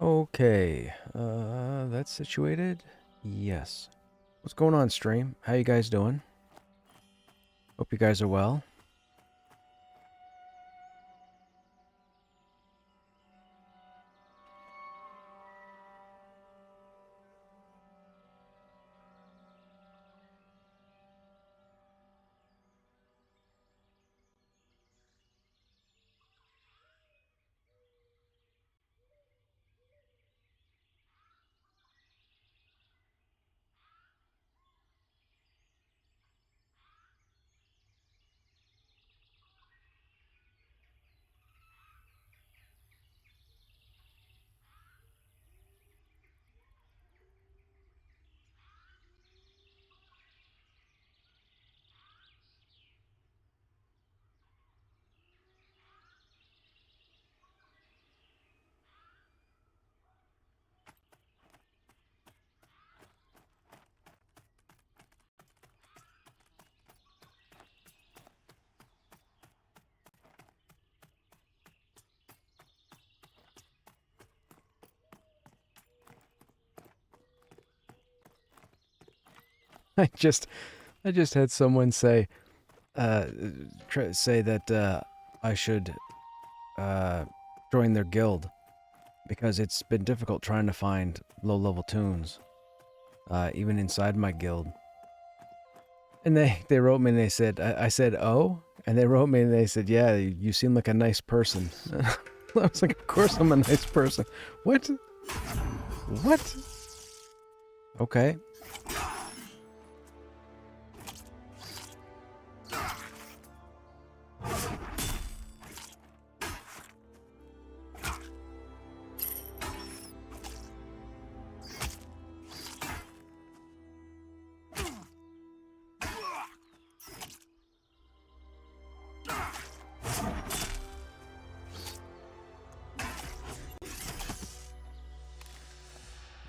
Okay, that's situated. Yes. What's going on, stream? How you guys doing? Hope you guys are well. I just I just had someone say say that I should join their guild because it's been difficult trying to find low-level tunes even inside my guild. And they wrote me and they said I said, "Oh?" And they wrote me and they said, "Yeah, you seem like a nice person." I was like, "Of course I'm a nice person." What? What? Okay.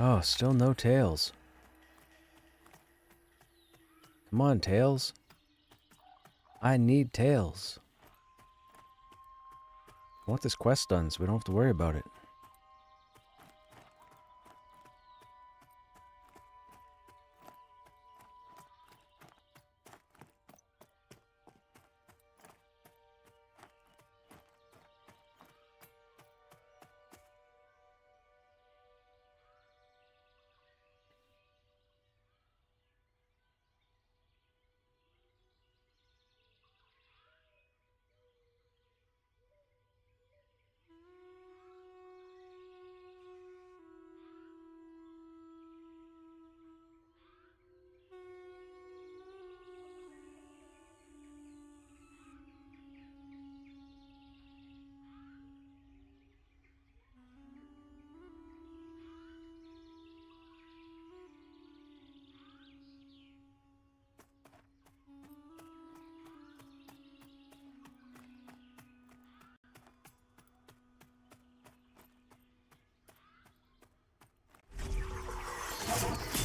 Oh, still no tails. Come on, tails. I need tails. I want this quest done so we don't have to worry about it.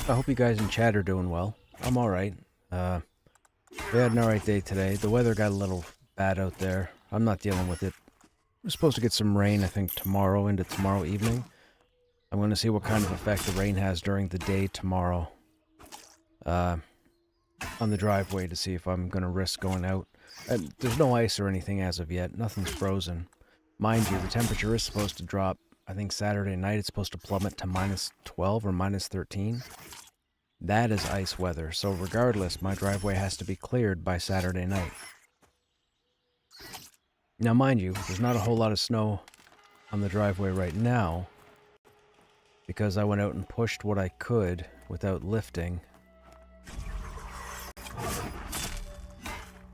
I hope you guys in chat are doing well. I'm alright. We had an alright day today. The weather got a little bad out there. I'm not dealing with it. We're supposed to get some rain, I think, tomorrow into tomorrow evening. I'm going to see what kind of effect the rain has during the day tomorrow. On the driveway to see if I'm going to risk going out. There's no ice or anything as of yet. Nothing's frozen. Mind you, the temperature is supposed to drop. I think Saturday night it's supposed to plummet to minus 12 or minus 13. That is ice weather, so regardless, my driveway has to be cleared by Saturday night. Now, mind you, there's not a whole lot of snow on the driveway right now, because I went out and pushed what I could without lifting.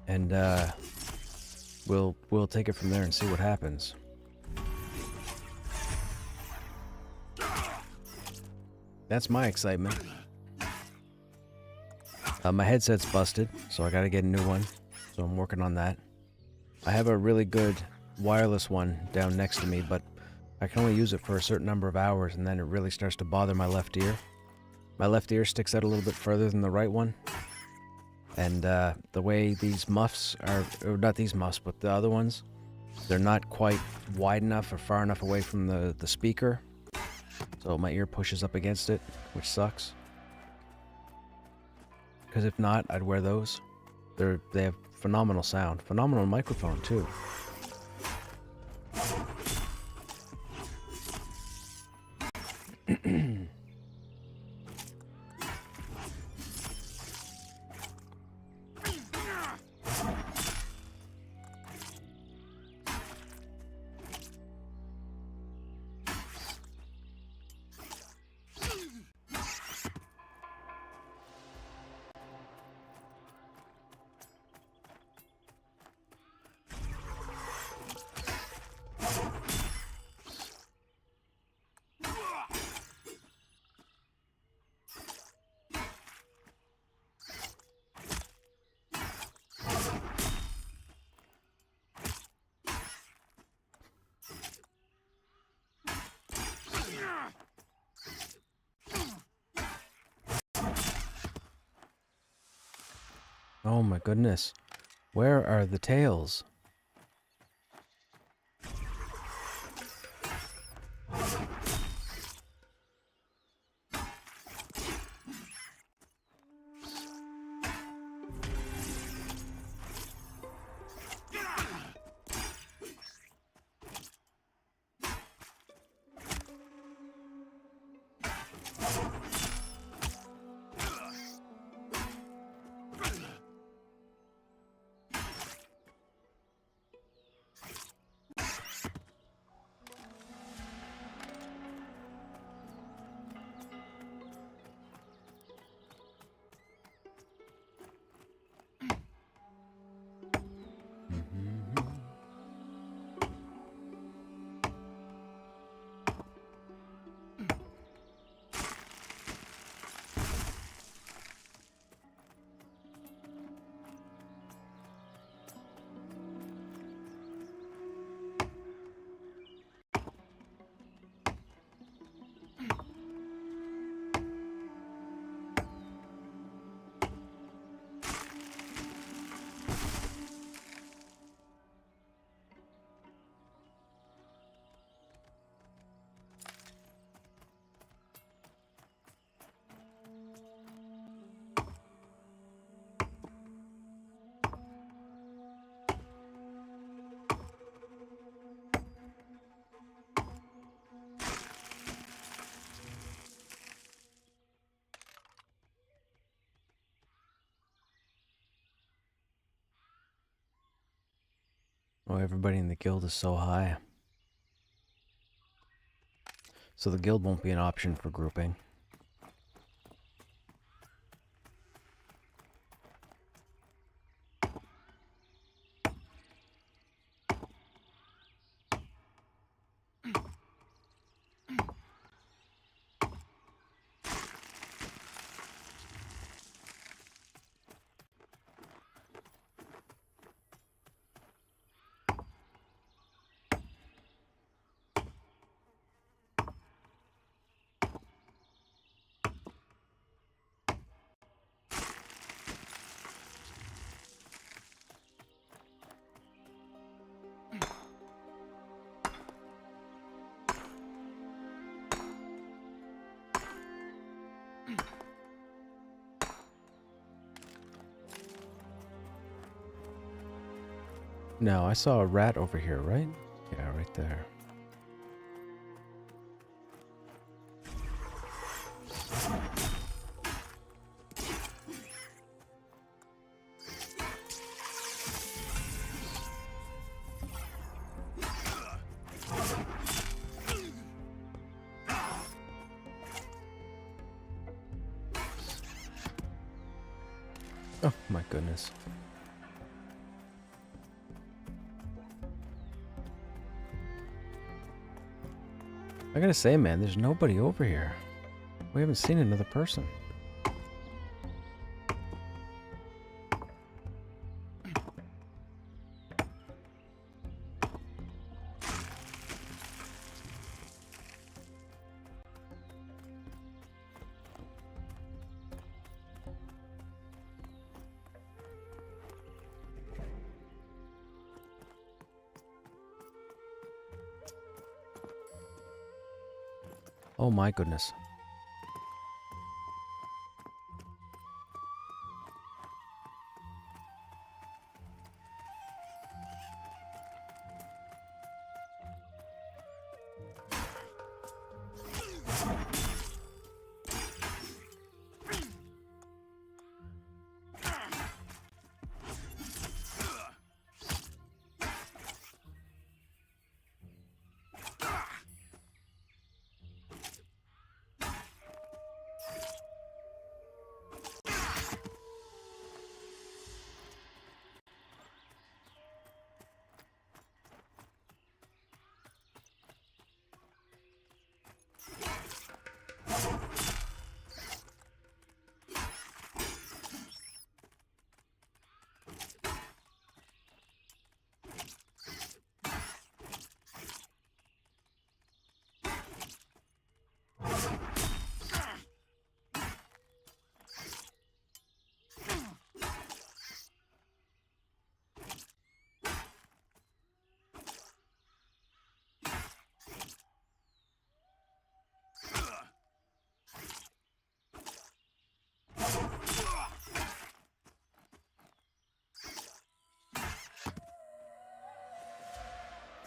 And, we'll take it from there and see what happens. That's my excitement. My headset's busted, so I gotta get a new one. So I'm working on that. I have a really good wireless one down next to me, but I can only use it for a certain number of hours, and then it really starts to bother my left ear. My left ear sticks out a little bit further than the right one. And the way these muffs are, or not these muffs, but the other ones, they're not quite wide enough or far enough away from the speaker. So my ear pushes up against it, which sucks. Because if not, I'd wear those. They have phenomenal sound. Phenomenal microphone, too. Oh my goodness. Where are the tails? Oh, everybody in the guild is so high. So the guild won't be an option for grouping. No, I saw a rat over here, right? Yeah, right there. Oh my goodness. I gotta say, man, there's nobody over here. We haven't seen another person. Oh my goodness.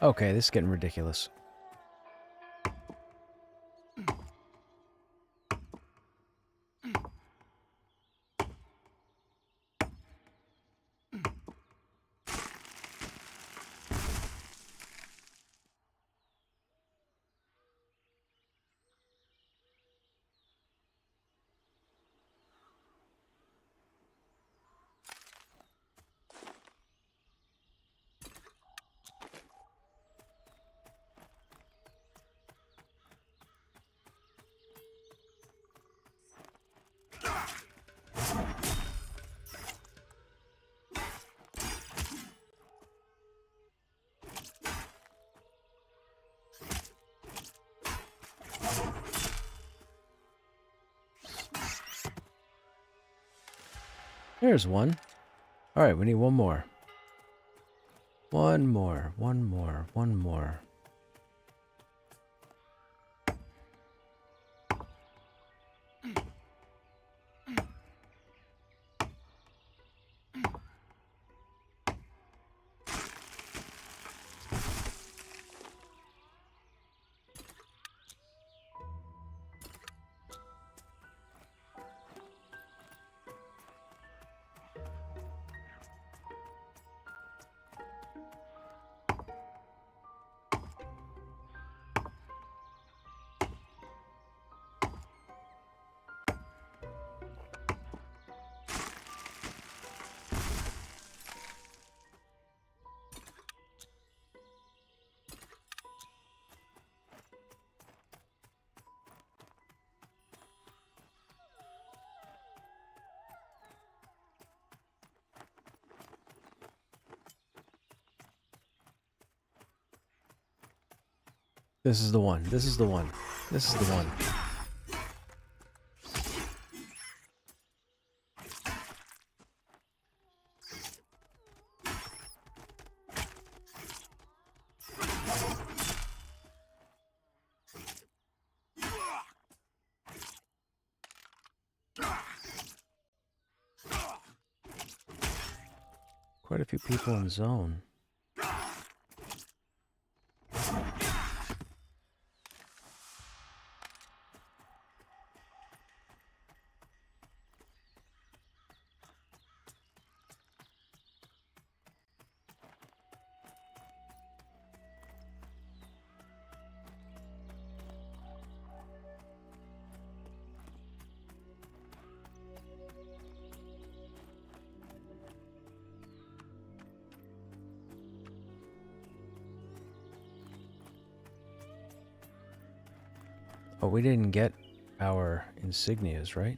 Okay, this is getting ridiculous. There's one. Alright, we need one more. One more. This is the one. This is the one. This is the one. Quite a few people in zone. Oh, we didn't get our insignias, right?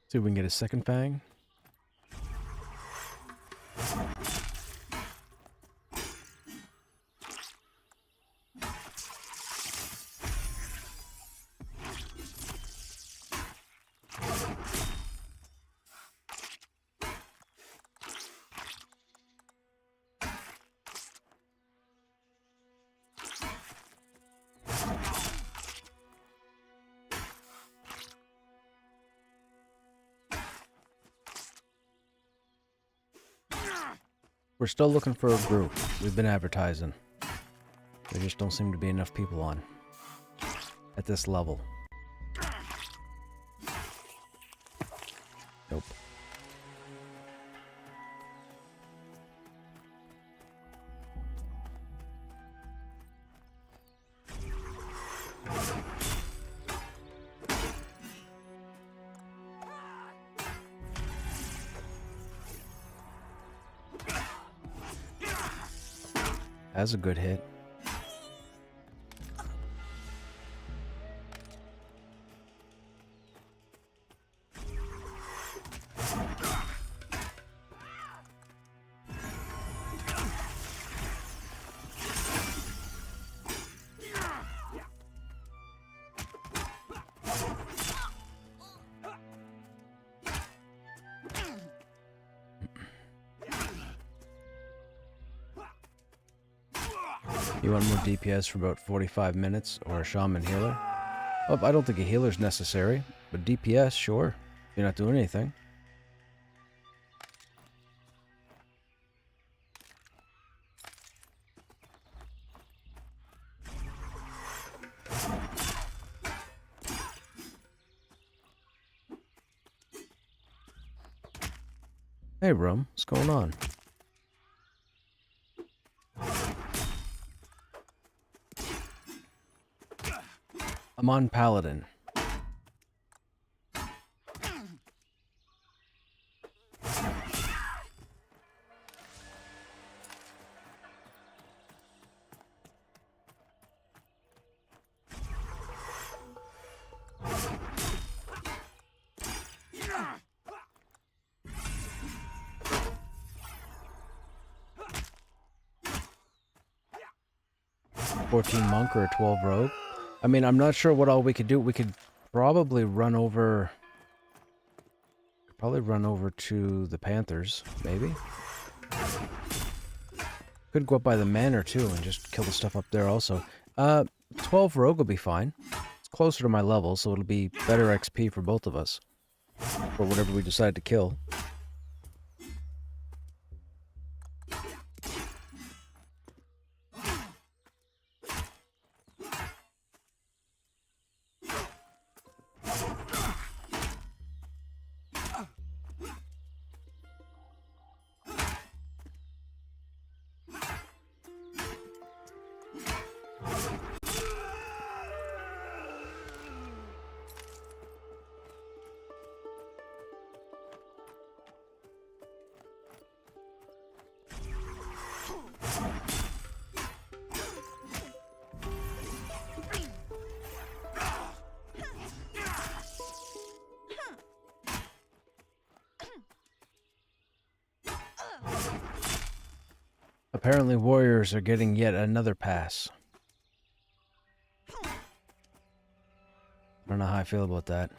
See if we can get a second fang. We're still looking for a group. We've been advertising. There just don't seem to be enough people on. At this level. Nope. That's a good hit. You want more DPS for about 45 minutes, or a shaman healer? Oh, I don't think a healer's necessary, but DPS, sure. You're not doing anything. Hey, Rum, what's going on? I'm on Paladin. Monk or a 12 rogue. I mean, I'm not sure what all we could do. We could probably run over to the Panthers, maybe. Could go up by the manor too and just kill the stuff up there also. 12 rogue will be fine. It's closer to my level, so it'll be better XP for both of us. For whatever we decide to kill. Apparently warriors are getting yet another pass. I don't know how I feel about that.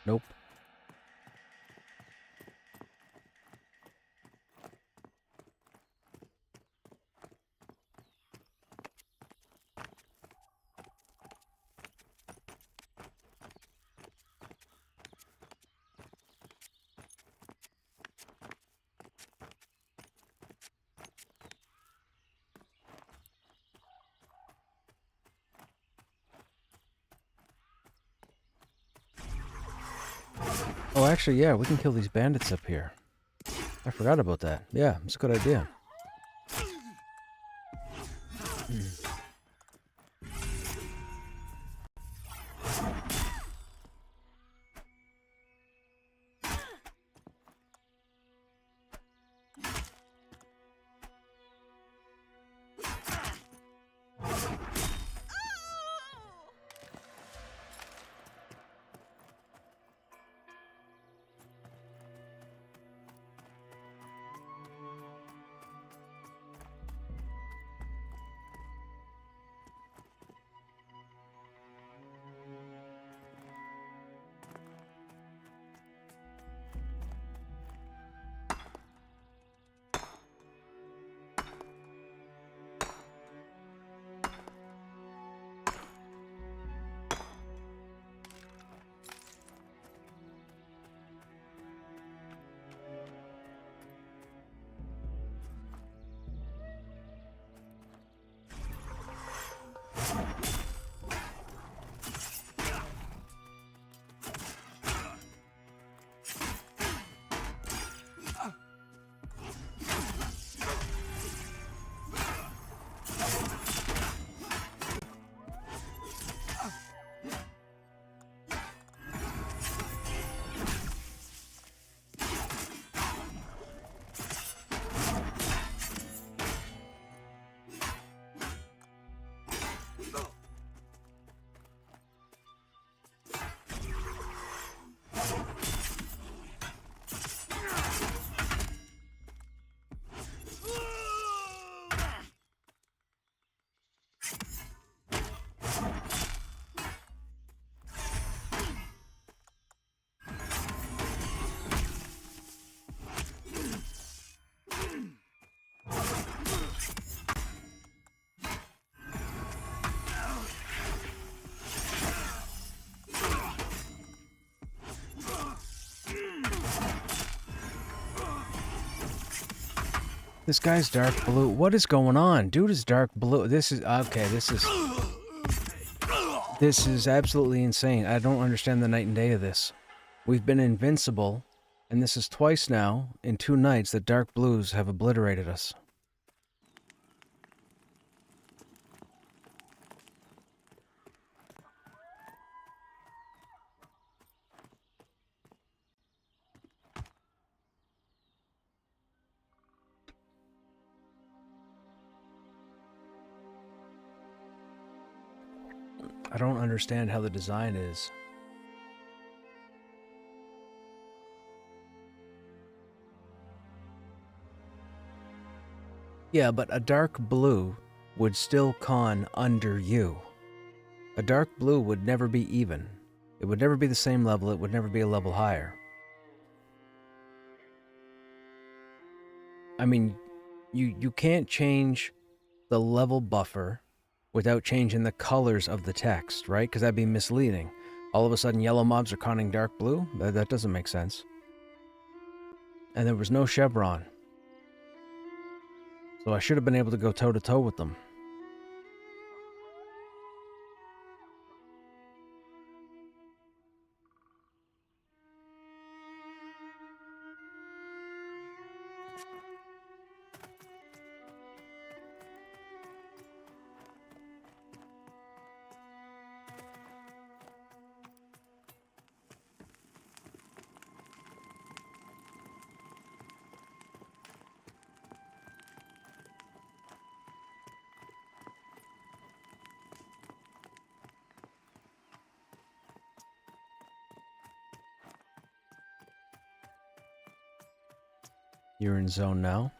Nope. Oh, actually, yeah, we can kill these bandits up here. I forgot about that. Yeah, it's a good idea. This guy's dark blue. What is going on? Dude is dark blue. This is... Okay, this is... This is absolutely insane. I don't understand the night and day of this. We've been invincible, and this is twice now, in 2 nights, that dark blues have obliterated us. I don't understand how the design is. Yeah, but a dark blue would still con under you. A dark blue would never be even. It would never be the same level, it would never be a level higher. I mean, you can't change the level buffer without changing the colors of the text, right? Because that'd be misleading. All of a sudden, yellow mobs are conning dark blue? That doesn't make sense. And there was no chevron. So I should have been able to go toe-to-toe with them. You're in zone now.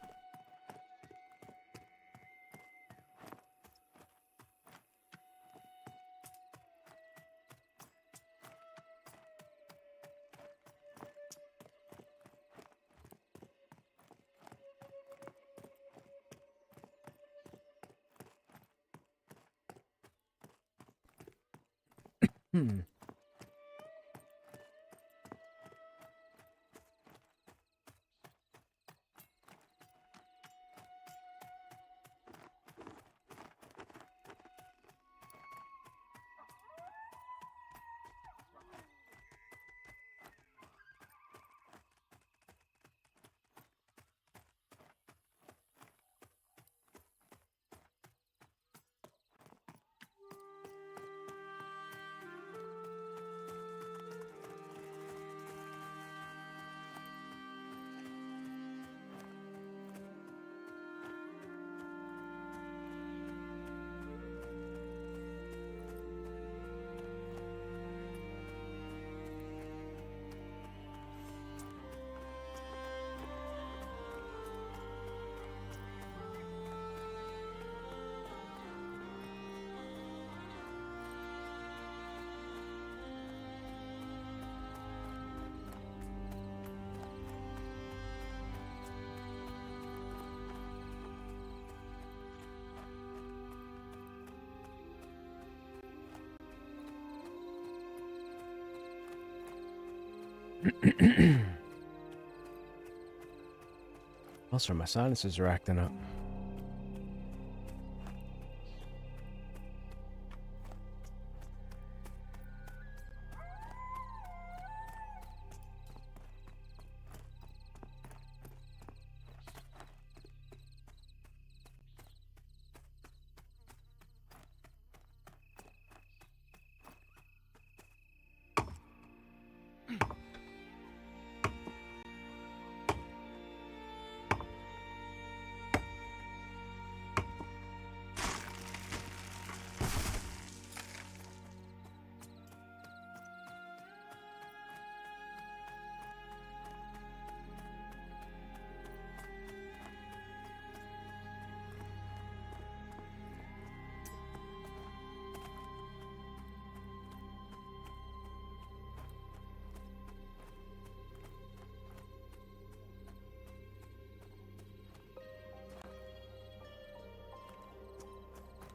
Hmm. Also, my sinuses are acting up.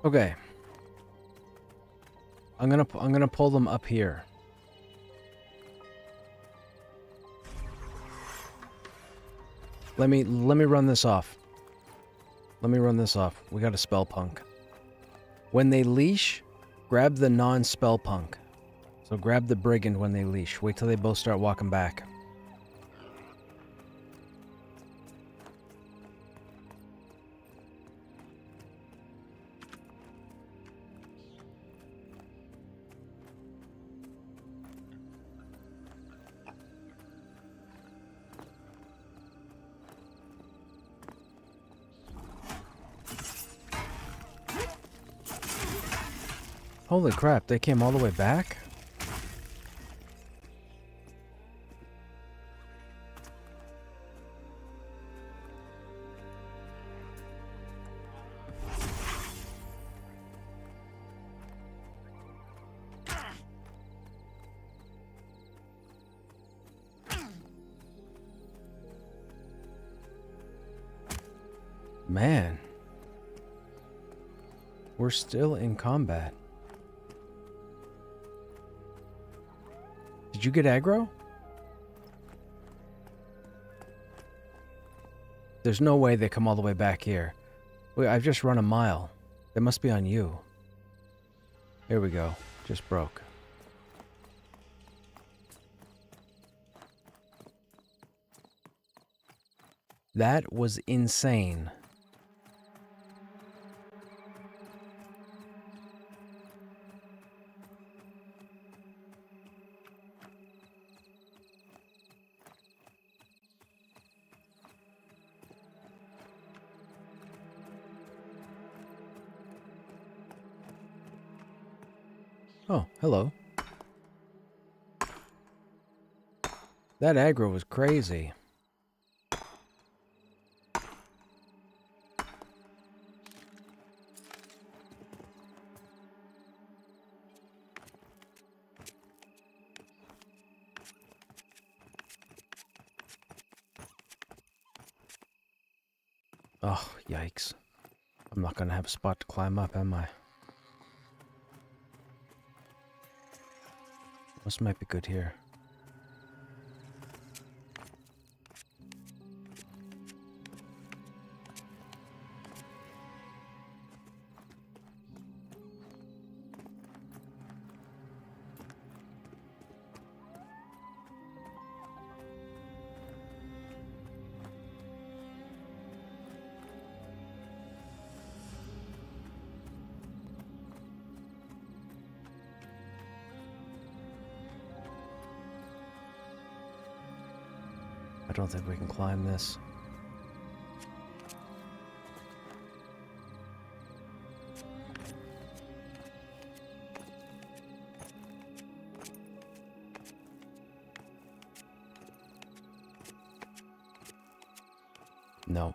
Okay. I'm gonna pull them up here. Let me run this off. Let me run this off. We got a spell punk. When they leash, grab the non-spell punk. So grab the brigand when they leash. Wait till they both start walking back. Holy crap, they came all the way back? Man. We're still in combat. Did you get aggro? There's no way they come all the way back here. Wait, I've just run a mile. They must be on you. Here we go. Just broke. That was insane. Oh, hello. That aggro was crazy. Oh, yikes. I'm not gonna have a spot to climb up, am I? This might be good here. I don't think we can climb this. No.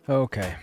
Okay.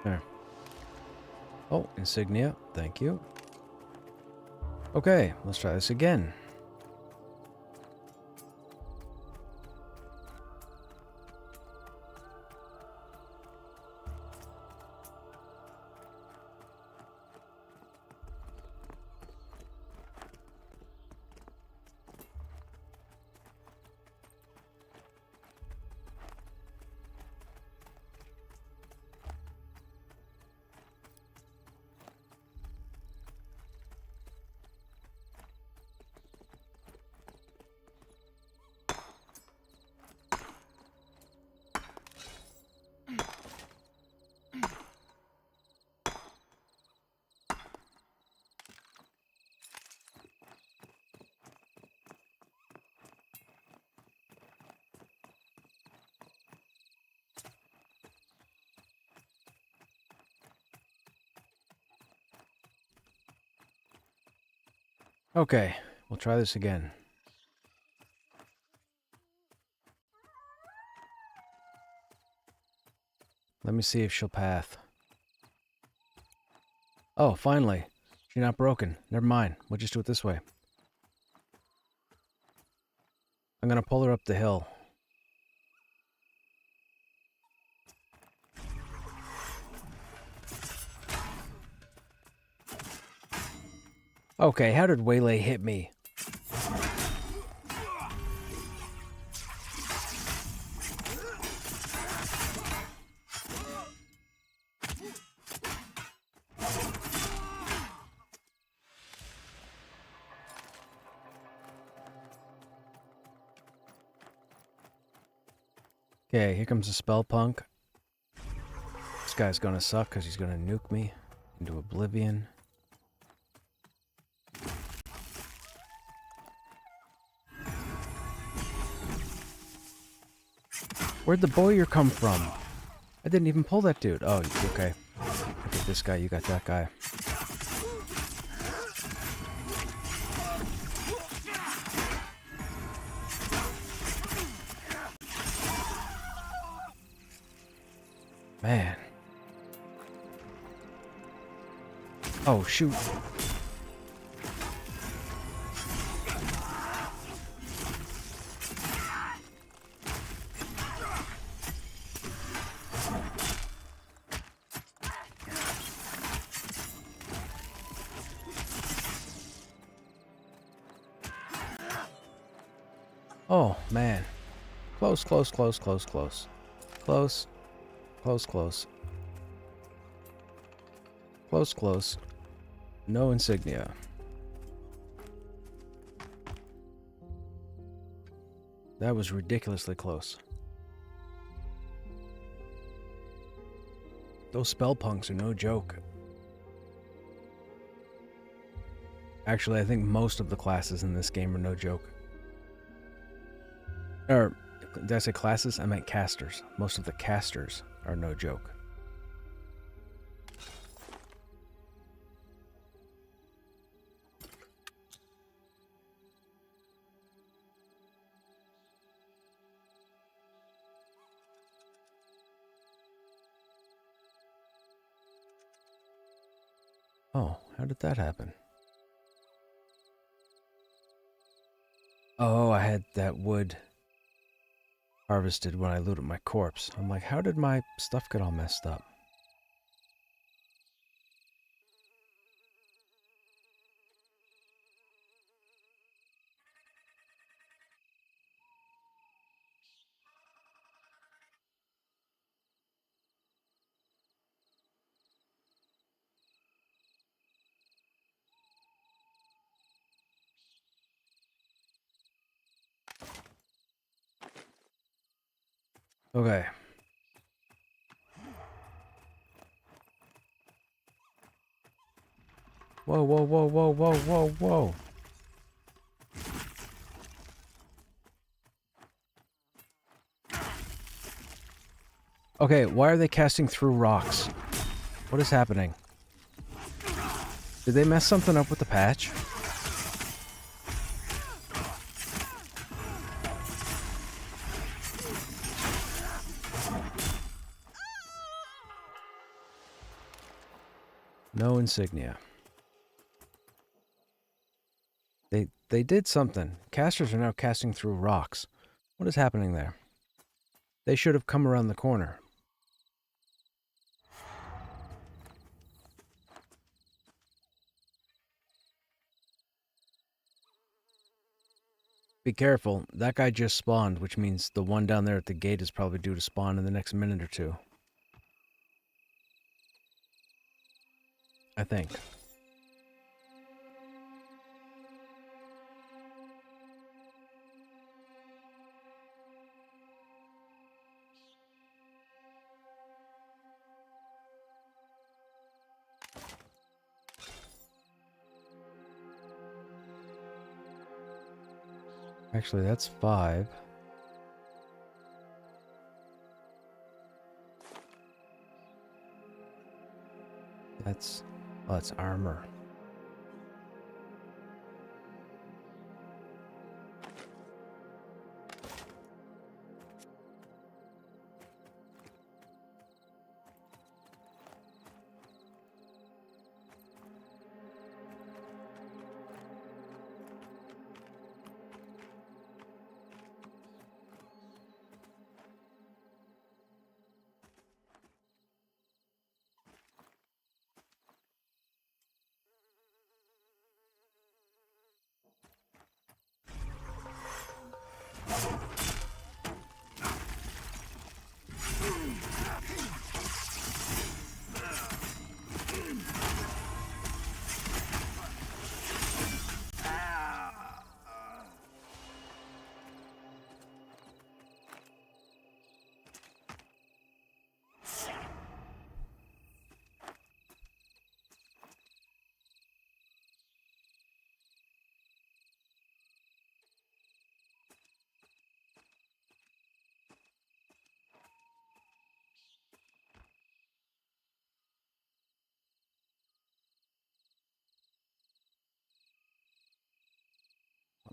There. Oh, insignia. Thank you. Okay, let's try this again. Okay, we'll try this again. Let me see if she'll path. Oh, finally. She's not broken. Never mind. We'll just do it this way. I'm gonna pull her up the hill. Okay, how did Waylay hit me? Okay, here comes the spell punk. This guy's gonna suck because he's gonna nuke me into oblivion. Where'd the bowyer come from? I didn't even pull that dude. Oh, okay. I get this guy, you got that guy. Man. Oh, shoot. Oh, man. Close, close, close, close, close. Close. Close, close. Close, close. No insignia. That was ridiculously close. Those spell punks are no joke. Actually, I think most of the classes in this game are no joke. Or, did I say classes? I meant casters. Most of the casters are no joke. Oh, how did that happen? Oh, I had that wood harvested when I looted my corpse. I'm like, how did my stuff get all messed up? Okay. Whoa, whoa, whoa, whoa, whoa, whoa, whoa. Okay, why are they casting through rocks? What is happening? Did they mess something up with the patch? No insignia. They did something. Casters are now casting through rocks. What is happening there? They should have come around the corner. Be careful. That guy just spawned, which means the one down there at the gate is probably due to spawn in the next minute or two. I think. Actually, that's 5. That's... oh, that's armor.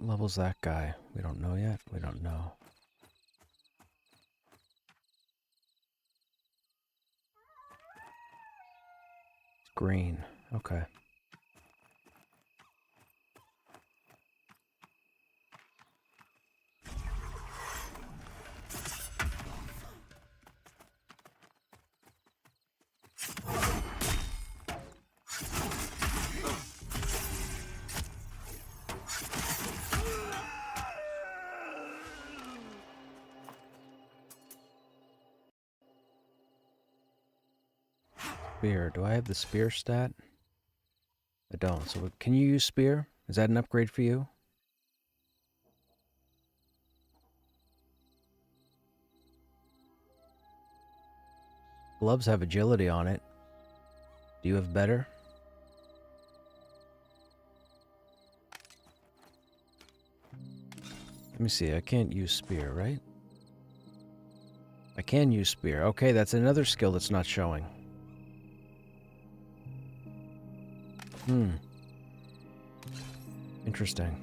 What level's that guy? We don't know yet. We don't know. It's green. Okay. Spear. Do I have the spear stat? I don't. So can you use spear? Is that an upgrade for you? Gloves have agility on it. Do you have better? Let me see. I can't use spear, right? I can use spear. Okay, that's another skill that's not showing. Interesting.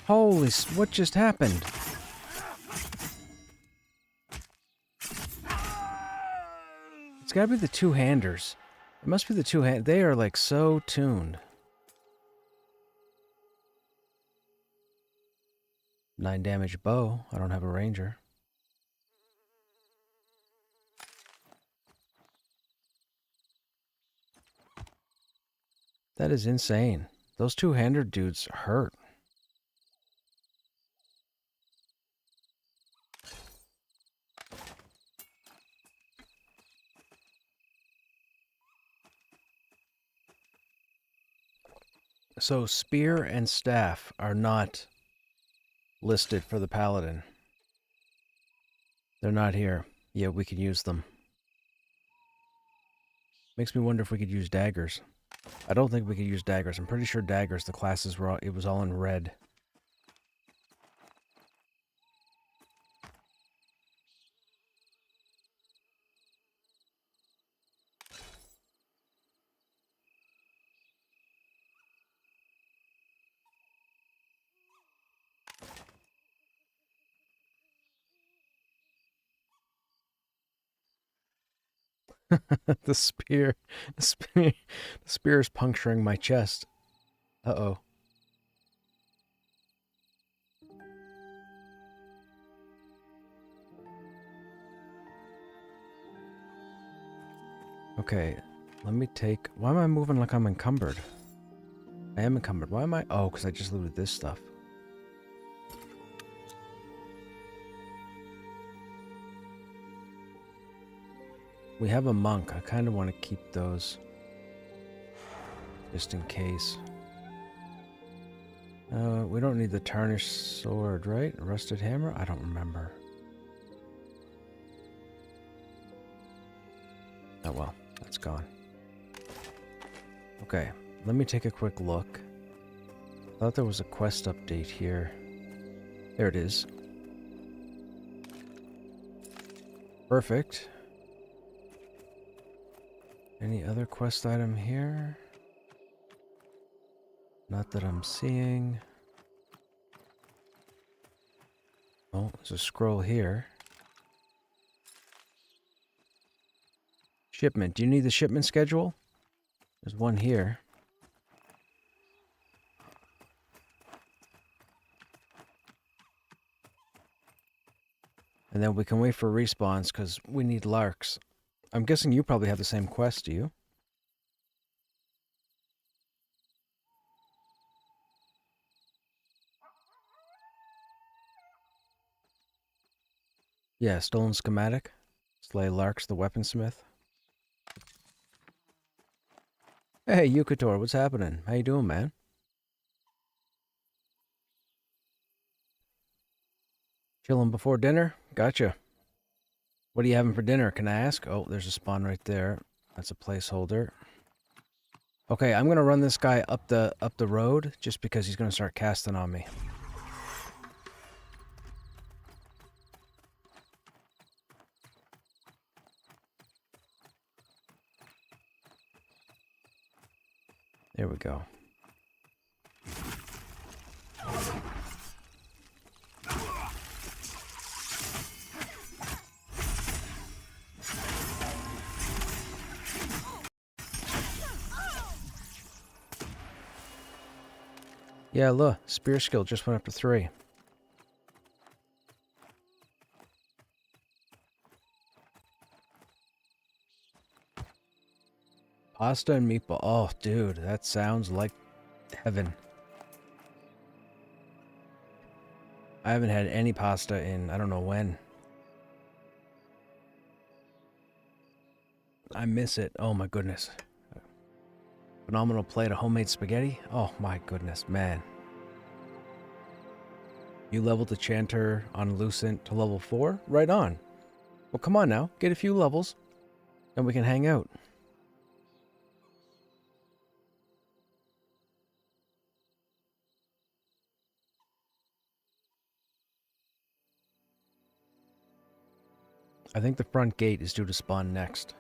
Holy, what just happened? It's gotta be the two-handers. It must be the two-hand. They are like so tuned. 9 damage bow. I don't have a ranger. That is insane. Those two-hander dudes hurt. So spear and staff are not listed for the paladin. They're not here. Yeah, we can use them. Makes me wonder if we could use daggers. I don't think we could use daggers. I'm pretty sure daggers, the classes were all, it was all in red. The spear is puncturing my chest. Uh-oh. Okay, let me take... Why am I moving like I'm encumbered? I am encumbered. Why am I... Oh, because I just looted this stuff. We have a monk. I kind of want to keep those. Just in case. We don't need the tarnished sword, right? A rusted hammer? I don't remember. Oh well, that's gone. Okay, let me take a quick look. I thought there was a quest update here. There it is. Perfect. Any other quest item here? Not that I'm seeing. Oh, there's a scroll here. Shipment. Do you need the shipment schedule? There's one here. And then we can wait for respawns because we need larks. I'm guessing you probably have the same quest, do you? Yeah, stolen schematic. Slay Larks, the weaponsmith. Hey, Yukator, what's happening? How you doing, man? Chilling before dinner? Gotcha. What are you having for dinner? Can I ask? Oh, there's a spawn right there. That's a placeholder. Okay, I'm gonna run this guy up the road just because he's gonna start casting on me. There we go. Yeah, look, spear skill just went up to 3. Pasta and meatball. Oh, dude, that sounds like heaven. I haven't had any pasta in I don't know when. I miss it. Oh my goodness. Phenomenal plate of homemade spaghetti. Oh my goodness, man. You leveled the Chanter on Lucent to level 4? Right on. Well, come on now. Get a few levels, and we can hang out. I think the front gate is due to spawn next.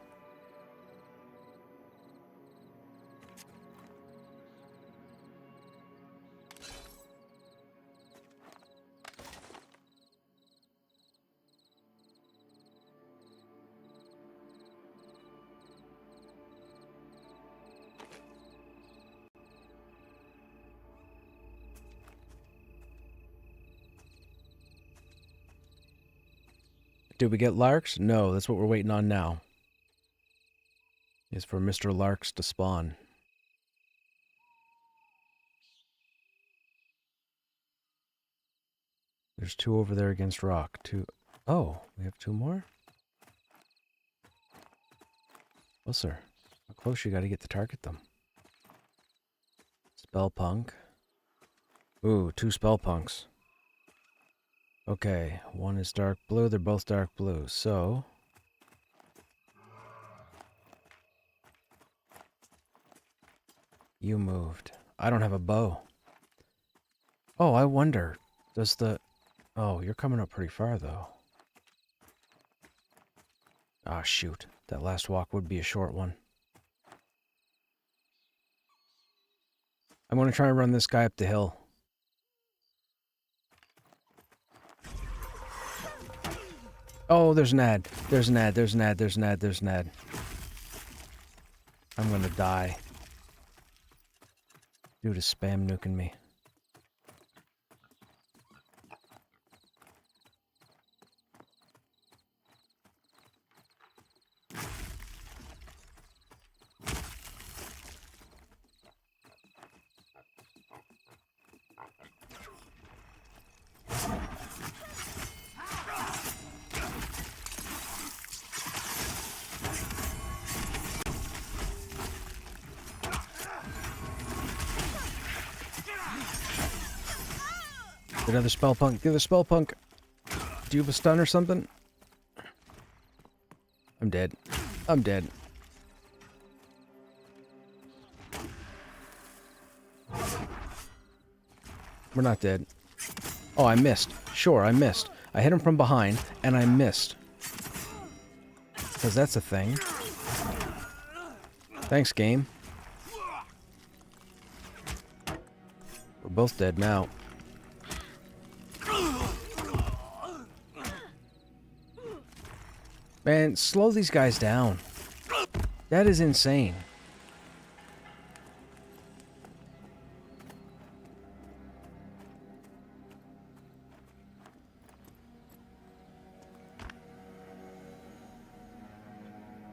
Did we get Larks? No, that's what we're waiting on now. Is for Mr. Larks to spawn. There's 2 over there against rock. 2. Oh, we have 2 more? Closer. How close you gotta get to target them? Spell punk. Ooh, 2 spell punks. Okay, one is dark blue. They're both dark blue. So you moved. I don't have a bow. Oh, I wonder. Does the... Oh, you're coming up pretty far, though. Ah, shoot. That last walk would be a short one. I'm going to try and run this guy up the hill. Oh, there's an ad. There's an ad. There's an ad. There's an ad. There's an ad. I'm going to die. Dude is spam nuking me. Another spell punk. The other spell punk. Do you have a stun or something? I'm dead. I'm dead. We're not dead. Oh, I missed. Sure, I missed. I hit him from behind, and I missed. Because that's a thing. Thanks, game. We're both dead now. Man, slow these guys down. That is insane.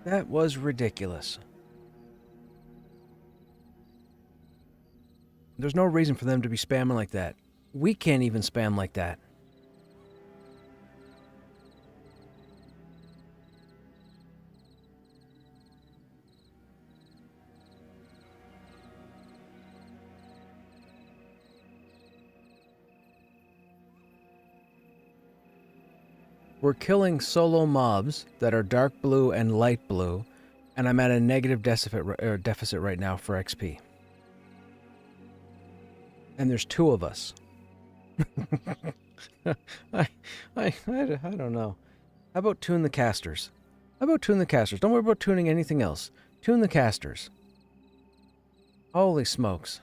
That was ridiculous. There's no reason for them to be spamming like that. We can't even spam like that. We're killing solo mobs that are dark blue and light blue, and I'm at a negative deficit right now for XP. And there's 2 of us. I don't know. How about tune the casters? How about tune the casters? Don't worry about tuning anything else. Tune the casters. Holy smokes.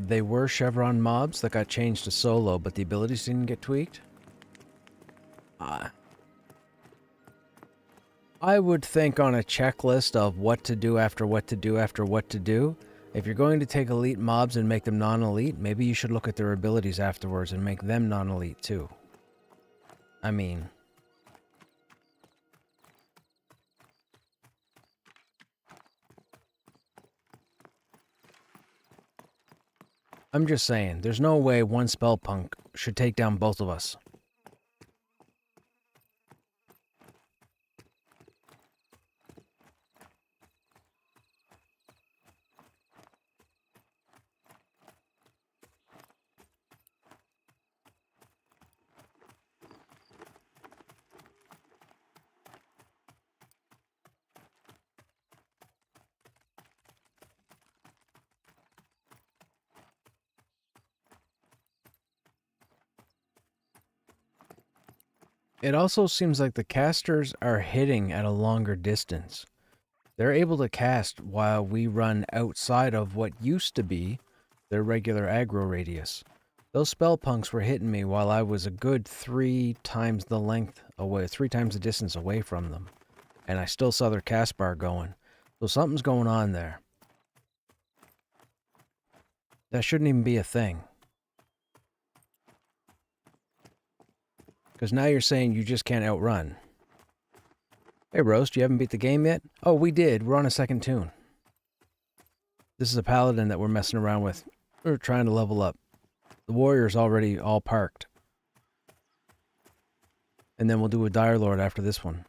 They were Chevron mobs that got changed to solo, but the abilities didn't get tweaked? I would think on a checklist of what to do after what to do after what to do. If you're going to take elite mobs and make them non-elite, maybe you should look at their abilities afterwards and make them non-elite too. I mean... I'm just saying, there's no way one spell punk should take down both of us. It also seems like the casters are hitting at a longer distance. They're able to cast while we run outside of what used to be their regular aggro radius. Those spell punks were hitting me while I was a good 3 times the length away, 3 times the distance away from them. And I still saw their cast bar going. So something's going on there. That shouldn't even be a thing. Because now you're saying you just can't outrun. Hey, Roast, you haven't beat the game yet? Oh, we did. We're on a second tune. This is a paladin that we're messing around with. We're trying to level up. The warrior's already all parked. And then we'll do a Dire Lord after this one.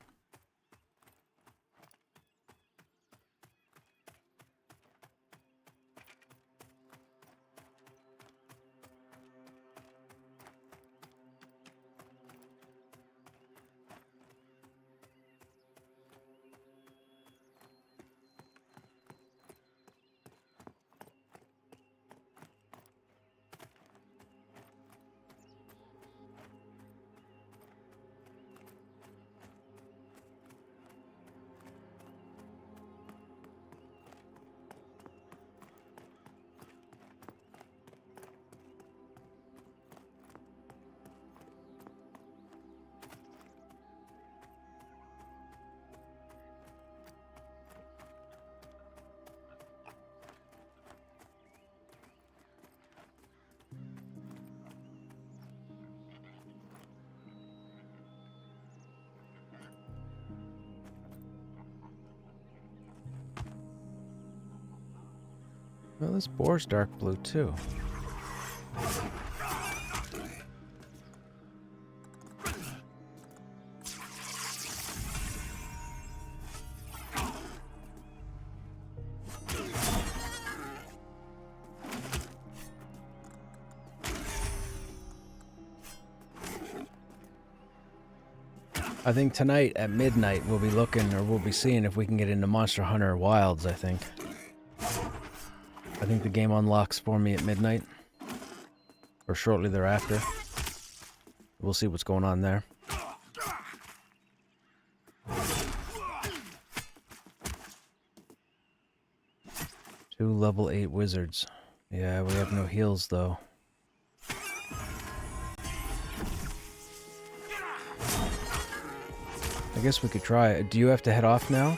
Well, this boar's dark blue too. I think tonight at midnight we'll be looking, or we'll be seeing if we can get into Monster Hunter Wilds, I think. I think the game unlocks for me at midnight. Or shortly thereafter. We'll see what's going on there. 2 level 8 wizards. Yeah, we have no heals though. I guess we could try it. Do you have to head off now?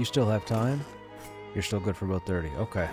You still have time? You're still good for about 30. Okay.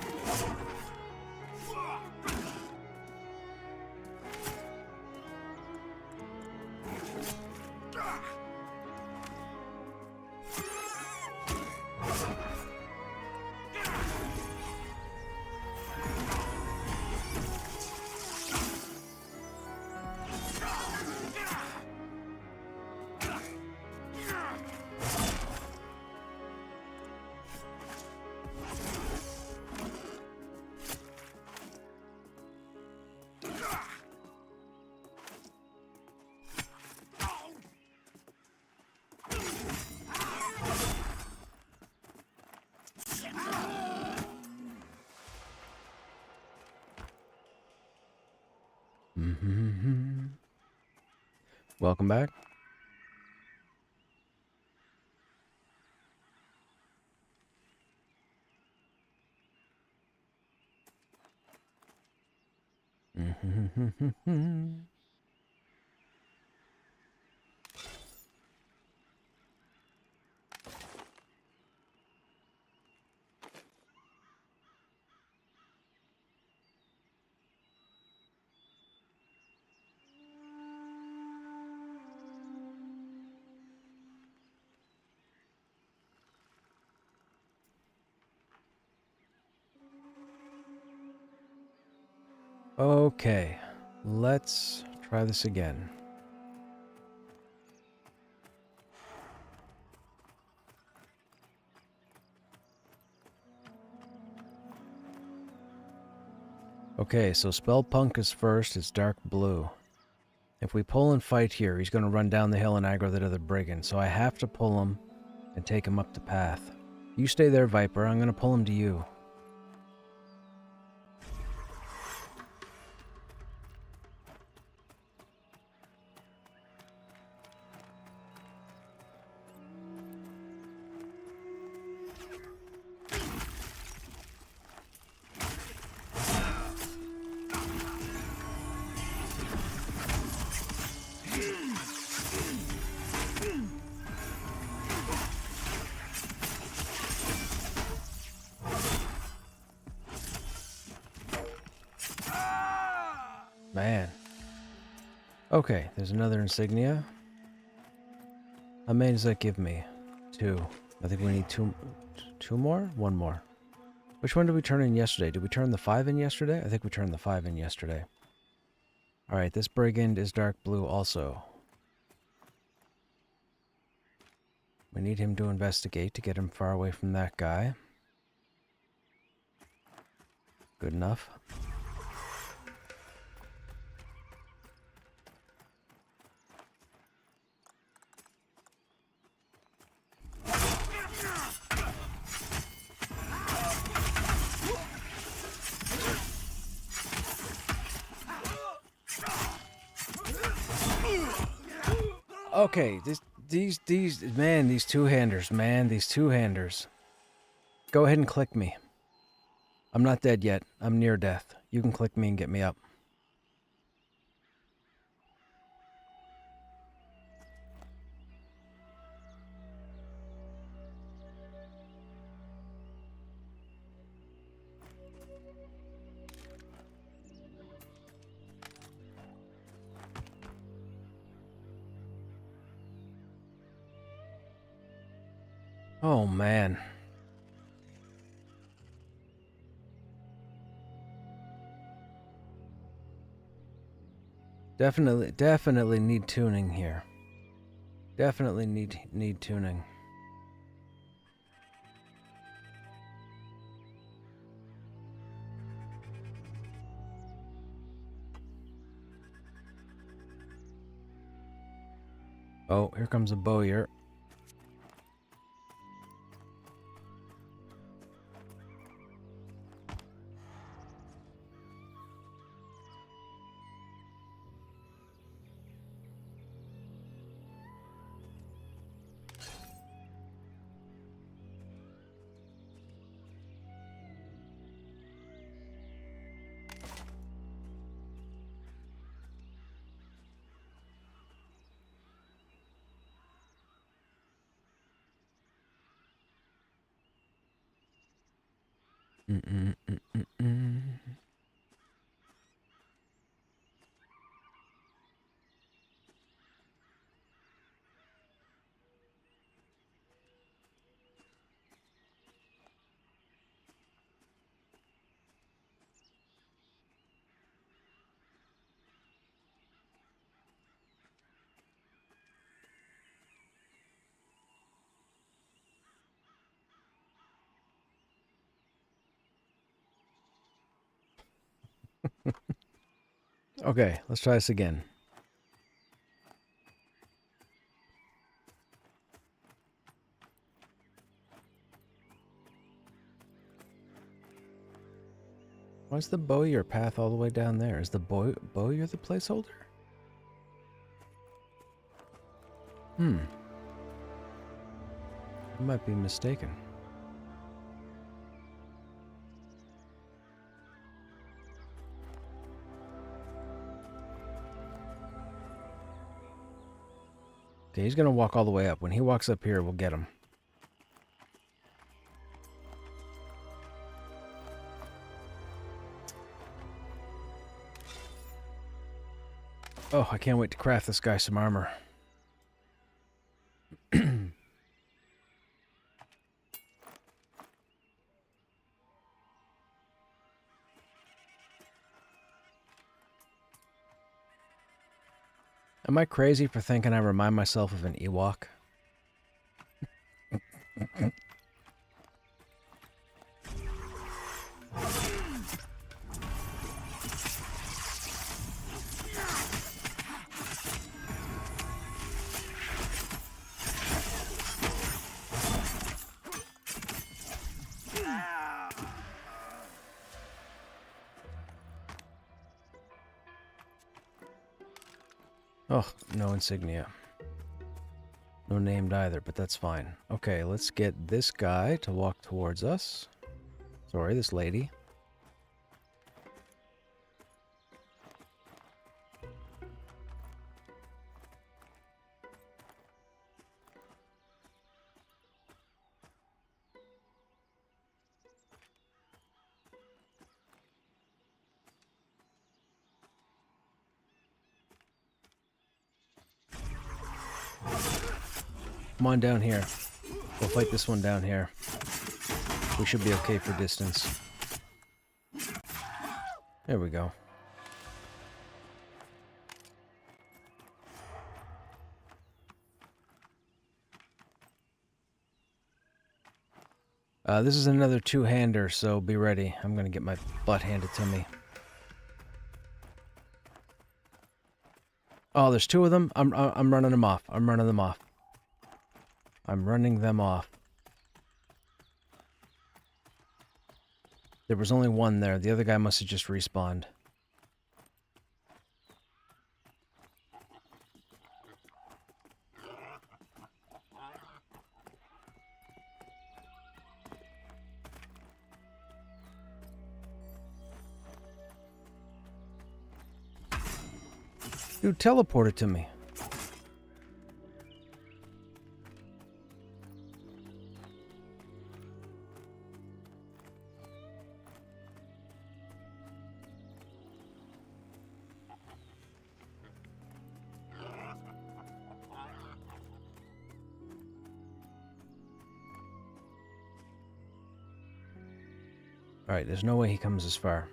Welcome back. Okay, let's try this again. Okay, so Spell Punk is first, it's dark blue. If we pull and fight here, he's going to run down the hill and aggro that other brigand, so I have to pull him and take him up the path. You stay there, Viper, I'm going to pull him to you. Man. Okay, there's another insignia. How many does that give me? 2. I think we need two more? One more. Which one did we turn in yesterday? Did we turn the 5 in yesterday? I think we turned the 5 in yesterday. Alright, this brigand is dark blue also. We need him to investigate to get him far away from that guy. Good enough. Okay, these two-handers, man, these two-handers. Go ahead and click me. I'm not dead yet. I'm near death. You can click me and get me up. Oh, man. Definitely need tuning here. Definitely need tuning. Oh, here comes a bowyer. Mm-mm-mm-mm-mm. Okay, let's try this again. Why is the Bowyer path all the way down there? Is the Bowyer the placeholder? I might be mistaken. Okay, he's gonna walk all the way up. When he walks up here, we'll get him. Oh, I can't wait to craft this guy some armor. Am I crazy for thinking I remind myself of an Ewok? Oh, no insignia. No named either, but that's fine. Okay, let's get this guy to walk towards us. Sorry, this lady. Come on down here. We'll fight this one down here. We should be okay for distance. There we go. This is another two-hander, so be ready. I'm gonna get my butt handed to me. Oh, there's two of them? I'm running them off. I'm running them off. I'm running them off. There was only one there. The other guy must have just respawned. Dude, teleport it to me. Alright, there's no way he comes this far.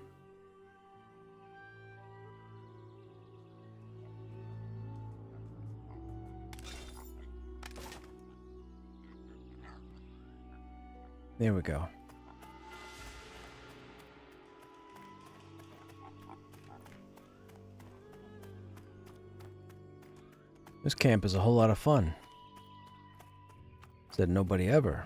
There we go. This camp is a whole lot of fun. Said nobody ever.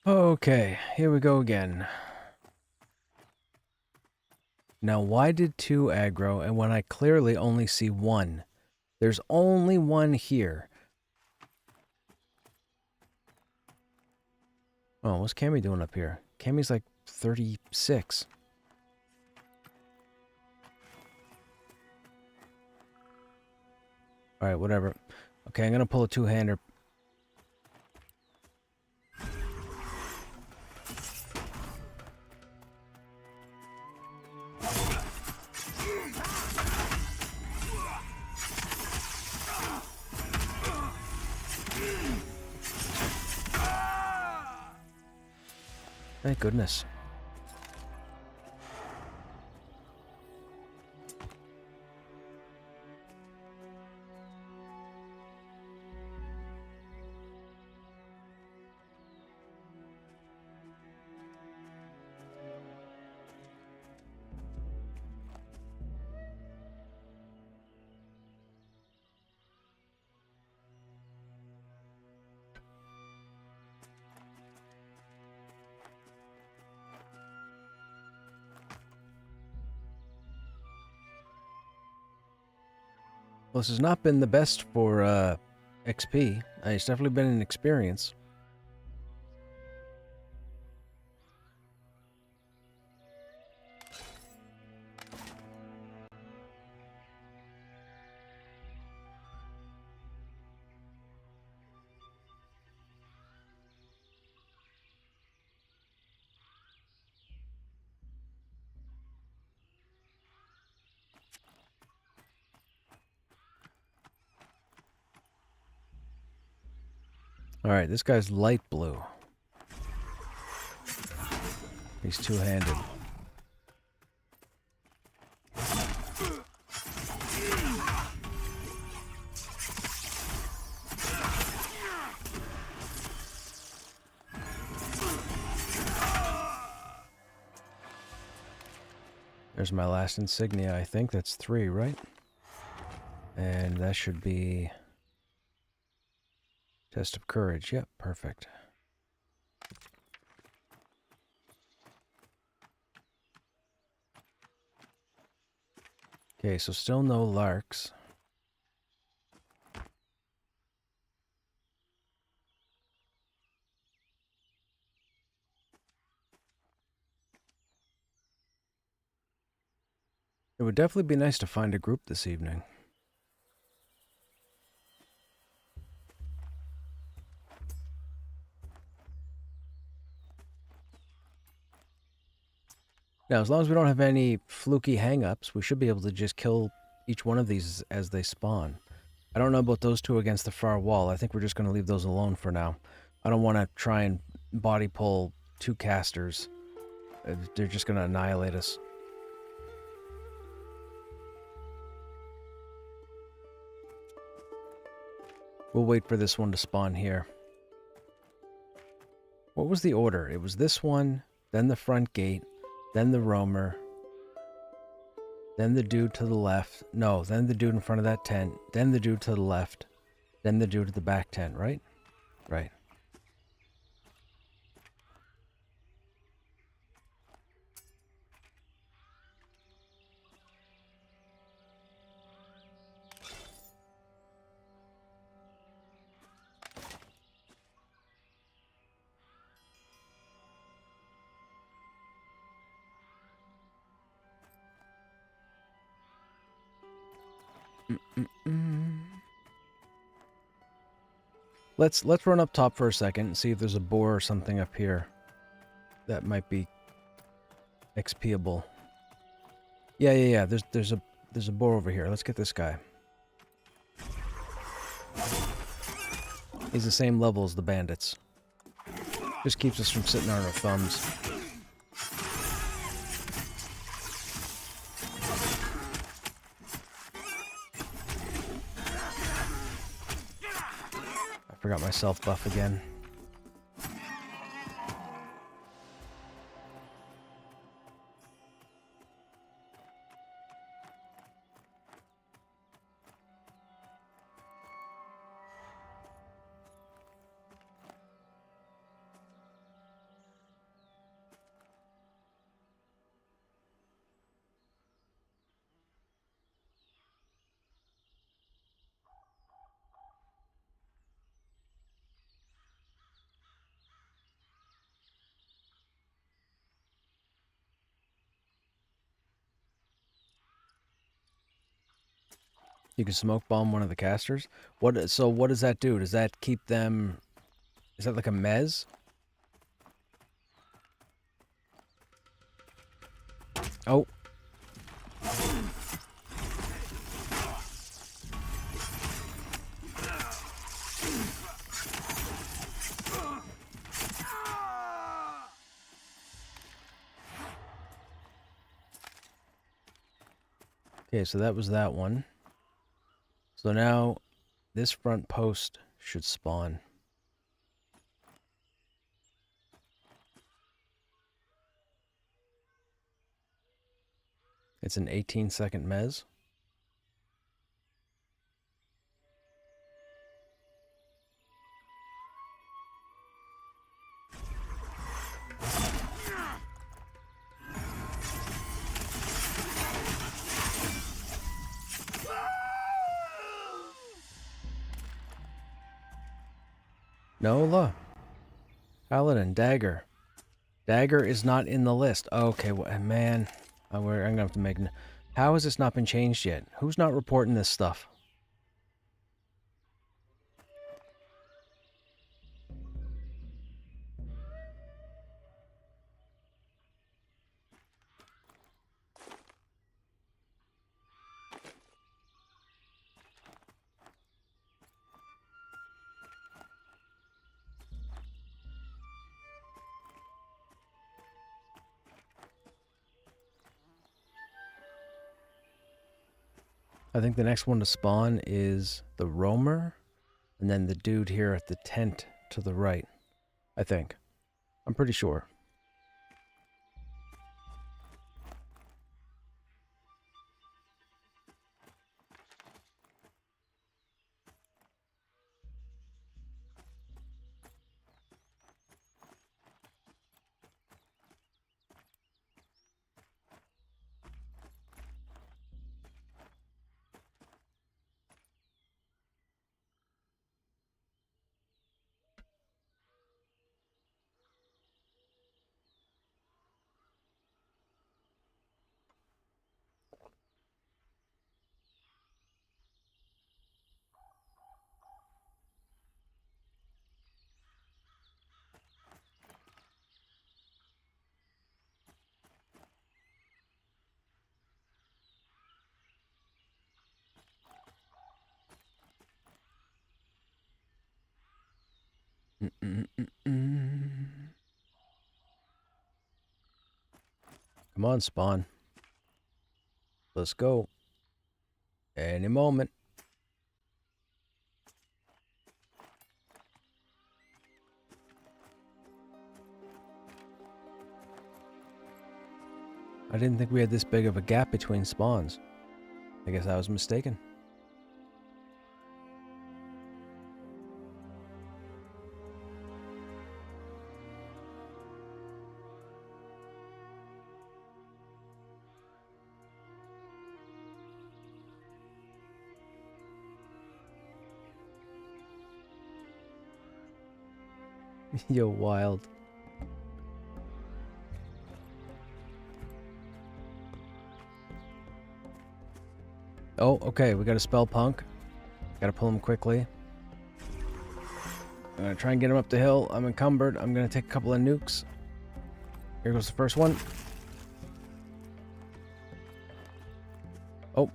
Okay, here we go again. Now, why did 2 aggro, and when I clearly only see 1? There's only 1 here. Oh, what's Cammy doing up here? Cammy's like 36. Alright, whatever. Okay, I'm gonna pull a 2-hander. Thank goodness. Well, this has not been the best for XP. It's definitely been an experience. Alright, this guy's light blue. He's 2-handed. There's my last insignia, I think. That's 3, right? And that should be... Test of courage. Yep, perfect. Okay, so still no larks. It would definitely be nice to find a group this evening. Now, as long as we don't have any fluky hang-ups, we should be able to just kill each one of these as they spawn. I don't know about those 2 against the far wall. I think we're just going to leave those alone for now. I don't want to try and body pull 2 casters. They're just going to annihilate us. We'll wait for this one to spawn here. What was the order? It was this one, then the front gate, then the roamer, then the dude to the left. No, then the dude in front of that tent, then the dude to the left, then the dude at the back tent, right? Right. Let's run up top for a second and see if there's a boar or something up here that might be XPable. Yeah. There's a boar over here. Let's get this guy. He's the same level as the bandits. Just keeps us from sitting on our thumbs. I forgot my self buff again. You can smoke bomb one of the casters. So what does that do? Does that keep them... Is that like a mez? Oh. Okay, so that was that one. So now this front post should spawn. It's an 18-second mez. Nola. Paladin, Dagger. Dagger is not in the list. Okay, man. I'm going to have to make... How has this not been changed yet? Who's not reporting this stuff? I think the next one to spawn is the roamer, and then the dude here at the tent to the right. I think. I'm pretty sure. Come on, spawn. Let's go. Any moment. I didn't think we had this big of a gap between spawns. I guess I was mistaken. You're wild. Oh, okay, we got a spell punk. Gotta pull him quickly. I'm gonna try and get him up the hill. I'm encumbered. I'm gonna take a couple of nukes. Here goes the first one. Oh.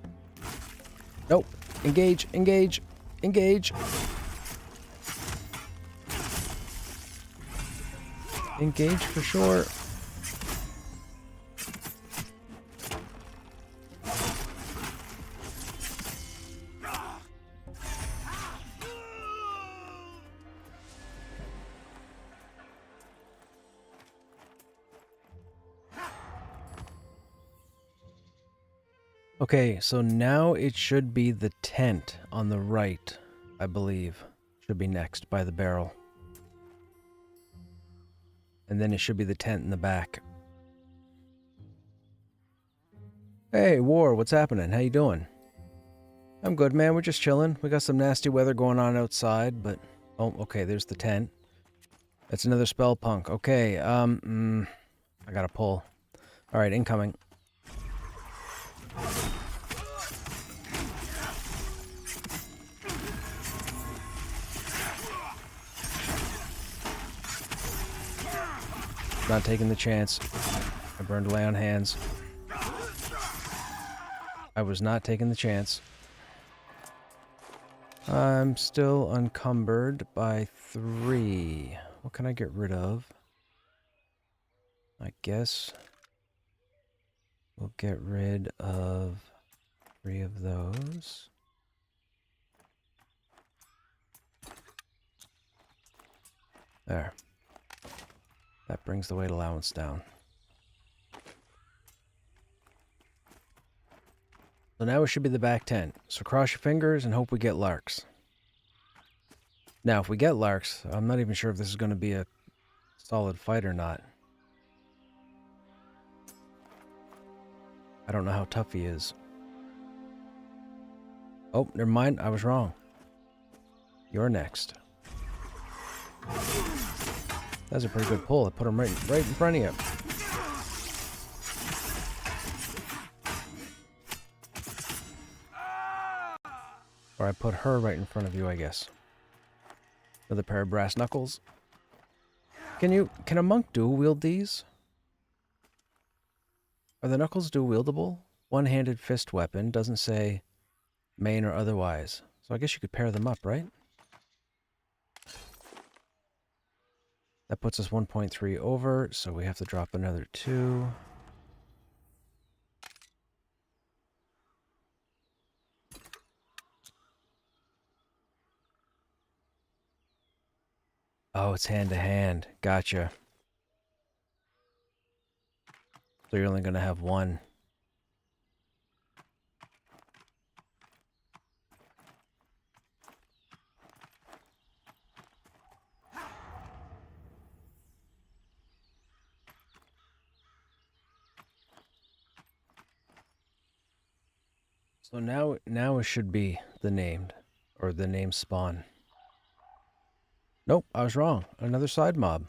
Nope. Engage, engage, engage. Engage for sure. Okay, so now it should be the tent on the right, I believe. Should be next by the barrel. And then it should be the tent in the back. Hey, War, what's happening? How you doing? I'm good, man. We're just chilling. We got some nasty weather going on outside, but... Oh, okay, there's the tent. That's another spell punk. Okay, I gotta pull. Alright, incoming. Not taking the chance. I burned lay on hands. I was not taking the chance. I'm still encumbered by 3. What can I get rid of? I guess we'll get rid of 3 of those. There. That brings the weight allowance down. So now it should be the back tent. So cross your fingers and hope we get larks. Now, if we get larks, I'm not even sure if this is going to be a solid fight or not. I don't know how tough he is. Oh, never mind. I was wrong. You're next. That's a pretty good pull. I put him right in front of you. Or I put her right in front of you, I guess. Another pair of brass knuckles. Can a monk dual wield these? Are the knuckles dual wieldable? One-handed fist weapon, doesn't say main or otherwise. So I guess you could pair them up, right? That puts us 1.3 over, so we have to drop another 2. Oh, it's hand to hand. Gotcha. So you're only going to have 1. So now it should be the named, or the name spawn. Nope, I was wrong. Another side mob.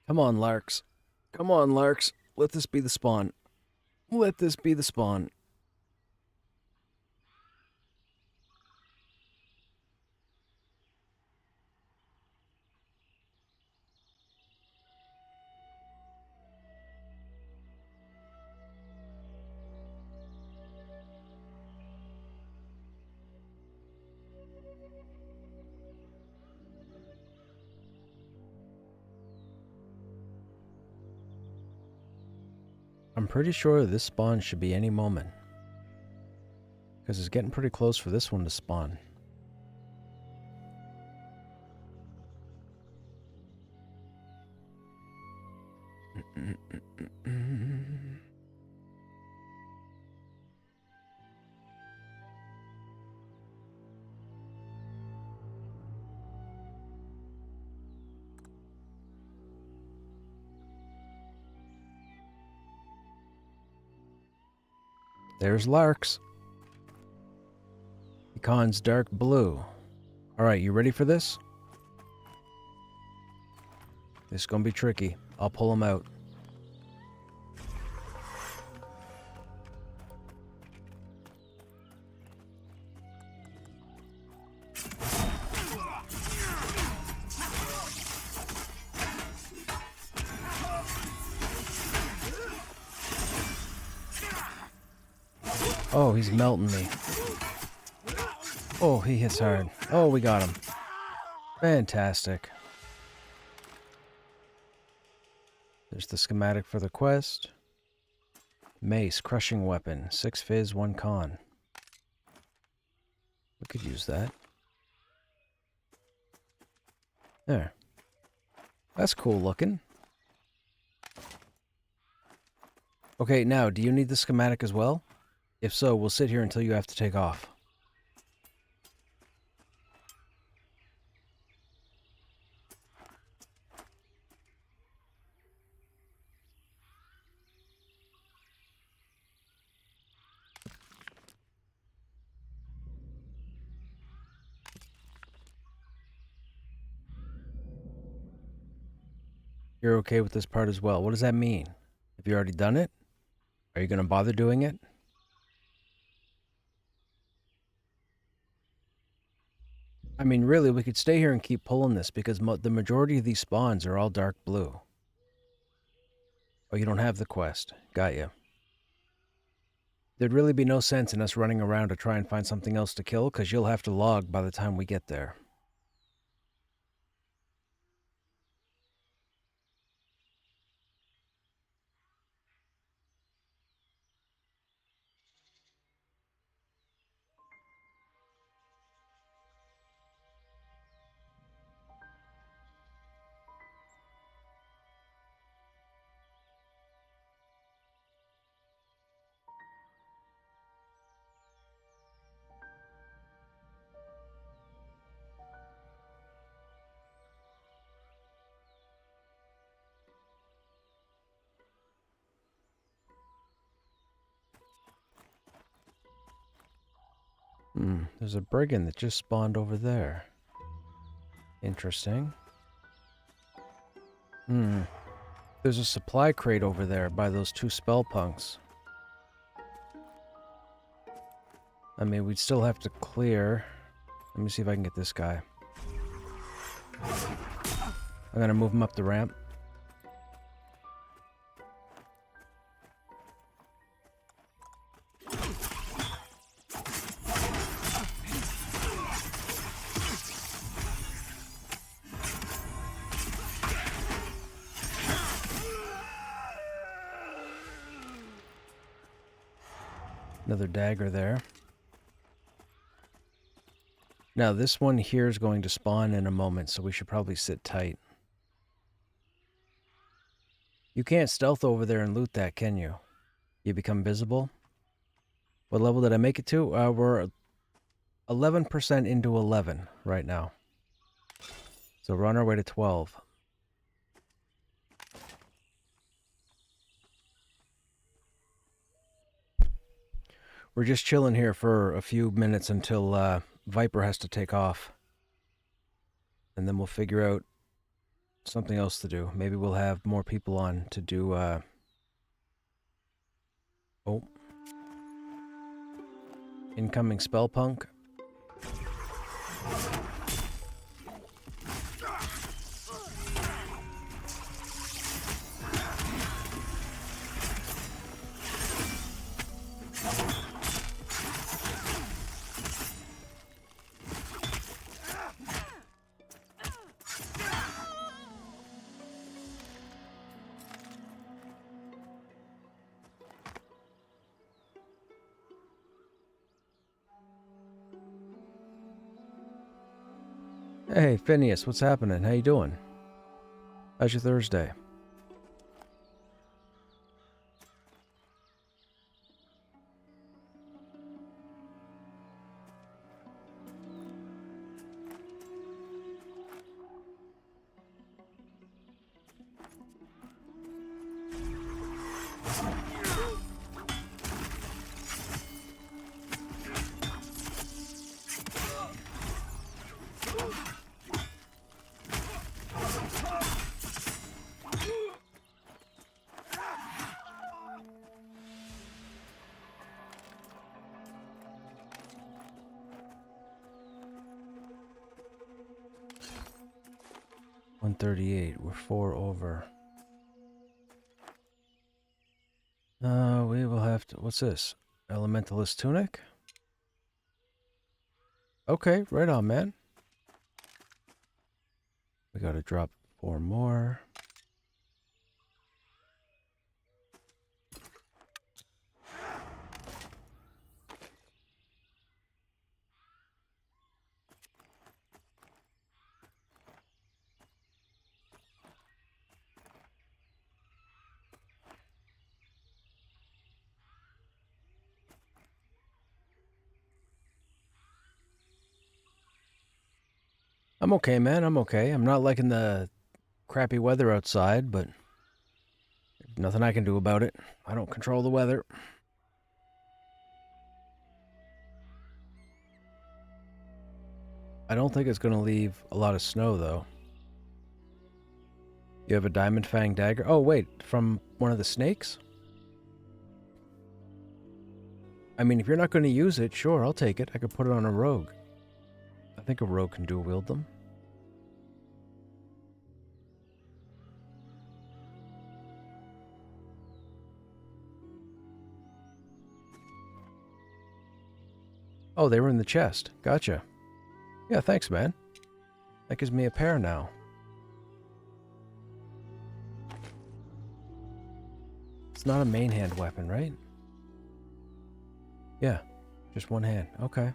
Come on, Larks. Come on, Larks. Let this be the spawn. Let this be the spawn. I'm pretty sure this spawn should be any moment. Because it's getting pretty close for this one to spawn. There's Larks. Pecan's dark blue. Alright, you ready for this? This is gonna be tricky. I'll pull him out. Oh, he's melting me. Oh, he hits hard. Oh, we got him. Fantastic. There's the schematic for the quest. Mace, crushing weapon. 6 fizz, 1 con. We could use that. There. That's cool looking. Okay, now, do you need the schematic as well? If so, we'll sit here until you have to take off. You're okay with this part as well. What does that mean? Have you already done it? Are you going to bother doing it? I mean, really, we could stay here and keep pulling this because the majority of these spawns are all dark blue. Oh, you don't have the quest. Got you. There'd really be no sense in us running around to try and find something else to kill because you'll have to log by the time we get there. There's a brigand that just spawned over there. Interesting. There's a supply crate over there by those 2 spell punks. I mean, we'd still have to clear. Let me see if I can get this guy. I'm gonna move him up the ramp. Another dagger there. Now this one here is going to spawn in a moment, so we should probably sit tight. You can't stealth over there and loot that, can you? You become visible? What level did I make it to? We're 11% into 11 right now. So we're on our way to 12. We're just chilling here for a few minutes until Viper has to take off. And then we'll figure out something else to do. Maybe we'll have more people on to do... Oh. Incoming Spellpunk. Hey, Phineas, what's happening? How you doing? How's your Thursday? $138. We're 4 over. We will have to... What's this? Elementalist tunic. Okay, right on, man. We gotta drop 4 more. I'm okay, man. I'm okay. I'm not liking the crappy weather outside, but nothing I can do about it. I don't control the weather. I don't think it's going to leave a lot of snow, though. You have a diamond fang dagger? Oh, wait, from one of the snakes? I mean, if you're not going to use it, sure, I'll take it. I could put it on a rogue. I think a rogue can dual wield them. Oh, they were in the chest. Gotcha. Yeah, thanks, man. That gives me a pair now. It's not a main hand weapon, right? Yeah, just one hand. Okay.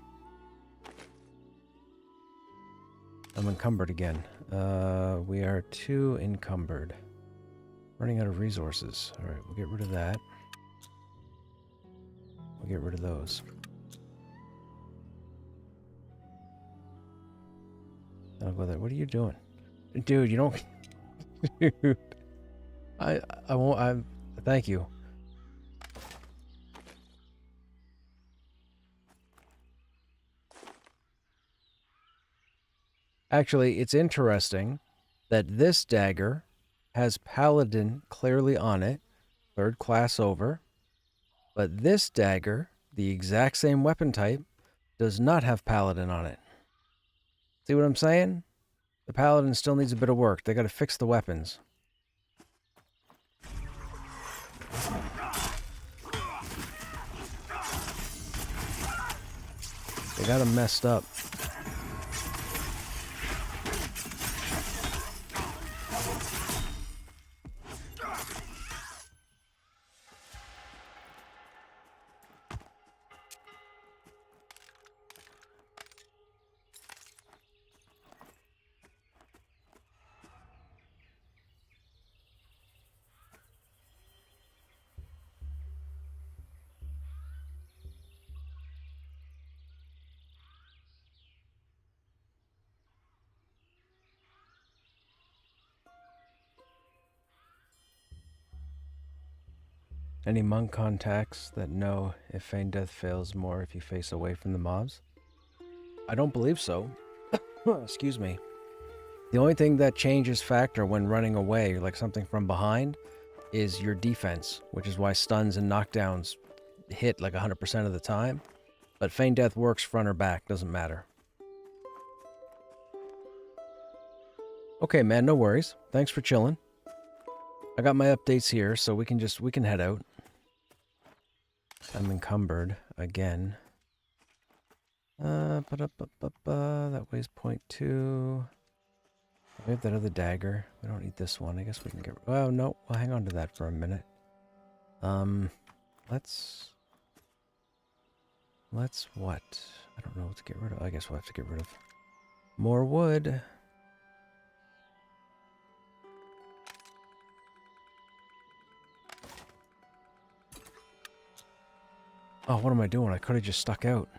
I'm encumbered again. We are 2 encumbered. Running out of resources. Alright, we'll get rid of that. We'll get rid of those. I'll go there. What are you doing? Dude, you don't... Dude. I won't... Thank you. Actually, it's interesting that this dagger has Paladin clearly on it, 3rd class over, but this dagger, the exact same weapon type, does not have Paladin on it. See what I'm saying? The Paladin still needs a bit of work. They gotta fix the weapons. They got them messed up. Any monk contacts that know if feign death fails more if you face away from the mobs? I don't believe so. Excuse me. The only thing that changes factor when running away, like something from behind, is your defense, which is why stuns and knockdowns hit like 100% of the time. But feign death works front or back, doesn't matter. Okay, man, no worries. Thanks for chilling. I got my updates here, so we can head out. I'm encumbered again. That weighs 0.2. We have that other dagger. We don't need this one. I guess we can get... Oh, no. We'll hang on to that for a minute. Let's what? I don't know what to get rid of. I guess we'll have to get rid of more wood. Oh, what am I doing? I could have just stuck out.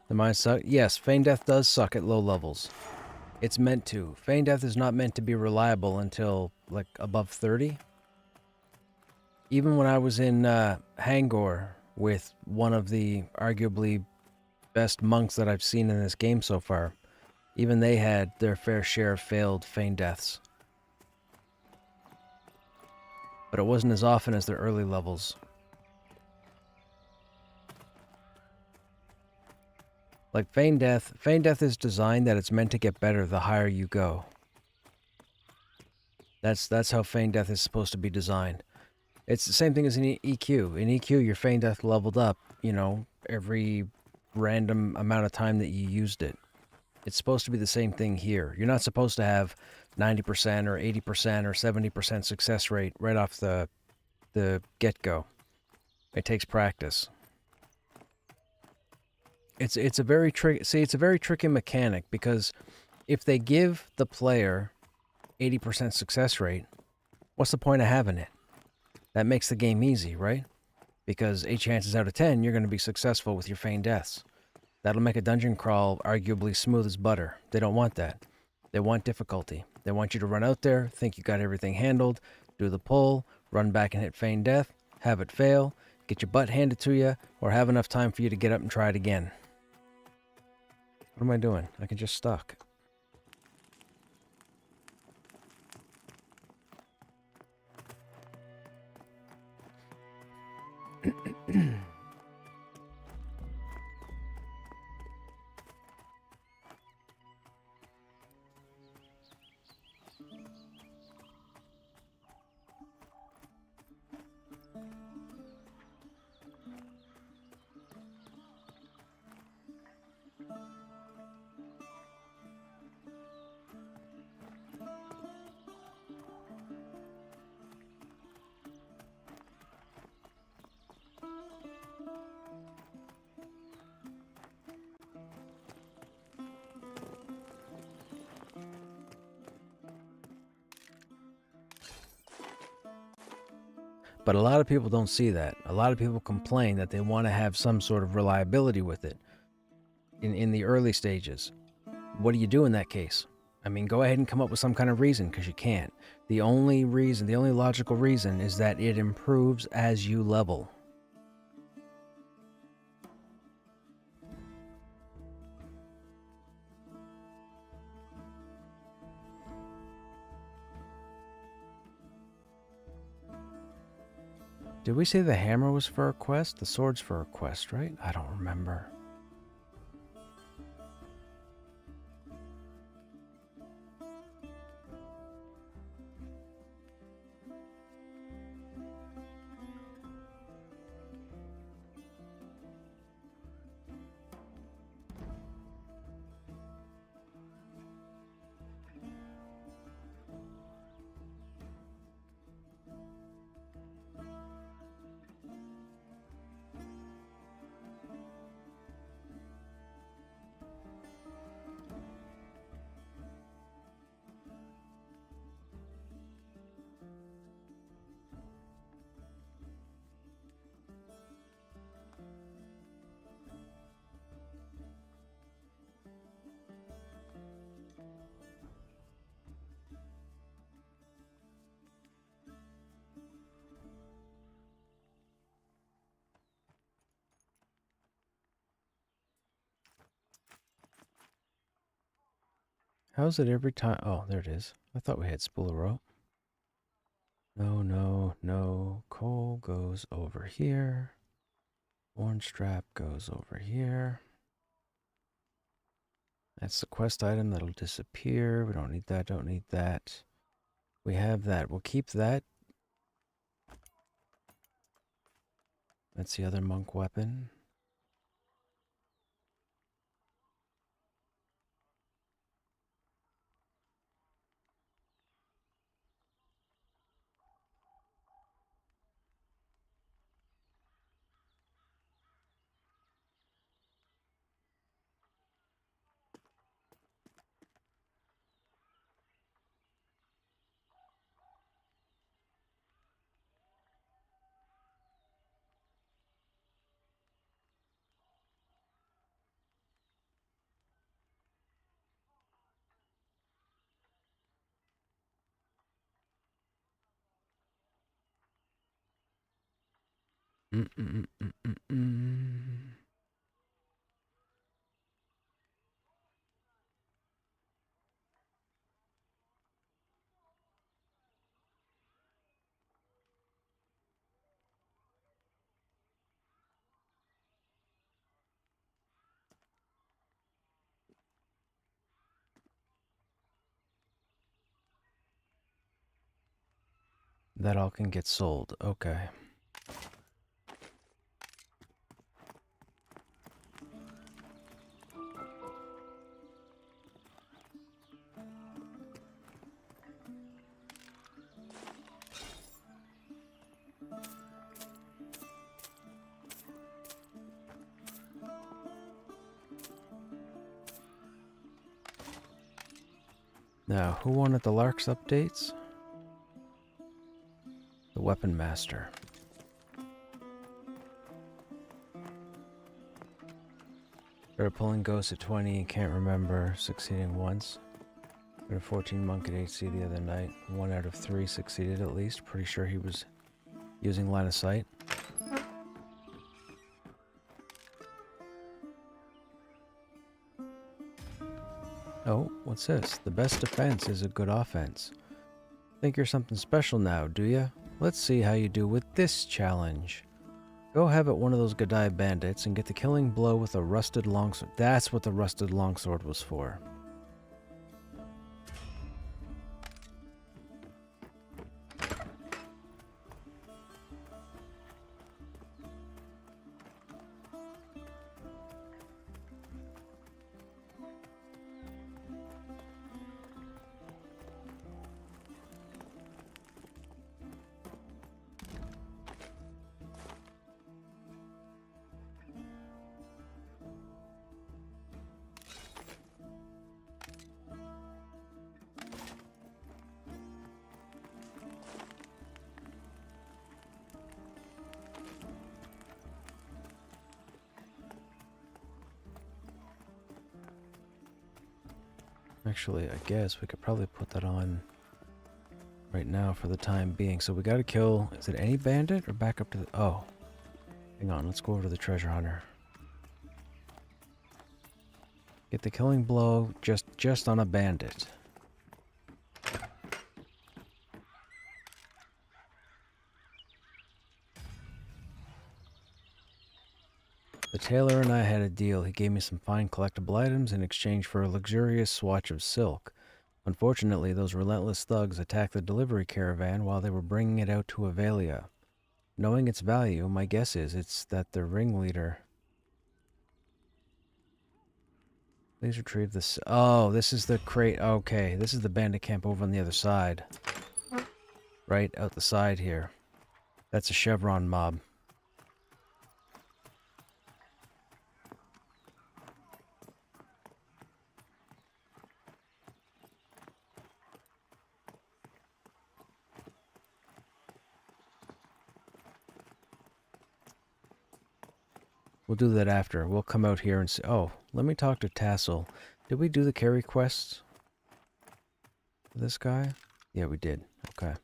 The mine suck? Yes, feign death does suck at low levels. It's meant to. Feign death is not meant to be reliable until, like, above 30. Even when I was in Hangor with one of the arguably best monks that I've seen in this game so far, even they had their fair share of failed feign deaths. But it wasn't as often as their early levels. Like Feign Death is designed that it's meant to get better the higher you go. That's how Feign Death is supposed to be designed. It's the same thing as in EQ. In EQ, your Feign Death leveled up, you know, every random amount of time that you used it. It's supposed to be the same thing here. You're not supposed to have 90% or 80% or 70% success rate right off the get-go. It takes practice. It's a very tricky mechanic, because if they give the player 80% success rate, what's the point of having it? That makes the game easy, right? Because 8 chances out of 10, you're going to be successful with your Feigned Deaths. That'll make a dungeon crawl arguably smooth as butter. They don't want that. They want difficulty. They want you to run out there, think you got everything handled, do the pull, run back and hit Feigned Death, have it fail, get your butt handed to you, or have enough time for you to get up and try it again. What am I doing? I can just stuck. But a lot of people don't see that. A lot of people complain that they want to have some sort of reliability with it in the early stages. What do you do in that case? I mean, go ahead and come up with some kind of reason, because you can't. The only logical reason is that it improves as you level. Did we say the hammer was for a quest? The sword's for a quest, right? I don't remember. How's it every time? Oh, there it is. I thought we had spool row. No. Coal goes over here. Orange strap goes over here. That's the quest item that'll disappear. We don't need that, don't need that. We have that. We'll keep that. That's the other monk weapon. That all can get sold. Okay. Now, who wanted the Larks updates? The Weapon Master. Started pulling ghosts at 20, can't remember succeeding once. Got a 14 monk at HC the other night. 1 out of 3 succeeded at least. Pretty sure he was using line of sight. Oh, what's this? The best defense is a good offense. Think you're something special now, do ya? Let's see how you do with this challenge. Go have at one of those Gadai bandits and get the killing blow with a rusted longsword. That's what the rusted longsword was for. Actually, I guess we could probably put that on right now for the time being. So we gotta kill, is it any bandit or back up to the, oh. Hang on, let's go over to the treasure hunter. Get the killing blow just on a bandit. The tailor and I had a deal. He gave me some fine collectible items in exchange for a luxurious swatch of silk. Unfortunately, those relentless thugs attacked the delivery caravan while they were bringing it out to Avelia. Knowing its value, my guess is it's that the ringleader... Please retrieve this... Oh, this is the crate. Okay, this is the bandit camp over on the other side. Right out the side here. That's a chevron mob. We'll do that after. We'll come out here and see. Oh, let me talk to Tassel. Did we do the carry quests for this guy? Yeah, we did. Okay.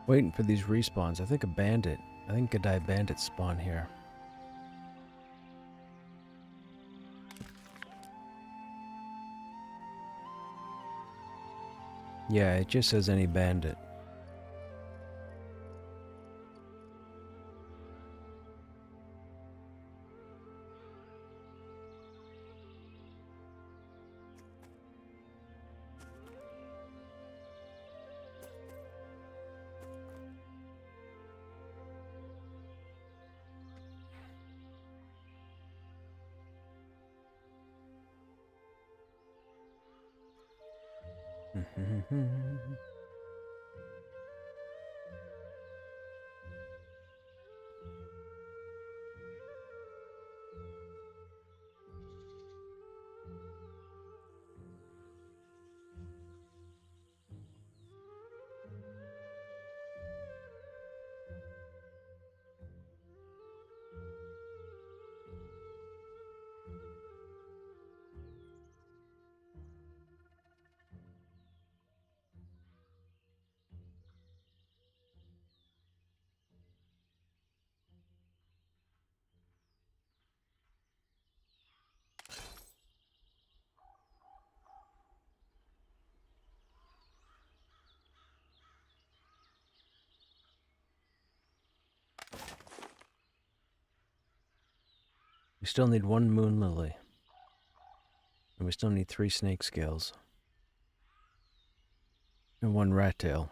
Waiting for these respawns. I think a bandit. I think Gadai bandits spawn here. Yeah, it just says any bandit. We still need 1 moon lily. And we still need 3 snake scales. And 1 rat tail.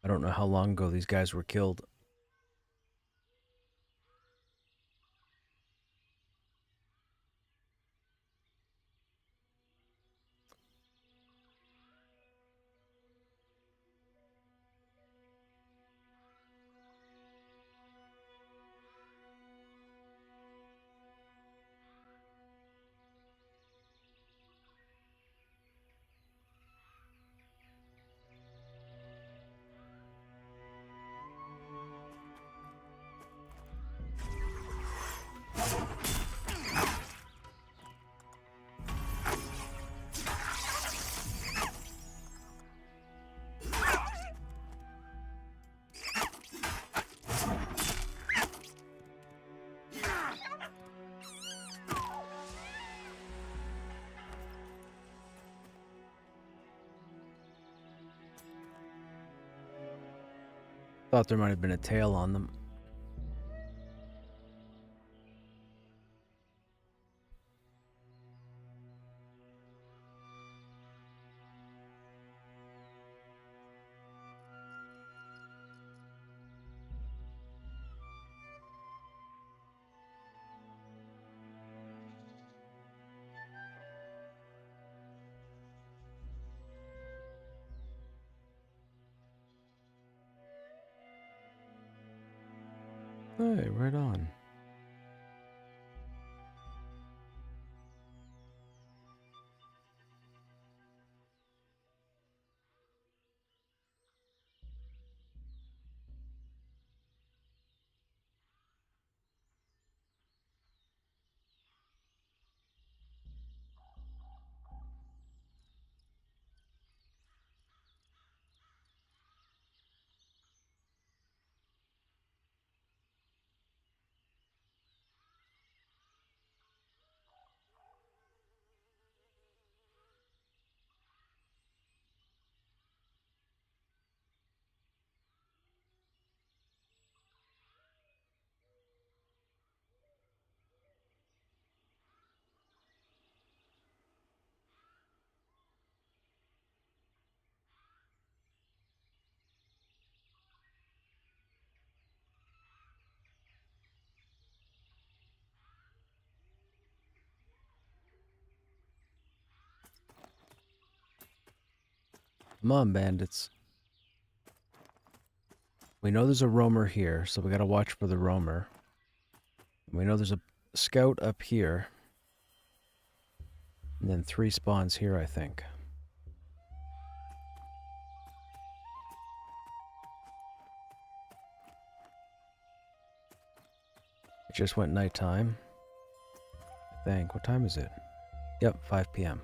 I don't know how long ago these guys were killed. Thought there might have been a tail on them. Hey, right on. Come on, bandits. We know there's a roamer here, so we gotta watch for the roamer. We know there's a scout up here. And then 3 spawns here, I think. It just went nighttime. I think. What time is it? Yep, 5 p.m.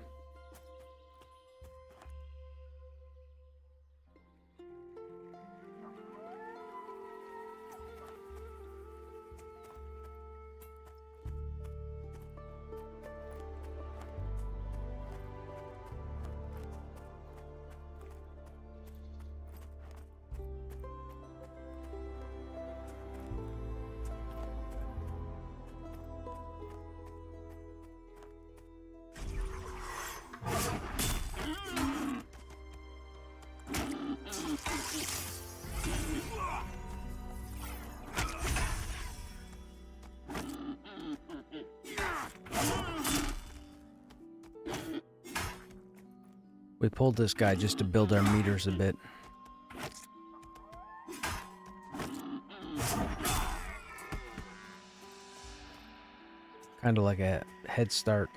We pulled this guy just to build our meters a bit. Kind of like a head start.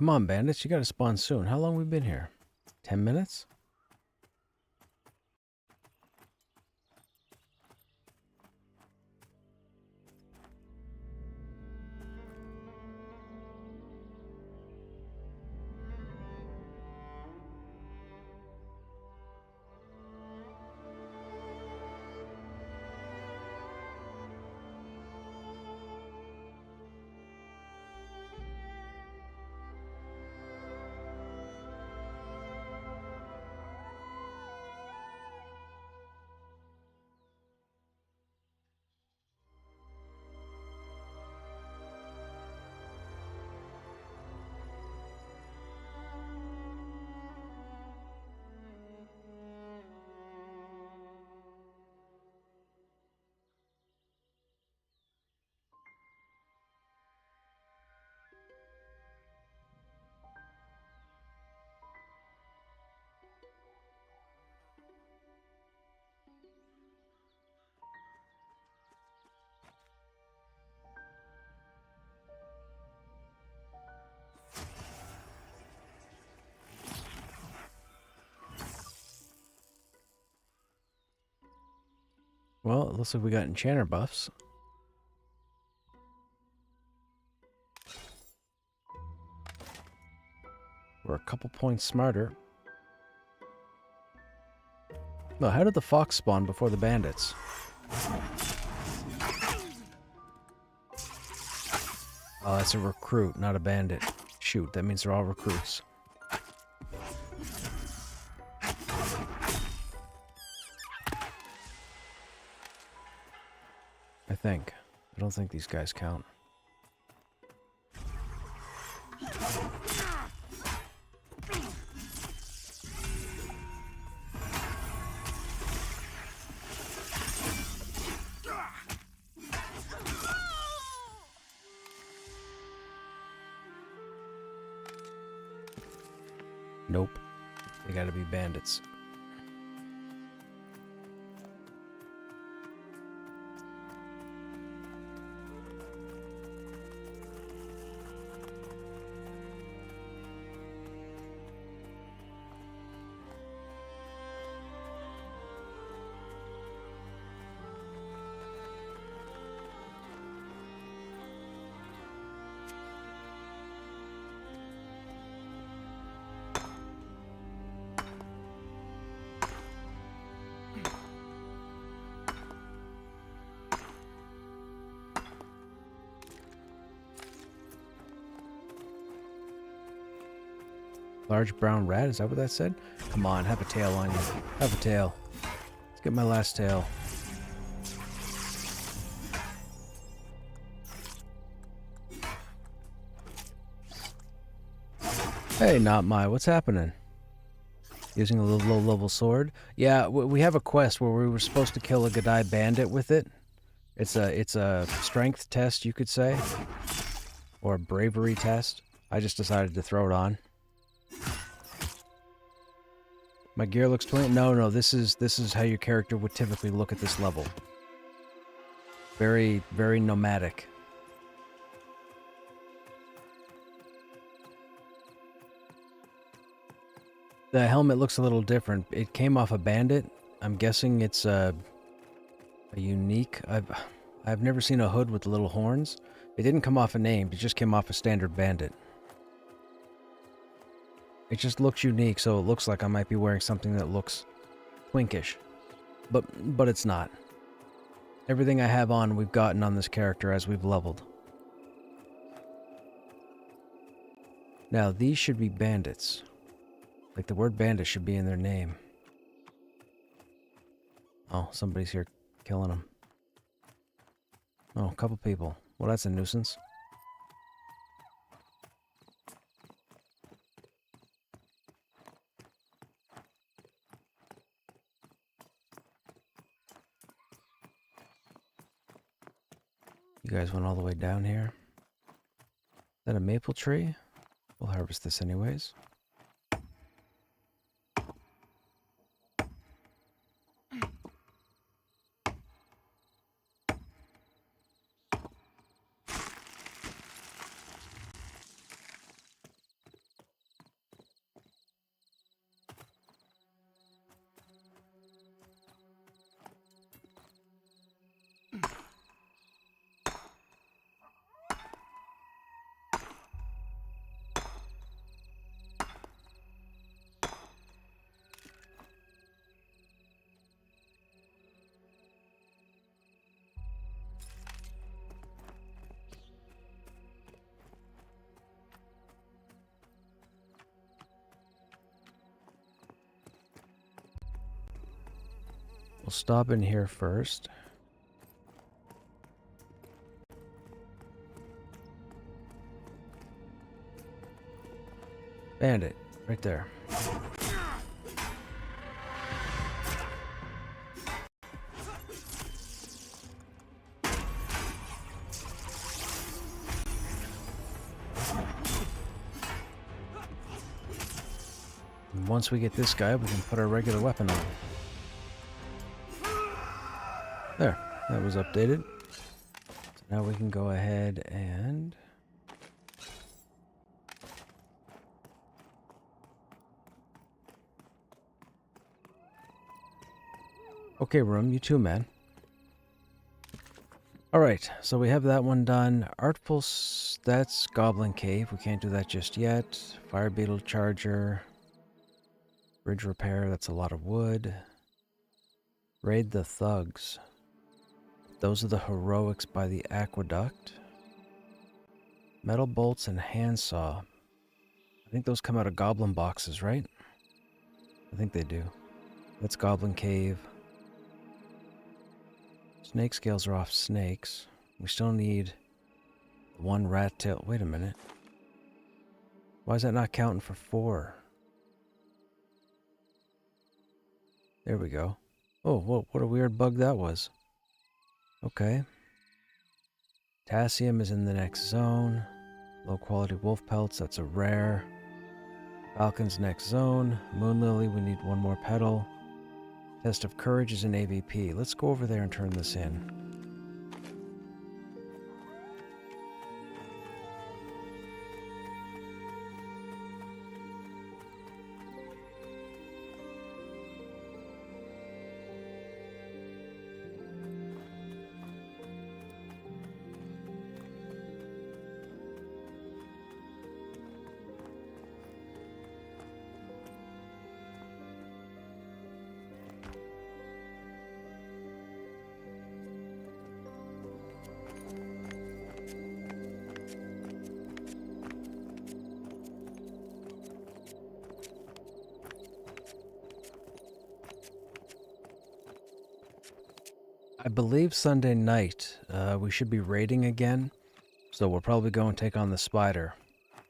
Come on, bandits, you gotta spawn soon. How long we been here? 10 minutes? Well, it looks like we got enchanter buffs. We're a couple points smarter. No, how did the fox spawn before the bandits? Oh, that's a recruit, not a bandit. Shoot, that means they're all recruits. I think. I don't think these guys count. Nope. They gotta be bandits. Large brown rat, is that what that said? Come on, have a tail on you. Have a tail. Let's get my last tail. Hey, not my. What's happening? Using a little low-level sword? Yeah, we have a quest where we were supposed to kill a Gadai bandit with it. It's a strength test, you could say, or a bravery test. I just decided to throw it on. My gear looks 20. No, this is how your character would typically look at this level. Very, very nomadic. The helmet looks a little different. It came off a bandit. I'm guessing it's a unique. I've never seen a hood with little horns. It didn't come off a name. It just came off a standard bandit. It just looks unique, so it looks like I might be wearing something that looks twinkish, but it's not. Everything I have on, we've gotten on this character as we've leveled. Now these should be bandits. Like the word bandit should be in their name. Oh, somebody's here killing them. Oh, a couple people. Well, that's a nuisance. You guys went all the way down here. Is that a maple tree? We'll harvest this anyways. We'll stop in here first. Bandit, right there. And once we get this guy, we can put our regular weapon on. There, that was updated. So now we can go ahead and... Okay, room, you too, man. Alright, so we have that one done. Artful, that's Goblin Cave. We can't do that just yet. Fire Beetle Charger. Bridge Repair, that's a lot of wood. Raid the Thugs. Those are the heroics by the aqueduct. Metal bolts and handsaw. I think those come out of goblin boxes, right? I think they do. That's Goblin Cave. Snake scales are off snakes. We still need one rat tail. Wait a minute. Why is that not counting for 4? There we go. Oh, whoa, what a weird bug that was. Okay. Potassium is in the next zone. Low quality wolf pelts, that's a rare. Falcon's next zone. Moon Lily, we need one more petal. Test of Courage is an AVP. Let's go over there and turn this in. I believe Sunday night we should be raiding again, so we'll probably go and take on the spider.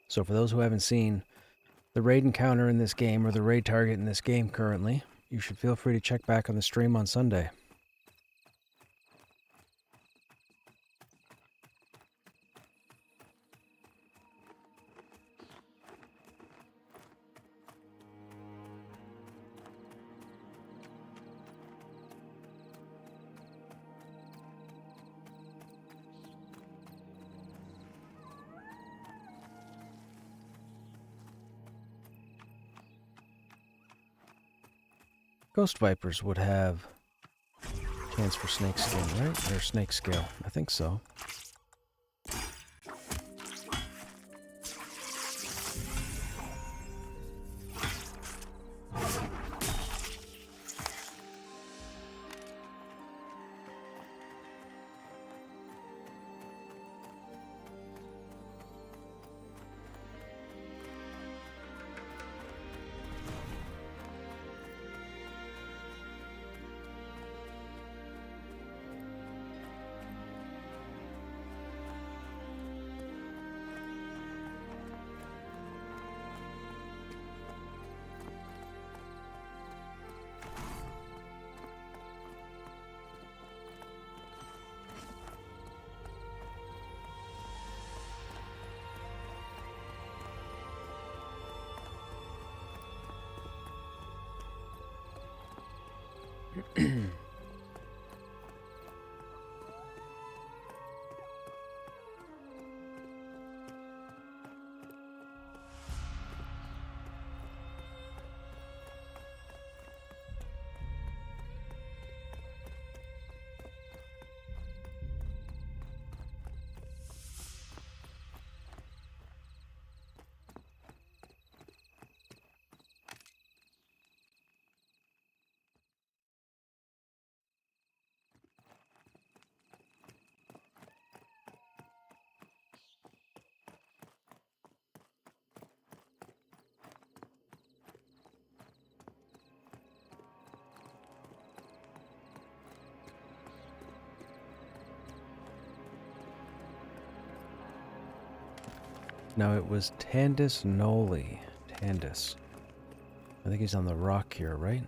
So for those who haven't seen, the raid encounter in this game, or the raid target in this game currently, you should feel free to check back on the stream on Sunday. Ghost Vipers would have chance for snake skin, right? Or snake scale. I think so. Now it was Tandis Noli. Tandis. I think he's on the rock here, right?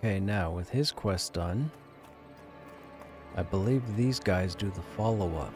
Okay, now with his quest done, I believe these guys do the follow-up.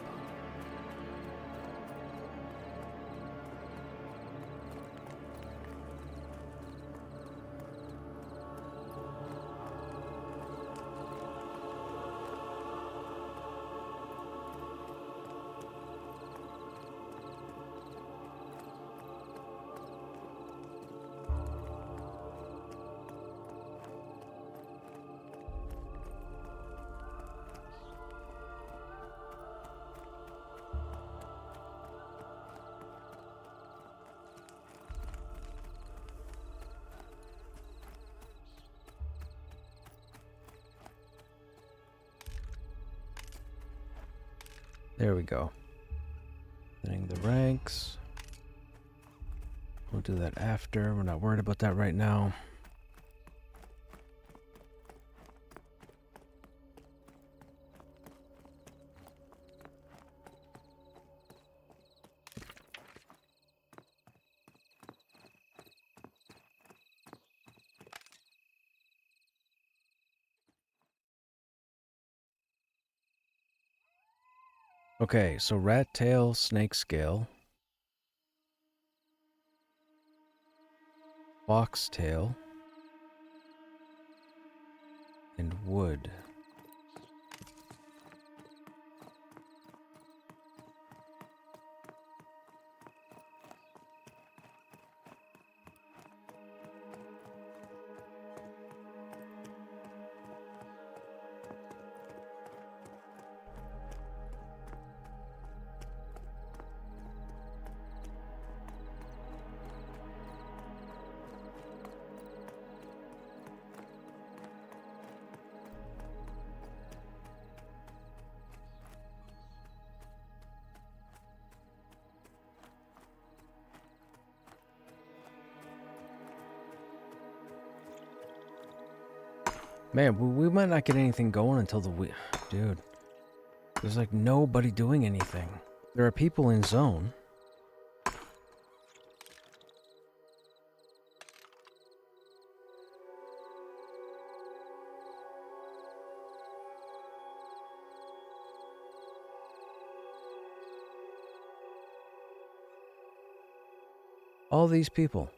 There we go. Setting the ranks. We'll do that after. We're not worried about that right now. Okay, so rat tail, snake scale, fox tail, and wood. Man, we might not get anything going until the week. Dude, there's like nobody doing anything. There are people in zone. All these people.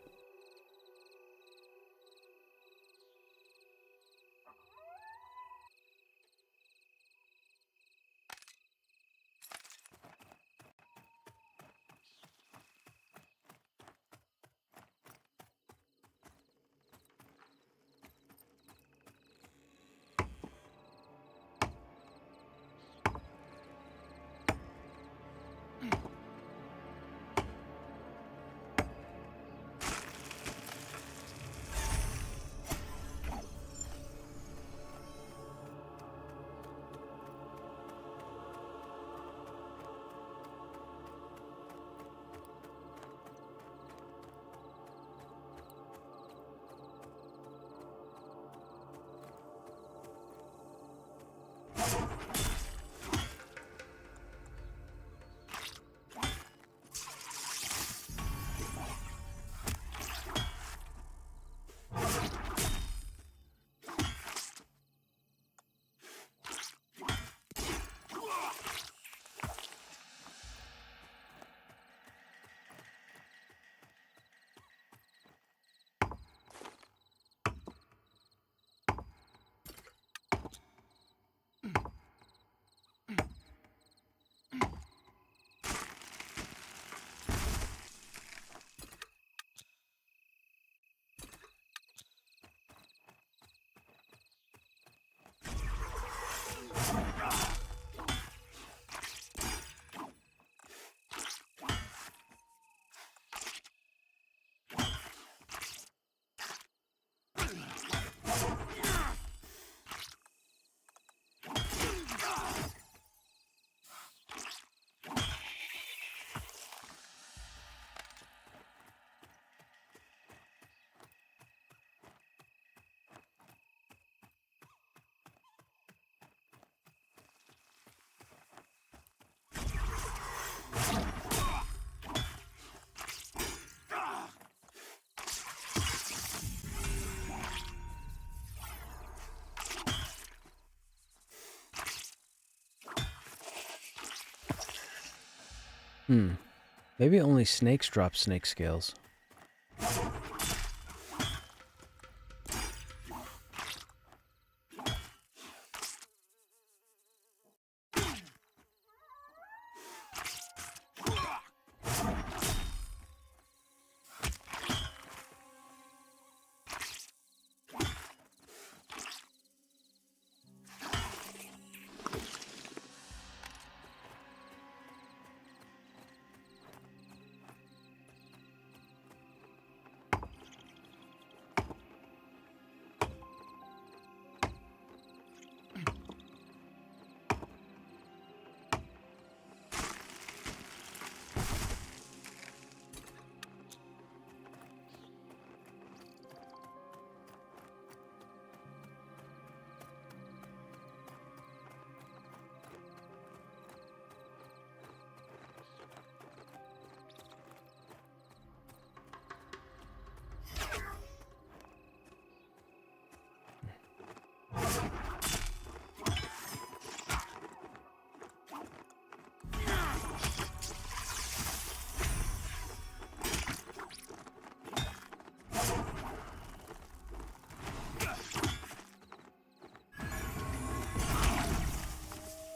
Maybe only snakes drop snake scales.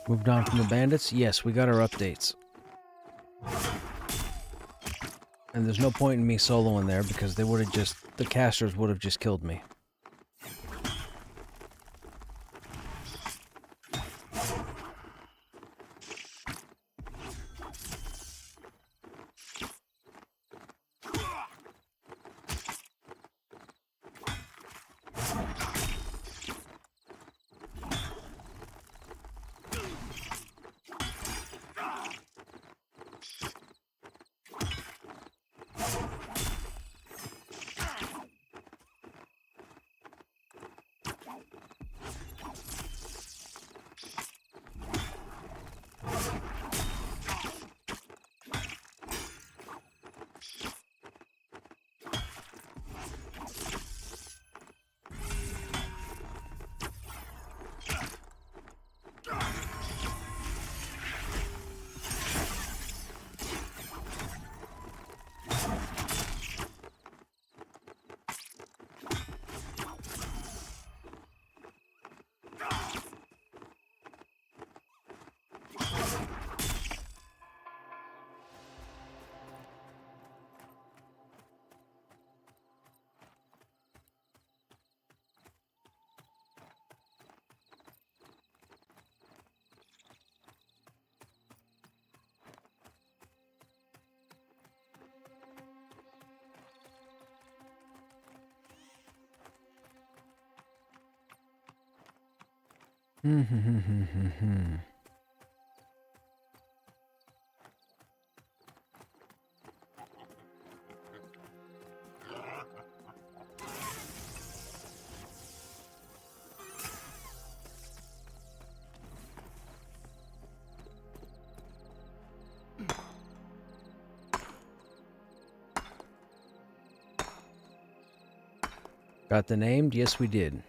Moved on from the bandits? Yes, we got our updates. And there's no point in me soloing there because they would have just... the casters would have just killed me. Got the name? Yes, we did.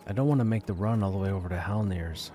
I don't want to make the run all the way over to Halnir's.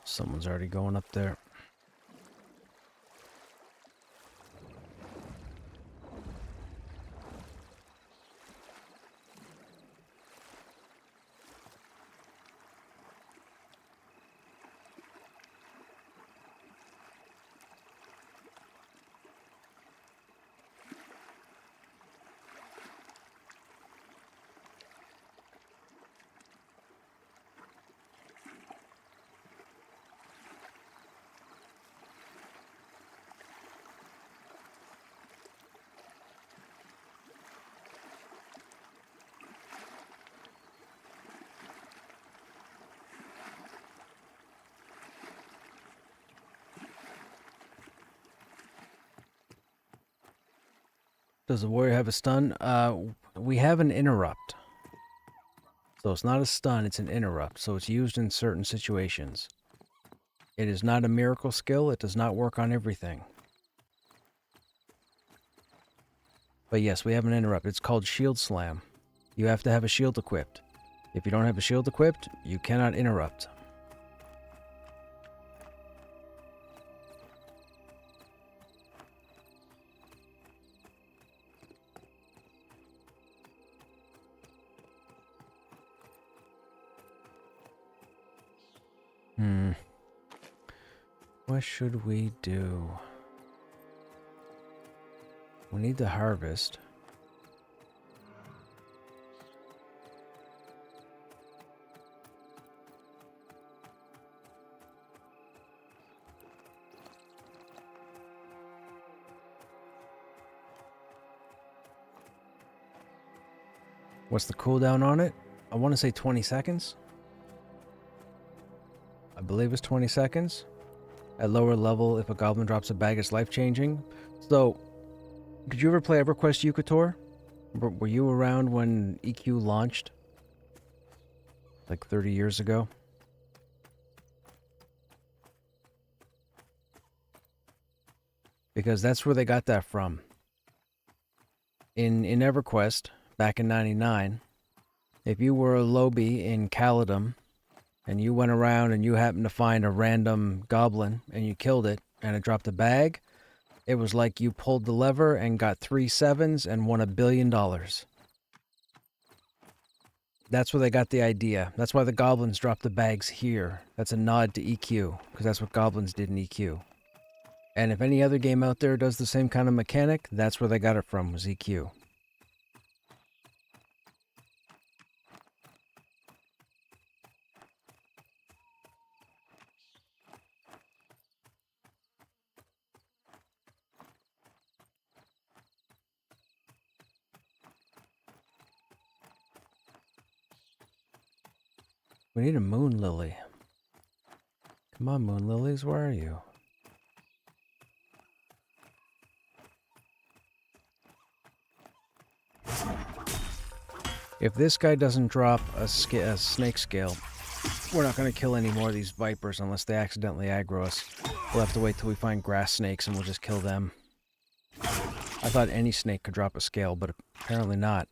Someone's already going up there. Does the warrior have a stun? We have an interrupt. So it's not a stun, it's an interrupt. So it's used in certain situations. It is not a miracle skill. It does not work on everything. But yes, we have an interrupt. It's called Shield Slam. You have to have a shield equipped. If you don't have a shield equipped, you cannot interrupt. What should we do? We need to harvest. What's the cooldown on it? I want to say 20 seconds. I believe it's 20 seconds. At lower level, if a goblin drops a bag, it's life-changing. So, did you ever play EverQuest Eukator? Were you around when EQ launched? Like 30 years ago? Because that's where they got that from. In EverQuest, back in 99, if you were a lobby in Caledon, and you went around and you happened to find a random goblin and you killed it and it dropped a bag, it was like you pulled the lever and got 3 sevens and won $1 billion. That's where they got the idea. That's why the goblins dropped the bags here. That's a nod to EQ, because that's what goblins did in EQ. And if any other game out there does the same kind of mechanic, that's where they got it from, was EQ. We need a moon lily. Come on, moon lilies, where are you? If this guy doesn't drop a snake scale, we're not going to kill any more of these vipers unless they accidentally aggro us. We'll have to wait till we find grass snakes and we'll just kill them. I thought any snake could drop a scale, but apparently not.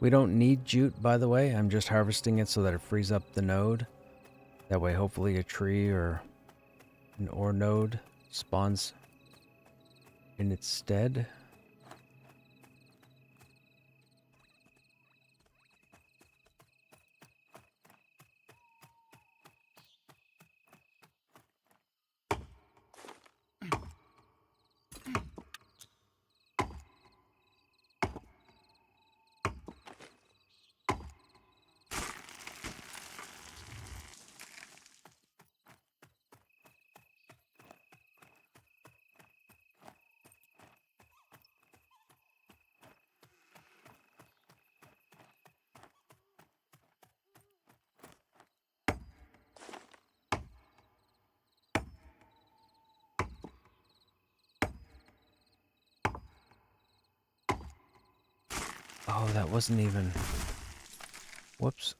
We don't need jute, by the way. I'm just harvesting it so that it frees up the node. That way, hopefully a tree or an ore node spawns in its stead. Oh, that wasn't even... Whoops.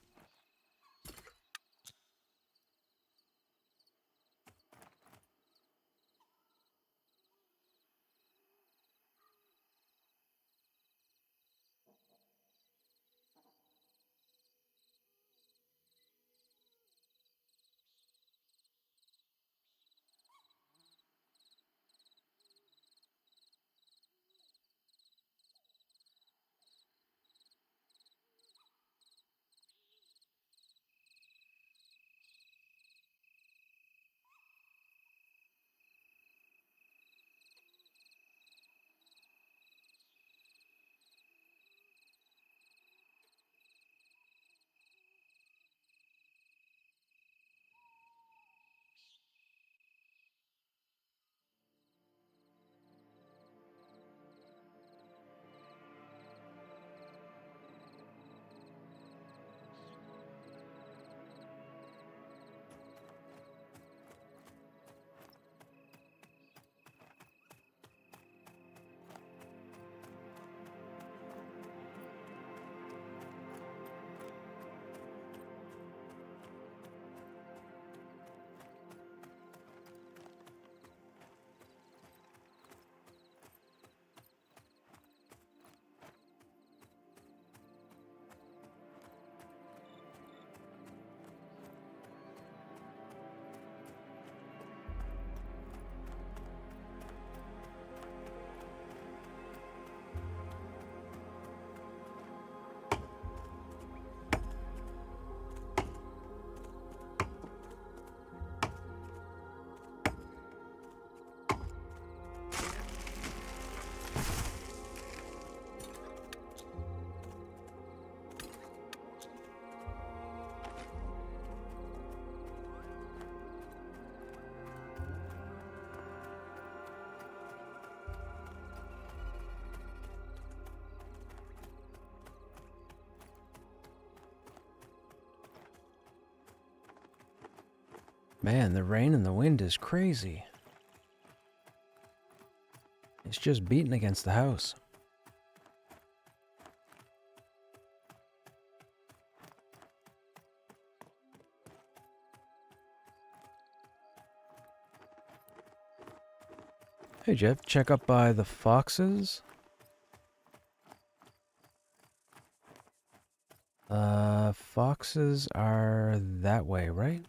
Man, the rain and the wind is crazy. It's just beating against the house. Hey, Jeff, check up by the foxes. Foxes are that way, right?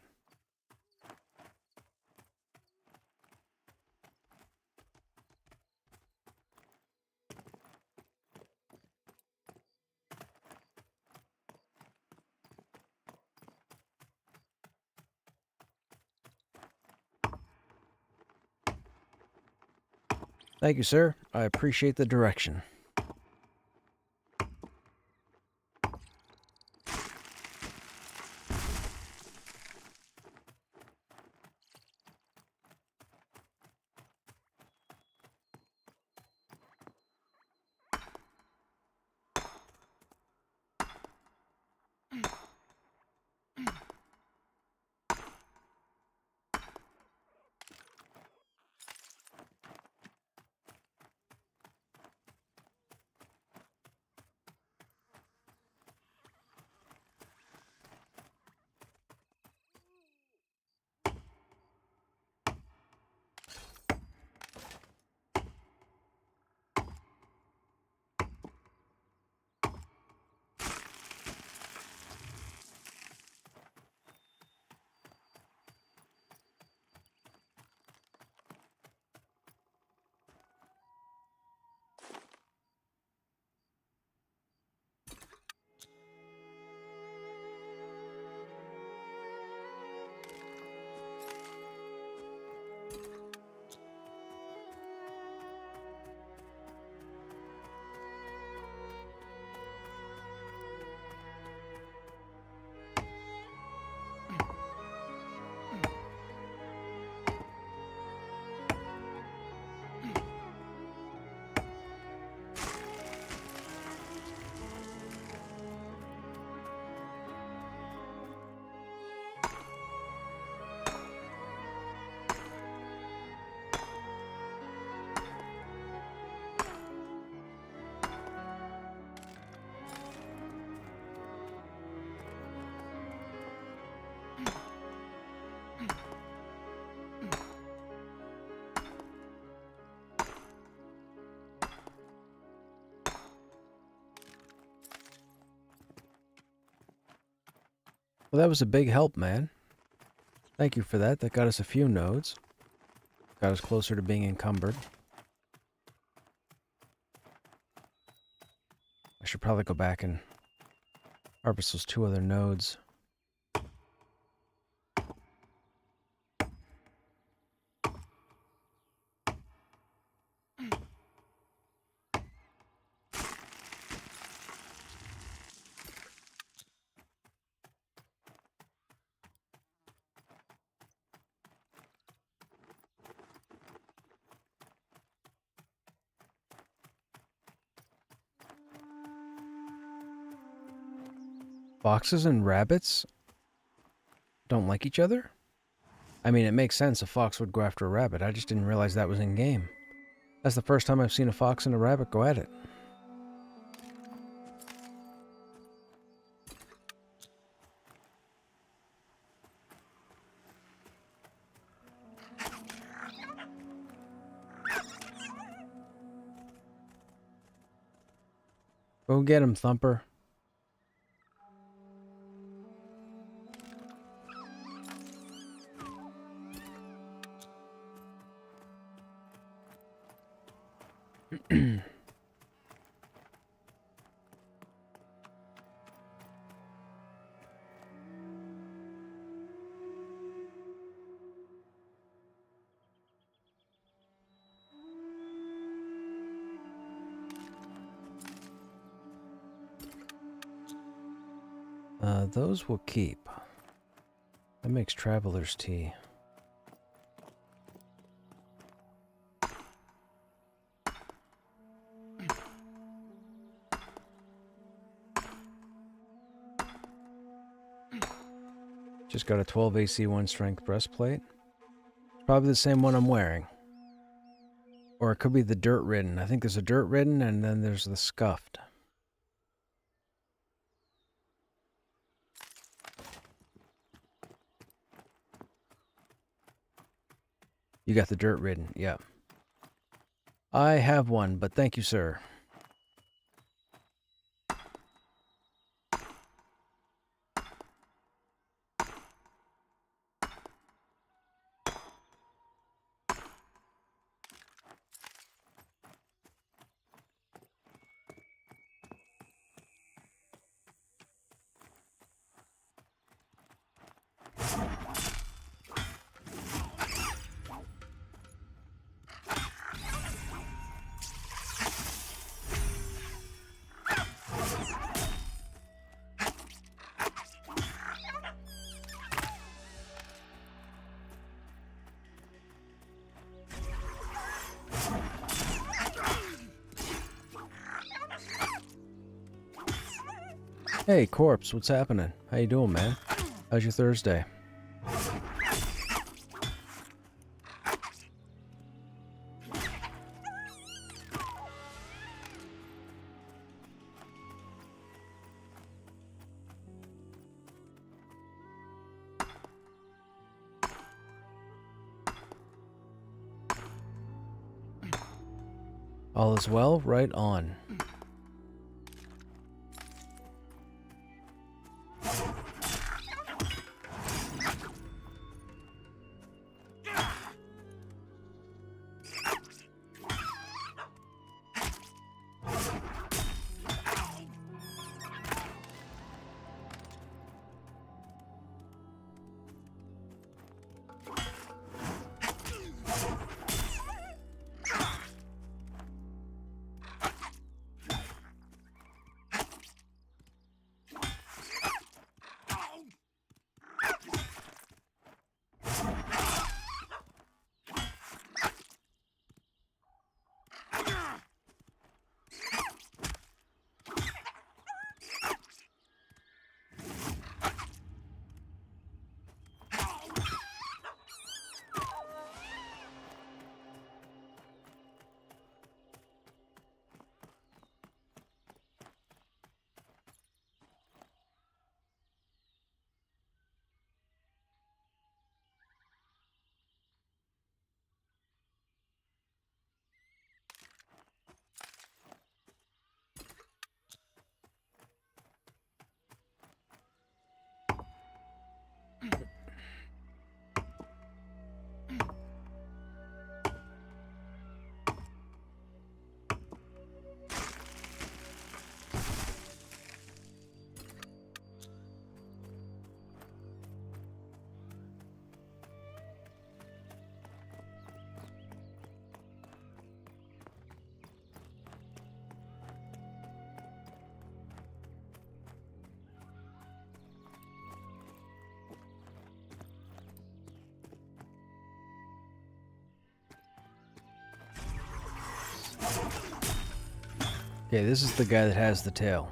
Thank you, sir. I appreciate the direction. Well, that was a big help, man. Thank you for that. That got us a few nodes. Got us closer to being encumbered. I should probably go back and harvest those 2 other nodes. Foxes and rabbits don't like each other? I mean, it makes sense a fox would go after a rabbit. I just didn't realize that was in game. That's the first time I've seen a fox and a rabbit go at it. Go get him, Thumper. Those will keep. That makes traveler's tea. Just got a 12 AC 1 strength breastplate. Probably the same one I'm wearing. Or it could be the dirt ridden. I think there's a dirt ridden and then there's the scuffed. You got the dirt ridden, yeah. I have one, but thank you, sir. Hey, Corpse, what's happening? How you doing, man? How's your Thursday? All is well? Right on. Okay, this is the guy that has the tail.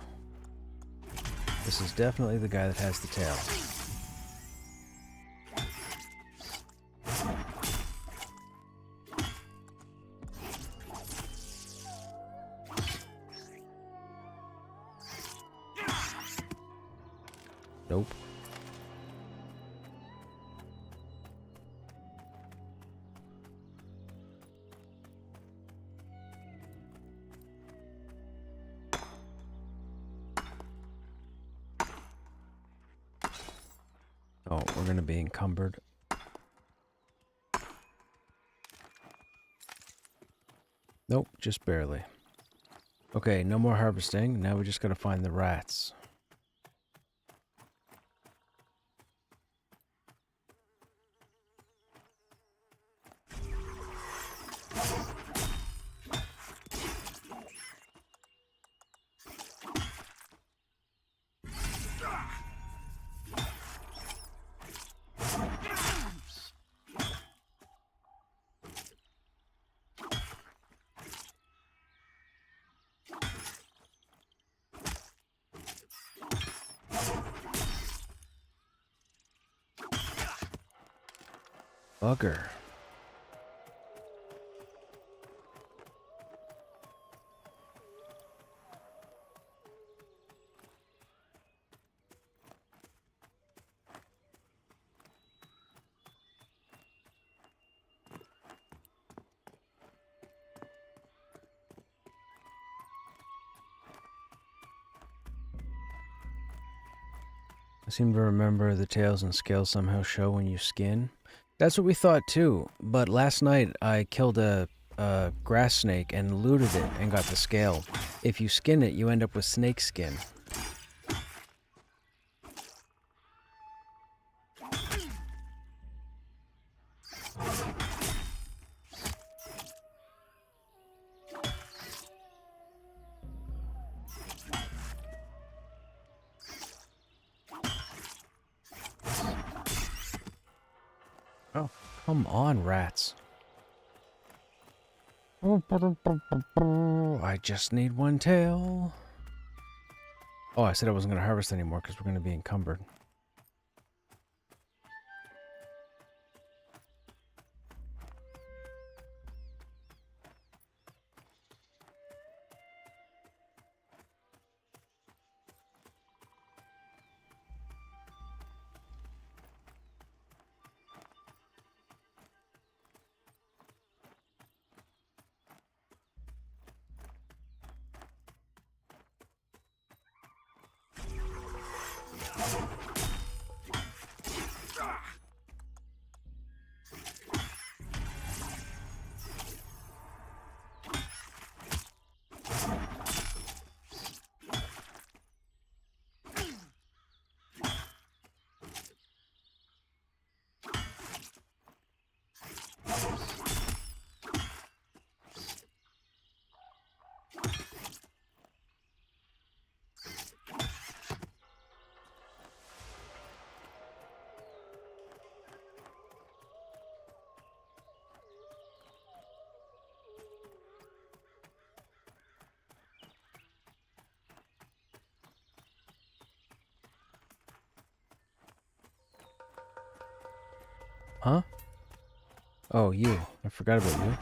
This is definitely the guy that has the tail. Nope. Oh, we're gonna be encumbered. Nope, just barely. Okay, no more harvesting. Now we just gotta find the rats. Bugger. I seem to remember the tails and scales somehow show when you skin. That's what we thought too, but last night I killed a grass snake and looted it and got the scale. If you skin it, you end up with snake skin. Oh, come on, rats. I just need one tail. Oh, I said I wasn't going to harvest anymore because we're going to be encumbered. Huh? Oh, you. I forgot about you.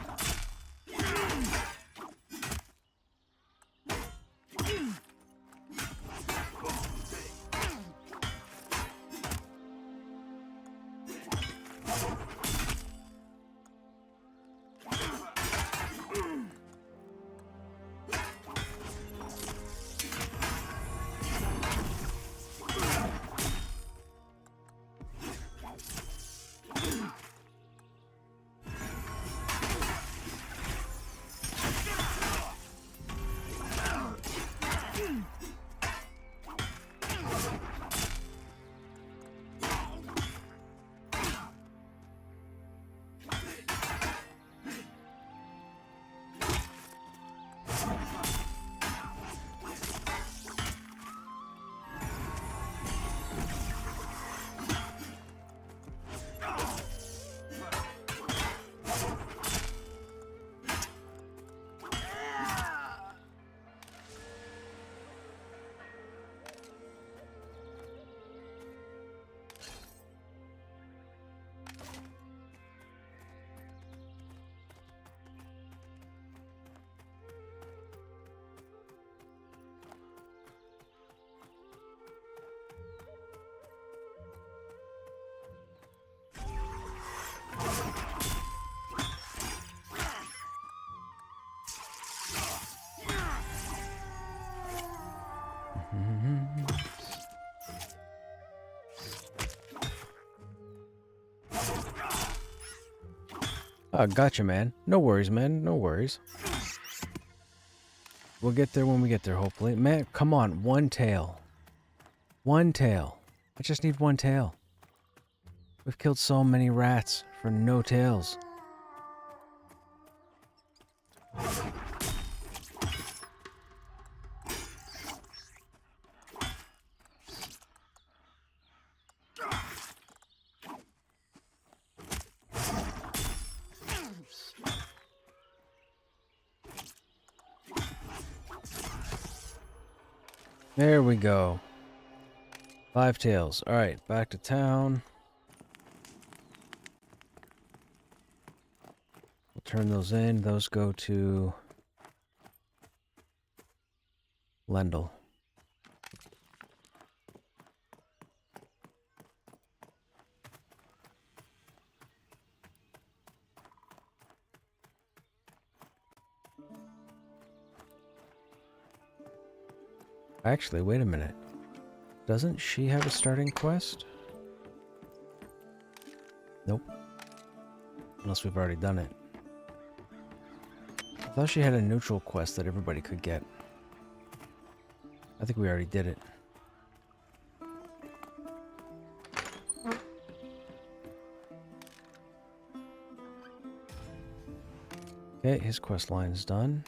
Oh, gotcha, man. No worries, man. No worries. We'll get there when we get there, hopefully. Man, come on. One tail. One tail. I just need one tail. We've killed so many rats for no tails. There we go. 5 tails. Alright, back to town. We'll turn those in. Those go to Lendl. Actually, wait a minute. Doesn't she have a starting quest? Nope. Unless we've already done it. I thought she had a neutral quest that everybody could get. I think we already did it. Okay, his quest line is done.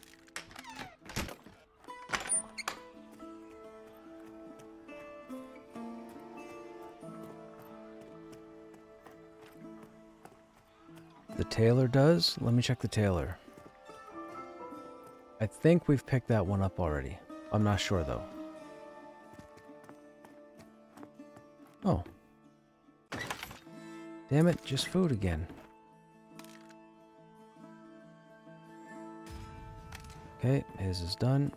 The tailor does? Let me check the tailor. I think we've picked that one up already. I'm not sure though. Oh. Damn it, just food again. Okay, his is done.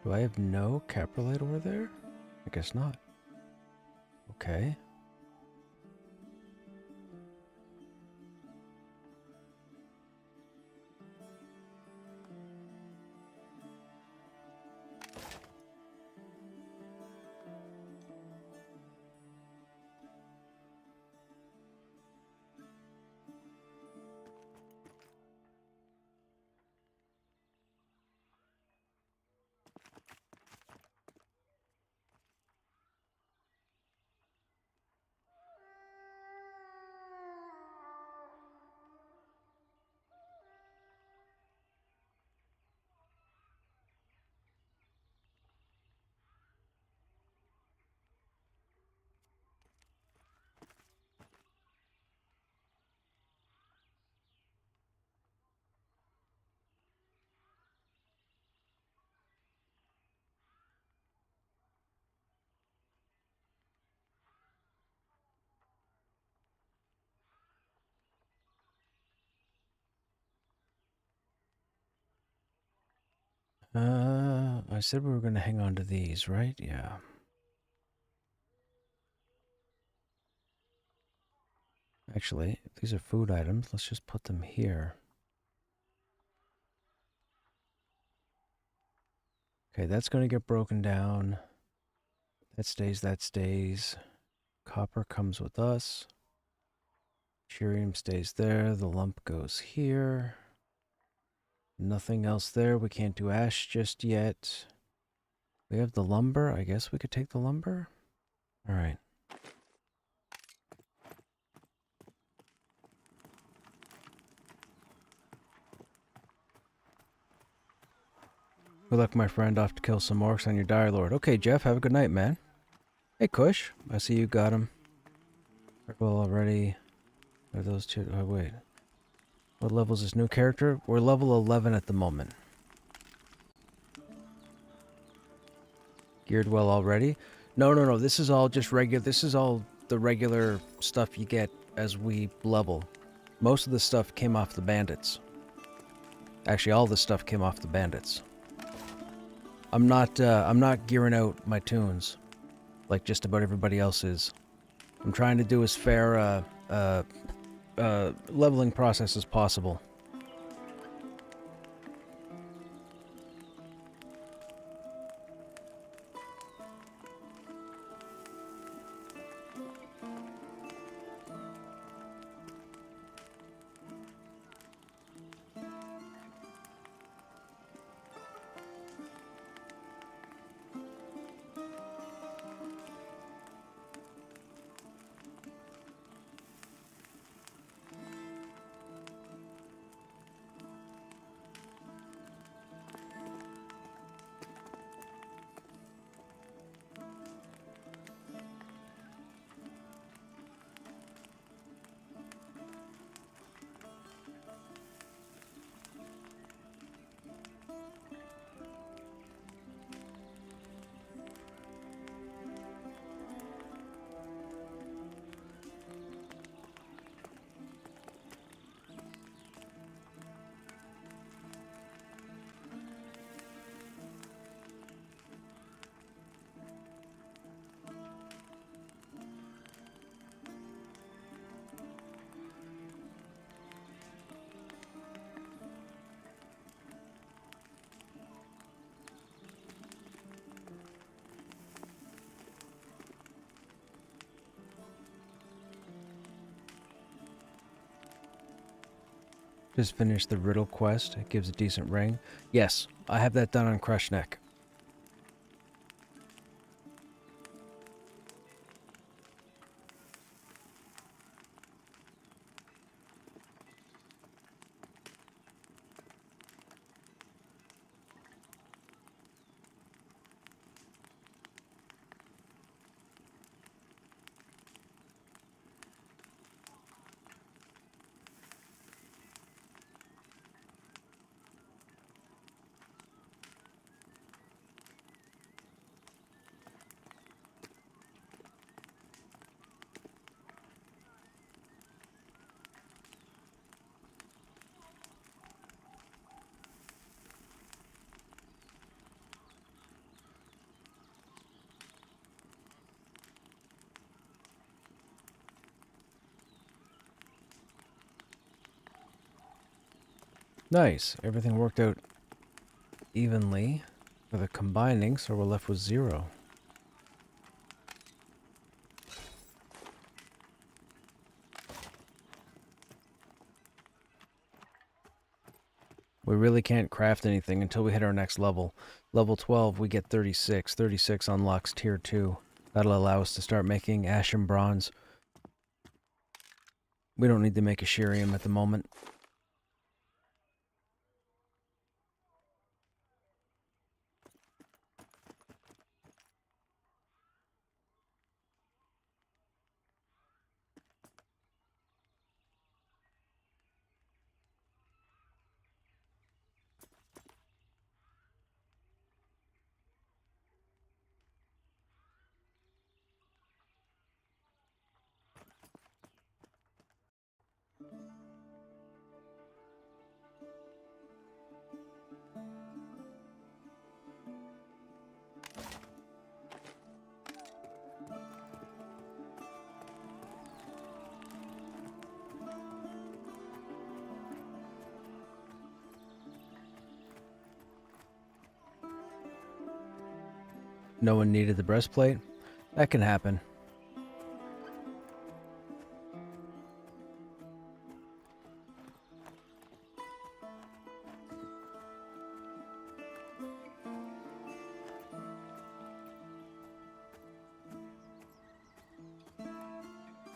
Do I have no caprolite ore there? I guess not. Okay. I said we were going to hang on to these, right? Yeah. Actually, if these are food items, let's just put them here. Okay, that's going to get broken down. That stays, that stays. Copper comes with us. Curium stays there. The lump goes here. Nothing else there. We can't do ash just yet. We have the lumber. I guess we could take the lumber. All right. Good luck, my friend. Off to kill some orcs on your dire lord. Okay, Jeff. Have a good night, man. Hey, Kush. I see you got him. Well, already. Are those two? Oh, wait. What level is this new character? We're level 11 at the moment. Geared well already? No. This is all just regular. This is all the regular stuff you get as we level. Most of the stuff came off the bandits. Actually, all the stuff came off the bandits. I'm not gearing out my tunes like just about everybody else is. I'm trying to do as fair leveling process as possible. Just finished the riddle quest. It gives a decent ring. Yes, I have that done on Krushnek. Nice. Everything worked out evenly for the combining, so we're left with 0. We really can't craft anything until we hit our next level. Level 12, we get 36. 36 unlocks tier 2. That'll allow us to start making ashen bronze. We don't need to make a shirium at the moment. No one needed the breastplate. That can happen.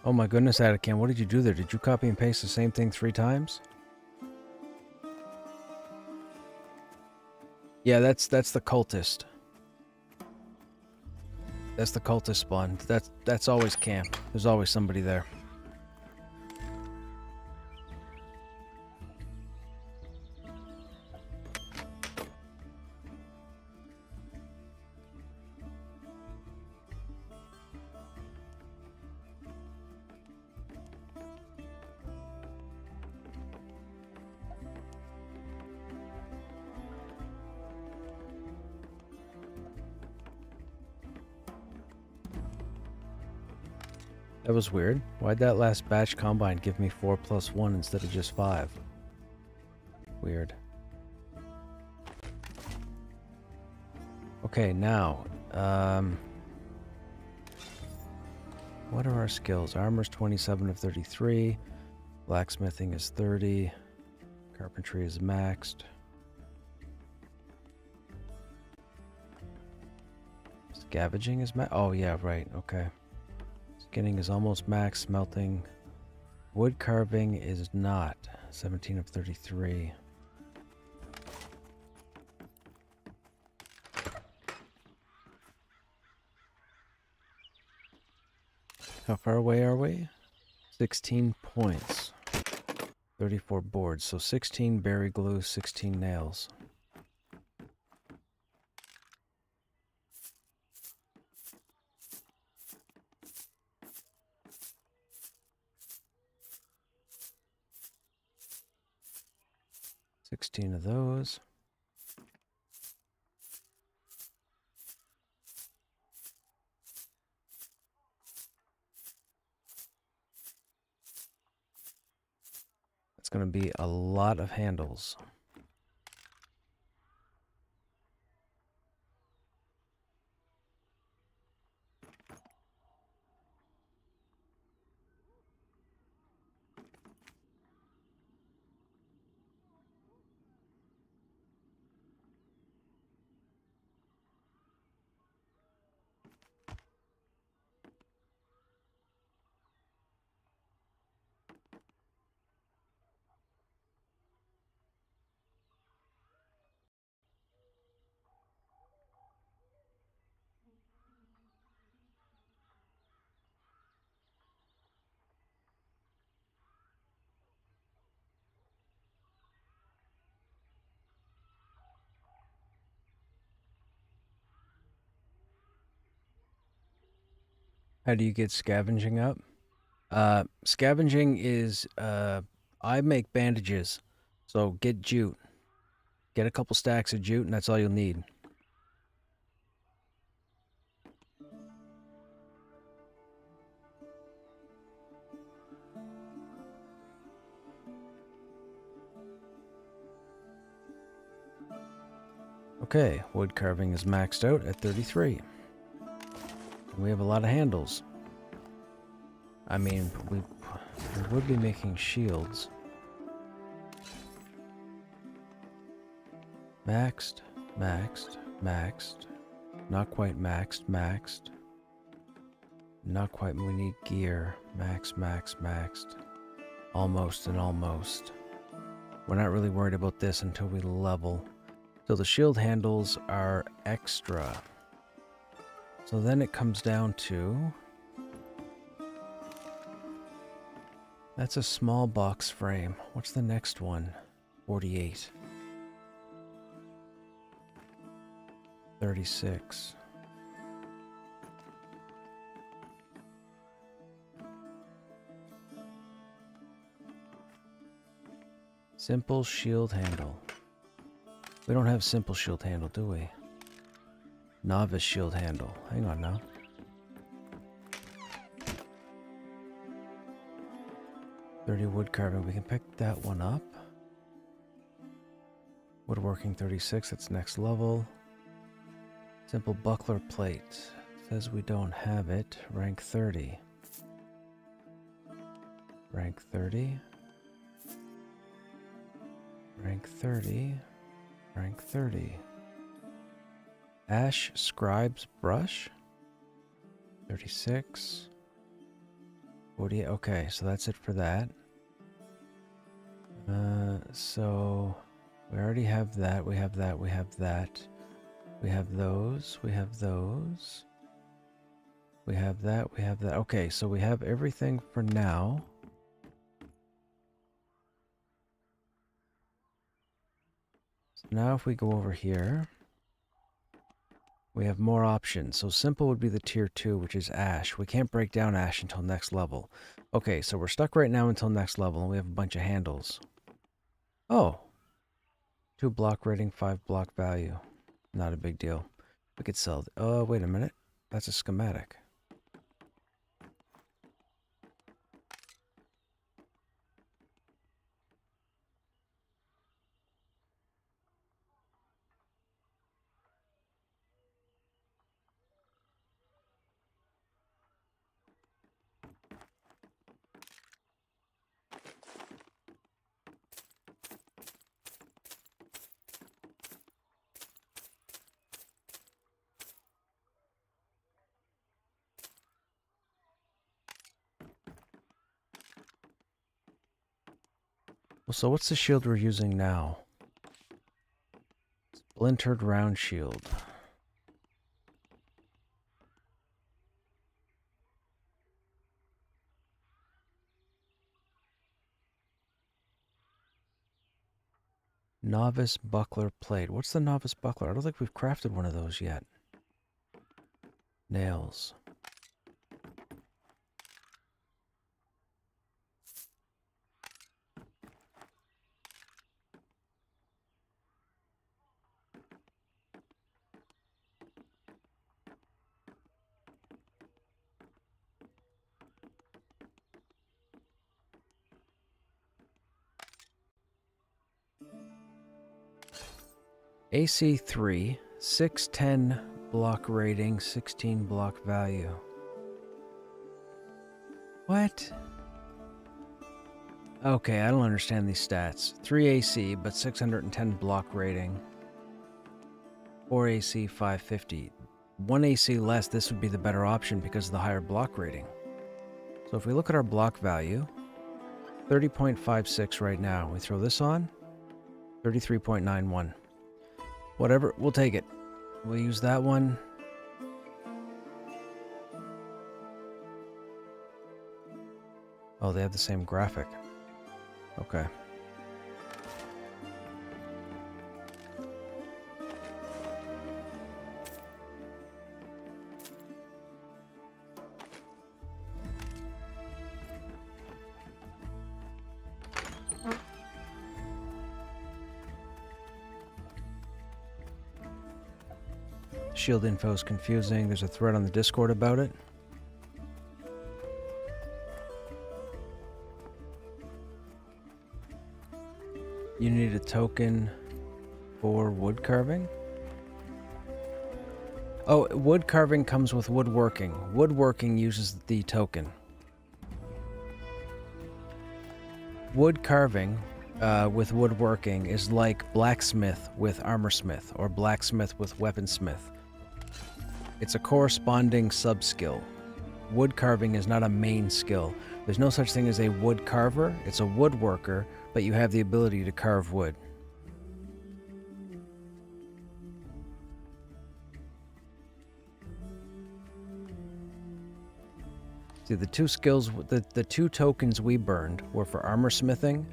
Oh my goodness, Anakin, what did you do there? Did you copy and paste the same thing 3 times? Yeah, that's the cultist. That's the cultist spawn. That's always camp. There's always somebody there. That was weird. Why'd that last batch combine give me 4+1 instead of just 5? Weird. Okay, now, what are our skills? Armor's 27 of 33. Blacksmithing is 30. Carpentry is maxed. Scavenging is maxed. Oh, yeah, right. Okay. Skinning is almost max. Smelting. Wood carving is not. 17 of 33. How far away are we? 16 points. 34 boards. So 16 berry glue, 16 nails. $16 of those. It's going to be a lot of handles. How do you get scavenging up? Scavenging is, I make bandages. So get jute. Get a couple stacks of jute and that's all you'll need. Okay, wood carving is maxed out at 33. We have a lot of handles. I mean, we would be making shields. Maxed, maxed, maxed. Not quite maxed, maxed. Not quite, we need gear. Max, max, maxed. Almost and almost. We're not really worried about this until we level. So the shield handles are extra. So then it comes down to... That's a small box frame. What's the next one? 48. 36. Simple shield handle. We don't have simple shield handle, do we? Novice shield handle. Hang on now. $30 wood carving. We can pick that one up. Woodworking 36. That's next level. Simple buckler plate. Says we don't have it. Rank 30. Rank 30. Rank 30. Rank 30. Ash Scribe's Brush. 36. 48. Okay, so that's it for that. So we already have that. We have that. We have that. We have those. We have those. We have that. We have that. Okay, so we have everything for now. So now if we go over here, we have more options. So simple would be the tier 2, which is ash. We can't break down ash until next level. Okay, so we're stuck right now until next level, and we have a bunch of handles. Oh. 2 block rating, 5 block value. Not a big deal. We could sell... Oh, wait a minute. That's a schematic. Well, so what's the shield we're using now? Splintered round shield. Novice buckler plate. What's the novice buckler? I don't think we've crafted one of those yet. Nails. AC 3, 610 block rating, 16 block value. What? Okay, I don't understand these stats. 3 AC, but 610 block rating. 4 AC, 550. 1 AC less, this would be the better option because of the higher block rating. So if we look at our block value, 30.56 right now. We throw this on, 33.91. Whatever, we'll take it. We'll use that one. Oh, they have the same graphic. Okay. shield info is confusing. There's a thread on the Discord about it. You need a token for wood carving? Oh, wood carving comes with woodworking. Woodworking uses the token. Wood carving with woodworking is like blacksmith with armorsmith or blacksmith with weaponsmith. It's a corresponding sub-skill. Wood carving is not a main skill. There's no such thing as a wood carver. It's a woodworker, but you have the ability to carve wood. See, the two skills, the two tokens we burned were for armor smithing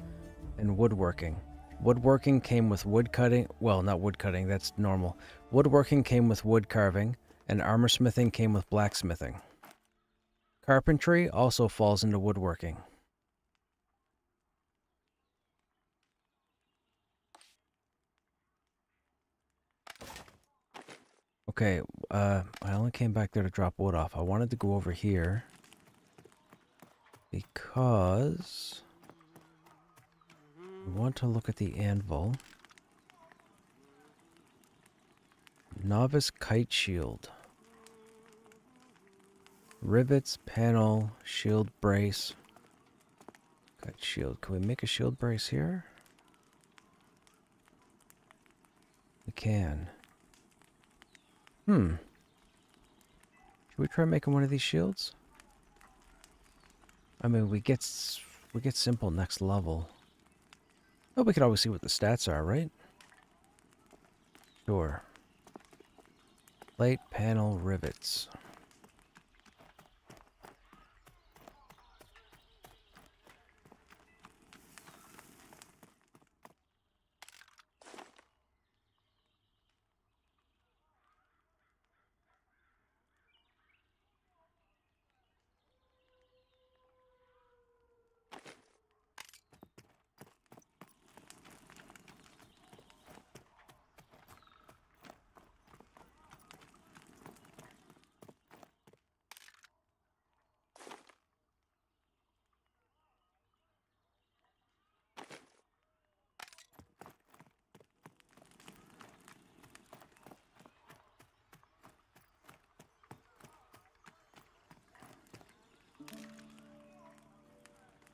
and woodworking. Woodworking came with wood cutting. Well, not wood cutting, that's normal. Woodworking came with wood carving, and armor smithing came with blacksmithing. Carpentry also falls into woodworking. Okay, I only came back there to drop wood off. I wanted to go over here because I want to look at the anvil. Novice kite shield. Rivets, panel, shield brace. Kite shield. Can we make a shield brace here? We can. Should we try making one of these shields? I mean, we get simple next level. Oh, we could always see what the stats are, right? Sure. Plate, panel, rivets.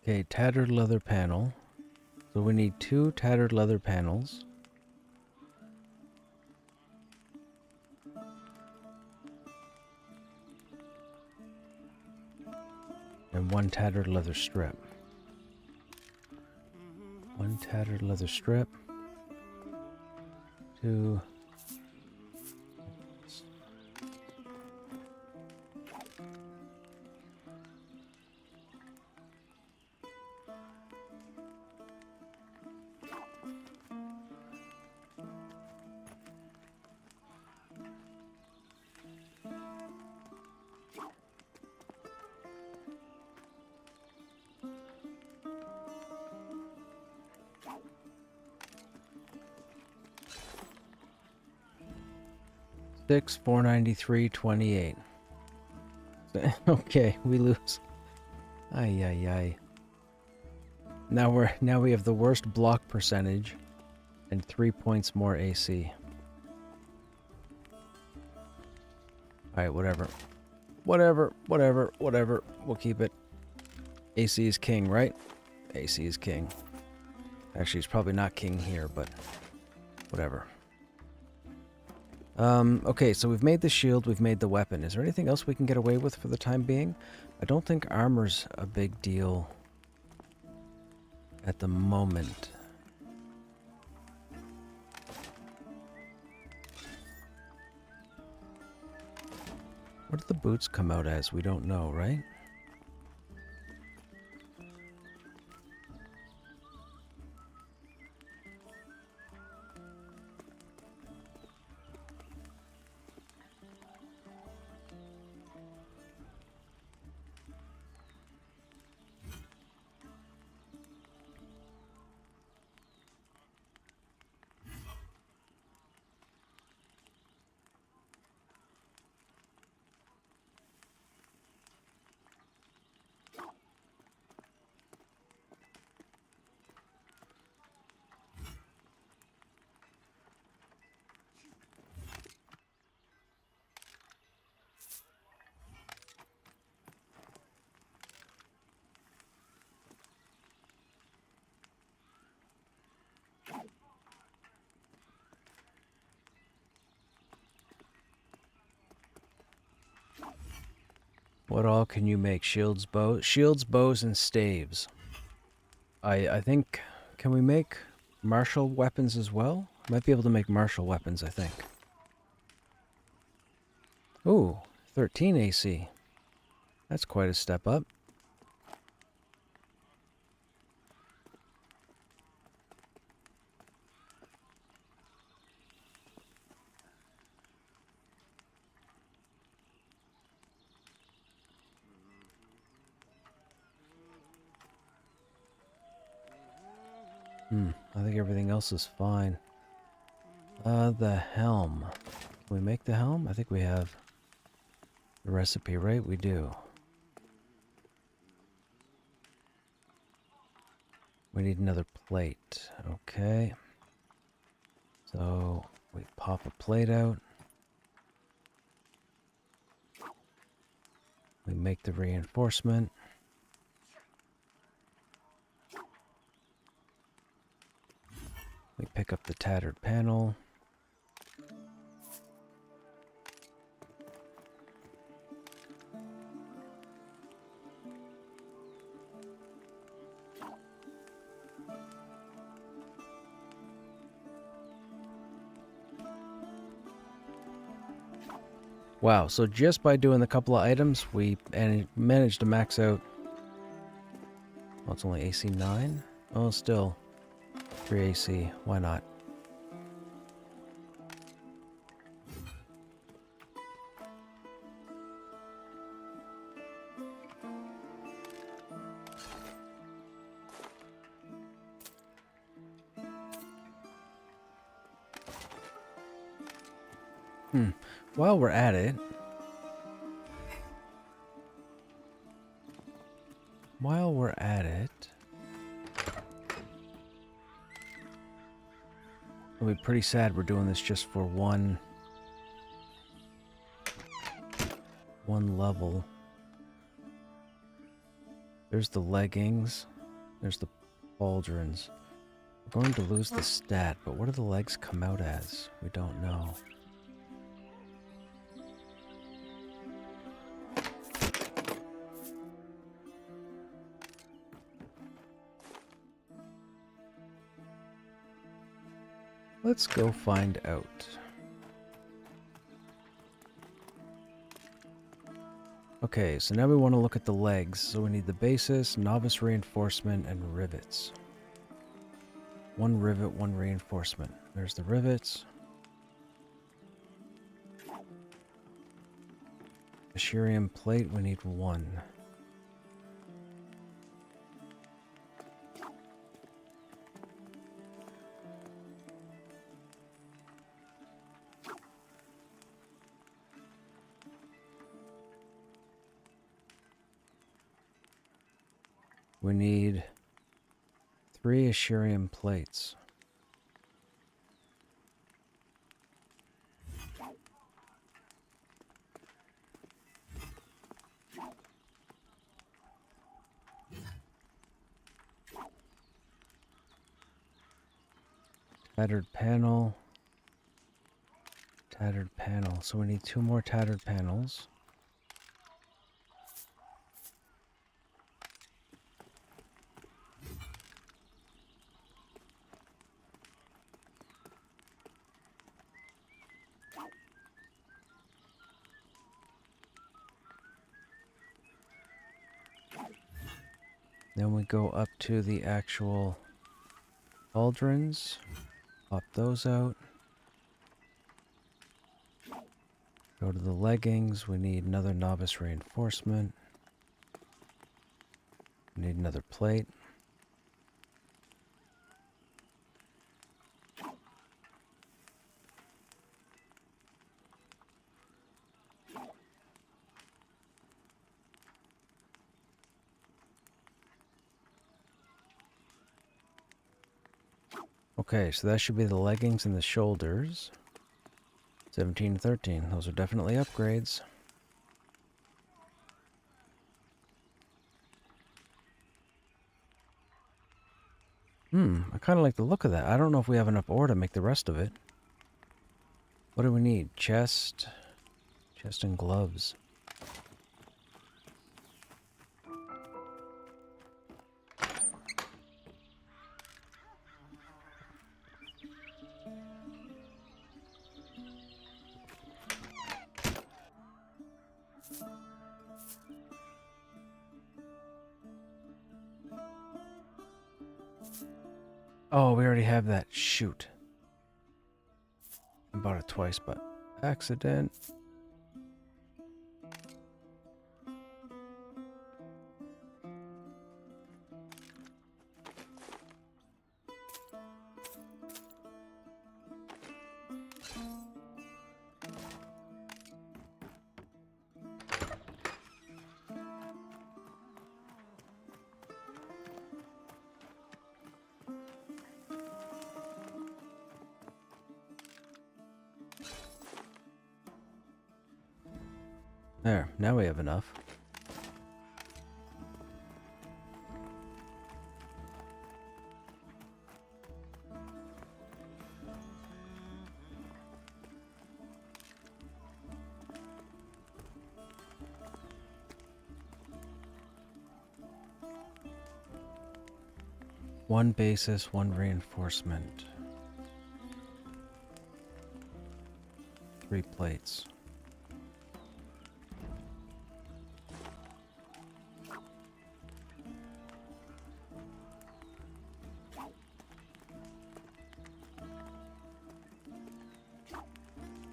Okay, tattered leather panel. So we need 2 tattered leather panels. And 1 tattered leather strip. 1 tattered leather strip. 2. $493.28. Okay, we lose. Ay ay ay. Now we have the worst block percentage and 3 points more AC. Alright, whatever. Whatever. We'll keep it. AC is king, right? AC is king. Actually, it's probably not king here, but whatever. Okay, so we've made the shield, we've made the weapon. Is there anything else we can get away with for the time being? I don't think armor's a big deal at the moment. What do the boots come out as? We don't know, right? What all can you make? Shields, bows, and staves. I think... Can we make martial weapons as well? Might be able to make martial weapons, I think. Ooh, 13 AC. That's quite a step up. I think everything else is fine. The helm. Can we make the helm? I think we have the recipe, right? We do. We need another plate. Okay. So we pop a plate out. We make the reinforcement. We pick up the tattered panel. Wow, so just by doing a couple of items, we managed to max out... Well, it's only AC 9? Oh, still 3 AC. Why not? While we're at it... It'll be pretty sad we're doing this just for one level. There's the leggings. There's the pauldrons. We're going to lose the stat, but what do the legs come out as? We don't know. Let's go find out. Okay, so now we want to look at the legs. So we need the basis, novice reinforcement, and rivets. One rivet, one reinforcement. There's the rivets. Asherium plate, we need one. We need 3 Asherium plates. Tattered panel. Tattered panel. So we need 2 more tattered panels. Then we go up to the actual pauldrons, pop those out. Go to the leggings, we need another novice reinforcement. We need another plate. Okay, so that should be the leggings and the shoulders. 17 and 13. Those are definitely upgrades. I kind of like the look of that. I don't know if we have enough ore to make the rest of it. What do we need? Chest and gloves. Oh, we already have that. Shoot. I bought it twice, but accident. There, now we have enough. One basis, one reinforcement. 3 plates.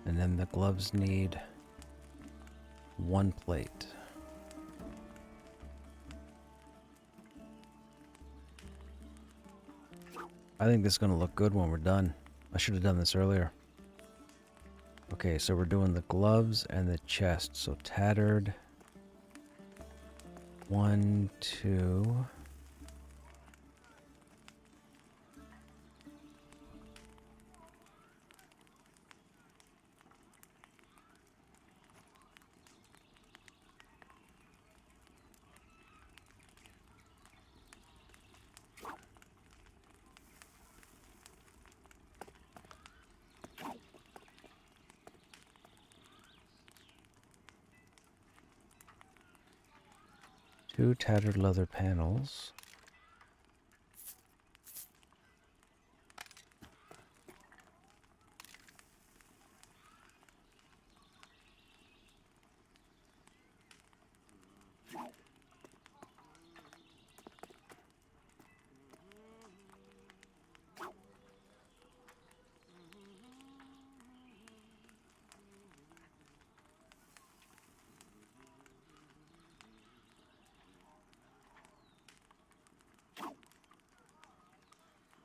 And then the gloves need 1 plate. I think this is going to look good when we're done. I should have done this earlier. Okay, so we're doing the gloves and the chest. So tattered. 1, 2. Two tattered leather panels.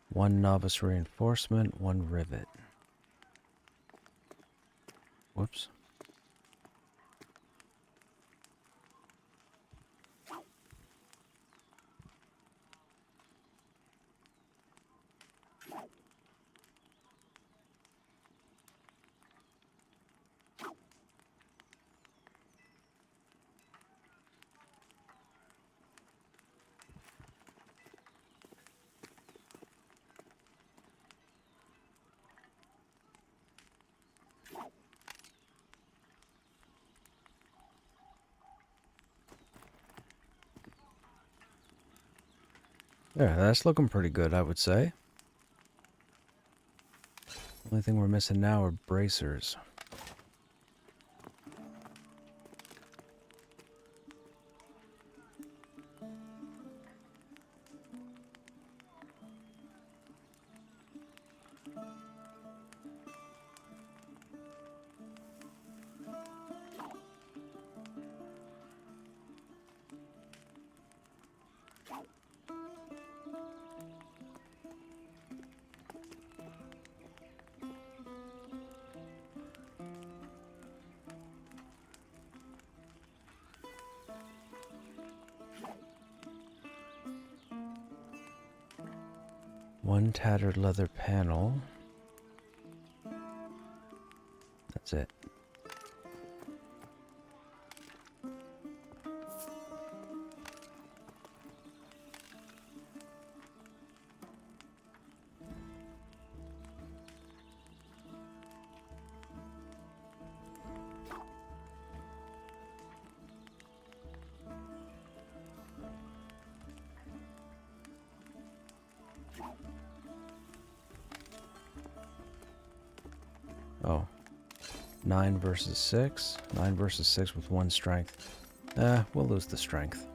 One novice reinforcement, 1 rivet. Whoops. Yeah, that's looking pretty good, I would say. Only thing we're missing now are bracers. One tattered leather panel. That's it. Oh. 9 versus 6. 9 versus 6 with 1 strength. We'll lose the strength.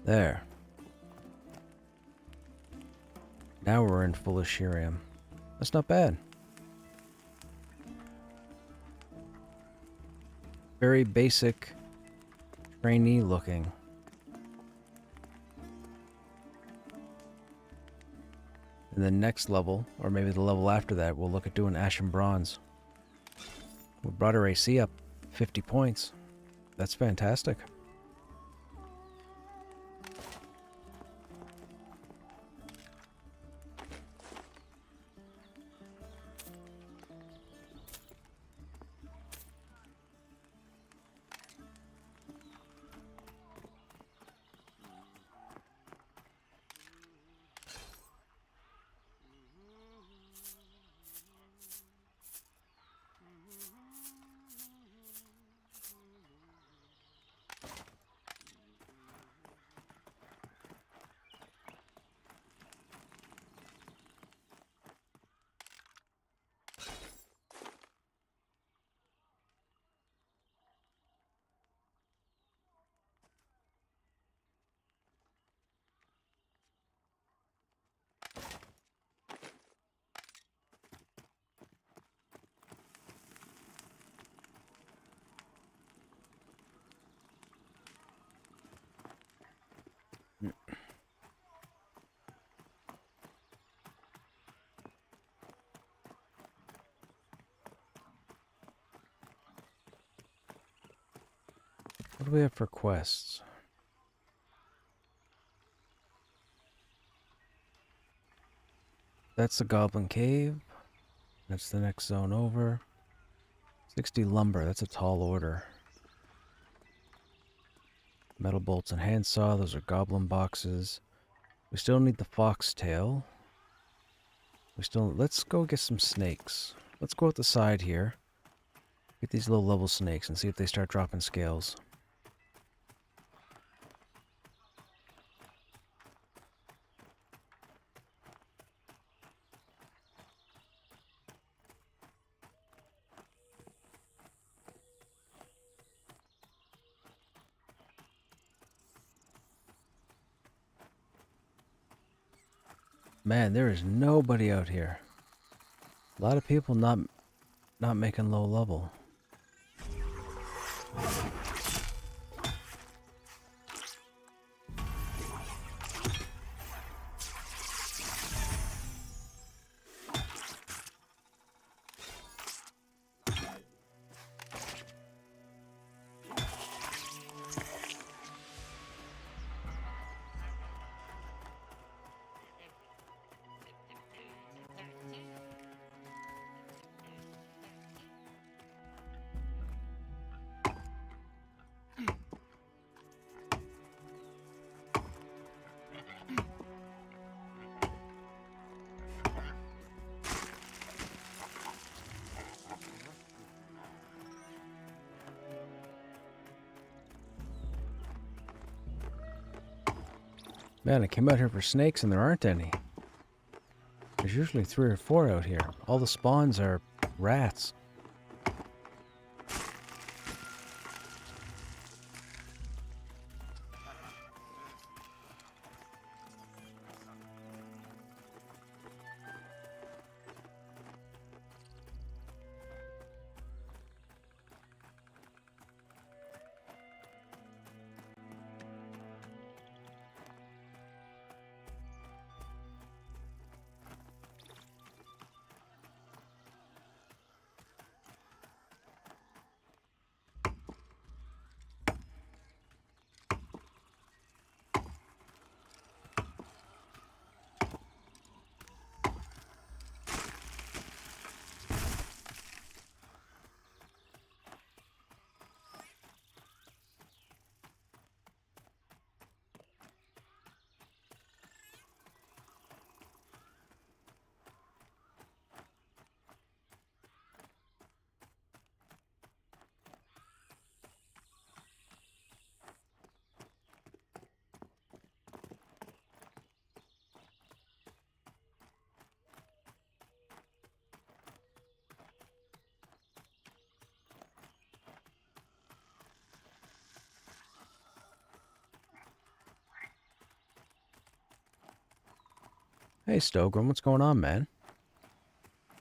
There. Now we're in full Asherium. That's not bad. Very basic trainee looking. And the next level, or maybe the level after that, we'll look at doing Ashen Bronze. We brought our AC up 50 points. That's fantastic. What do we have for quests? That's the Goblin Cave. That's the next zone over. 60 lumber, that's a tall order. Metal bolts and handsaw, those are goblin boxes. We still need the foxtail. Let's go get some snakes. Let's go out the side here. Get these low level snakes and see if they start dropping scales. Man, there is nobody out here. A lot of people not making low level. Man, I came out here for snakes and there aren't any. There's usually 3 or 4 out here. All the spawns are rats. Hey, Stogrim, what's going on, man?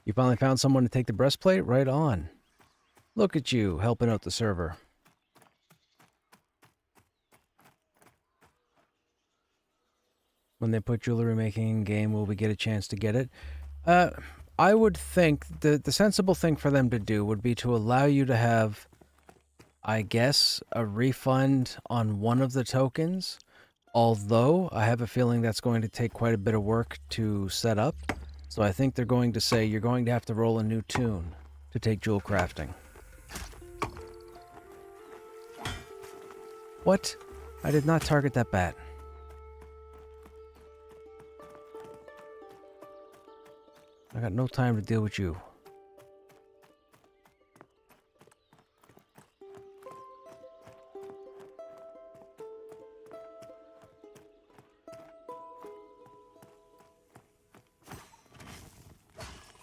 You finally found someone to take the breastplate? Right on. Look at you, helping out the server. When they put jewelry making in game, will we get a chance to get it? I would think the sensible thing for them to do would be to allow you to have, I guess, a refund on one of the tokens. Although, I have a feeling that's going to take quite a bit of work to set up. So I think they're going to say you're going to have to roll a new tune to take jewel crafting. What? I did not target that bat. I got no time to deal with you.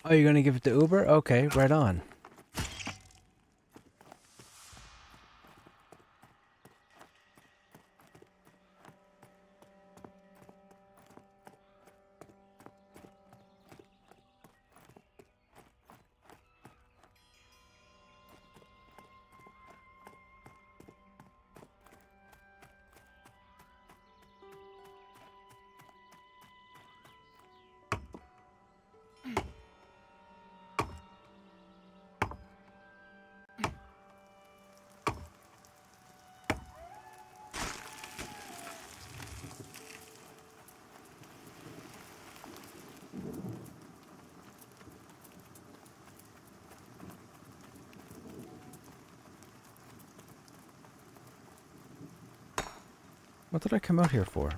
Oh, you're gonna give it to Uber? Okay, right on. What did I come out here for?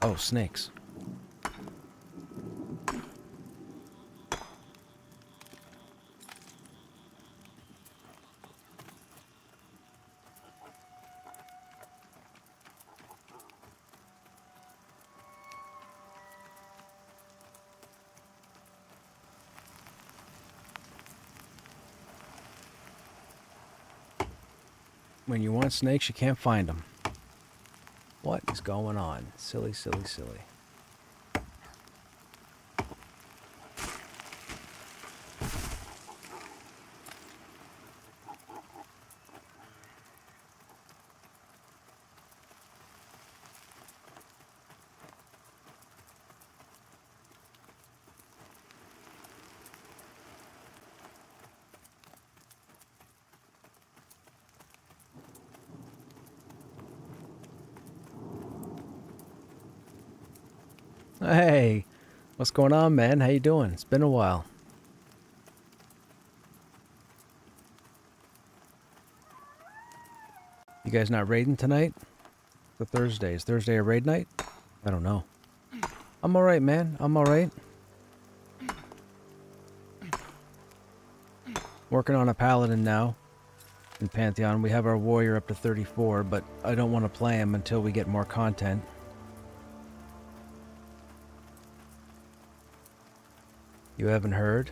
Oh, snakes. When you want snakes, you can't find them. What is going on? Silly, silly, silly. Hey, what's going on, man? How you doing? It's been a while. You guys not raiding tonight? The Thursday. Is Thursday a raid night? I don't know. I'm alright, man. I'm alright. Working on a paladin now. In Pantheon, we have our warrior up to 34, but I don't want to play him until we get more content. You haven't heard?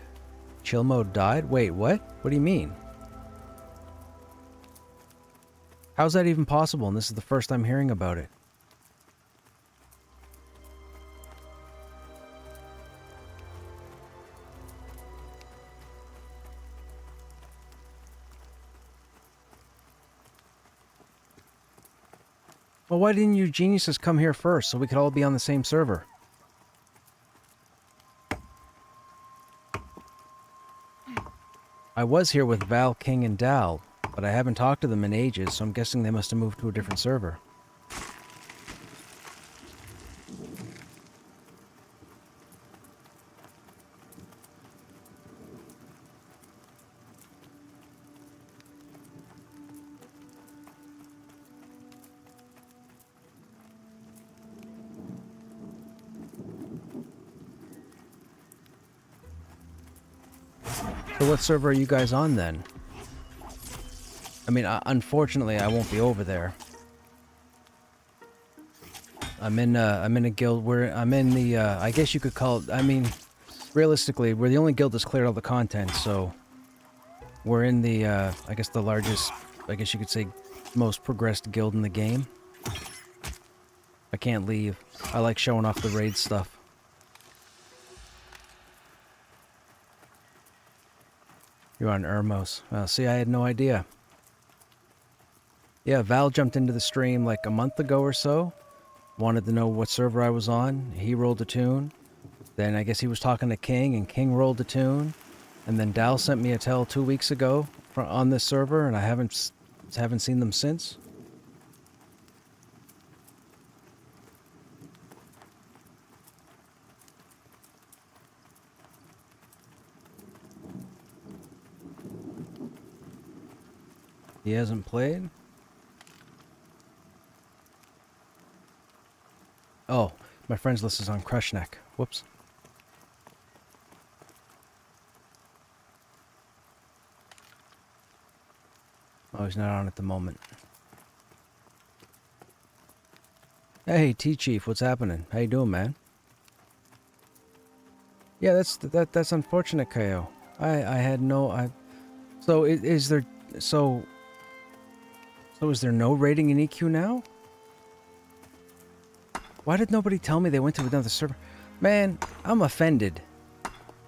Chill mode died? Wait, what? What do you mean? How's that even possible? And this is the first I'm hearing about it. Well, why didn't you geniuses come here first so we could all be on the same server? I was here with Val, King, and Dal, but I haven't talked to them in ages, so I'm guessing they must have moved to a different server. So what server are you guys on then? I mean, unfortunately, I won't be over there. I'm in a guild where I'm in the, I guess you could call it, I mean, realistically, we're the only guild that's cleared all the content, so we're in the, I guess the largest, I guess you could say, most progressed guild in the game. I can't leave. I like showing off the raid stuff. You're on Ermos. Well, see, I had no idea. Yeah, Val jumped into the stream like a month ago or so. Wanted to know what server I was on. He rolled a tune. Then I guess he was talking to King, and King rolled a tune. And then Dal sent me a tell 2 weeks ago on this server, and I haven't seen them since. He hasn't played? Oh, my friends list is on Krushnek. Whoops. Oh, he's not on at the moment. Hey, T-Chief, what's happening? How you doing, man? Yeah, that's unfortunate, KO. I had no... So, is there... So is there no rating in EQ now? Why did nobody tell me they went to another server? Man, I'm offended.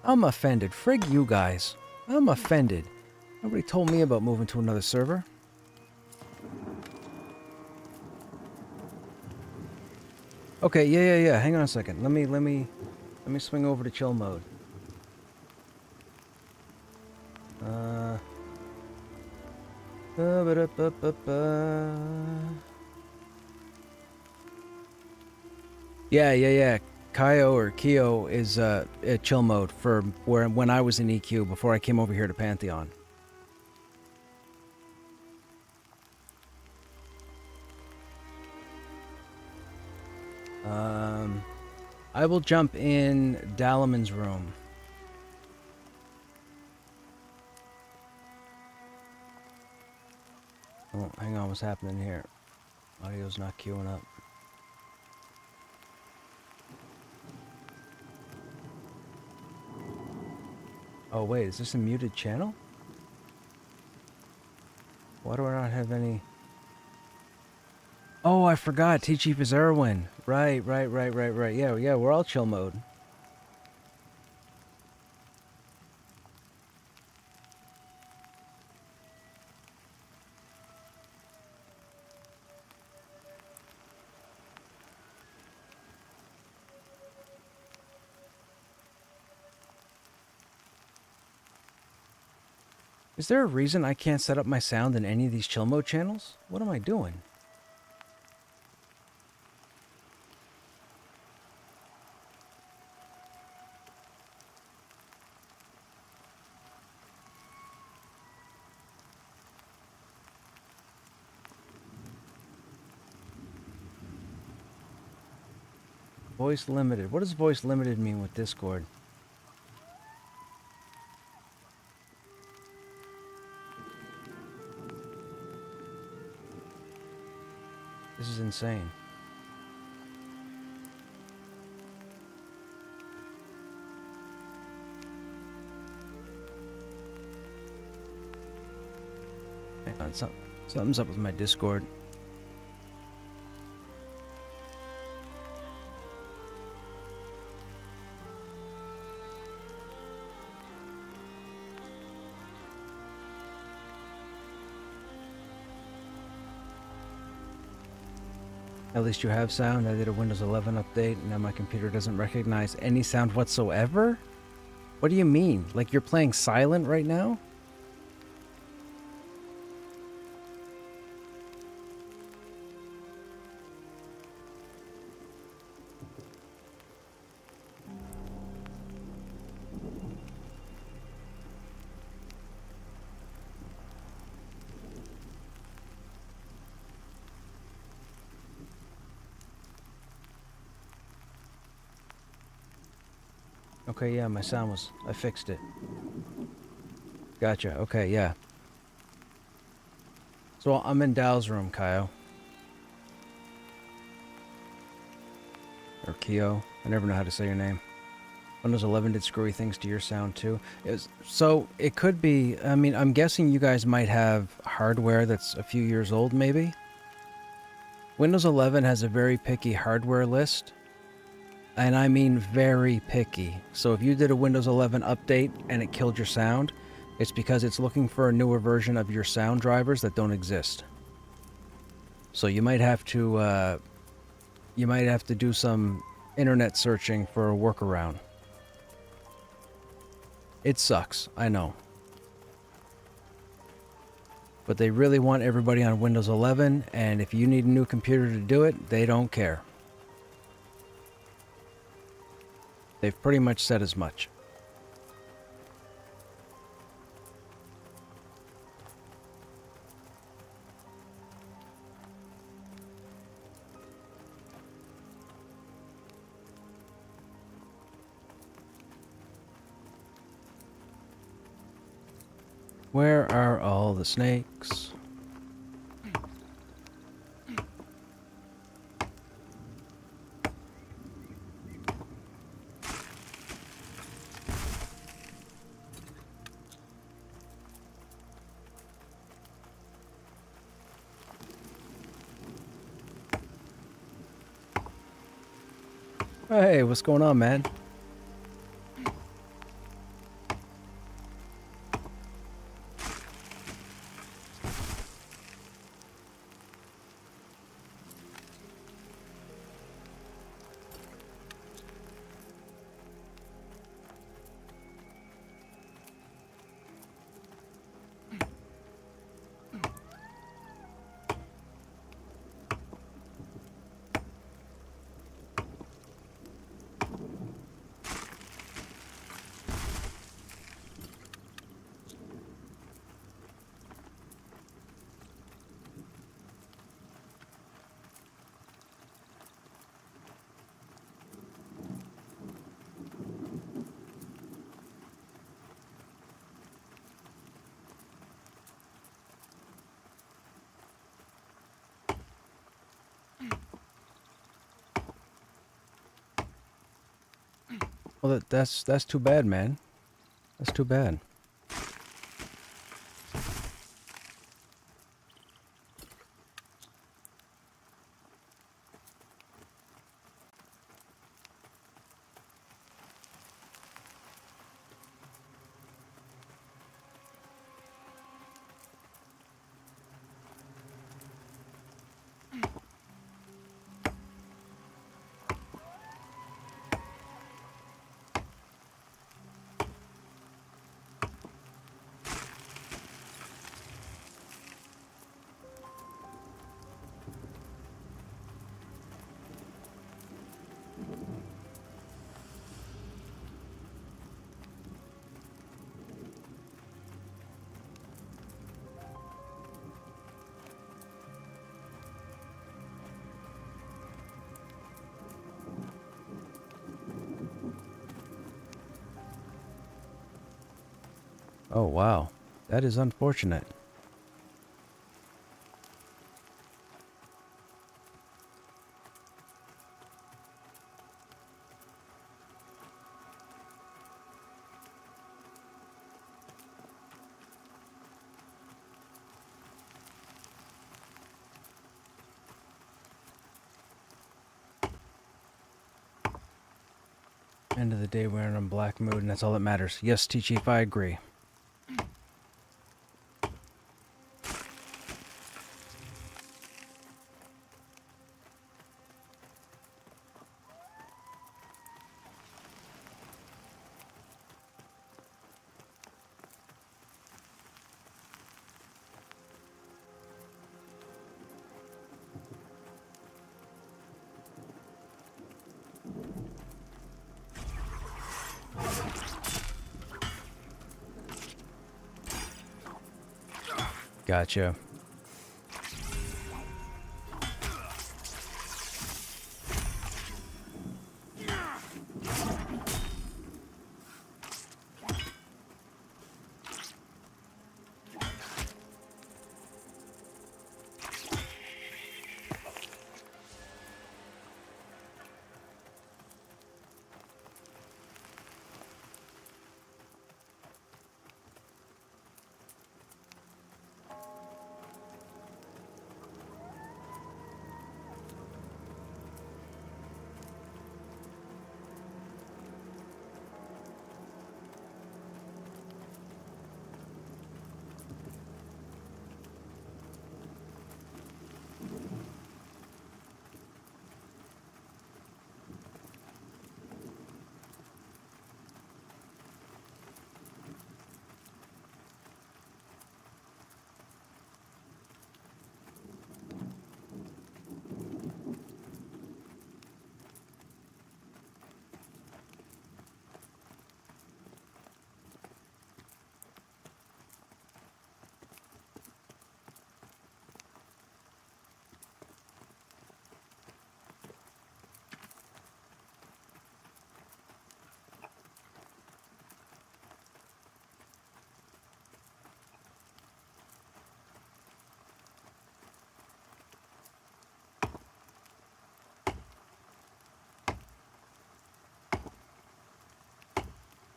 I'm offended. Frig you guys. I'm offended. Nobody told me about moving to another server. Okay, yeah. Hang on a second. Let me swing over to chill mode. Yeah. Kyo or Kyo is chill mode for when I was in EQ before I came over here to Pantheon. I will jump in Dalaman's room. Oh, hang on, what's happening here? Audio's not queuing up. Oh wait, is this a muted channel? Why do I not have any... Oh, I forgot. T-Chief is Erwin. Right. Yeah, we're all chill mode. Is there a reason I can't set up my sound in any of these chill mode channels? What am I doing? Voice limited. What does voice limited mean with Discord? This is insane. Hang on, something's up with my Discord. At least you have sound. I did a Windows 11 update, and now my computer doesn't recognize any sound whatsoever? What do you mean? Like you're playing silent right now? Okay, yeah, my sound was... I fixed it. Gotcha, okay, yeah. So I'm in Dal's room, Kyo. Or Kyo. I never know how to say your name. Windows 11 did screwy things to your sound too. So it could be... I mean, I'm guessing you guys might have hardware that's a few years old, maybe? Windows 11 has a very picky hardware list, and I mean very picky. So if you did a Windows 11 update and it killed your sound, it's because it's looking for a newer version of your sound drivers that don't exist. So you might have to do some internet searching for a workaround. It sucks, I know. But they really want everybody on Windows 11, and if you need a new computer to do it, they don't care. They've pretty much said as much. Where are all the snakes? Hey, what's going on, man? Well, that's too bad, man. That's too bad. Oh, wow. That is unfortunate. End of the day, we're in a black mood, and that's all that matters. Yes, T-Chief, I agree. Gotcha.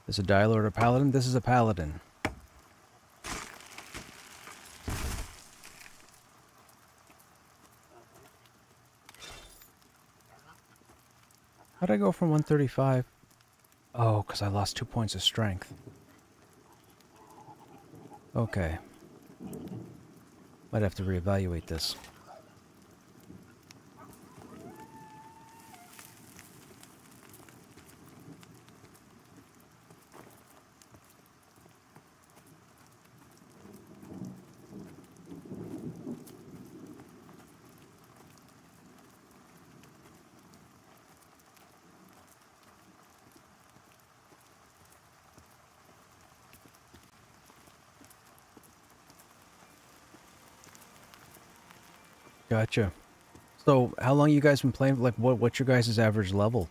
Is a Dire Lord or Paladin? This is a Paladin. How'd I go from 135? Oh, because I lost 2 points of strength. Okay. Might have to reevaluate this. Gotcha. So, how long you guys been playing? Like, what's your guys' average level?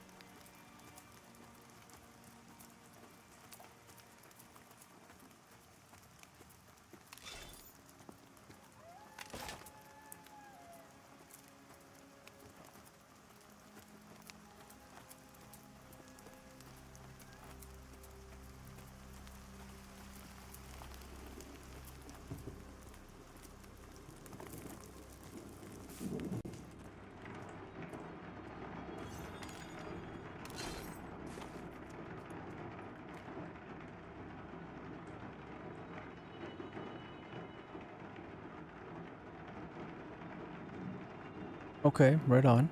Okay, right on.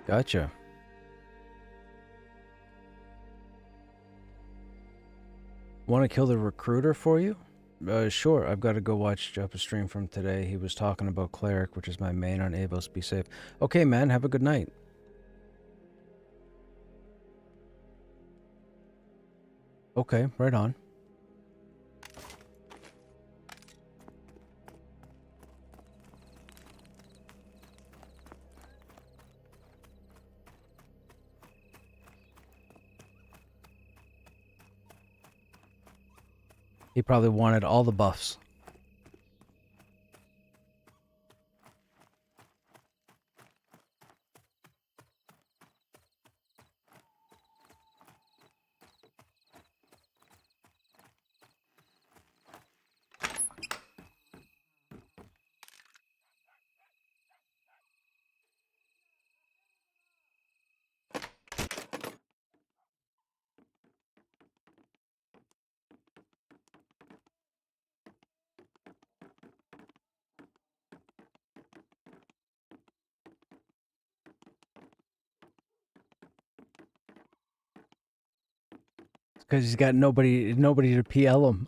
Gotcha. Want to kill the recruiter for you? Sure. I've got to go watch up a stream from today. He was talking about Cleric, which is my main on Avos. Be safe. Okay, man. Have a good night. Okay, right on. He probably wanted all the buffs. Because he's got nobody to PL him.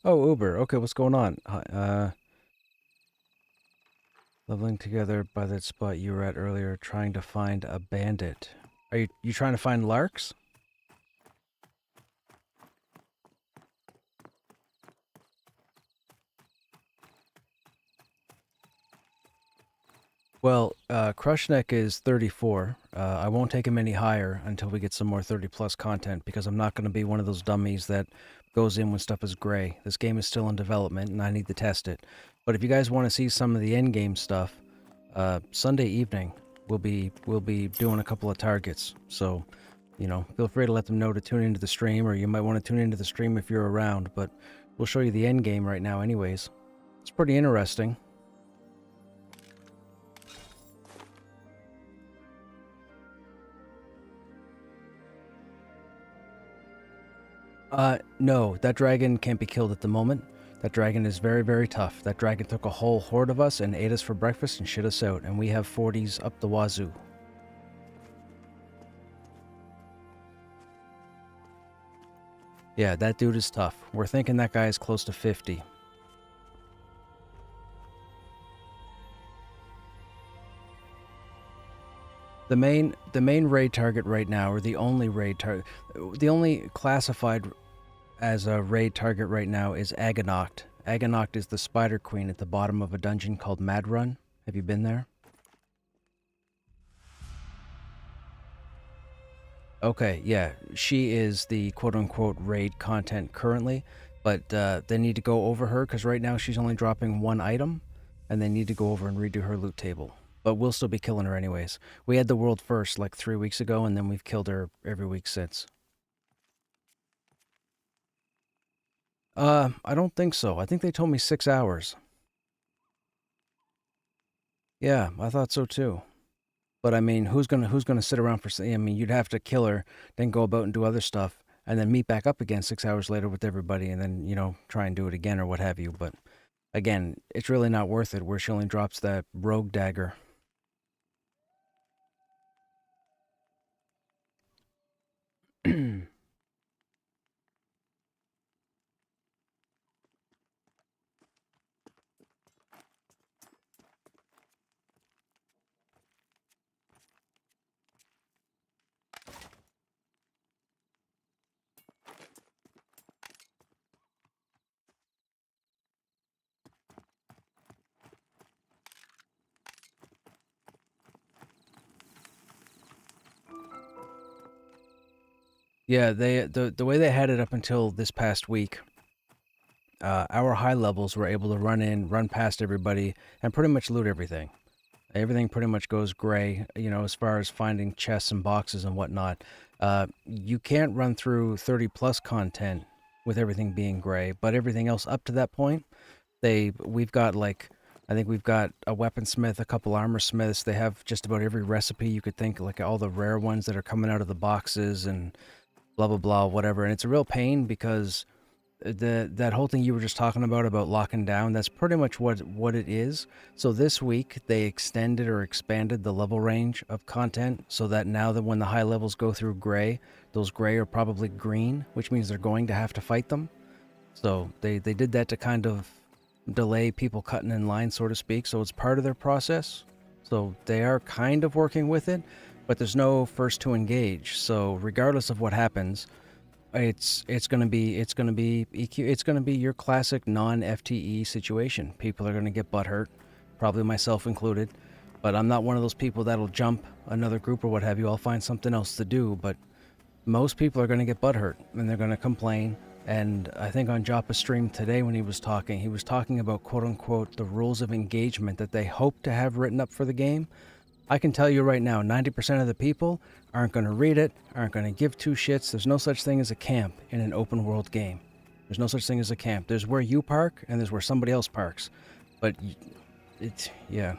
Oh, Uber. Okay, what's going on? Leveling together by that spot you were at earlier, trying to find a bandit. Are you trying to find Larks? Well, Krushnek is 34. I won't take him any higher until we get some more 30 plus content because I'm not going to be one of those dummies that goes in when stuff is gray. This game is still in development and I need to test it. But if you guys want to see some of the end game stuff, Sunday evening we'll be doing a couple of targets. So, you know, feel free to let them know to tune into the stream, or you might want to tune into the stream if you're around. But we'll show you the end game right now, anyways. It's pretty interesting. No, that dragon can't be killed at the moment. That dragon is very, very tough. That dragon took a whole horde of us and ate us for breakfast and shit us out, and we have 40s up the wazoo. Yeah, that dude is tough. We're thinking that guy is close to 50. The main raid target right now, or the only raid target, the only classified as a raid target right now is Aganoct. Aganoct is the spider queen at the bottom of a dungeon called Mad Run. Have you been there? Okay, yeah, she is the quote-unquote raid content currently, but they need to go over her because right now she's only dropping one item, and they need to go over and redo her loot table. But we'll still be killing her anyways. We had the world first like 3 weeks ago, and then we've killed her every week since. I don't think so. I think they told me 6 hours. Yeah, I thought so too. But I mean, who's gonna sit around for? I mean, you'd have to kill her, then go about and do other stuff, and then meet back up again 6 hours later with everybody, and then try and do it again or what have you. But again, it's really not worth it. Where she only drops that rogue dagger. Yeah, the way they had it up until this past week, our high levels were able to run past everybody, and pretty much loot everything. Everything pretty much goes gray, as far as finding chests and boxes and whatnot. You can't run through 30 plus content with everything being gray, but everything else up to that point, we've got I think we've got a weaponsmith, a couple armor smiths. They have just about every recipe you could think, like all the rare ones that are coming out of the boxes and blah blah blah, whatever. And it's a real pain because that whole thing you were just talking about locking down, that's pretty much what it is. So this week they extended or expanded the level range of content so that now that when the high levels go through gray, those gray are probably green, which means they're going to have to fight them. So they did that to kind of delay people cutting in line, so to speak. So it's part of their process. So they are kind of working with it, but there's no first to engage. So regardless of what happens, it's gonna be EQ. It's gonna be your classic non-FTE situation. People are gonna get butthurt, probably myself included. But I'm not one of those people that'll jump another group or what have you. I'll find something else to do. But most people are gonna get butthurt and they're gonna complain. And I think on Joppa's stream today when he was talking about quote unquote the rules of engagement that they hope to have written up for the game. I can tell you right now, 90% of the people aren't going to read it, aren't going to give two shits. There's no such thing as a camp in an open world game. There's no such thing as a camp. There's where you park and there's where somebody else parks. But yeah.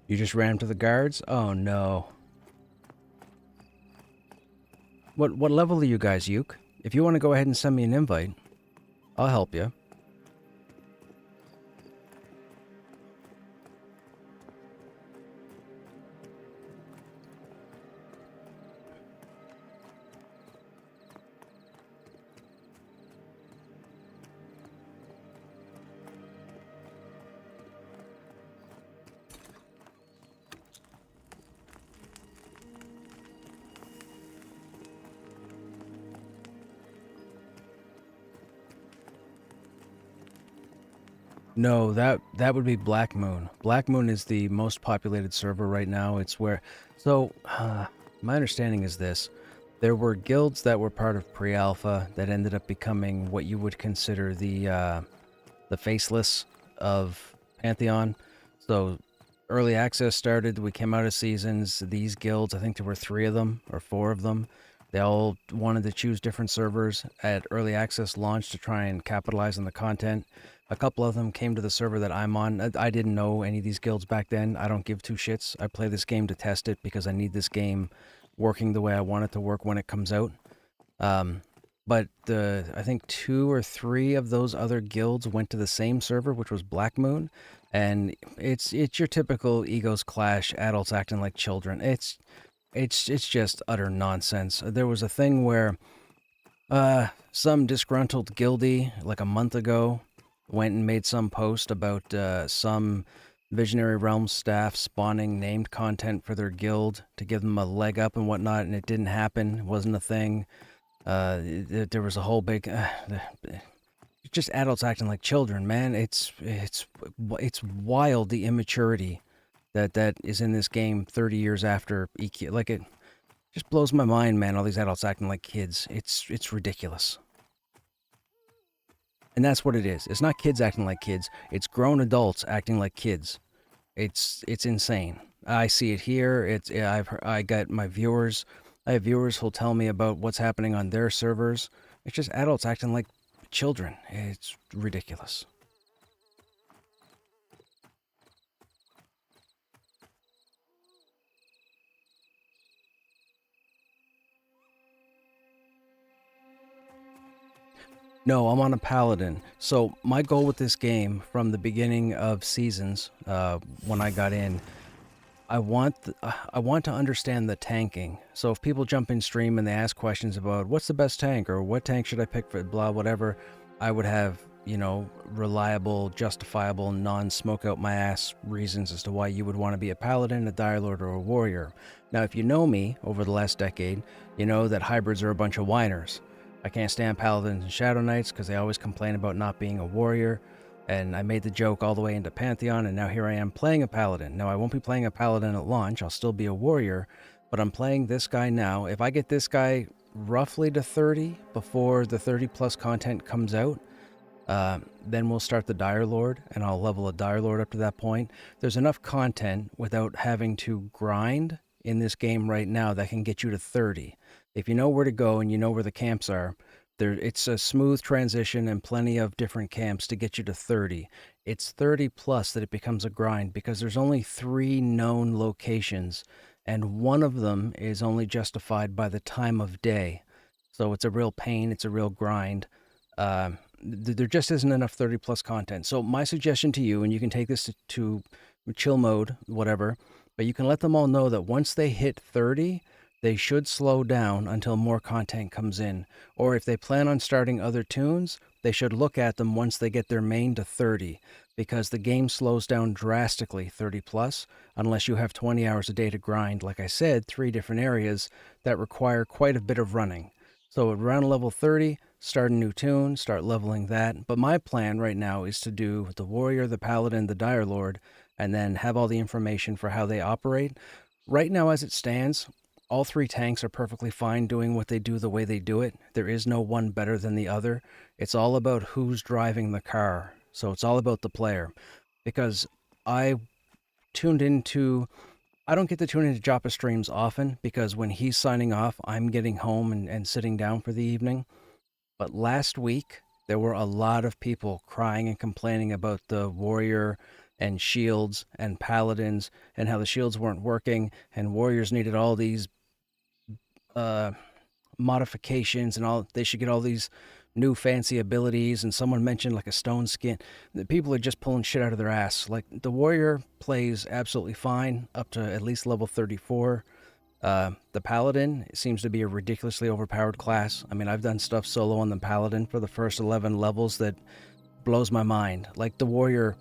You just ran to the guards? Oh no. What level are you guys, Uke? If you want to go ahead and send me an invite, I'll help you. No, that would be Black Moon. Black Moon is the most populated server right now. It's where... So, my understanding is this. There were guilds that were part of pre-alpha that ended up becoming what you would consider the faceless of Pantheon. So, early access started, we came out of seasons. These guilds, I think there were 3 of them or 4 of them. They all wanted to choose different servers at early access launch to try and capitalize on the content. A couple of them came to the server that I'm on. I didn't know any of these guilds back then. I don't give 2 shits. I play this game to test it because I need this game working the way I want it to work when it comes out. But I think 2 or 3 of those other guilds went to the same server, which was Black Moon, and it's your typical egos clash, adults acting like children. It's just utter nonsense. There was a thing where some disgruntled guildie like a month ago went and made some post about some Visionary Realms staff spawning named content for their guild to give them a leg up and whatnot, and it didn't happen. It wasn't a thing. There was a whole big just adults acting like children, man. It's wild, the immaturity that is in this game 30 years after EQ. Like, it just blows my mind, man. All these adults acting like kids. It's ridiculous. And that's what it is. It's not kids acting like kids. It's grown adults acting like kids. It's insane. I see it here. I got my viewers. I have viewers who'll tell me about what's happening on their servers. It's just adults acting like children. It's ridiculous. No, I'm on a paladin. So my goal with this game from the beginning of seasons, when I got in, I want to understand the tanking. So if people jump in stream and they ask questions about what's the best tank or what tank should I pick for blah whatever, I would have, reliable, justifiable, non-smoke out my ass reasons as to why you would want to be a paladin, a dire lord, or a warrior. Now, if you know me over the last decade, you know that hybrids are a bunch of whiners. I can't stand paladins and shadow knights because they always complain about not being a warrior. And I made the joke all the way into Pantheon, and now here I am playing a paladin. Now, I won't be playing a paladin at launch. I'll still be a warrior, but I'm playing this guy now. If I get this guy roughly to 30 before the 30-plus content comes out, then we'll start the Dire Lord, and I'll level a Dire Lord up to that point. There's enough content without having to grind in this game right now that can get you to 30. If you know where to go and you know where the camps are, it's a smooth transition and plenty of different camps to get you to 30. It's 30 plus that it becomes a grind because there's only 3 known locations, and one of them is only justified by the time of day. So it's a real pain. It's a real grind. There just isn't enough 30 plus content. So my suggestion to you, and you can take this to chill mode, whatever, but you can let them all know that once they hit 30, they should slow down until more content comes in. Or if they plan on starting other tunes, they should look at them once they get their main to 30, because the game slows down drastically 30 plus, unless you have 20 hours a day to grind, like I said, 3 different areas that require quite a bit of running. So around level 30, start a new tune, start leveling that. But my plan right now is to do the warrior, the paladin, the dire lord, and then have all the information for how they operate. Right now, as it stands, all 3 tanks are perfectly fine doing what they do the way they do it. There is no one better than the other. It's all about who's driving the car. So it's all about the player. Because I don't get to tune into Joppa streams often because when he's signing off, I'm getting home and sitting down for the evening. But last week, there were a lot of people crying and complaining about the warrior and shields and paladins and how the shields weren't working and warriors needed all these modifications and all. They should get all these new fancy abilities, and someone mentioned like a stone skin. The people are just pulling shit out of their ass. Like, the warrior plays absolutely fine up to at least level 34. The paladin seems to be a ridiculously overpowered class. I mean, I've done stuff solo on the paladin for the first 11 levels that blows my mind. Like, the warrior,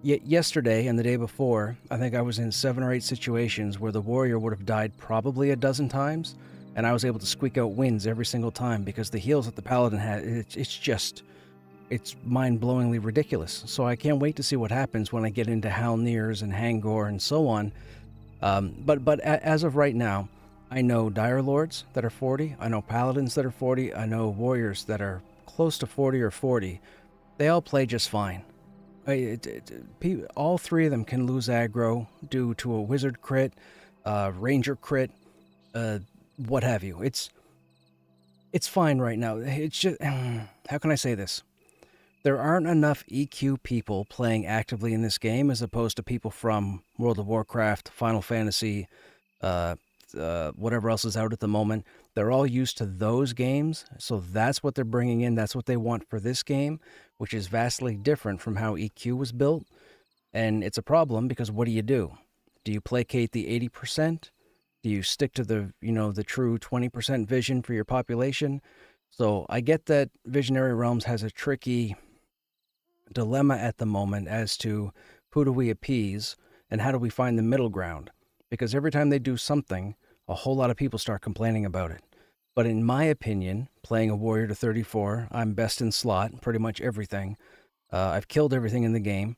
yesterday and the day before, I think I was in 7 or 8 situations where the warrior would have died probably a dozen times, and I was able to squeak out wins every single time because the heals that the paladin had, it's mind-blowingly ridiculous. So I can't wait to see what happens when I get into Halnirs and Hangor and so on. But as of right now, I know Dire Lords that are 40, I know Paladins that are 40, I know Warriors that are close to 40 or 40. They all play just fine. All three of them can lose aggro due to a wizard crit, ranger crit, what have you. It's fine right now. It's just how can I say this? There aren't enough EQ people playing actively in this game as opposed to people from World of Warcraft, Final Fantasy, whatever else is out at the moment. They're all used to those games, so that's what they're bringing in. That's what they want for this game, which is vastly different from how EQ was built. And it's a problem because what do? Do you placate the 80%? Do you stick to the true 20% vision for your population? So I get that Visionary Realms has a tricky dilemma at the moment as to who do we appease and how do we find the middle ground, because every time they do something, a whole lot of people start complaining about it. But in my opinion, playing a warrior to 34, I'm best in slot, pretty much everything. I've killed everything in the game.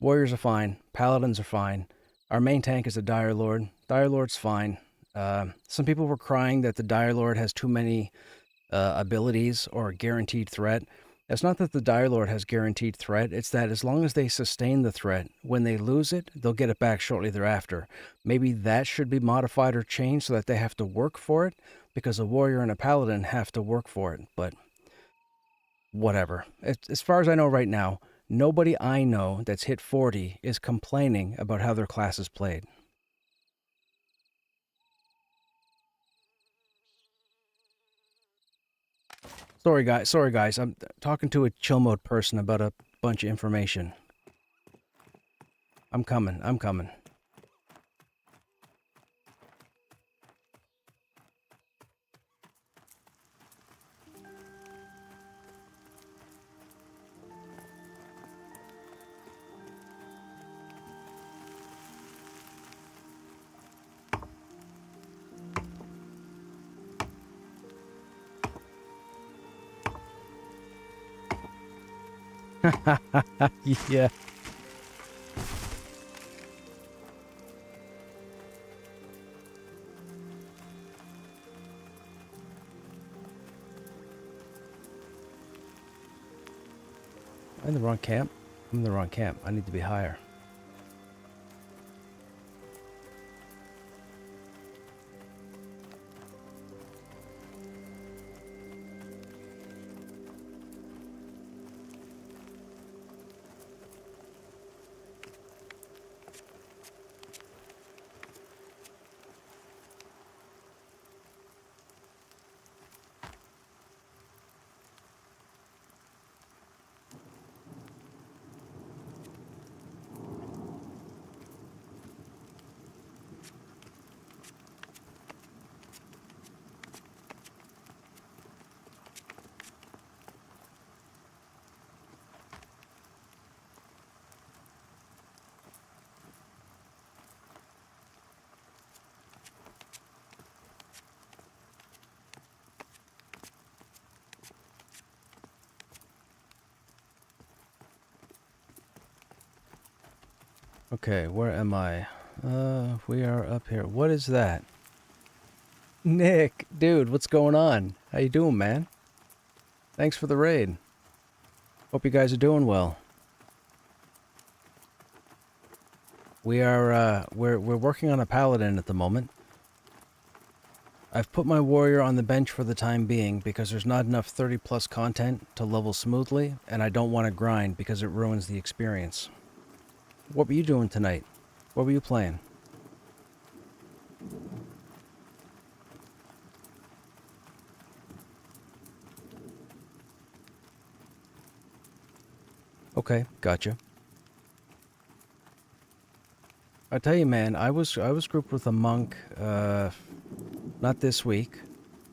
Warriors are fine, paladins are fine. Our main tank is a Dire Lord. Dire Lord's fine. Some people were crying that the Dire Lord has too many abilities or guaranteed threat. It's not that the Dire Lord has guaranteed threat, it's that as long as they sustain the threat, when they lose it, they'll get it back shortly thereafter. Maybe that should be modified or changed so that they have to work for it, because a warrior and a paladin have to work for it, but whatever. As far as I know right now, nobody I know that's hit 40 is complaining about how their class is played. Sorry guys, I'm talking to a chill mode person about a bunch of information. I'm coming. Yeah. I'm in the wrong camp. I need to be higher. Okay, where am I? We are up here. What is that? Nick, dude, what's going on? How you doing, man? Thanks for the raid. Hope you guys are doing well. We're working on a paladin at the moment. I've put my warrior on the bench for the time being because there's not enough 30 plus content to level smoothly, and I don't want to grind because it ruins the experience. What were you doing tonight? What were you playing? Okay, gotcha. I tell you, man, I was grouped with a monk, not this week,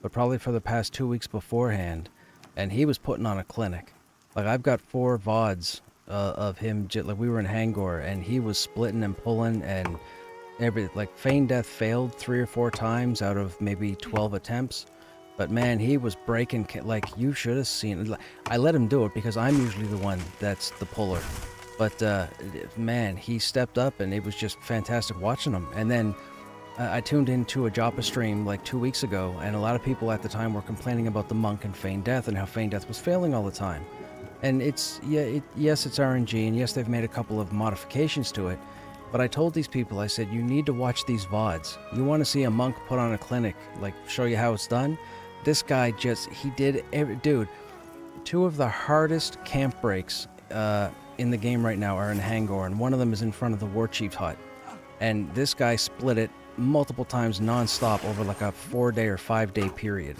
but probably for the past 2 weeks beforehand, and he was putting on a clinic. Like, I've got 4 VODs of him, like we were in Hangor, and he was splitting and pulling, and like Feign Death failed 3 or 4 times out of maybe 12 attempts. But man, he was breaking, like, you should have seen. I let him do it because I'm usually the one that's the puller. But man, he stepped up, and it was just fantastic watching him. And then I tuned into a Joppa stream like 2 weeks ago, and a lot of people at the time were complaining about the monk and Feign Death and how Feign Death was failing all the time. And it's, yeah, yes, it's RNG, and yes, they've made a couple of modifications to it. But I told these people, I said, you need to watch these VODs. You want to see a monk put on a clinic, like show you how it's done? This guy just, he did every, dude, two of the hardest camp breaks in the game right now are in Hangor, and one of them is in front of the War Chief's hut. And this guy split it multiple times non-stop over like a 4-day or 5-day period.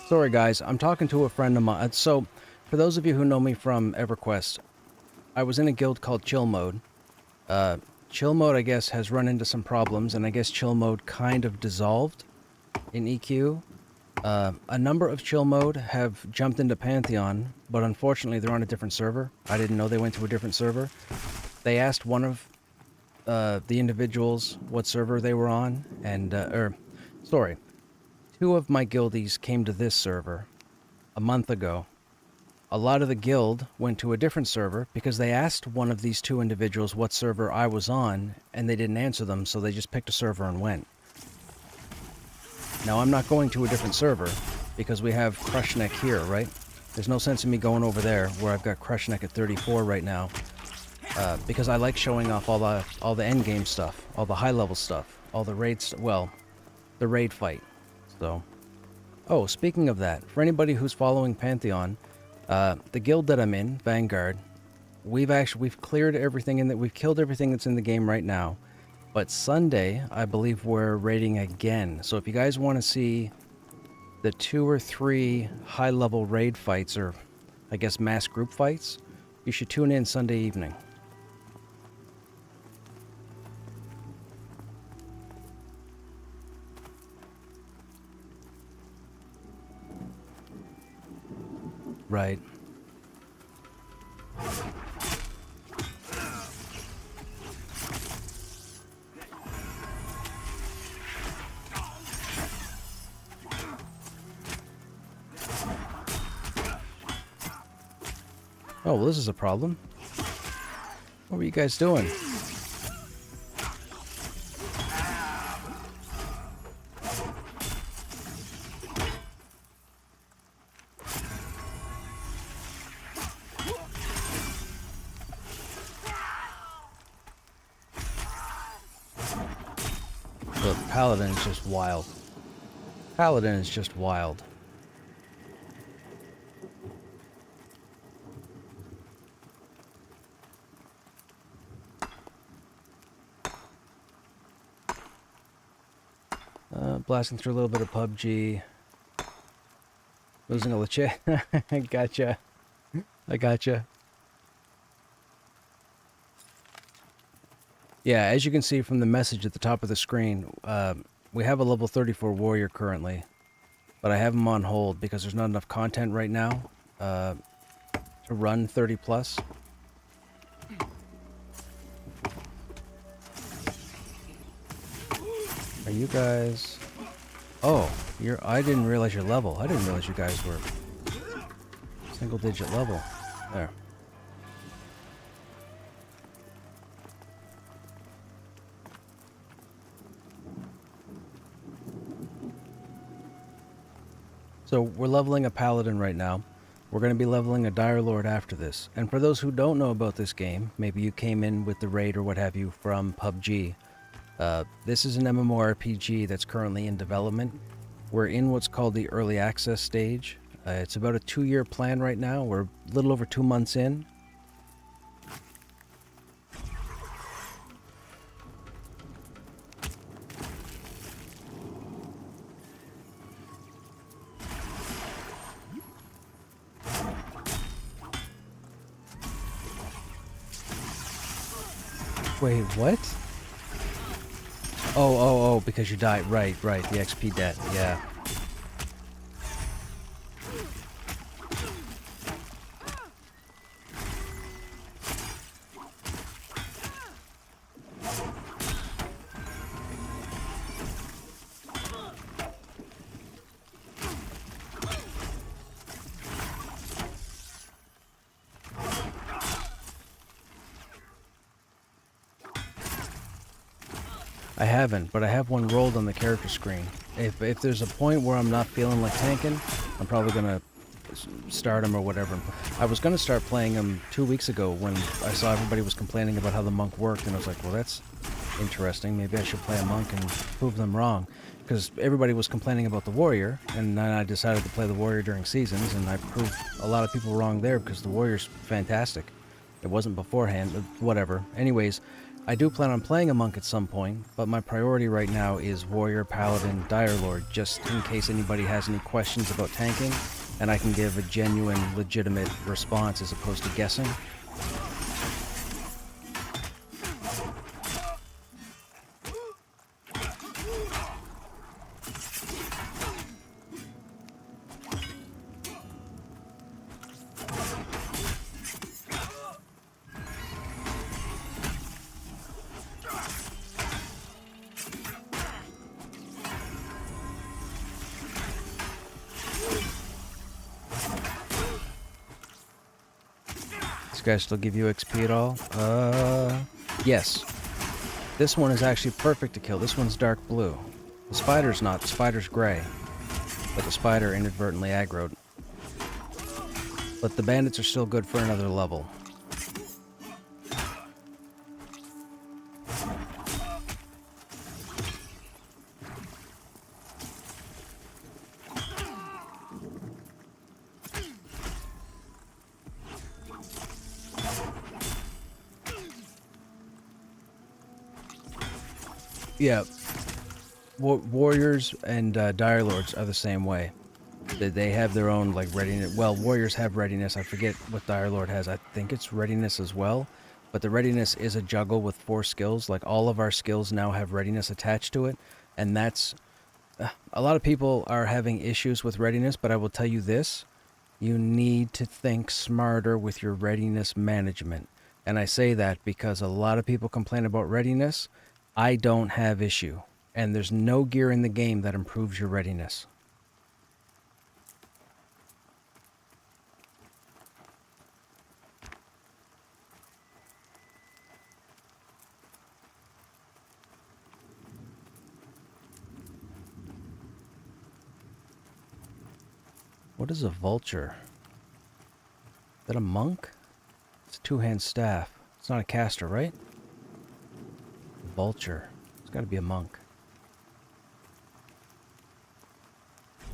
Sorry guys, I'm talking to a friend of mine. So, for those of you who know me from EverQuest, I was in a guild called Chill Mode. Chill Mode, I guess, has run into some problems, and I guess Chill Mode kind of dissolved in EQ. A number of Chill Mode have jumped into Pantheon, but unfortunately they're on a different server. I didn't know they went to a different server. They asked one of the individuals what server they were on, and, two of my guildies came to this server a month ago. A lot of the guild went to a different server because they asked one of these two individuals what server I was on, and they didn't answer them, so they just picked a server and went. Now, I'm not going to a different server because we have Krushnek here, right? There's no sense in me going over there where I've got Krushnek at 34 right now, because I like showing off all the endgame stuff, all the high-level stuff, all the raids, well, the raid fight. So, oh, speaking of that, for anybody who's following Pantheon, the guild that I'm in, Vanguard, we've cleared everything in that, we've killed everything that's in the game right now. But Sunday, I believe we're raiding again. So if you guys want to see the 2 or 3 high-level raid fights, or I guess mass group fights, you should tune in Sunday evening. Right. Oh, well, this is a problem. What were you guys doing? The Paladin is just wild. Paladin is just wild. Blasting through a little bit of PUBG. Losing a legit. I gotcha. I gotcha. Yeah, as you can see from the message at the top of the screen, we have a level 34 warrior currently, but I have him on hold because there's not enough content right now to run 30 plus. Are you guys... Oh, I didn't realize your level. I didn't realize you guys were single digit level. There. So we're leveling a paladin right now. We're going to be leveling a dire lord after this. And for those who don't know about this game, maybe you came in with the raid or what have you from PUBG. This is an MMORPG that's currently in development. We're in what's called the early access stage. It's about a 2-year plan right now. We're a little over 2 months in. Wait, what? Oh, because you died. Right, the XP debt, yeah. I I haven't, but I have one rolled on the character screen. If there's a point where I'm not feeling like tanking, I'm probably gonna start him or whatever. I was gonna start playing him 2 weeks ago when I saw everybody was complaining about how the monk worked, and I was like, well, that's interesting. Maybe I should play a monk and prove them wrong. Because everybody was complaining about the warrior, and then I decided to play the warrior during seasons, and I proved a lot of people wrong there because the warrior's fantastic. It wasn't beforehand, but whatever. Anyways, I do plan on playing a monk at some point, but my priority right now is warrior, paladin, dire lord, just in case anybody has any questions about tanking, and I can give a genuine, legitimate response as opposed to guessing. Guys still give you XP at all? Yes. This one is actually perfect to kill. This one's dark blue. The spider's not. The spider's gray. But the spider inadvertently aggroed. But the bandits are still good for another level. Yeah, warriors and dire lords are the same way. They have their own like readiness. Well, warriors have readiness. I forget what dire lord has. I think it's readiness as well. But the readiness is a juggle with 4 skills. Like all of our skills now have readiness attached to it, and that's a lot of people are having issues with readiness. But I will tell you this: you need to think smarter with your readiness management. And I say that because a lot of people complain about readiness. I don't have issue, and there's no gear in the game that improves your readiness. What is a vulture? Is that a monk? It's a 2-hand staff. It's not a caster, right? Vulture. It's got to be a monk.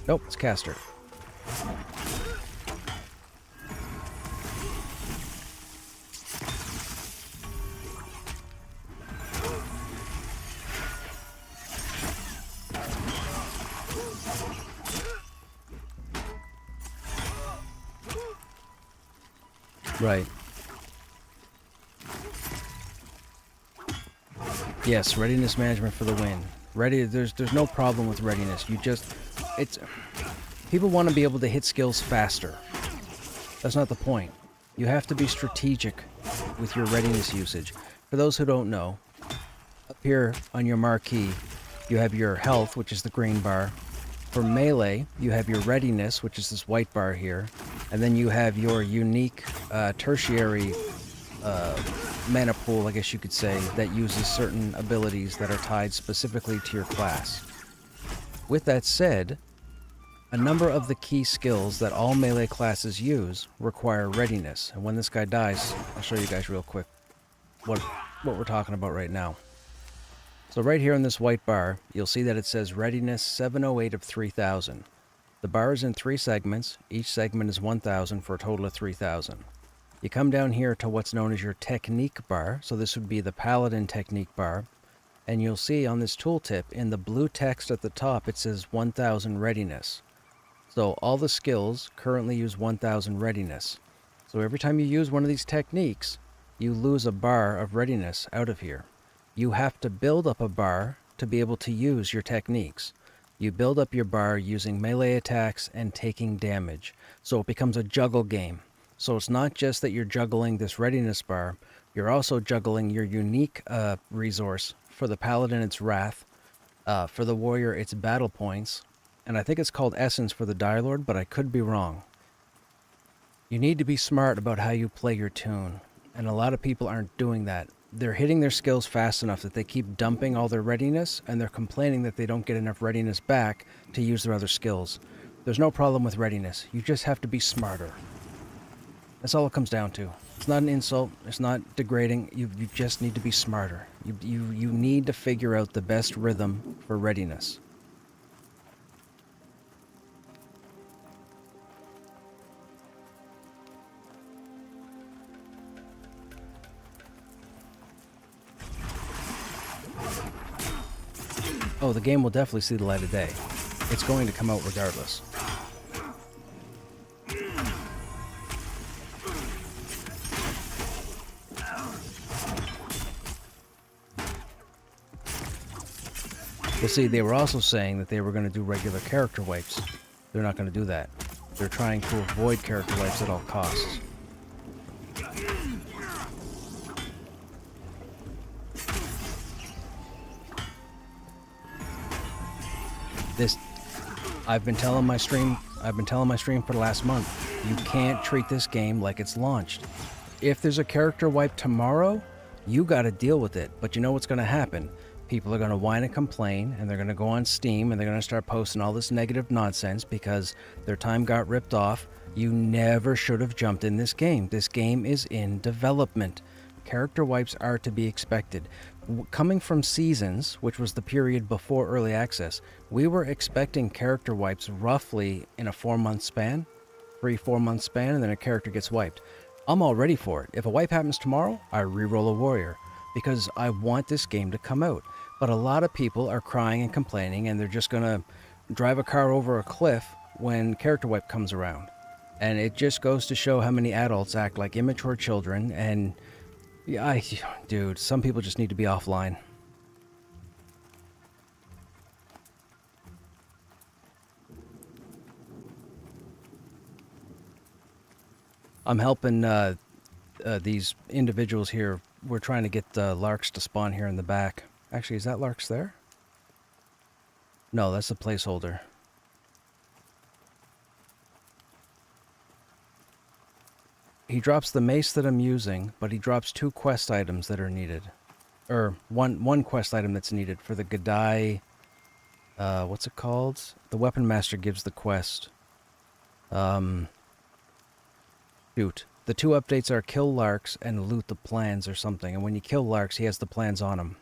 Nope, it's caster. Right. Yes, readiness management for the win. There's no problem with readiness. People want to be able to hit skills faster. That's not the point. You have to be strategic with your readiness usage. For those who don't know, up here on your marquee, you have your health, which is the green bar. For melee, you have your readiness, which is this white bar here. And then you have your unique tertiary mana pool, I guess you could say, that uses certain abilities that are tied specifically to your class. With that said, a number of the key skills that all melee classes use require readiness. And when this guy dies, I'll show you guys real quick what we're talking about right now. So right here on this white bar, you'll see that it says readiness 708 of 3000. The bar is in 3 segments. Each segment is 1000 for a total of 3000. You come down here to what's known as your technique bar. So this would be the paladin technique bar. And you'll see on this tooltip in the blue text at the top, it says 1000 readiness. So all the skills currently use 1000 readiness. So every time you use one of these techniques, you lose a bar of readiness out of here. You have to build up a bar to be able to use your techniques. You build up your bar using melee attacks and taking damage. So it becomes a juggle game. So it's not just that you're juggling this readiness bar, you're also juggling your unique resource. For the paladin, it's wrath. For the warrior, it's battle points. And I think it's called essence for the dire lord, but I could be wrong. You need to be smart about how you play your tune. And a lot of people aren't doing that. they're hitting their skills fast enough that they keep dumping all their readiness, and they're complaining that they don't get enough readiness back to use their other skills. There's no problem with readiness. You just have to be smarter. That's all it comes down to. It's not an insult. It's not degrading. You just need to be smarter. You need to figure out the best rhythm for readiness. Oh, the game will definitely see the light of day. It's going to come out regardless. Well, see, they were also saying that they were going to do regular character wipes. They're not going to do that. They're trying to avoid character wipes at all costs. I've been telling my stream for the last month, you can't treat this game like it's launched. If there's a character wipe tomorrow, you got to deal with it. But you know what's going to happen? People are going to whine and complain, and they're going to go on Steam, and they're going to start posting all this negative nonsense because their time got ripped off. You never should have jumped in this game. This game is in development. Character wipes are to be expected. Coming from Seasons, which was the period before Early Access, we were expecting character wipes roughly in a 4-month span, 3-4-month span, and then a character gets wiped. I'm all ready for it. If a wipe happens tomorrow, I re-roll a warrior, because I want this game to come out. But a lot of people are crying and complaining, and they're just going to drive a car over a cliff when character wipe comes around. And it just goes to show how many adults act like immature children, and yeah, dude, some people just need to be offline. I'm helping these individuals here. We're trying to get larks to spawn here in the back. Actually, is that larks there? No, that's a placeholder. He drops the mace that I'm using, but he drops 2 quest items that are needed. Or one quest item that's needed for the Gadai... what's it called? The Weapon Master gives the quest. Shoot. The 2 updates are kill larks and loot the plans or something. And when you kill larks, he has the plans on him.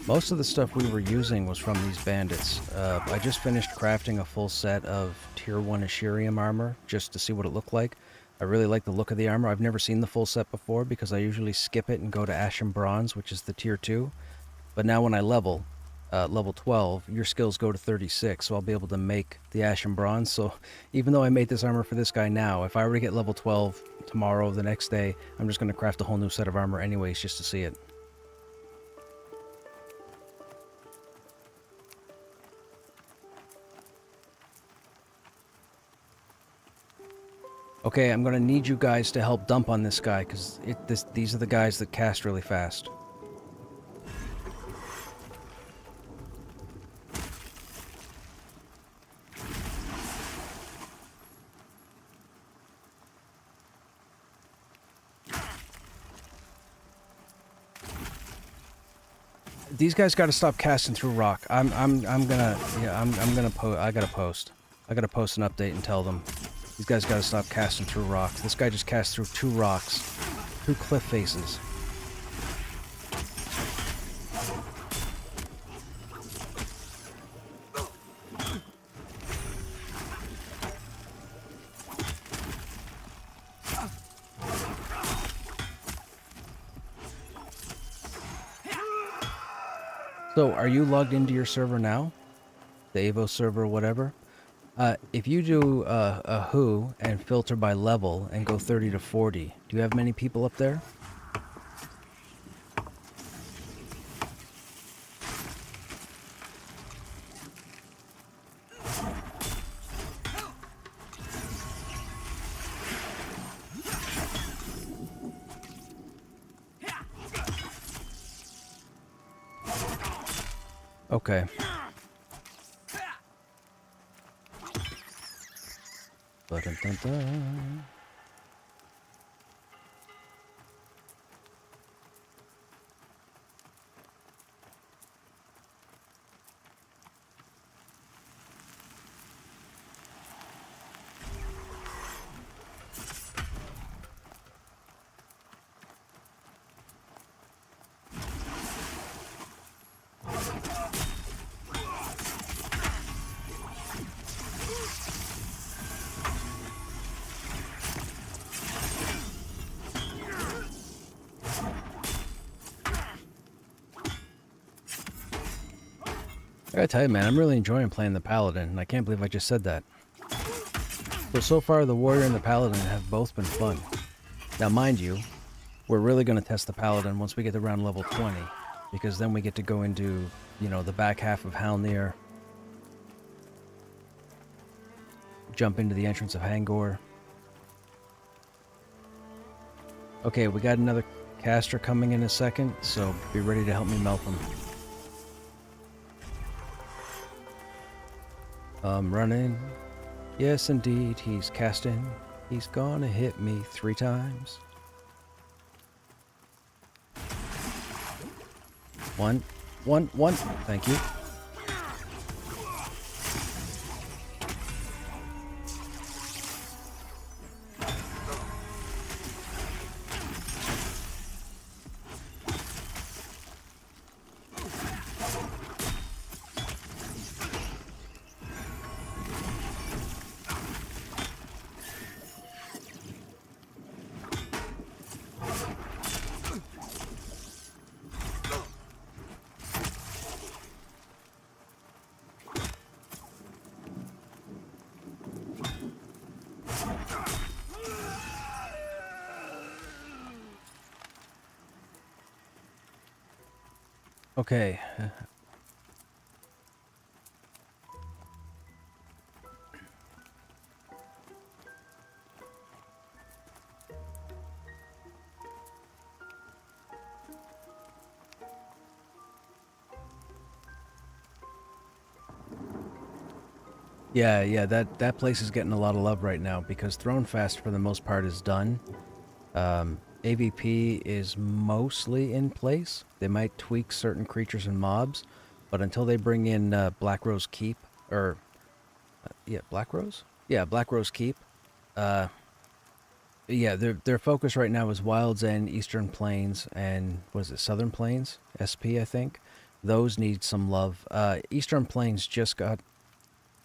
Most of the stuff we were using was from these bandits. I just finished crafting a full set of Tier 1 Ashirium armor, just to see what it looked like. I really like the look of the armor. I've never seen the full set before, because I usually skip it and go to Ashen Bronze, which is the Tier 2. But now when I level 12, your skills go to 36, so I'll be able to make the Ashen Bronze. So even though I made this armor for this guy now, if I were to get level 12 tomorrow, the next day, I'm just going to craft a whole new set of armor anyways, just to see it. Okay, I'm gonna need you guys to help dump on this guy, because these are the guys that cast really fast. These guys got to stop casting through rock. I gotta post an update and tell them. These guys gotta stop casting through rocks. This guy just cast through 2 rocks. 2 cliff faces. So, are you logged into your server now? The Evo server, whatever? If you do a who and filter by level and go 30 to 40, do you have many people up there? Okay. Ba-dun-dun-dun. I gotta tell you, man, I'm really enjoying playing the Paladin, and I can't believe I just said that. So far, the Warrior and the Paladin have both been fun. Now, mind you, we're really going to test the Paladin once we get to around level 20, because then we get to go into, you know, the back half of Halnir, jump into the entrance of Hangor. Okay, we got another caster coming in a second, so be ready to help me melt them. Running. Yes, indeed, he's casting. He's gonna hit me 3 times. 1, 1, 1. Thank you. Okay. Yeah, that place is getting a lot of love right now because Throne Fast for the most part is done. AVP is mostly in place. They might tweak certain creatures and mobs, but until they bring in Black Rose Keep, or Black Rose? Yeah, Black Rose Keep. Yeah, their focus right now is Wilds End, Eastern Plains, and what is it, Southern Plains? SP, I think. Those need some love. Eastern Plains just got...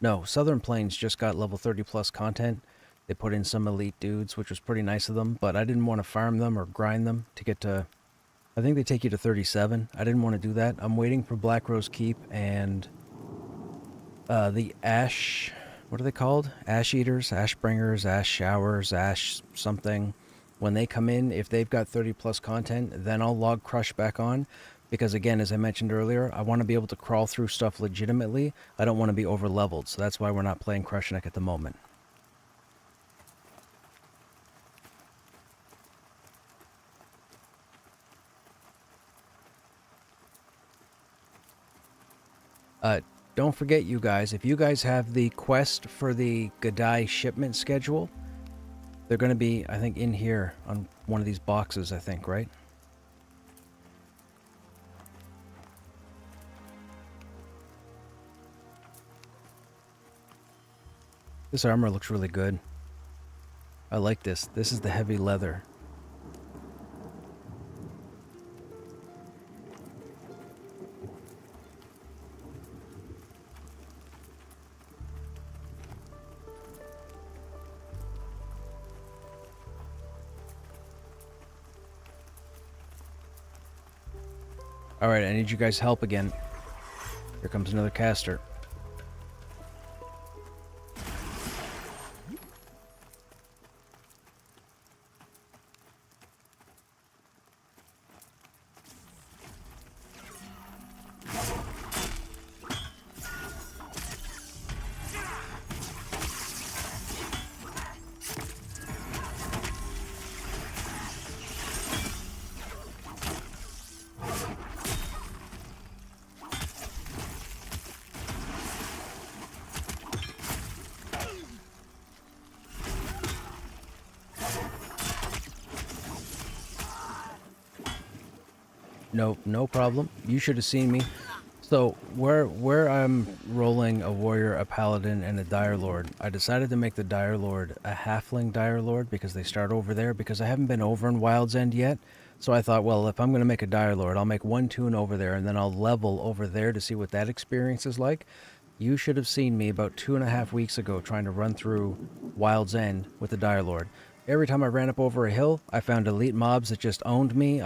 No, Southern Plains just got level 30 plus content. They put in some elite dudes, which was pretty nice of them, but I didn't want to farm them or grind them to get to... I think they take you to 37. I didn't want to do that. I'm waiting for Black Rose Keep and the Ash... What are they called? Ash Eaters, Ash Bringers, Ash Showers, Ash something. When they come in, if they've got 30 plus content, then I'll log Crush back on. Because again, as I mentioned earlier, I want to be able to crawl through stuff legitimately. I don't want to be over leveled, so that's why we're not playing Krushnek at the moment. Don't forget, you guys, if you guys have the quest for the Gadai shipment schedule, they're going to be, I think, in here on one of these boxes, I think, right? This armor looks really good. I like this. This is the heavy leather. Alright, I need you guys' help again. Here comes another caster. No, no problem. You should have seen me. So where I'm rolling a warrior, a paladin, and a dire lord, I decided to make the dire lord a halfling dire lord because they start over there. Because I haven't been over in Wild's End yet, so I thought, well, if I'm going to make a dire lord, I'll make one toon over there, and then I'll level over there to see what that experience is like. You should have seen me about 2.5 weeks ago trying to run through Wild's End with the dire lord. Every time I ran up over a hill, I found elite mobs that just owned me.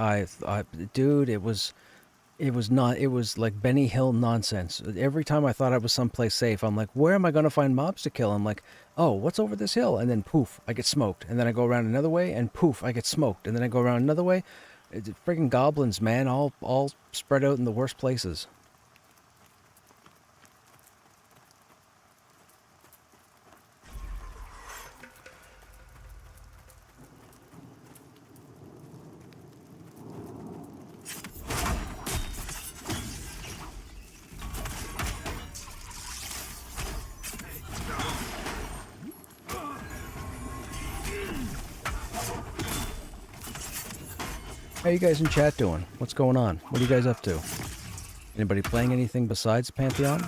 Dude, it was not, it was like Benny Hill nonsense. Every time I thought I was someplace safe, I'm like, where am I going to find mobs to kill? I'm like, oh, what's over this hill? And then poof, I get smoked. And then I go around another way, and poof, I get smoked. And then I go around another way. It's freaking goblins, man, all spread out in the worst places. How you guys in chat doing? What's going on? What are you guys up to? Anybody playing anything besides Pantheon?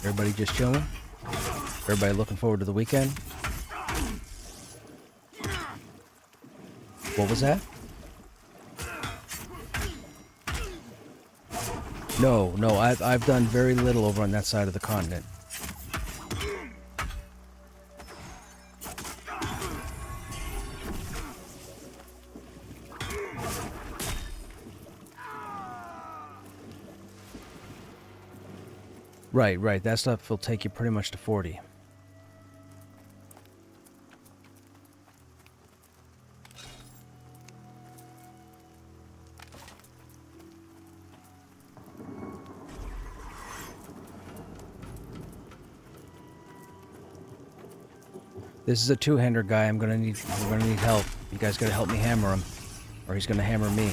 Everybody just chilling? Everybody looking forward to the weekend? What was that? No, I've done very little over on that side of the continent. Right. That stuff will take you pretty much to 40. This is a two-hander guy. We're gonna need help. You guys gotta help me hammer him, or he's gonna hammer me.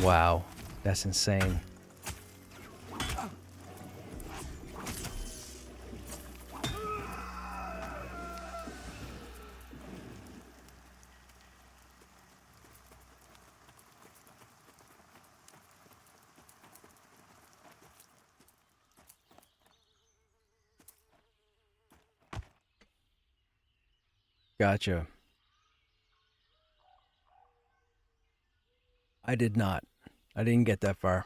Wow, that's insane. Gotcha. I did not. I didn't get that far.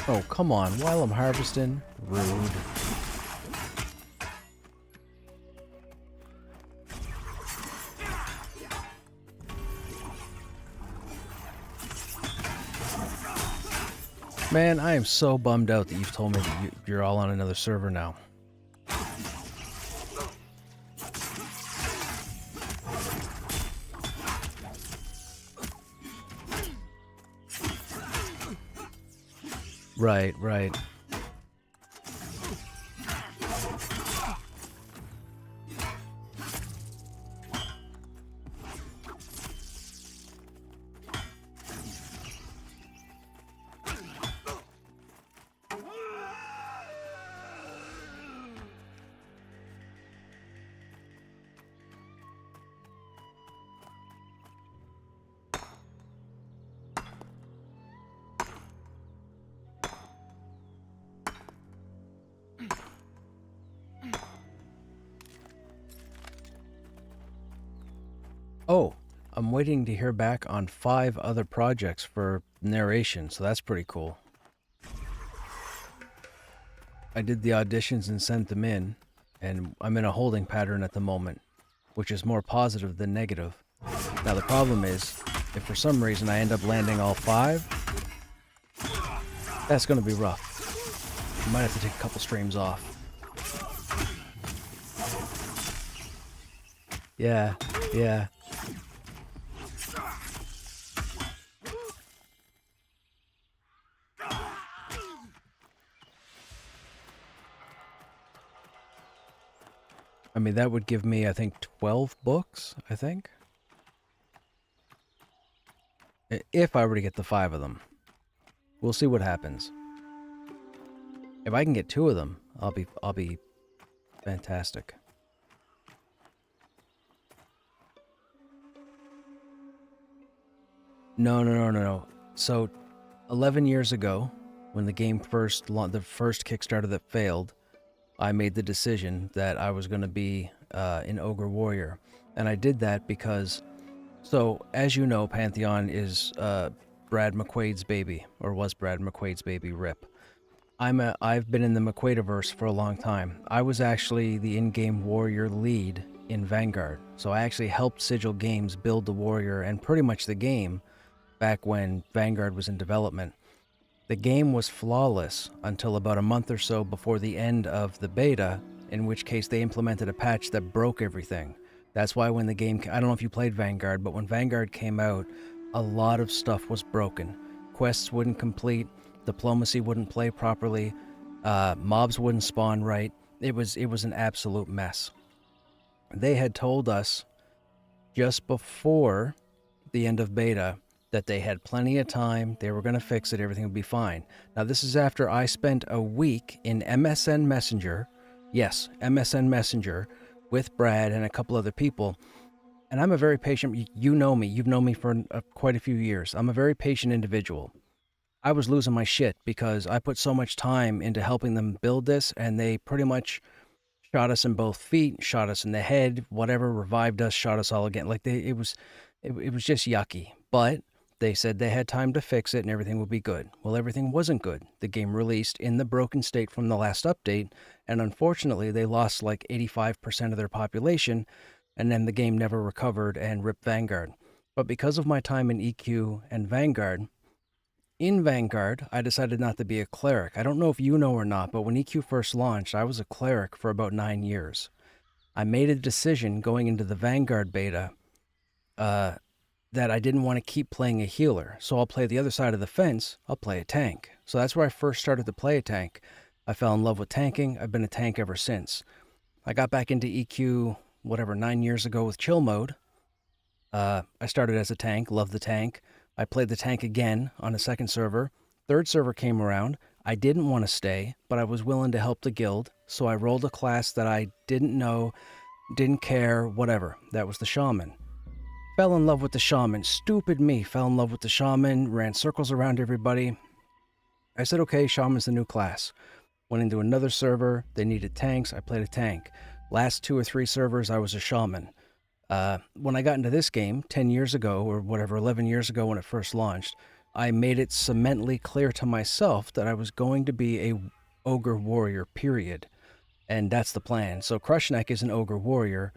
Oh, come on. While I'm harvesting? Rude. Man, I am so bummed out that you've told me that you're all on another server now. Right. Oh, I'm waiting to hear back on 5 other projects for narration, so that's pretty cool. I did the auditions and sent them in, and I'm in a holding pattern at the moment, which is more positive than negative. Now the problem is, if for some reason I end up landing all 5, that's going to be rough. I might have to take a couple streams off. Yeah. I mean, that would give me, I think, 12 books, I think. If I were to get the 5 of them. We'll see what happens. If I can get 2 of them, I'll be fantastic. No. So, 11 years ago, when the game the first Kickstarter that failed, I made the decision that I was going to be an Ogre Warrior. And I did that because, so, as you know, Pantheon is Brad McQuaid's baby, or was Brad McQuaid's baby, RIP. I've been in the McQuaidiverse for a long time. I was actually the in-game warrior lead in Vanguard. So I actually helped Sigil Games build the warrior and pretty much the game back when Vanguard was in development. The game was flawless until about a month or so before the end of the beta, in which case they implemented a patch that broke everything. That's why when the game, I don't know if you played Vanguard, but when Vanguard came out, a lot of stuff was broken. Quests wouldn't complete, diplomacy wouldn't play properly, mobs wouldn't spawn right. It was an absolute mess. They had told us just before the end of beta that they had plenty of time, they were going to fix it, everything would be fine. Now this is after I spent a week in MSN Messenger, yes, MSN Messenger, with Brad and a couple other people. And I'm a very patient, you know me, you've known me for quite a few years. I'm a very patient individual. I was losing my shit because I put so much time into helping them build this, and they pretty much shot us in both feet, shot us in the head, whatever, revived us, shot us all again. Like it was just yucky. But they said they had time to fix it and everything would be good. Well, everything wasn't good. The game released in the broken state from the last update, and unfortunately they lost like 85% of their population, and then the game never recovered and ripped Vanguard. But because of my time in EQ and Vanguard, in Vanguard, I decided not to be a cleric. I don't know if you know or not, but when EQ first launched, I was a cleric for about 9 years. I made a decision going into the Vanguard beta that I didn't want to keep playing a healer. So I'll play the other side of the fence, I'll play a tank. So that's where I first started to play a tank. I fell in love with tanking, I've been a tank ever since. I got back into EQ, 9 years ago with chill mode. I started as a tank, loved the tank. I played the tank again on a second server. Third server came around. I didn't want to stay, but I was willing to help the guild. So I rolled a class that I didn't know, didn't care, whatever. That was the shaman. Fell in love with the shaman. Stupid me. Fell in love with the shaman, ran circles around everybody. I said, okay, shaman's the new class. Went into another server. They needed tanks. I played a tank. Last 2 or 3 servers, I was a shaman. When I got into this game 10 years ago or 11 years ago when it first launched, I made it cemently clear to myself that I was going to be a ogre warrior, period. And that's the plan. So Krushnek is an ogre warrior.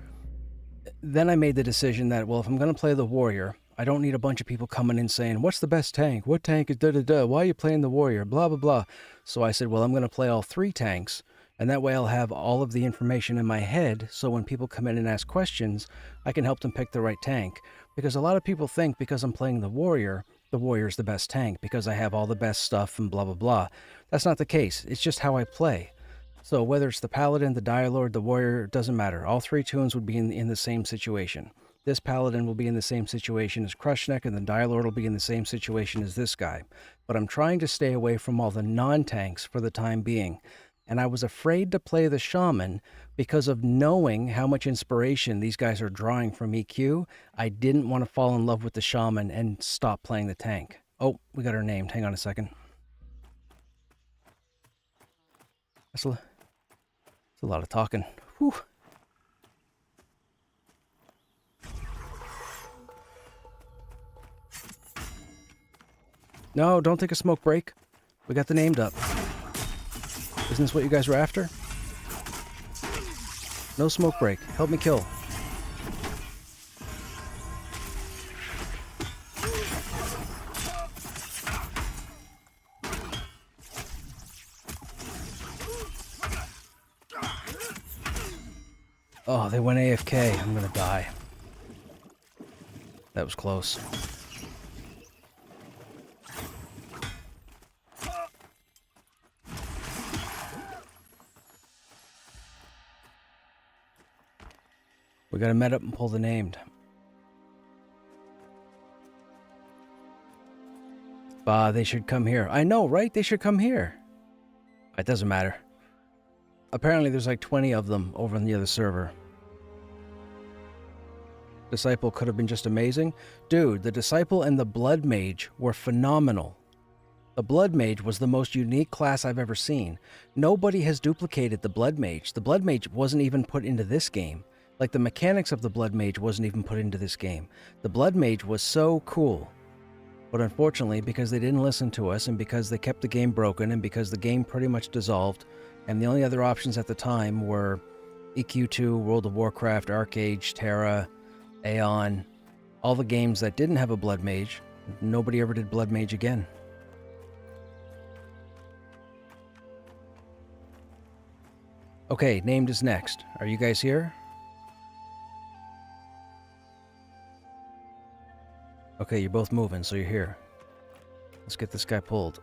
Then I made the decision that, well, if I'm going to play the warrior, I don't need a bunch of people coming in saying, what's the best tank? What tank is da-da-da? Why are you playing the warrior? Blah, blah, blah. So I said, well, I'm going to play all 3 tanks. And that way I'll have all of the information in my head, so when people come in and ask questions, I can help them pick the right tank. Because a lot of people think because I'm playing the warrior's the best tank, because I have all the best stuff and blah, blah, blah. That's not the case. It's just how I play. So whether it's the paladin, the direlord, the warrior, it doesn't matter. All 3 tunes would be in the same situation. This paladin will be in the same situation as Krushnek, and the direlord will be in the same situation as this guy. But I'm trying to stay away from all the non-tanks for the time being. And I was afraid to play the shaman because of knowing how much inspiration these guys are drawing from EQ. I didn't want to fall in love with the shaman and stop playing the tank. Oh, we got her named. Hang on a second. That's a lot of talking. Whew. No, don't take a smoke break. We got the named up. Isn't this what you guys were after? No smoke break. Help me kill. Oh, they went AFK. I'm gonna die. That was close. We gotta met up and pull the named. Bah, they should come here. I know, right? They should come here. It doesn't matter. Apparently there's like 20 of them over on the other server. Disciple could have been just amazing. Dude, the Disciple and the Blood Mage were phenomenal. The Blood Mage was the most unique class I've ever seen. Nobody has duplicated the Blood Mage. The Blood Mage wasn't even put into this game. Like, the mechanics of the Blood Mage wasn't even put into this game. The Blood Mage was so cool. But unfortunately, because they didn't listen to us, and because they kept the game broken, and because the game pretty much dissolved, and the only other options at the time were EQ2, World of Warcraft, Arcade, Terra, Aeon, all the games that didn't have a Blood Mage, nobody ever did Blood Mage again. Okay, named is next. Are you guys here? Okay, you're both moving, so you're here. Let's get this guy pulled.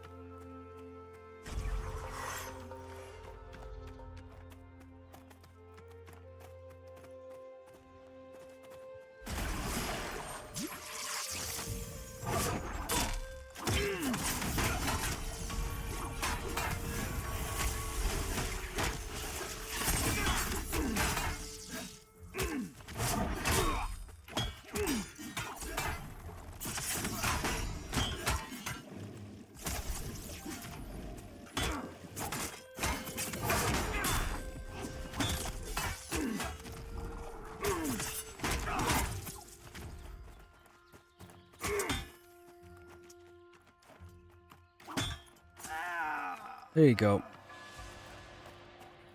There you go.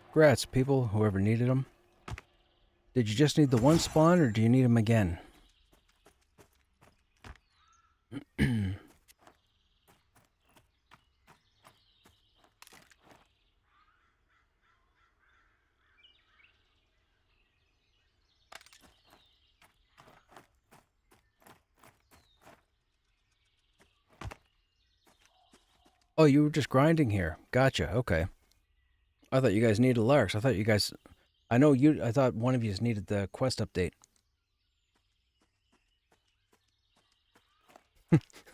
Congrats, people, whoever needed them. Did you just need the one spawn, or do you need them again? Oh, you were just grinding here. Gotcha, okay. I thought you guys needed Larks. I thought you guys... I thought one of you needed the quest update.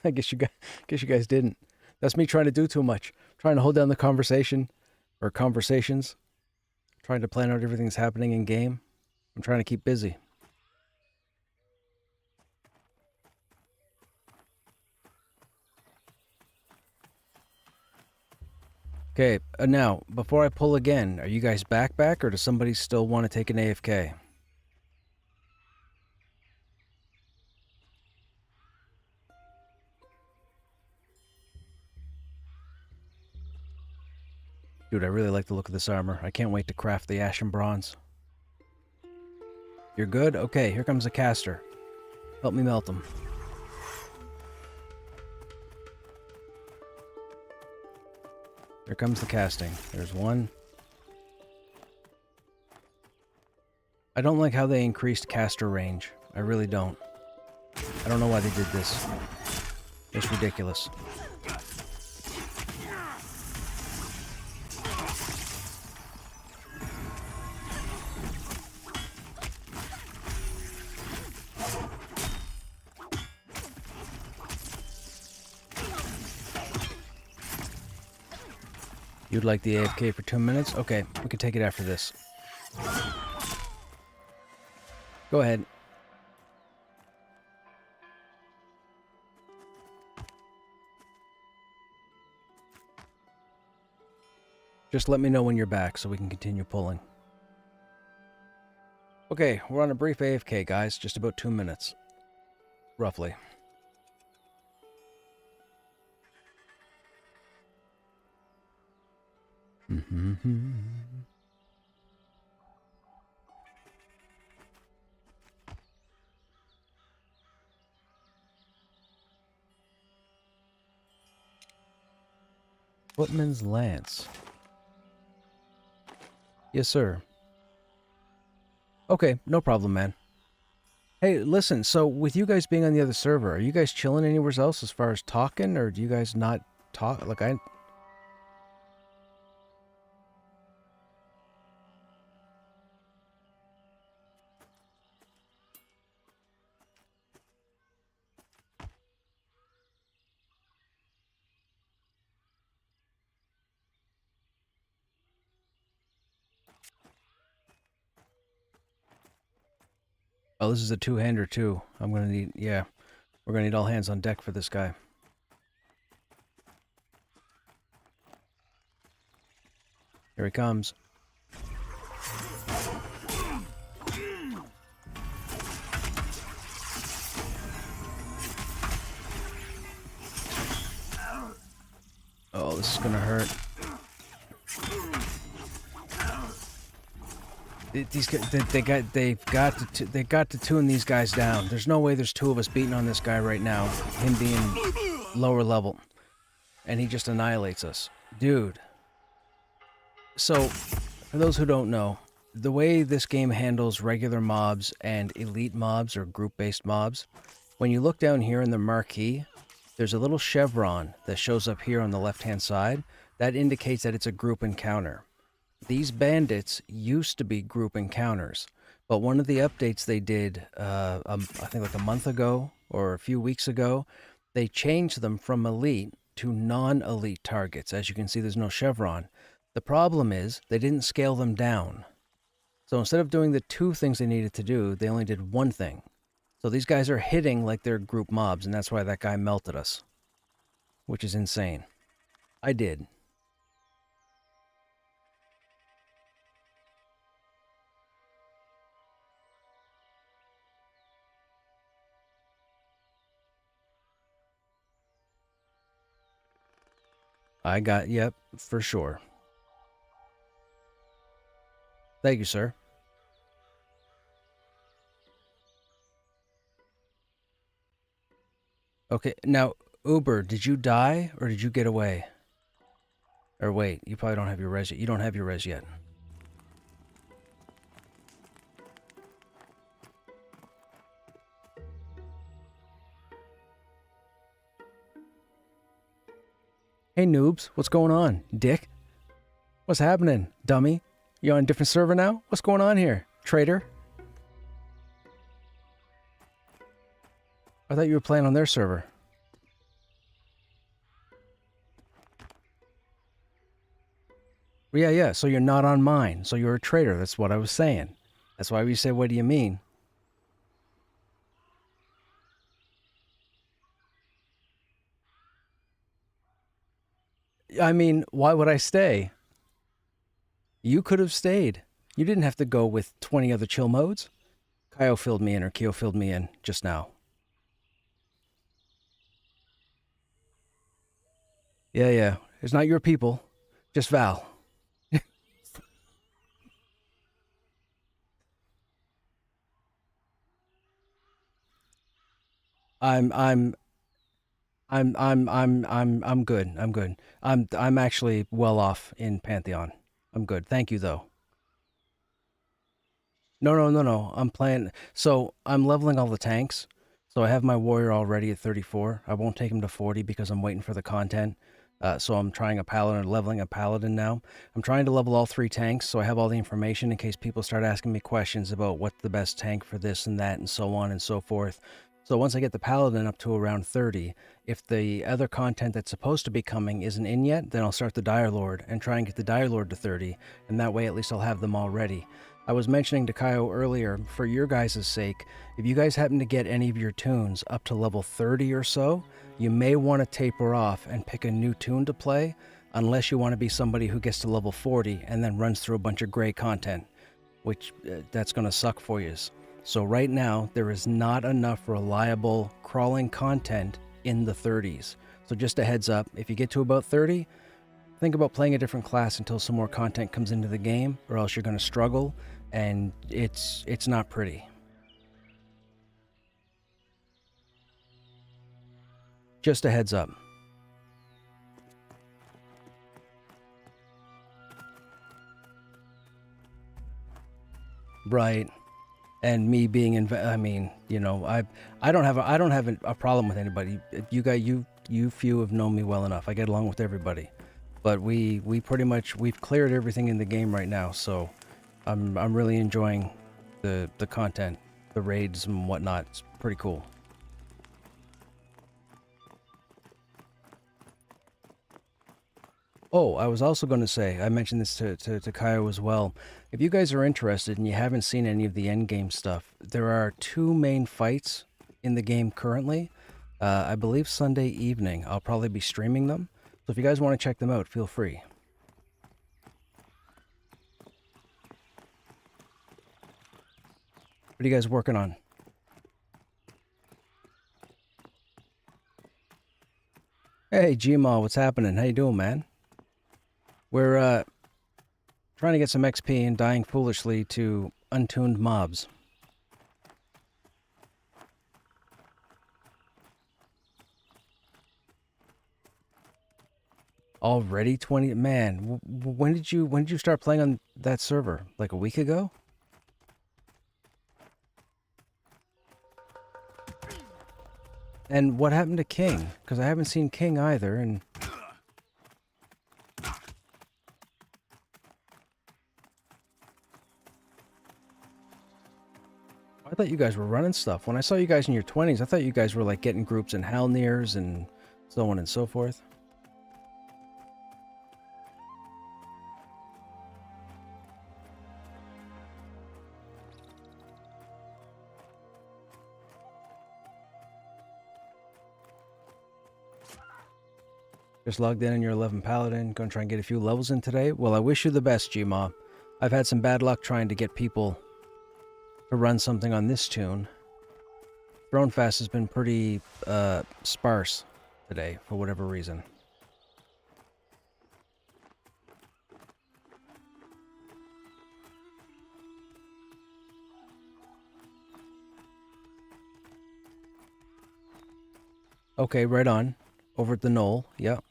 I guess you guys didn't. That's me trying to do too much. Trying to hold down the conversation. Or conversations. Trying to plan out everything that's happening in game. I'm trying to keep busy. Okay, now, before I pull again, are you guys back, or does somebody still want to take an AFK? Dude, I really like the look of this armor. I can't wait to craft the Ashen Bronze. You're good? Okay, here comes a caster. Help me melt them. Here comes the casting. There's one. I don't like how they increased caster range. I really don't. I don't know why they did this. It's ridiculous. You'd like the AFK for 2 minutes? Okay, we can take it after this. Go ahead. Just let me know when you're back so we can continue pulling. Okay, we're on a brief AFK, guys. Just about 2 minutes. Roughly. Footman's Lance. Yes, sir. Okay, no problem, man. Hey, listen, so with you guys being on the other server, are you guys chilling anywhere else as far as talking, or do you guys not talk? Like, oh, this is a two-hander, too. I'm gonna need, yeah, we're gonna need all hands on deck for this guy. Here he comes. Oh, this is gonna hurt. These guys, they got to tune these guys down. There's no way there's two of us beating on this guy right now, him being lower level, and he just annihilates us, dude. So, for those who don't know, the way this game handles regular mobs and elite mobs or group-based mobs, when you look down here in the marquee, there's a little chevron that shows up here on the left-hand side that indicates that it's a group encounter. These bandits used to be group encounters, but one of the updates they did, I think like a month ago or a few weeks ago, they changed them from elite to non-elite targets. As you can see, there's no chevron. The problem is they didn't scale them down. So instead of doing the two things they needed to do, they only did one thing. So these guys are hitting like they're group mobs, and that's why that guy melted us, which is insane. I did. Yep, for sure. Thank you, sir. Okay, now, Uber, did you die or did you get away? Or wait, you probably don't have your res yet. You don't have your res yet. Hey, noobs, what's going on, dick? What's happening, dummy? You on a different server now? What's going on here, traitor? I thought you were playing on their server. Yeah, so you're not on mine, so you're a traitor, that's what I was saying. That's why we said, what do you mean? I mean, why would I stay? You could have stayed. You didn't have to go with 20 other chill modes. Kyo filled me in just now. Yeah. It's not your people. Just Val. I'm good. I'm good. I'm actually well off in Pantheon. I'm good. Thank you though. No. I'm playing. So I'm leveling all the tanks. So I have my warrior already at 34. I won't take him to 40 because I'm waiting for the content. So I'm trying a paladin, leveling a paladin now. I'm trying to level all 3 tanks, so I have all the information in case people start asking me questions about what's the best tank for this and that and so on and so forth. So once I get the paladin up to around 30, if the other content that's supposed to be coming isn't in yet, then I'll start the Dire Lord and try and get the Dire Lord to 30, and that way at least I'll have them all ready. I was mentioning to Kyo earlier, for your guys' sake, if you guys happen to get any of your tunes up to level 30 or so, you may want to taper off and pick a new tune to play, unless you want to be somebody who gets to level 40 and then runs through a bunch of gray content, which that's going to suck for you. So right now, there is not enough reliable crawling content in the 30s. So just a heads up, if you get to about 30, think about playing a different class until some more content comes into the game, or else you're going to struggle, and it's not pretty. Just a heads up. Right. And me being I mean, you know, I don't have a problem with anybody. You few have known me well enough. I get along with everybody. But we pretty much, we've cleared everything in the game right now, so I'm really enjoying the content, the raids and whatnot. It's pretty cool. Oh, I was also going to say, I mentioned this to Kaio as well. If you guys are interested and you haven't seen any of the endgame stuff, there are 2 main fights in the game currently. I believe Sunday evening. I'll probably be streaming them. So if you guys want to check them out, feel free. What are you guys working on? Hey, Gma, what's happening? How you doing, man? We're trying to get some XP and dying foolishly to untuned mobs. Already 20? Man, when did you start playing on that server? Like a week ago? And what happened to King? Because I haven't seen King either, and I thought you guys were running stuff. When I saw you guys in your 20s, I thought you guys were like getting groups in Halnirs and so on and so forth. Just logged in your 11 Paladin. Gonna try and get a few levels in today. Well, I wish you the best, Gma. I've had some bad luck trying to get people to run something on this tune. Thronefast has been pretty sparse today, for whatever reason. Okay, right on. Over at the knoll, yep.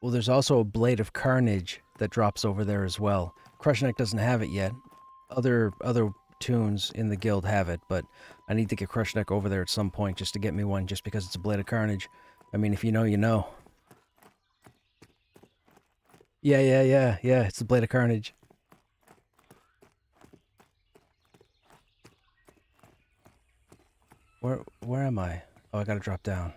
Well, there's also a Blade of Carnage that drops over there as well. Krushnek doesn't have it yet. Other tunes in the guild have it, but I need to get Krushnek over there at some point just to get me one, just because it's a Blade of Carnage. I mean, if you know, you know. Yeah, it's the Blade of Carnage. Where am I? Oh, I gotta drop down.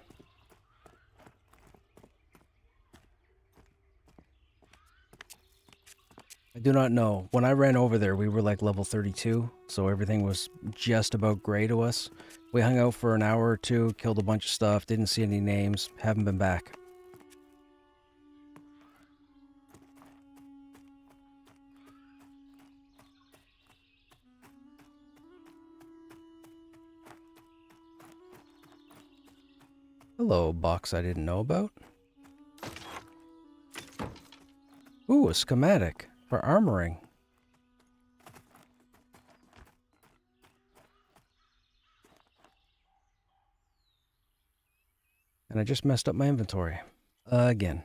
I do not know. When I ran over there, we were like level 32, so everything was just about gray to us. We hung out for an hour or two, killed a bunch of stuff, didn't see any names, haven't been back. Hello, box I didn't know about. Ooh, a schematic for armoring. And I just messed up my inventory. Again.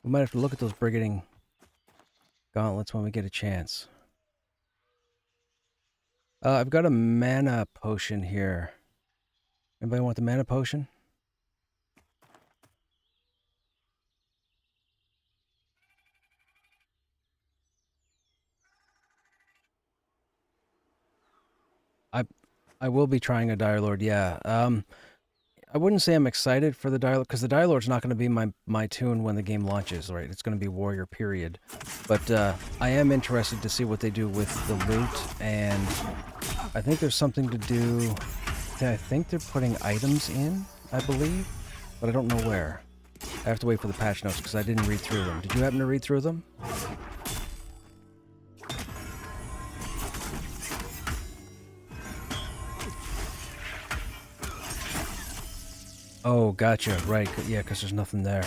We might have to look at those brigading gauntlets when we get a chance. I've got a mana potion here. Anybody want the mana potion? I will be trying a Dire Lord, yeah. I wouldn't say I'm excited for the Dire Lord, because the Dire Lord's not going to be my tune when the game launches, right? It's going to be Warrior, period. But I am interested to see what they do with the loot, and I think there's something to do... I think they're putting items in, I believe, but I don't know where. I have to wait for the patch notes because I didn't read through them. Did you happen to read through them? Oh, gotcha. Right. Yeah, because there's nothing there.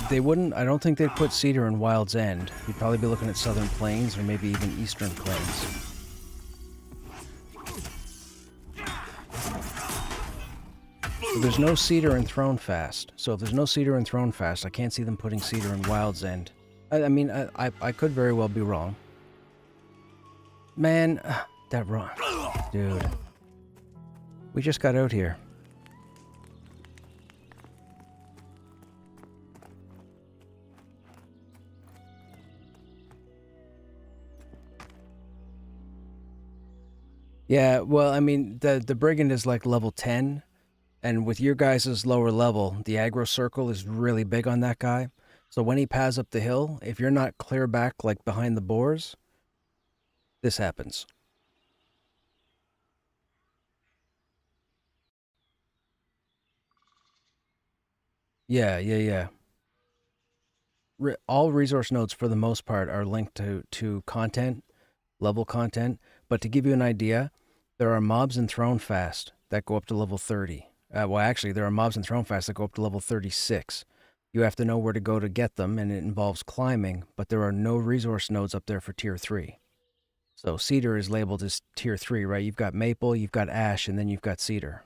They wouldn't... I don't think they'd put Cedar in Wild's End. You'd probably be looking at Southern Plains or maybe even Eastern Plains. So there's no Cedar in Thronefast. So if there's no Cedar in Thronefast, I can't see them putting Cedar in Wild's End. I mean, I could very well be wrong. Man, that wrong. Dude. We just got out here. Yeah, well, I mean, the Brigand is like level 10, and with your guys' lower level, the aggro circle is really big on that guy. So when he paths up the hill, if you're not clear back, like behind the boars, this happens. Yeah. All resource nodes, for the most part, are linked to content, level content. But to give you an idea, there are mobs in Thronefast that go up to level 30. Well, actually, there are mobs in Thronefast that go up to level 36. You have to know where to go to get them, and it involves climbing, but there are no resource nodes up there for Tier 3. So Cedar is labeled as Tier 3, right? You've got Maple, you've got Ash, and then you've got Cedar.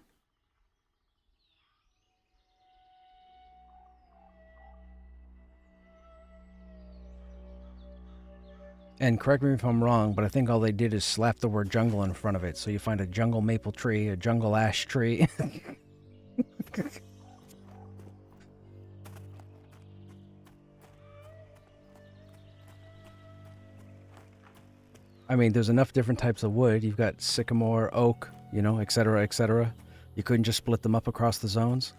And correct me if I'm wrong, but I think all they did is slap the word jungle in front of it. So you find a jungle maple tree, a jungle ash tree. I mean, there's enough different types of wood. You've got sycamore, oak, you know, etc., etc. You couldn't just split them up across the zones?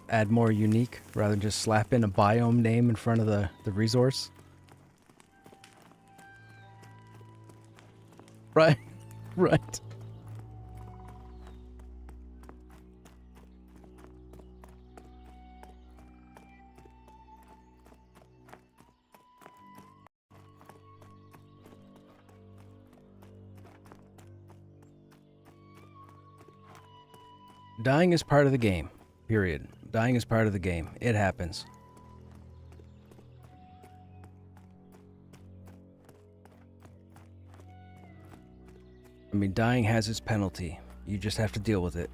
Add more unique rather than just slap in a biome name in front of the resource? Right, right. Dying is part of the game, period. Dying is part of the game. It happens. I mean, dying has its penalty. You just have to deal with it.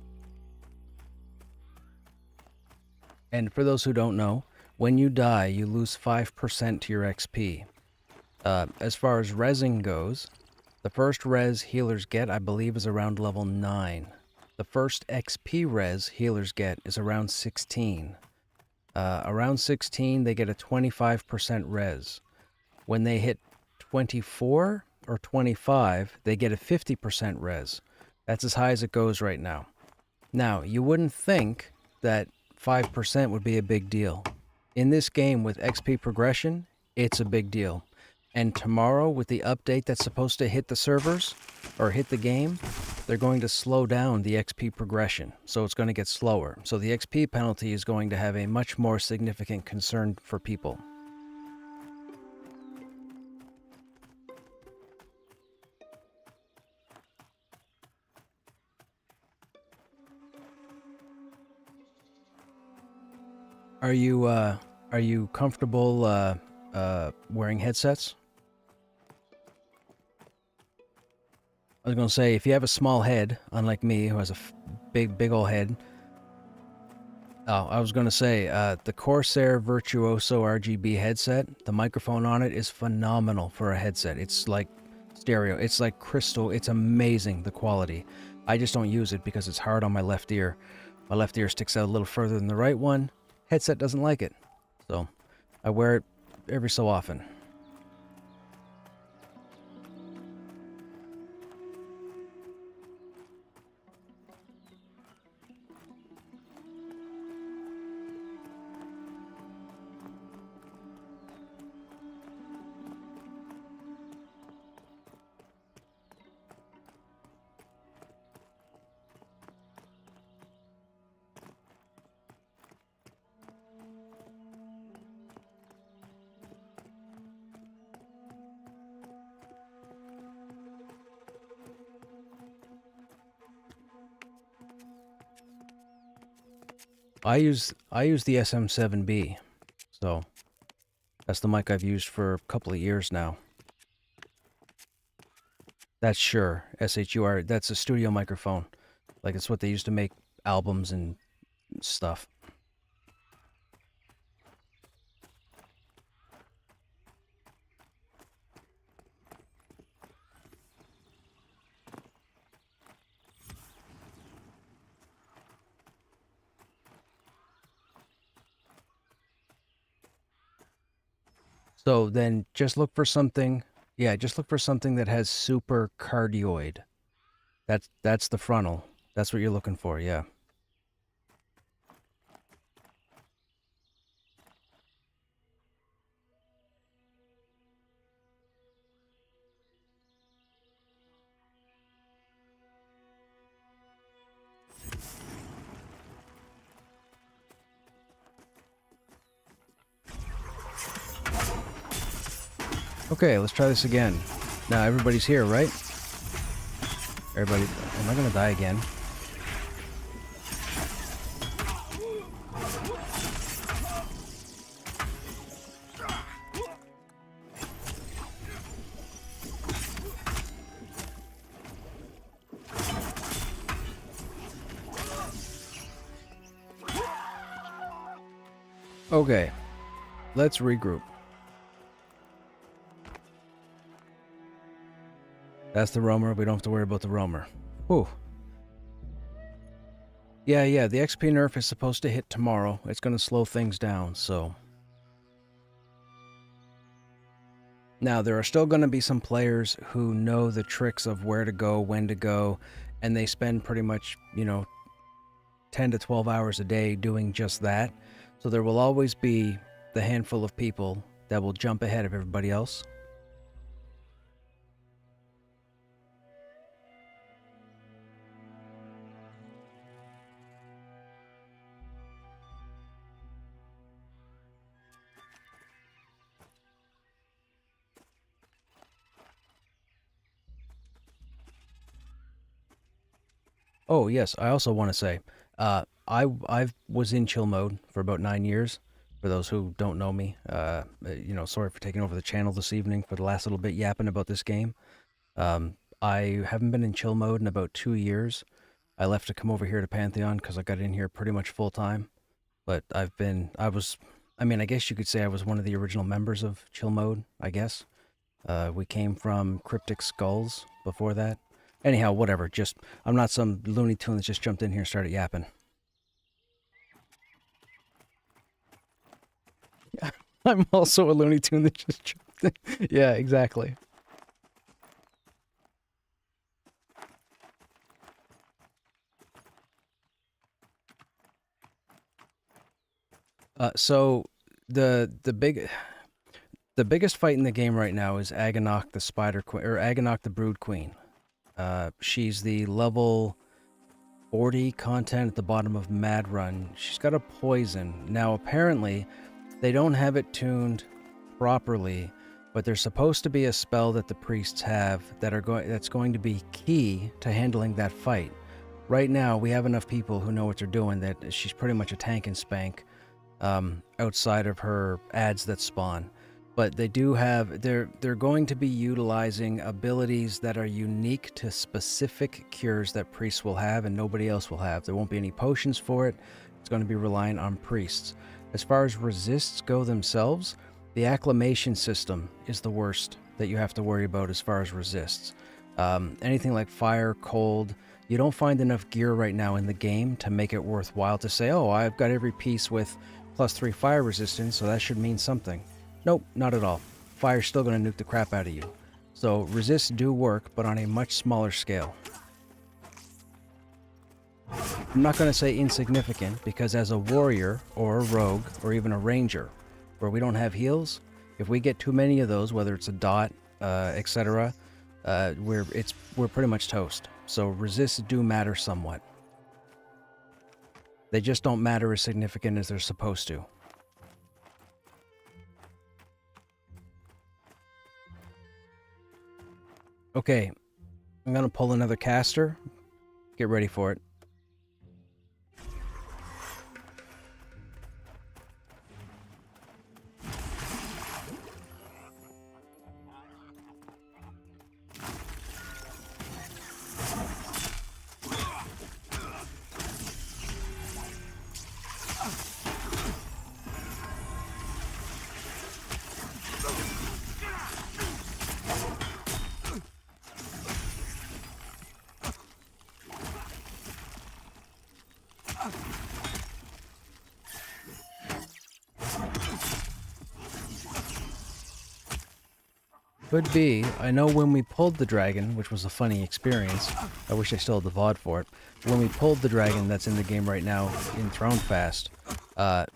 And for those who don't know, when you die, you lose 5% to your XP. As far as resing goes, the first res healers get, I believe, is around level 9. The first XP res healers get is around 16. Around 16, they get a 25% res. When they hit 24 or 25, they get a 50% res. That's as high as it goes right now. Now, you wouldn't think that 5% would be a big deal. In this game with XP progression, it's a big deal. And tomorrow, with the update that's supposed to hit the servers, or hit the game, they're going to slow down the XP progression. So it's going to get slower. So the XP penalty is going to have a much more significant concern for people. Are you comfortable wearing headsets? I was gonna say, if you have a small head, unlike me, who has a big old head. Oh, I was gonna say, the Corsair Virtuoso RGB headset, the microphone on it is phenomenal for a headset. It's like stereo. It's like crystal. It's amazing, the quality. I just don't use it because it's hard on my left ear. My left ear sticks out a little further than the right one. Headset doesn't like it. So, I wear it every so often. I use the SM7B, so that's the mic I've used for a couple of years now. That's Shure, S-H-U-R. That's a studio microphone. Like, it's what they used to make albums and stuff. So then just look for something. Yeah, just look for something that has super cardioid. That's the frontal. That's what you're looking for, yeah. Okay, let's try this again. Now everybody's here, right? Everybody, am I gonna die again? Okay, let's regroup. That's the roamer. We don't have to worry about the roamer. Whew. Yeah, the XP nerf is supposed to hit tomorrow. It's going to slow things down, so... Now, there are still going to be some players who know the tricks of where to go, when to go, and they spend pretty much, 10 to 12 hours a day doing just that. So there will always be the handful of people that will jump ahead of everybody else. Oh, yes, I also want to say, I was in chill mode for about 9 years. For those who don't know me, sorry for taking over the channel this evening for the last little bit yapping about this game. I haven't been in chill mode in about 2 years. I left to come over here to Pantheon because I got in here pretty much full time. But I guess you could say I was one of the original members of chill mode, I guess. We came from Cryptic Skulls before that. Anyhow, whatever. I'm not some Looney Tune that just jumped in here and started yapping. I'm also a Looney Tune that just jumped in. Yeah, exactly. So the biggest fight in the game right now is Agonok the Spider Queen, or Agonok the Brood Queen. She's the level 40 content at the bottom of Mad Run. She's got a poison. Now, apparently, they don't have it tuned properly, but there's supposed to be a spell that the priests have that's going to be key to handling that fight. Right now, we have enough people who know what they're doing that she's pretty much a tank and spank outside of her ads that spawn. But they do have, they're going to be utilizing abilities that are unique to specific cures that priests will have and nobody else will have. There won't be any potions for it. It's going to be relying on priests. As far as resists go themselves, the acclimation system is the worst that you have to worry about as far as resists. Anything like fire, cold, you don't find enough gear right now in the game to make it worthwhile to say, oh, I've got every piece with +3 fire resistance, so that should mean something. Nope, not at all. Fire's still going to nuke the crap out of you. So resists do work, but on a much smaller scale. I'm not going to say insignificant, because as a warrior, or a rogue, or even a ranger, where we don't have heals, if we get too many of those, whether it's a dot, etc., we're pretty much toast. So resists do matter somewhat. They just don't matter as significant as they're supposed to. Okay, I'm gonna pull another caster. Get ready for it. Could be. I know when we pulled the dragon, which was a funny experience. I wish I still had the VOD for it. When we pulled the dragon that's in the game right now, in Thronefast,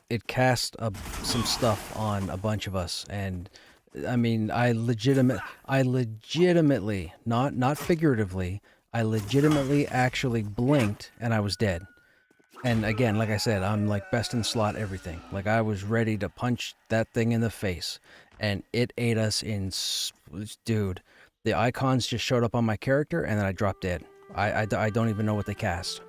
it cast some stuff on a bunch of us, and I mean, I legitimately, not figuratively, I legitimately actually blinked and I was dead. And again, like I said, I'm like best in slot everything. Like I was ready to punch that thing in the face, and it ate us in. Dude, the icons just showed up on my character, and then I dropped dead. I don't even know what they cast.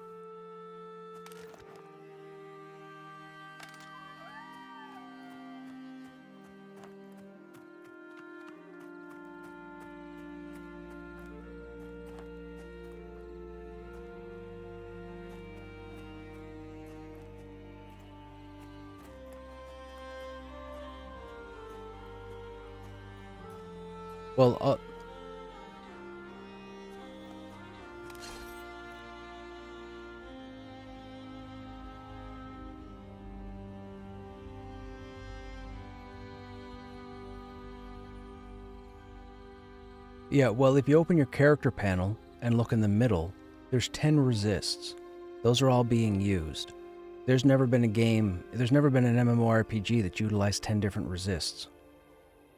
Well, yeah, well, if you open your character panel and look in the middle, there's 10 resists. Those are all being used. There's never been an MMORPG that utilized 10 different resists.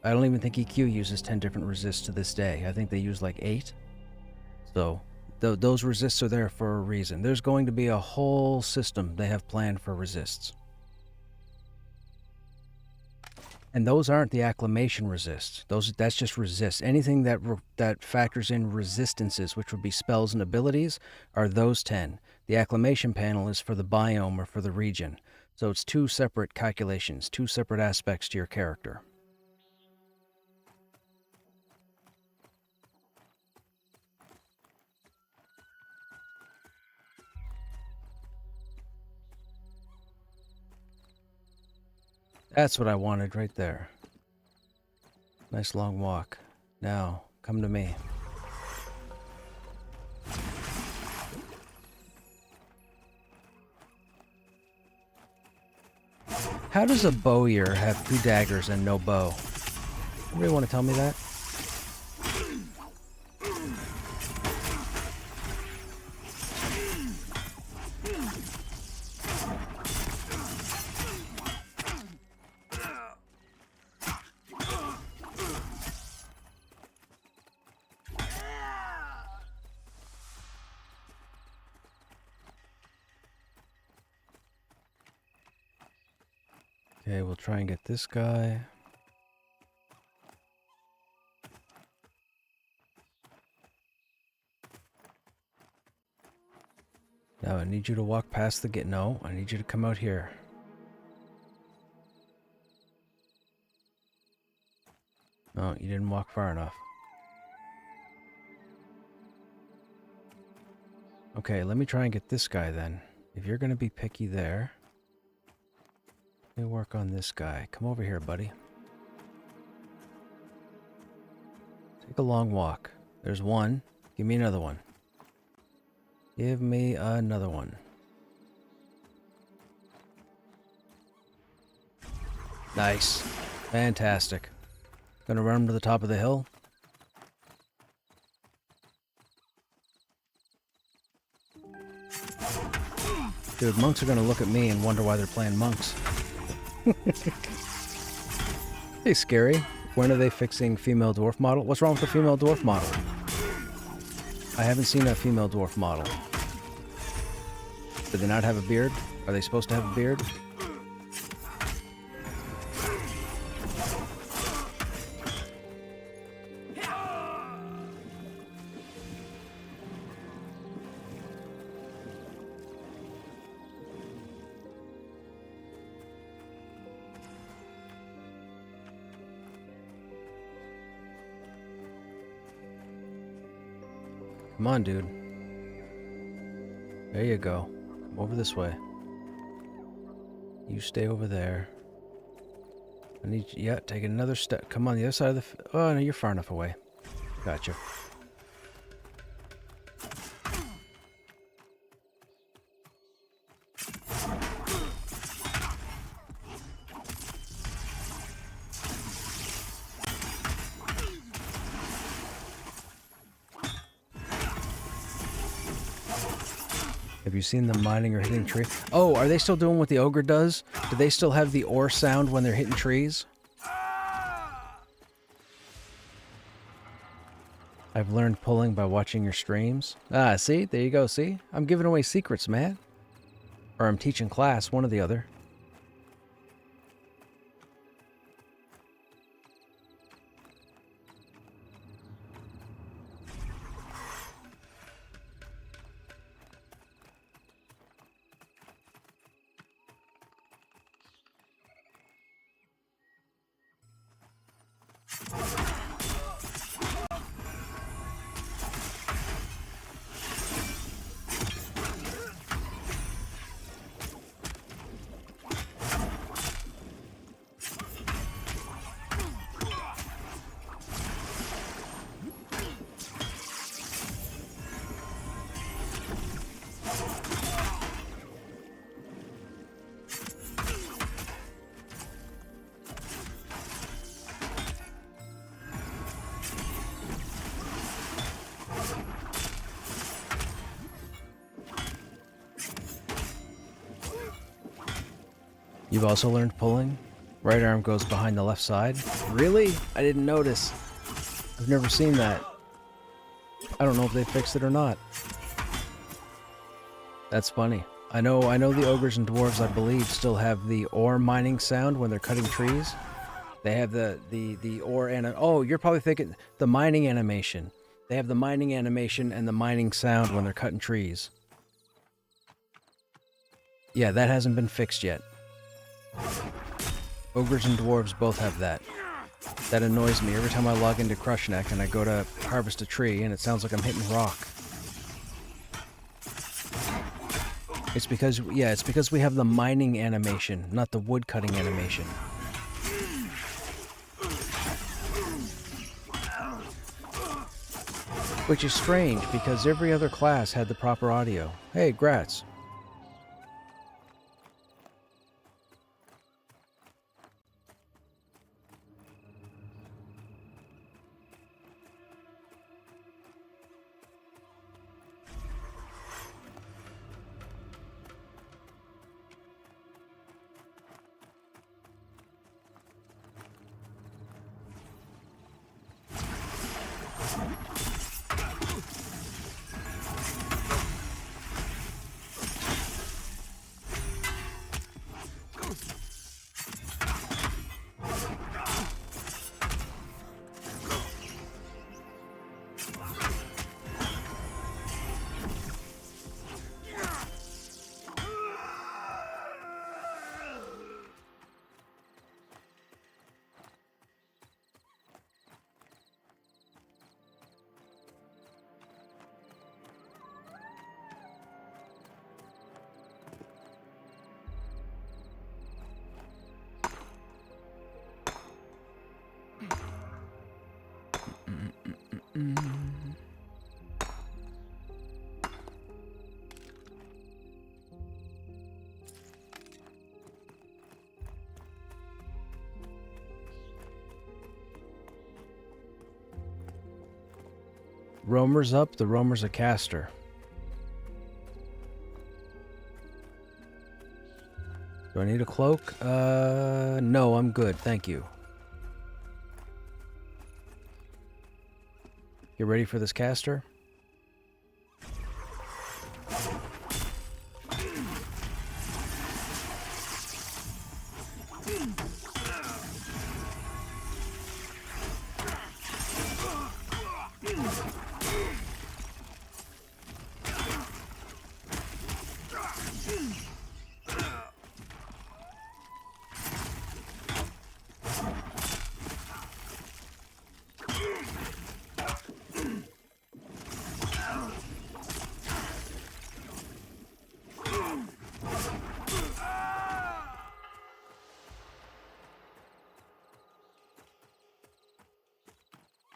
I don't even think EQ uses 10 different resists to this day. I think they use like 8. So, those resists are there for a reason. There's going to be a whole system they have planned for resists. And those aren't the acclamation resists. That's just resists. Anything that factors in resistances, which would be spells and abilities, are those 10. The acclamation panel is for the biome or for the region. So it's 2 separate calculations, 2 separate aspects to your character. That's what I wanted right there. Nice long walk. Now, come to me. How does a bowyer have 2 daggers and no bow? Anybody want to tell me that? Okay, we'll try and get this guy. Now I need you to walk past the gate. No, I need you to come out here. No, you didn't walk far enough. Okay, let me try and get this guy then. If you're gonna be picky there, let me work on this guy. Come over here, buddy. Take a long walk. There's one. Give me another one. Give me another one. Nice. Fantastic. Gonna run him to the top of the hill. Dude, monks are gonna look at me and wonder why they're playing monks. Hey, Scary. When are they fixing female dwarf model? What's wrong with the female dwarf model? I haven't seen a female dwarf model. Do they not have a beard? Are they supposed to have a beard? Come on, dude. There you go. Come over this way. You stay over there. I need you. Yeah, take another step. Come on the other side of the... Oh, no, you're far enough away. Gotcha. Have you seen them mining or hitting trees? Oh, are they still doing what the ogre does? Do they still have the ore sound when they're hitting trees? I've learned pulling by watching your streams. Ah, see? There you go, see? I'm giving away secrets, man. Or I'm teaching class, one or the other. You've also learned pulling? Right arm goes behind the left side? Really? I didn't notice. I've never seen that. I don't know if they fixed it or not. That's funny. I know the ogres and dwarves, I believe, still have the ore mining sound when they're cutting trees. They have the ore and oh, you're probably thinking the mining animation. They have the mining animation and the mining sound when they're cutting trees. Yeah, that hasn't been fixed yet. Ogres and dwarves both have that. That annoys me every time I log into Krushnek and I go to harvest a tree and it sounds like I'm hitting rock. It's because, yeah, it's because we have the mining animation, not the wood cutting animation. Which is strange because every other class had the proper audio. Hey, Gratz. Roamer's up, the Roamer's a caster. Do I need a cloak? No, I'm good, thank you. You ready for this caster?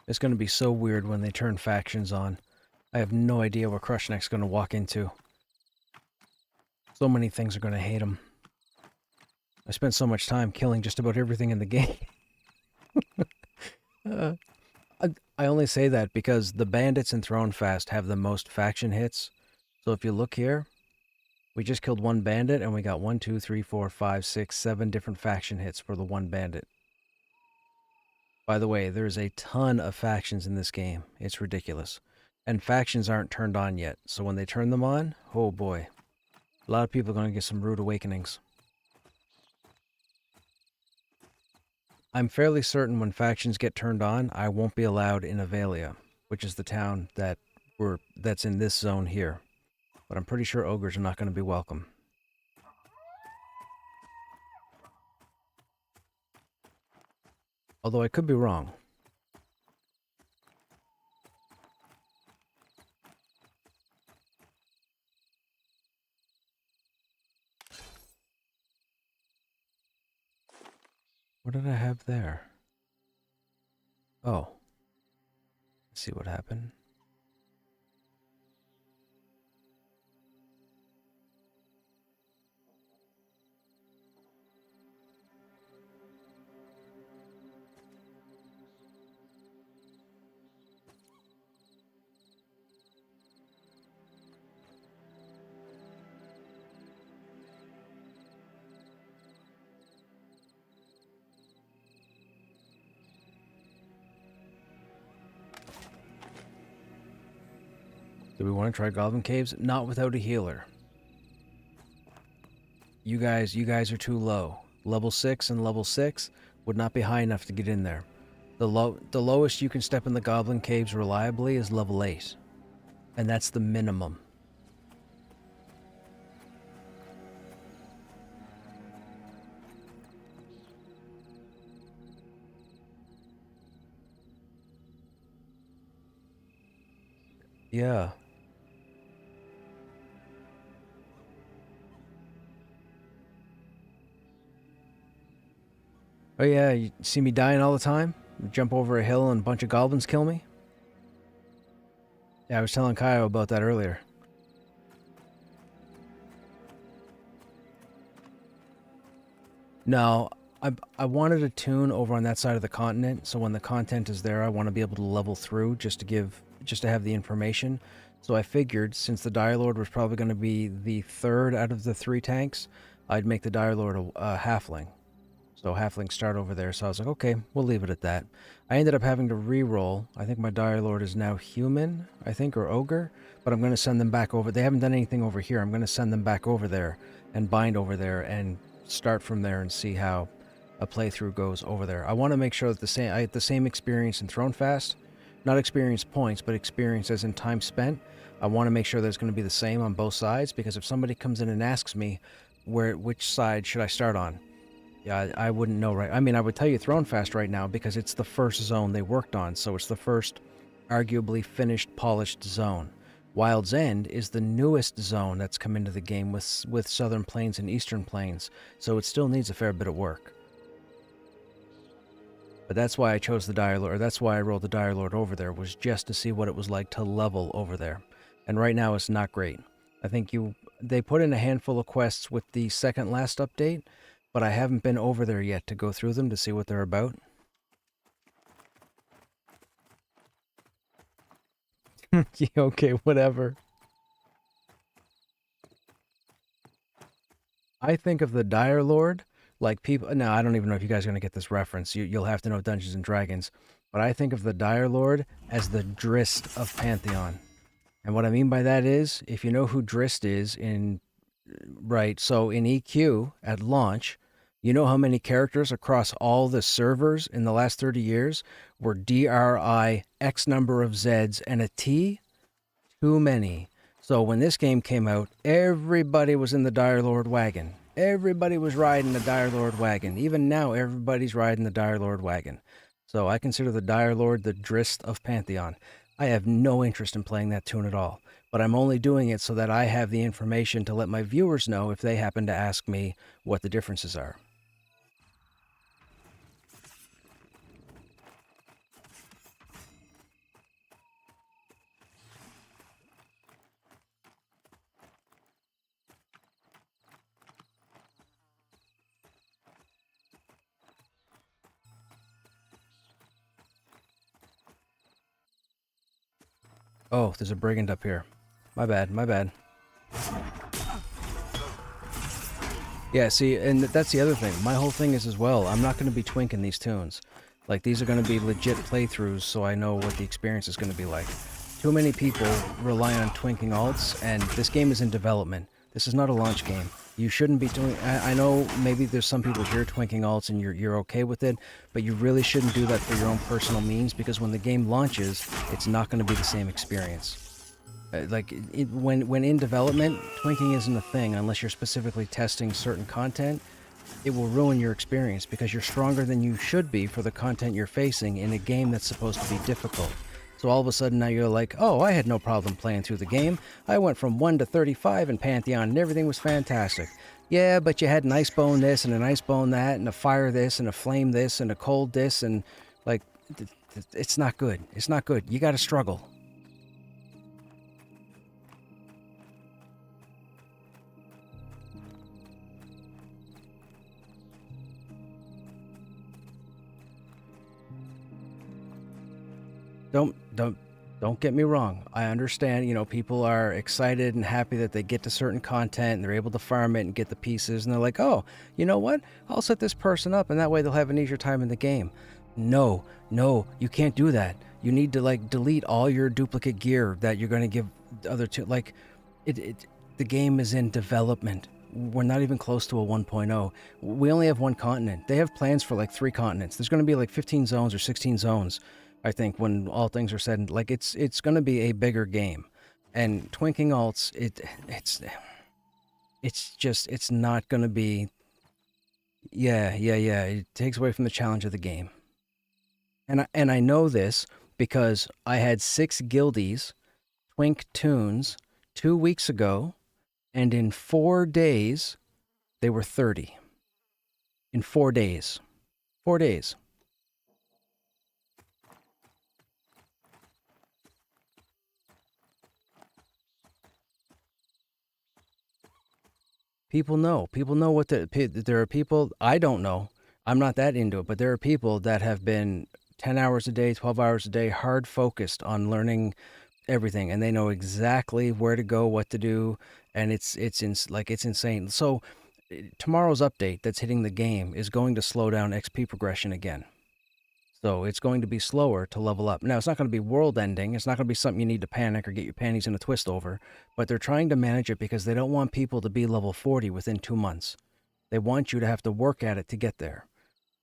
It's going to be so weird when they turn factions on. I have no idea what Krushnek's going to walk into. So many things are going to hate him. I spent so much time killing just about everything in the game. I only say that because the bandits in Thronefast have the most faction hits. So if you look here, We just killed one bandit, and we got 1, 2, 3, 4, 5, 6, 7 different faction hits for the one bandit. By the way, there's a ton of factions in this game. It's ridiculous. And factions aren't turned on yet, so when they turn them on, oh boy. A lot of people are going to get some rude awakenings. I'm fairly certain when factions get turned on, I won't be allowed in Avelia, which is the town that's in this zone here. But I'm pretty sure ogres are not going to be welcome. Although I could be wrong. What did I have there? Oh. Let's see what happened. Do we want to try Goblin Caves? Not without a healer. You guys are too low. Level 6 and level 6 would not be high enough to get in there. The lowest you can step in the Goblin Caves reliably is level 8. And that's the minimum. Yeah. Oh yeah, you see me dying all the time? Jump over a hill and a bunch of goblins kill me? Yeah, I was telling Kyle about that earlier. No, I wanted a tune over on that side of the continent, so when the content is there, I want to be able to level through just to have the information. So I figured, since the Dire Lord was probably going to be the third out of the 3 tanks, I'd make the Dire Lord a halfling. So halflings start over there, so I was like, okay, we'll leave it at that. I ended up having to re-roll. I think my Dire Lord is now human, I think, or ogre, but I'm going to send them back over. They haven't done anything over here. I'm going to send them back over there and bind over there and start from there and see how a playthrough goes over there. I want to make sure that I had the same experience in Thronefast. Not experience points, but experience as in time spent. I want to make sure that it's going to be the same on both sides, because if somebody comes in and asks me which side should I start on, yeah, I wouldn't know, right? I mean, I would tell you Thronefast right now because it's the first zone they worked on, so it's the first arguably finished, polished zone. Wild's End is the newest zone that's come into the game with Southern Plains and Eastern Plains, so it still needs a fair bit of work. But that's why I chose the Dire Lord, or that's why I rolled the Dire Lord over there, was just to see what it was like to level over there. And right now it's not great. I think they put in a handful of quests with the second last update, but I haven't been over there yet to go through them to see what they're about. Yeah, okay, whatever. I think of the Dire Lord like people... Now, I don't even know if you guys are going to get this reference. You'll have to know Dungeons & Dragons. But I think of the Dire Lord as the Drist of Pantheon. And what I mean by that is, if you know who Drist is in... Right, so in EQ, at launch, you know how many characters across all the servers in the last 30 years were DRI, X number of Zs, and a T? Too many. So when this game came out, everybody was in the Dire Lord wagon. Everybody was riding the Dire Lord wagon. Even now, everybody's riding the Dire Lord wagon. So I consider the Dire Lord the Drist of Pantheon. I have no interest in playing that tune at all, but I'm only doing it so that I have the information to let my viewers know if they happen to ask me what the differences are. Oh, there's a brigand up here. My bad, my bad. Yeah, see, and that's the other thing. My whole thing is as well, I'm not going to be twinking these tunes. Like, these are going to be legit playthroughs, so I know what the experience is going to be like. Too many people rely on twinking alts, and this game is in development. This is not a launch game. You shouldn't be doing... I know maybe there's some people here twinking alts and you're okay with it, but you really shouldn't do that for your own personal means, because when the game launches, it's not going to be the same experience. When in development, twinking isn't a thing unless you're specifically testing certain content. It will ruin your experience because you're stronger than you should be for the content you're facing in a game that's supposed to be difficult. So all of a sudden now you're like, oh, I had no problem playing through the game. I went from 1 to 35 in Pantheon and everything was fantastic. Yeah, but you had an ice bone this and an ice bone that and a fire this and a flame this and a cold this and like, it's not good. It's not good. You gotta struggle. Don't get me wrong. I understand, you know, people are excited and happy that they get to certain content and they're able to farm it and get the pieces and they're like, oh, you know what? I'll set this person up and that way they'll have an easier time in the game. No, you can't do that. You need to like delete all your duplicate gear that you're going to give other two. Like, the game is in development. We're not even close to a 1.0. We only have one continent. They have plans for like 3 continents. There's going to be like 15 zones or 16 zones. I think when all things are said, like it's going to be a bigger game, and twinking alts, it's not going to be. Yeah. It takes away from the challenge of the game, and I know this because I had 6 guildies twink tunes 2 weeks ago, and in 4 days, they were 30. In 4 days, 4 days. People know. People know what there are people, I don't know. I'm not that into it, but there are people that have been 10 hours a day, 12 hours a day, hard focused on learning everything, and they know exactly where to go, what to do, and it's insane. So tomorrow's update that's hitting the game is going to slow down XP progression again. So it's going to be slower to level up. Now, it's not going to be world-ending. It's not going to be something you need to panic or get your panties in a twist over. But they're trying to manage it because they don't want people to be level 40 within 2 months. They want you to have to work at it to get there.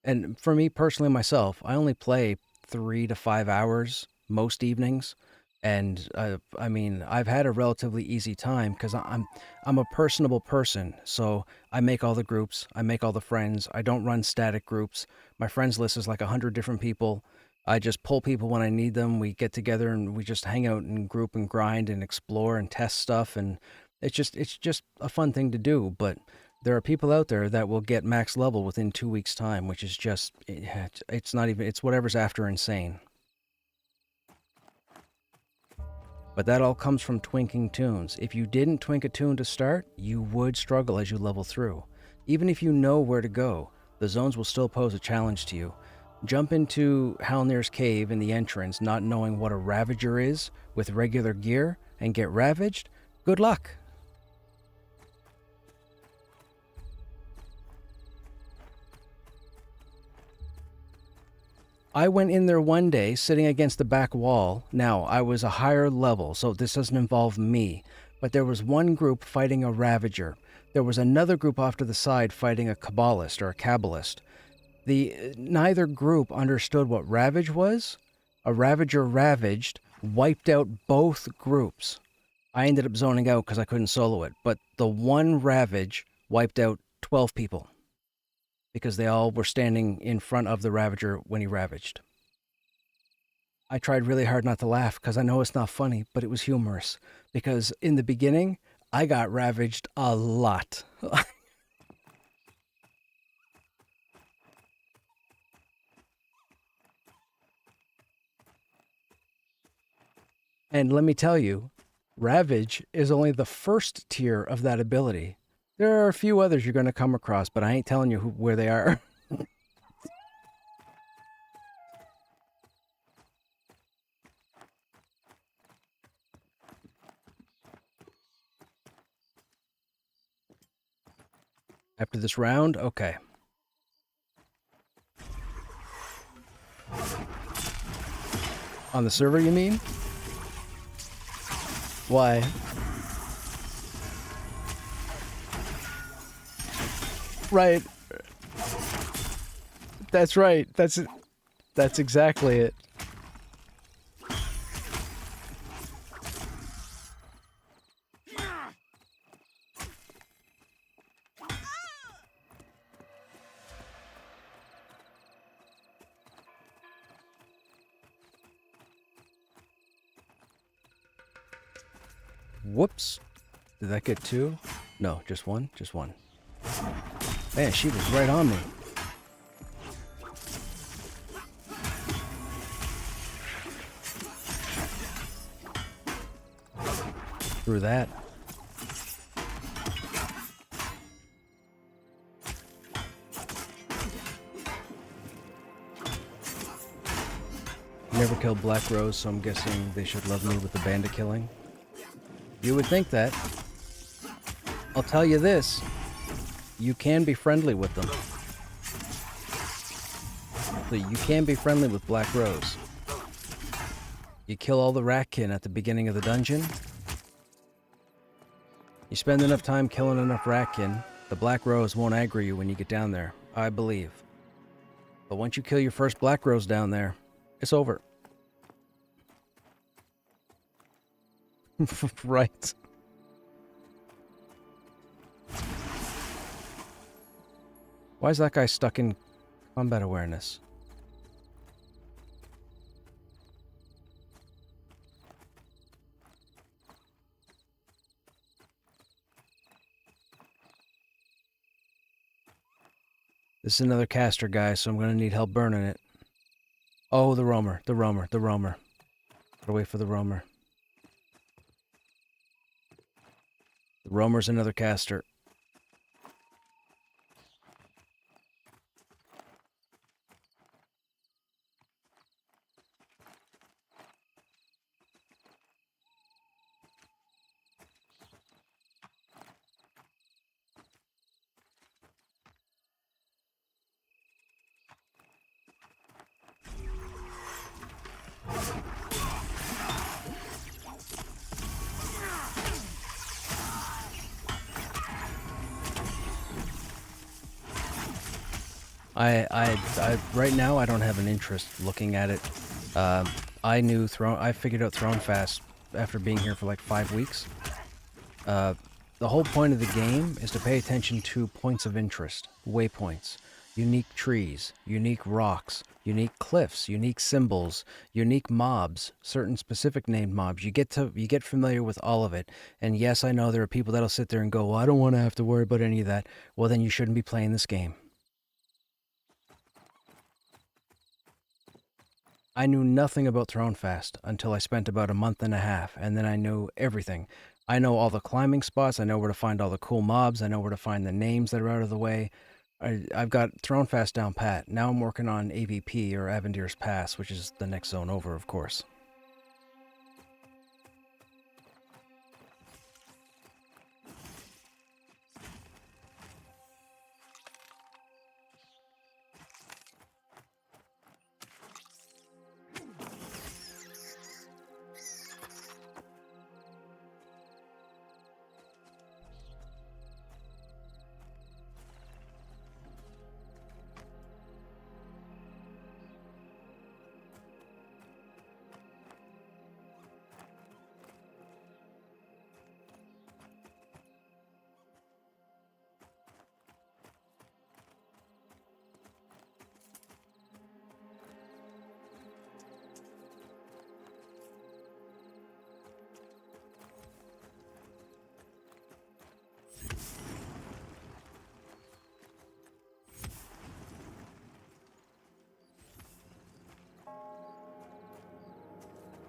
And for me personally, myself, I only play 3 to 5 hours most evenings. And I mean, I've had a relatively easy time because I'm a personable person. So I make all the groups, I make all the friends. I don't run static groups. My friends list is like 100 different people. I just pull people when I need them. We get together and we just hang out and group and grind and explore and test stuff. And it's just a fun thing to do. But there are people out there that will get max level within 2 weeks time, which is just, it's not even, it's whatever's after insane. But that all comes from twinking tunes. If you didn't twink a tune to start, you would struggle as you level through. Even if you know where to go, the zones will still pose a challenge to you. Jump into Halnir's cave in the entrance not knowing what a Ravager is with regular gear and get ravaged? Good luck! I went in there one day sitting against the back wall. Now, I was a higher level, so this doesn't involve me. But there was one group fighting a Ravager. There was another group off to the side fighting a Kabbalist or a Kabbalist. Neither group understood what Ravage was. A Ravager ravaged, wiped out both groups. I ended up zoning out because I couldn't solo it. But the one Ravage wiped out 12 people, because they all were standing in front of the Ravager when he ravaged. I tried really hard not to laugh because I know it's not funny, but it was humorous. Because in the beginning, I got ravaged a lot. And let me tell you, Ravage is only the first tier of that ability. There are a few others you're going to come across, but I ain't telling you where they are. After this round? Okay. On the server, you mean? Why? Right. That's right. That's exactly it. Whoops. Did that get two? No, just one? Just one. Man, she was right on me. Through that. Never killed Black Rose, so I'm guessing they should love me with the bandit killing. You would think that. I'll tell you this. You can be friendly with them. So you can be friendly with Black Rose. You kill all the ratkin at the beginning of the dungeon. You spend enough time killing enough ratkin, the Black Rose won't aggro you when you get down there, I believe. But once you kill your first Black Rose down there, it's over. Right. Why is that guy stuck in combat awareness? This is another caster guy, so I'm going to need help burning it. Oh, the roamer, the roamer, the roamer. Gotta wait for the roamer. The roamer's another caster. Right now I don't have an interest looking at it. I figured out Throne Fast after being here for like 5 weeks. The whole point of the game is to pay attention to points of interest, waypoints, unique trees, unique rocks, unique cliffs, unique symbols, unique mobs, certain specific named mobs. You get familiar with all of it. And yes, I know there are people that'll sit there and go, well, I don't want to have to worry about any of that. Well, then you shouldn't be playing this game. I knew nothing about Thronefast until I spent about a month and a half, and then I knew everything. I know all the climbing spots, I know where to find all the cool mobs, I know where to find the names that are out of the way. I've got Thronefast down pat. Now I'm working on AVP, or Avendir's Pass, which is the next zone over, of course.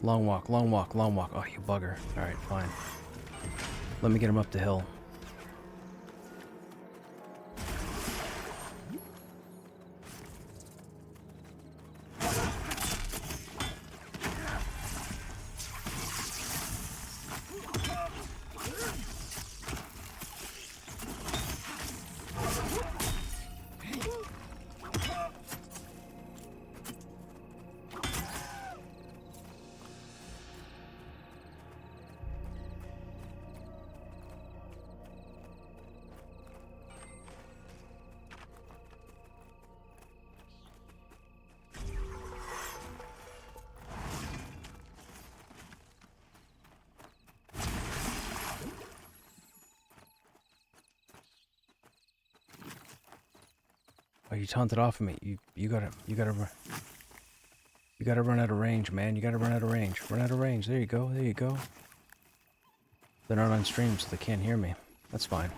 Long walk, long walk, long walk. Oh, you bugger. Alright, fine. Let me get him up the hill. you taunted off of me. You gotta run out of range, man. You gotta run out of range. Run out of range. There you go. There you go. They're not on stream, so they can't hear me. That's fine.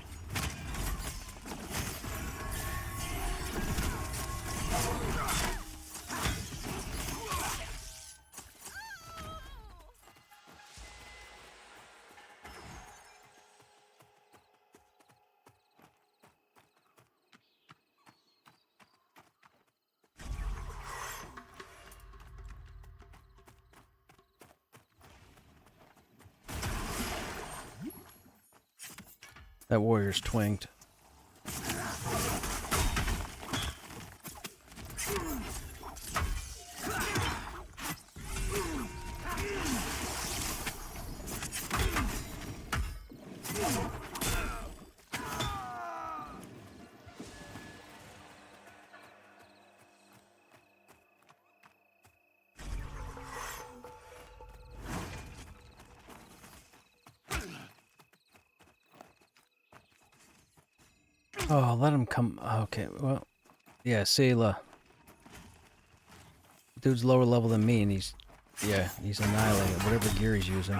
That warrior's twinged. Oh, let him come. Okay, well, yeah, Seela. Dude's lower level than me, and he's annihilating whatever gear he's using.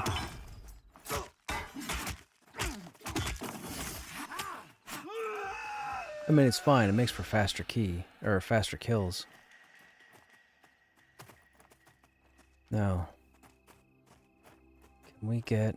I mean, it's fine. It makes for faster faster kills. Now, can we get...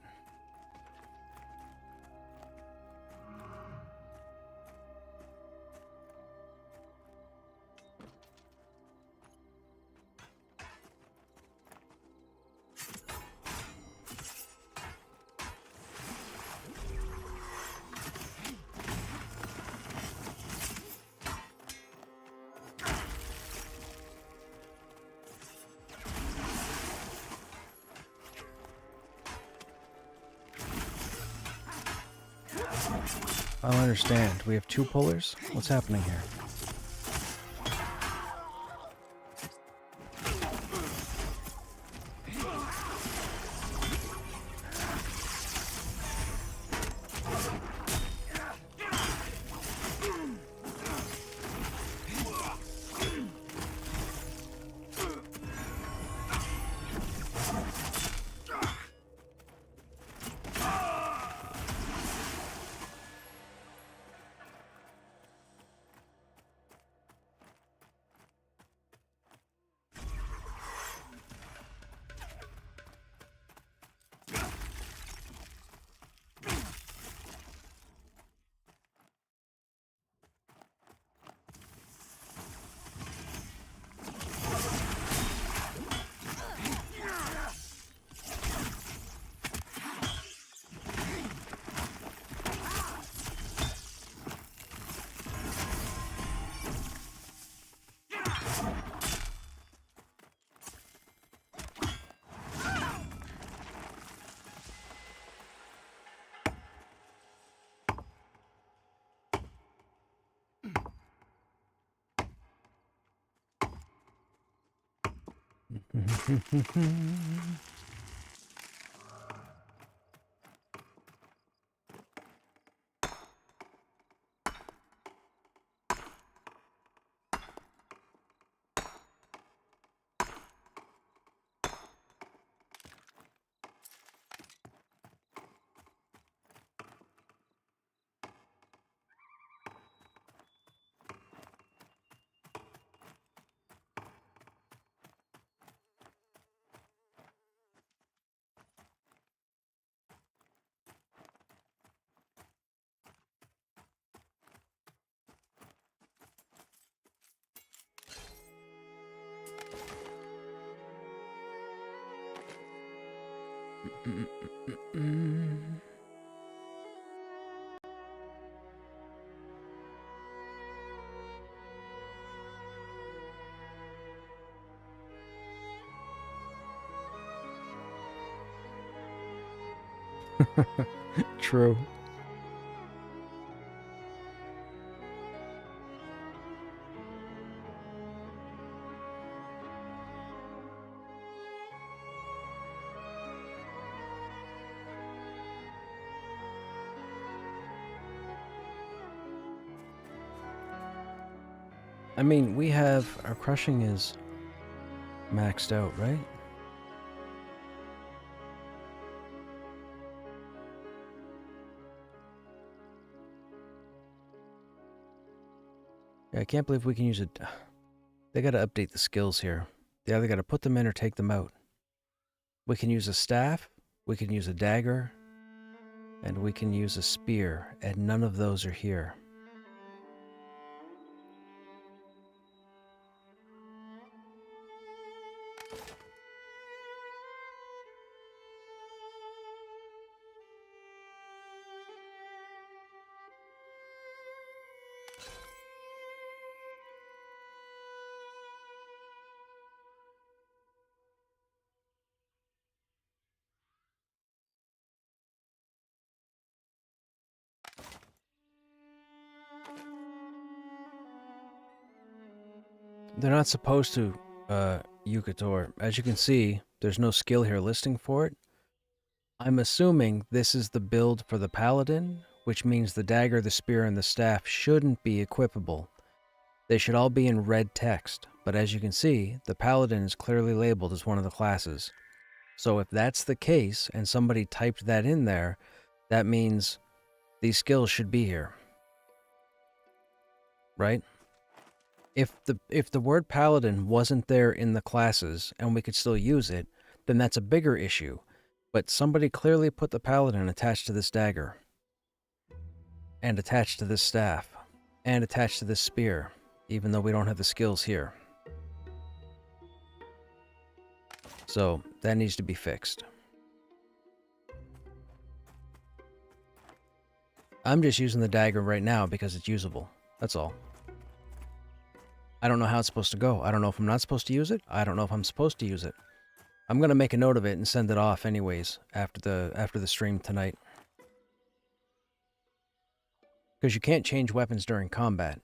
I don't understand. We have two pullers? What's happening here? True. I mean, we have... Our crushing is maxed out, right? Yeah, I can't believe we can use it. They gotta update the skills here. They either gotta put them in or take them out. We can use a staff, we can use a dagger, and we can use a spear, and none of those are here. They're not supposed to, Yukator. As you can see, there's no skill here listing for it. I'm assuming this is the build for the paladin, which means the dagger, the spear, and the staff shouldn't be equipable. They should all be in red text, but as you can see, the paladin is clearly labeled as one of the classes. So if that's the case, and somebody typed that in there, that means these skills should be here. Right? If the word paladin wasn't there in the classes, and we could still use it, then that's a bigger issue. But somebody clearly put the paladin attached to this dagger, and attached to this staff, and attached to this spear, even though we don't have the skills here. So, that needs to be fixed. I'm just using the dagger right now because it's usable. That's all. I don't know how it's supposed to go. I don't know if I'm not supposed to use it. I don't know if I'm supposed to use it. I'm gonna make a note of it and send it off anyways after the stream tonight. Because you can't change weapons during combat.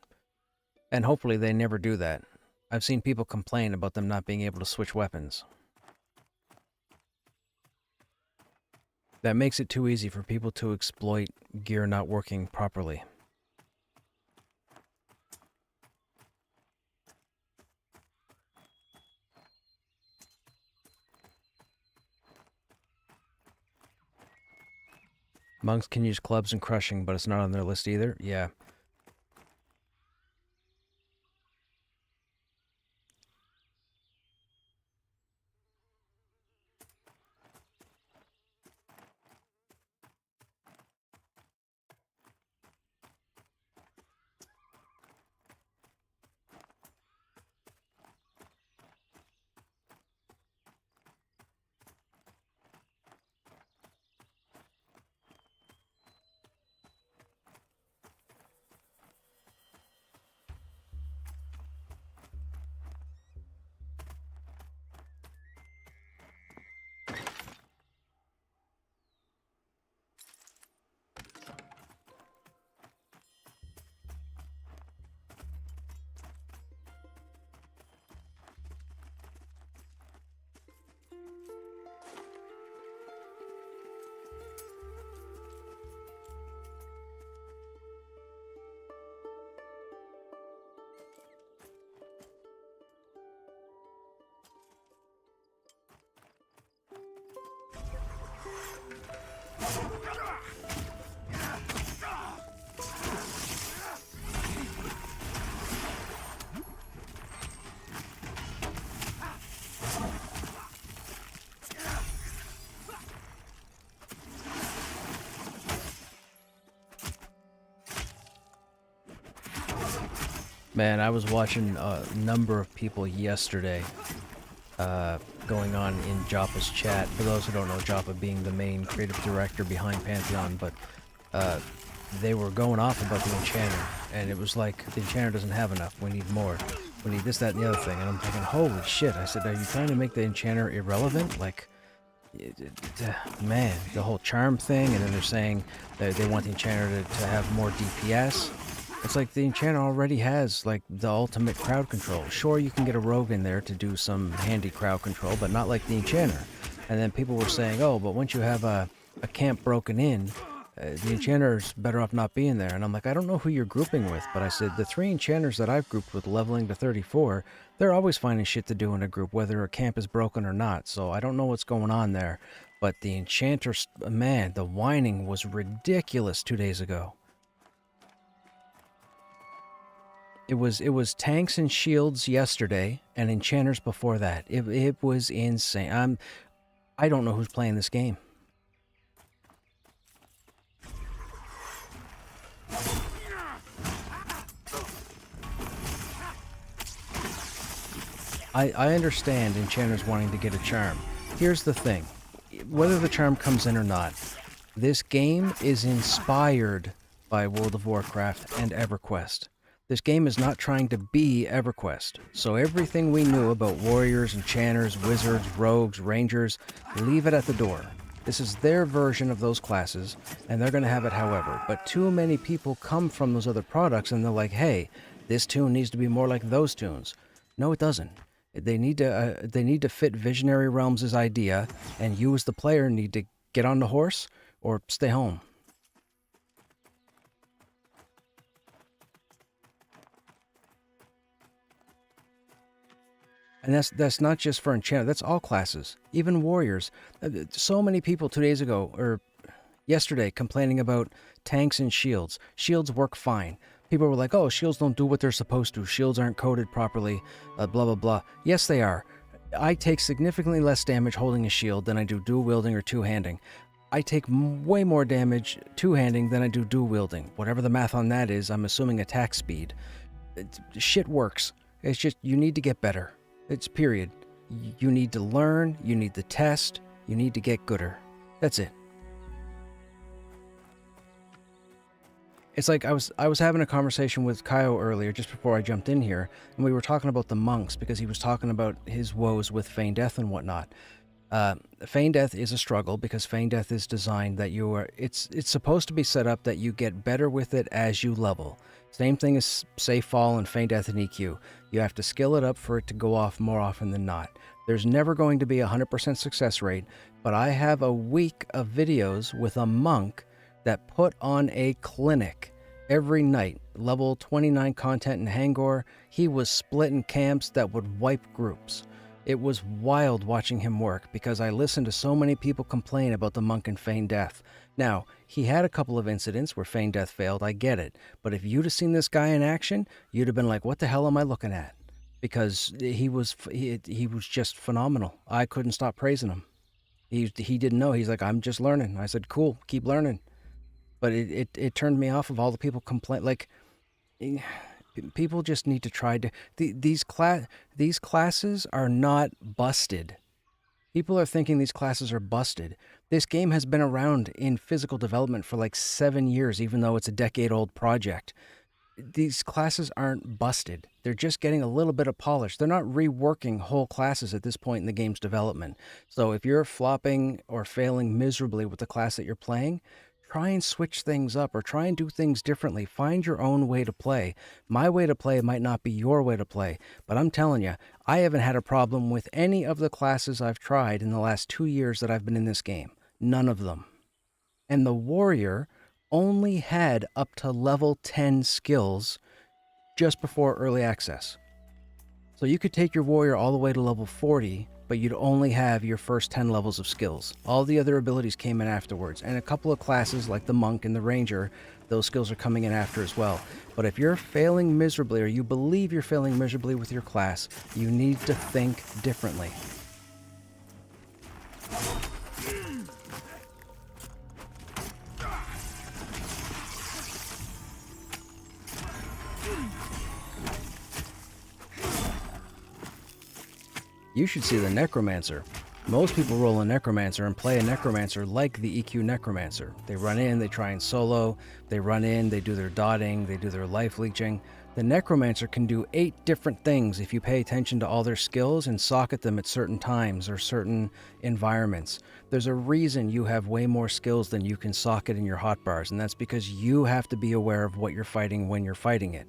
And hopefully they never do that. I've seen people complain about them not being able to switch weapons. That makes it too easy for people to exploit gear not working properly. Monks can use clubs and crushing, but it's not on their list either. Yeah. Man, I was watching a number of people yesterday going on in Joppa's chat. For those who don't know, Joppa being the main creative director behind Pantheon, but they were going off about the enchanter, and it was like, the enchanter doesn't have enough, we need more. We need this, that, and the other thing. And I'm thinking, holy shit. I said, are you trying to make the enchanter irrelevant? Like, man, the whole charm thing, and then they're saying that they want the enchanter to have more DPS. It's like the enchanter already has, like, the ultimate crowd control. Sure, you can get a rogue in there to do some handy crowd control, but not like the enchanter. And then people were saying, oh, but once you have a camp broken in, The enchanters better off not being there. And I'm like, I don't know who you're grouping with, but I said, the 3 enchanters that I've grouped with leveling to 34, they're always finding shit to do in a group, whether a camp is broken or not. So I don't know what's going on there. But the enchanters, man, the whining was ridiculous 2 days ago. It was tanks and shields yesterday, and enchanters before that. It was insane. I don't know who's playing this game. I understand enchanters wanting to get a charm. Here's the thing. Whether the charm comes in or not, this game is inspired by World of Warcraft and EverQuest. This game is not trying to be EverQuest. So everything we knew about warriors, enchanters, wizards, rogues, rangers, leave it at the door. This is their version of those classes, and they're going to have it however. But too many people come from those other products, and they're like, hey, this tune needs to be more like those tunes. No, it doesn't. They need to fit Visionary Realms' idea, and you as the player need to get on the horse or stay home. And that's not just for enchantment, that's all classes, even warriors. So many people 2 days ago, or yesterday, complaining about tanks and shields. Shields work fine. People were like, oh, shields don't do what they're supposed to. Shields aren't coded properly, blah, blah, blah. Yes, they are. I take significantly less damage holding a shield than I do dual-wielding or two-handing. I take way more damage two-handing than I do dual-wielding. Whatever the math on that is, I'm assuming attack speed. Shit works. It's just, you need to get better. It's period. You need to learn, you need to test, you need to get gooder. That's it. It's like I was having a conversation with Kyo earlier, just before I jumped in here, and we were talking about the monks, because he was talking about his woes with Feign Death and whatnot. Feign Death is a struggle, because Feign Death is designed that it's supposed to be set up that you get better with it as you level. Same thing as Safe Fall and Feign Death and EQ. You have to skill it up for it to go off more often than not. There's never going to be a 100% success rate, but I have a week of videos with a monk that put on a clinic every night. Level 29 content in Hangor, he was splitting camps that would wipe groups. It was wild watching him work, because I listened to so many people complain about the monk and Feign Death. Now, he had a couple of incidents where Feign Death failed, I get it, but if you'd have seen this guy in action, you'd have been like, what the hell am I looking at? Because he was just phenomenal. I couldn't stop praising him. He didn't know. He's like, I'm just learning. I said, cool, keep learning. But it turned me off of all the people complain. Like, people just need to try to... These classes are not busted. People are thinking these classes are busted. This game has been around in physical development for like 7 years, even though it's a decade-old project. These classes aren't busted. They're just getting a little bit of polish. They're not reworking whole classes at this point in the game's development. So if you're flopping or failing miserably with the class that you're playing, try and switch things up, or try and do things differently. Find your own way to play. My way to play might not be your way to play, but I'm telling you, I haven't had a problem with any of the classes I've tried in the last 2 years that I've been in this game. None of them. And the warrior only had up to level 10 skills just before early access. So you could take your warrior all the way to level 40, but you'd only have your first 10 levels of skills. All the other abilities came in afterwards, and a couple of classes like the monk and the ranger, those skills are coming in after as well. But if you're failing miserably, or you believe you're failing miserably with your class, you need to think differently. You should see the Necromancer. Most people roll a Necromancer and play a Necromancer like the EQ Necromancer. They run in, they try and solo, they run in, they do their dotting, they do their life leeching. The Necromancer can do 8 different things if you pay attention to all their skills and socket them at certain times or certain environments. There's a reason you have way more skills than you can socket in your hotbars, and that's because you have to be aware of what you're fighting when you're fighting it.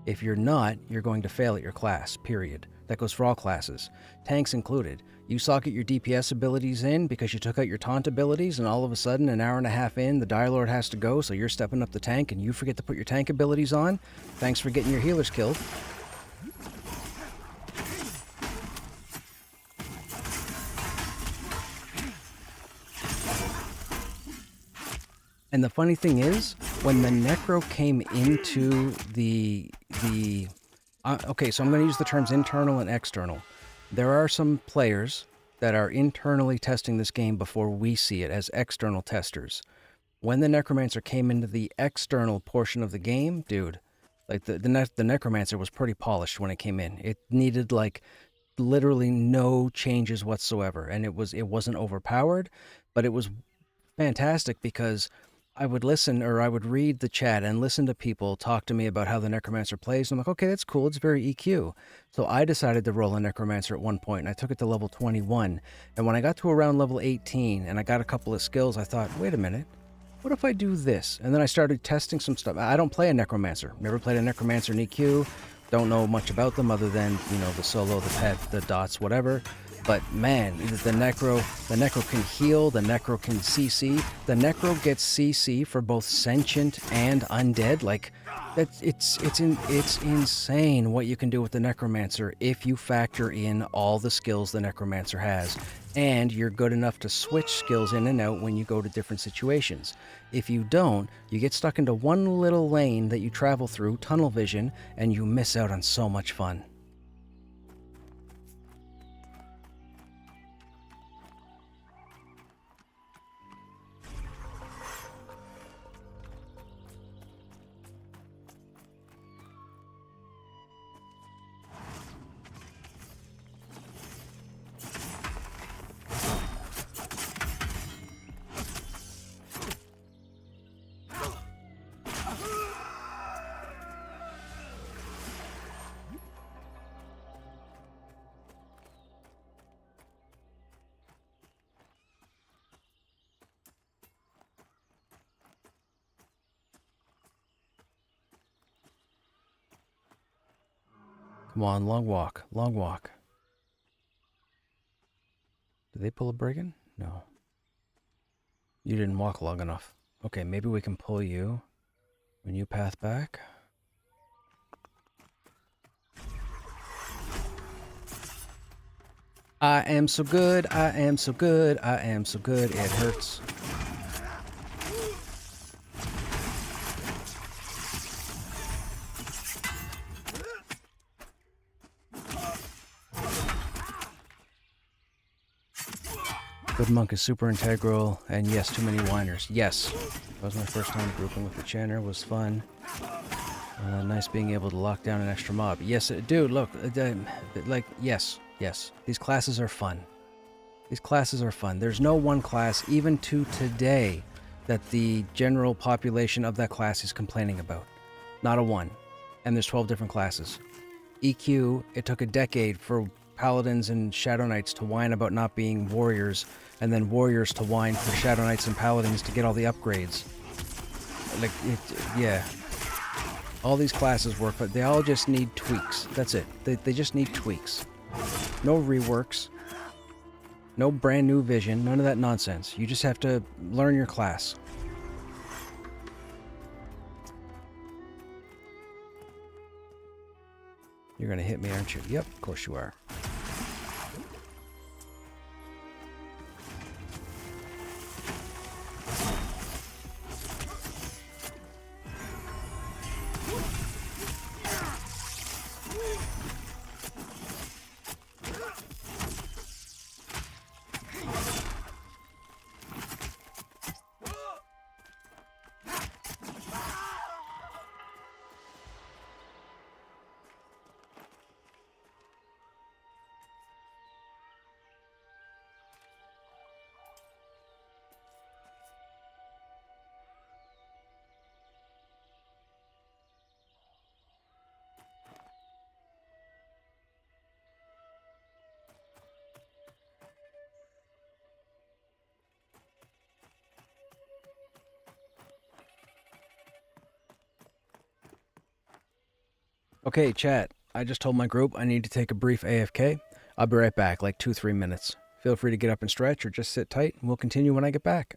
If you're not, you're going to fail at your class, period. That goes for all classes, tanks included. You socket your DPS abilities in because you took out your taunt abilities, and all of a sudden, an hour and a half in, the Dire Lord has to go, so you're stepping up the tank, and you forget to put your tank abilities on. Thanks for getting your healers killed. And the funny thing is, when the Necro came into okay, so I'm going to use the terms internal and external. There are some players that are internally testing this game before we see it as external testers. When the Necromancer came into the external portion of the game, dude, like the Necromancer was pretty polished when it came in. It needed like literally no changes whatsoever, and it wasn't overpowered, but it was fantastic because I would listen, or I would read the chat and listen to people talk to me about how the Necromancer plays. I'm like, okay, that's cool. It's very EQ. So I decided to roll a Necromancer at one point, and I took it to level 21. And when I got to around level 18 and I got a couple of skills, I thought, wait a minute, what if I do this? And then I started testing some stuff. I don't play a Necromancer. Never played a Necromancer in EQ. Don't know much about them other than, you know, the solo, the pet, the dots, whatever. But man, the Necro can heal, the Necro can CC. The Necro gets CC for both sentient and undead. Like, it's insane what you can do with the Necromancer if you factor in all the skills the Necromancer has. And you're good enough to switch skills in and out when you go to different situations. If you don't, you get stuck into one little lane that you travel through, tunnel vision, and you miss out on so much fun. Come on, long walk, long walk. Did they pull a brigand? No. You didn't walk long enough. Okay, maybe we can pull you when you path back. I am so good, I am so good, I am so good, it hurts. Good monk is super integral, and yes, too many whiners. Yes, that was my first time grouping with the Channer. Was fun. Nice being able to lock down an extra mob. Yes, dude, look, like, yes. These classes are fun. These classes are fun. There's no one class, even to today, that the general population of that class is complaining about. Not a one. And there's 12 different classes. EQ, it took a decade for Paladins and Shadow Knights to whine about not being warriors, and then warriors to whine for Shadow Knights and Paladins to get all the upgrades. Like, yeah. All these classes work, but they all just need tweaks. That's it. They just need tweaks. No reworks. No brand new vision. None of that nonsense. You just have to learn your class. You're gonna hit me, aren't you? Yep, of course you are. Okay, chat. I just told my group I need to take a brief AFK. I'll be right back, like 2-3 minutes. Feel free to get up and stretch or just sit tight, and we'll continue when I get back.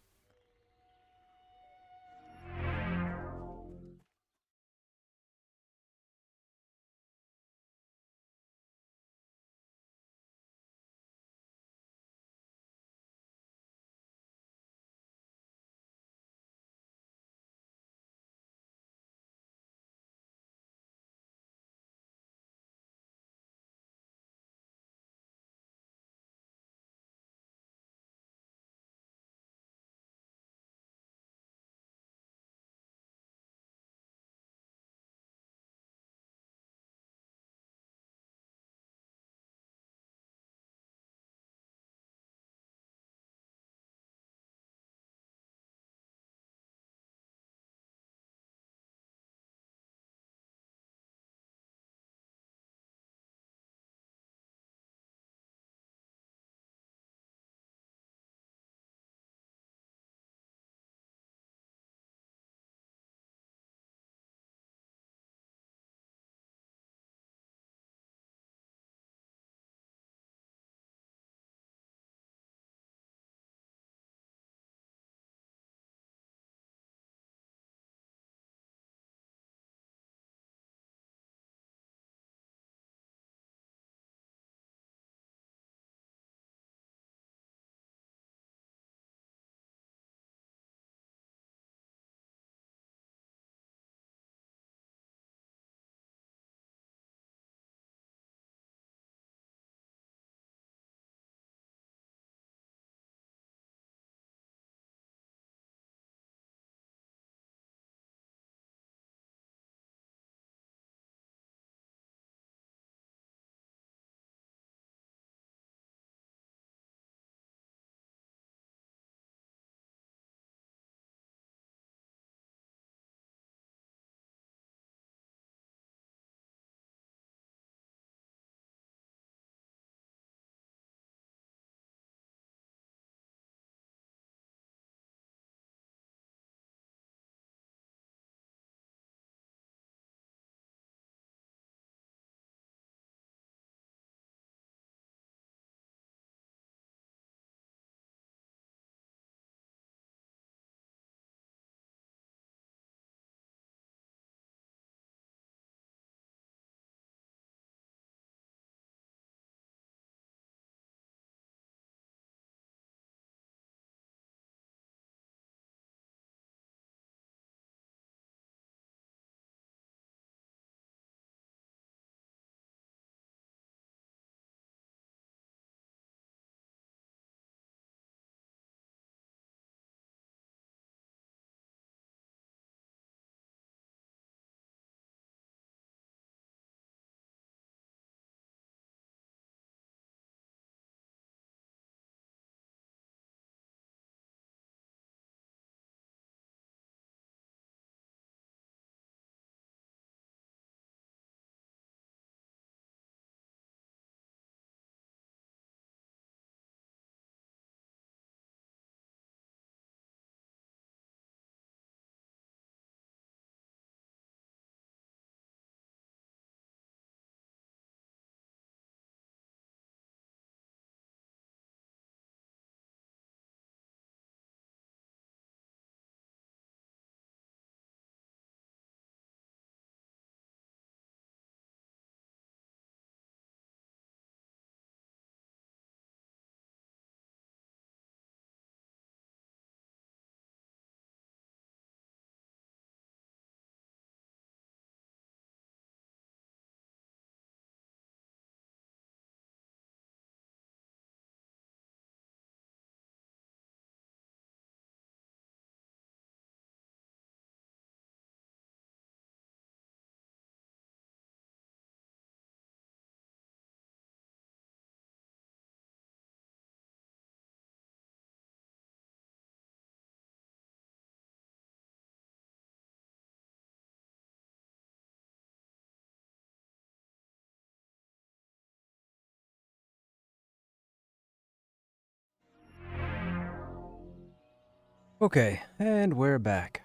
Okay, and we're back.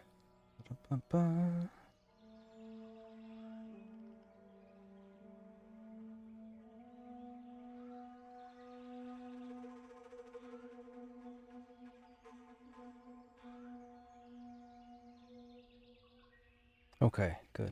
Okay, good.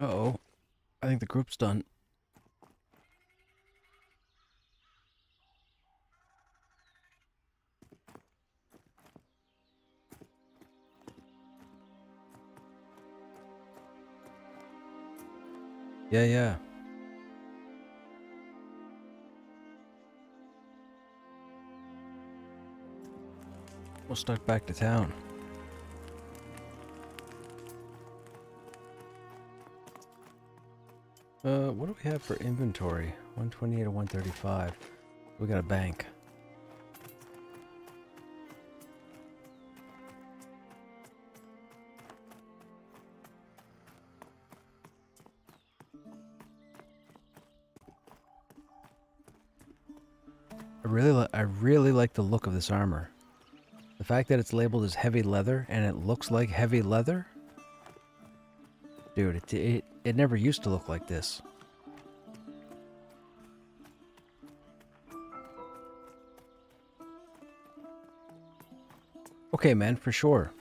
Uh-oh. I think the group's done. Yeah, yeah. We'll start back to town. What do we have for inventory? 128 or 135. We got a bank. I really like the look of this armor. The fact that it's labeled as heavy leather and it looks like heavy leather. Dude, it never used to look like this. Okay, man, for sure.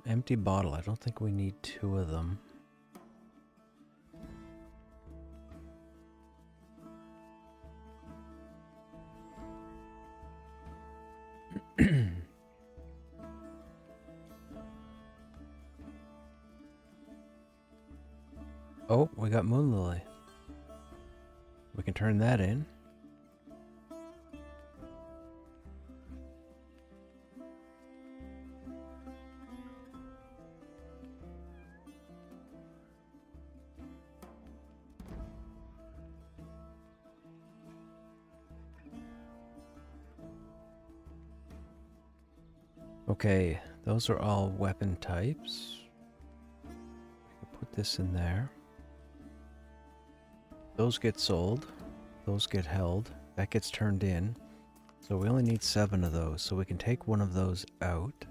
Empty bottle. I don't think we need 2 of them. Oh, we got Moon Lily. We can turn that in. Okay, those are all weapon types. We can put this in there. Those get sold. Those get held. That gets turned in. So we only need 7 of those. So we can take one of those out.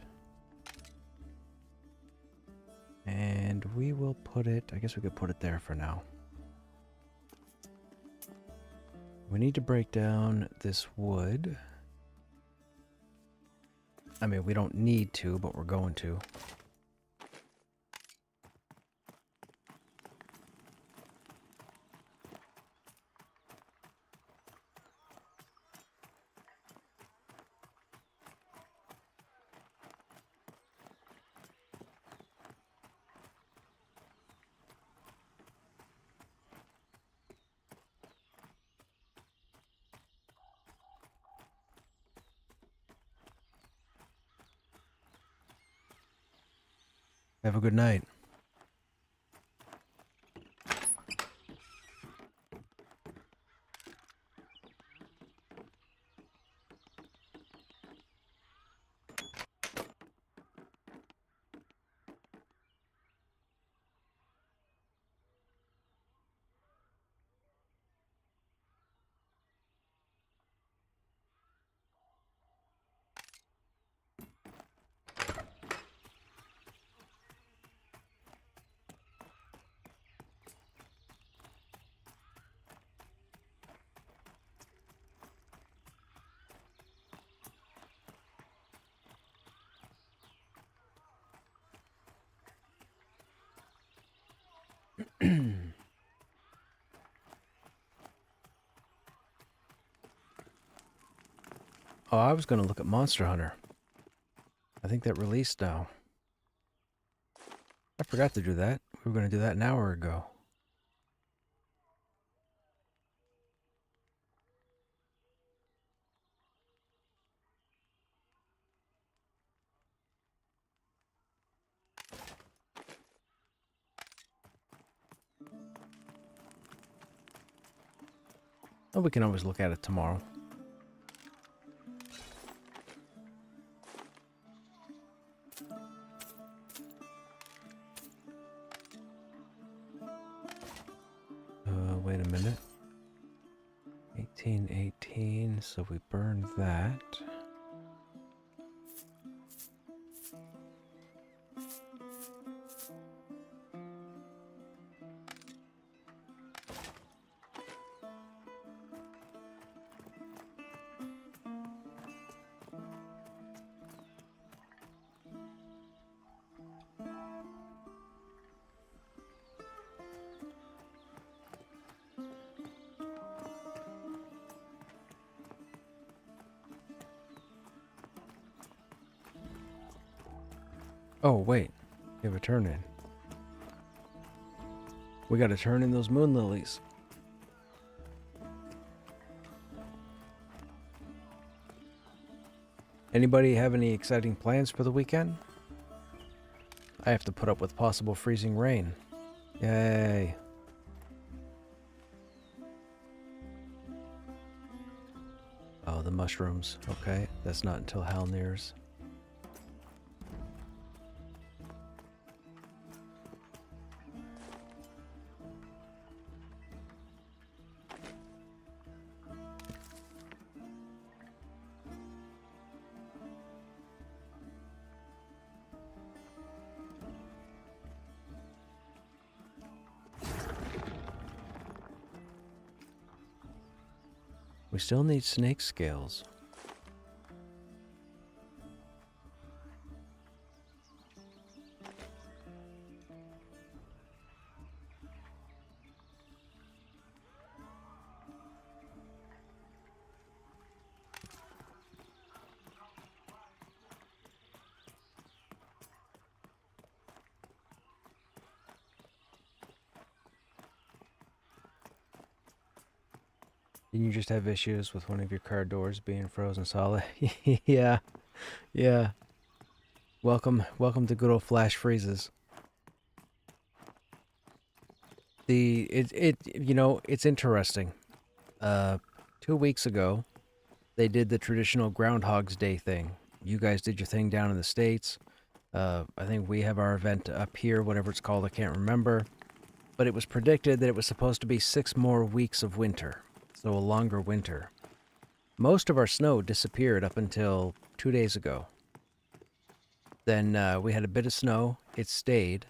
And we will put it... I guess we could put it there for now. We need to break down this wood. I mean, we don't need to, but we're going to. Have a good night. Oh, I was going to look at Monster Hunter. I think that released now. I forgot to do that. We were going to do that an hour ago. Oh, we can always look at it tomorrow. Wait a minute. 1818, so we burned that. Oh, wait. We have a turn in. We gotta turn in those moon lilies. Anybody have any exciting plans for the weekend? I have to put up with possible freezing rain. Yay. Oh, the mushrooms. Okay, that's not until Hal nears. We still need snake scales. Didn't you just have issues with one of your car doors being frozen solid? Yeah, yeah. Welcome to good old flash freezes. It's interesting. 2 weeks ago, they did the traditional Groundhog's Day thing. You guys did your thing down in the States. I think we have our event up here, whatever it's called, I can't remember. But it was predicted that it was supposed to be 6 more weeks of winter. So a longer winter. Most of our snow disappeared up until 2 days ago. Then we had a bit of snow. It stayed.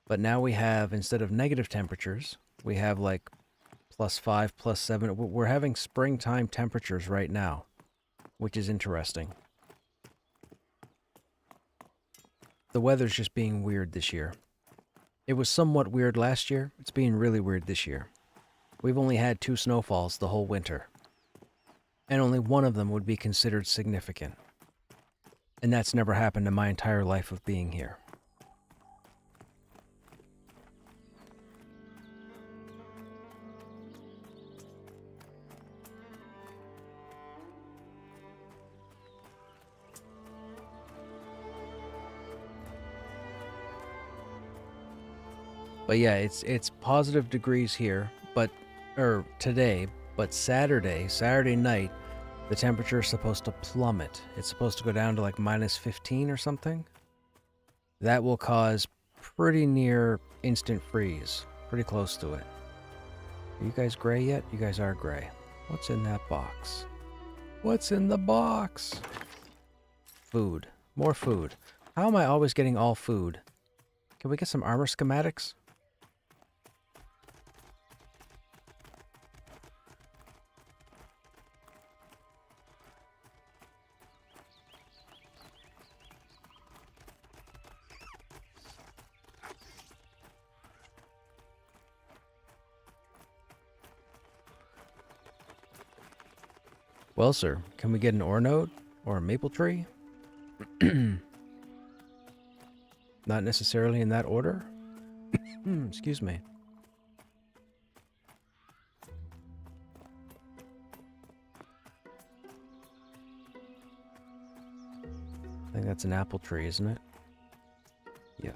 But now we have, instead of negative temperatures, we have like +5, +7. We're having springtime temperatures right now, which is interesting. The weather's just being weird this year. It was somewhat weird last year. It's being really weird this year. We've only had 2 snowfalls the whole winter. And only one of them would be considered significant. And that's never happened in my entire life of being here. But yeah, it's positive degrees here, today, but Saturday night, the temperature is supposed to plummet. It's supposed to go down to like -15 or something. That will cause pretty near instant freeze. Pretty close to it. Are you guys gray yet? You guys are gray. What's in that box? What's in the box? Food. More food. How am I always getting all food? Can we get some armor schematics? Well, sir, can we get an ore node or a maple tree? Not necessarily in that order. Excuse me. I think that's an apple tree, isn't it? Yeah.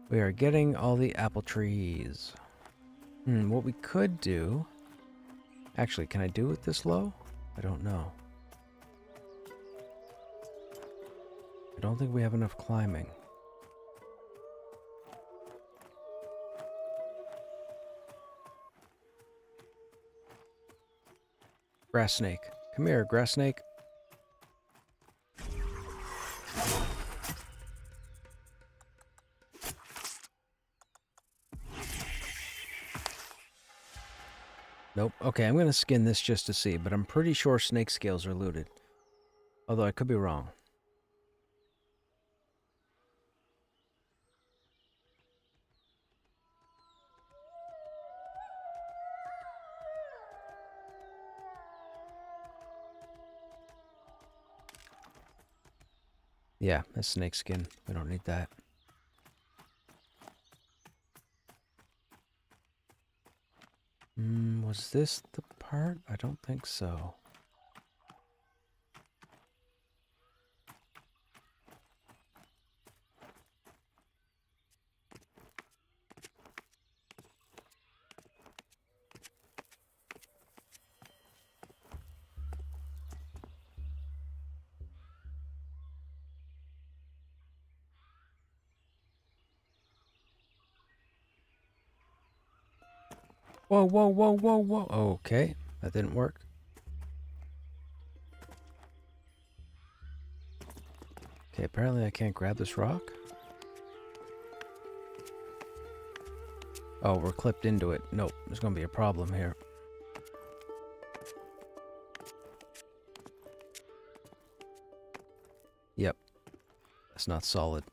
We are getting all the apple trees. What we could do... Actually, can I do it this low? I don't know. I don't think we have enough climbing. Grass snake. Come here, grass snake. Nope. Okay, I'm going to skin this just to see, but I'm pretty sure snake scales are looted. Although I could be wrong. Yeah, that's snake skin. We don't need that. Was this the part? I don't think so. Whoa, whoa, whoa, whoa, whoa. Okay, that didn't work. Okay, apparently I can't grab this rock. Oh, we're clipped into it. Nope, there's going to be a problem here. Yep, that's not solid.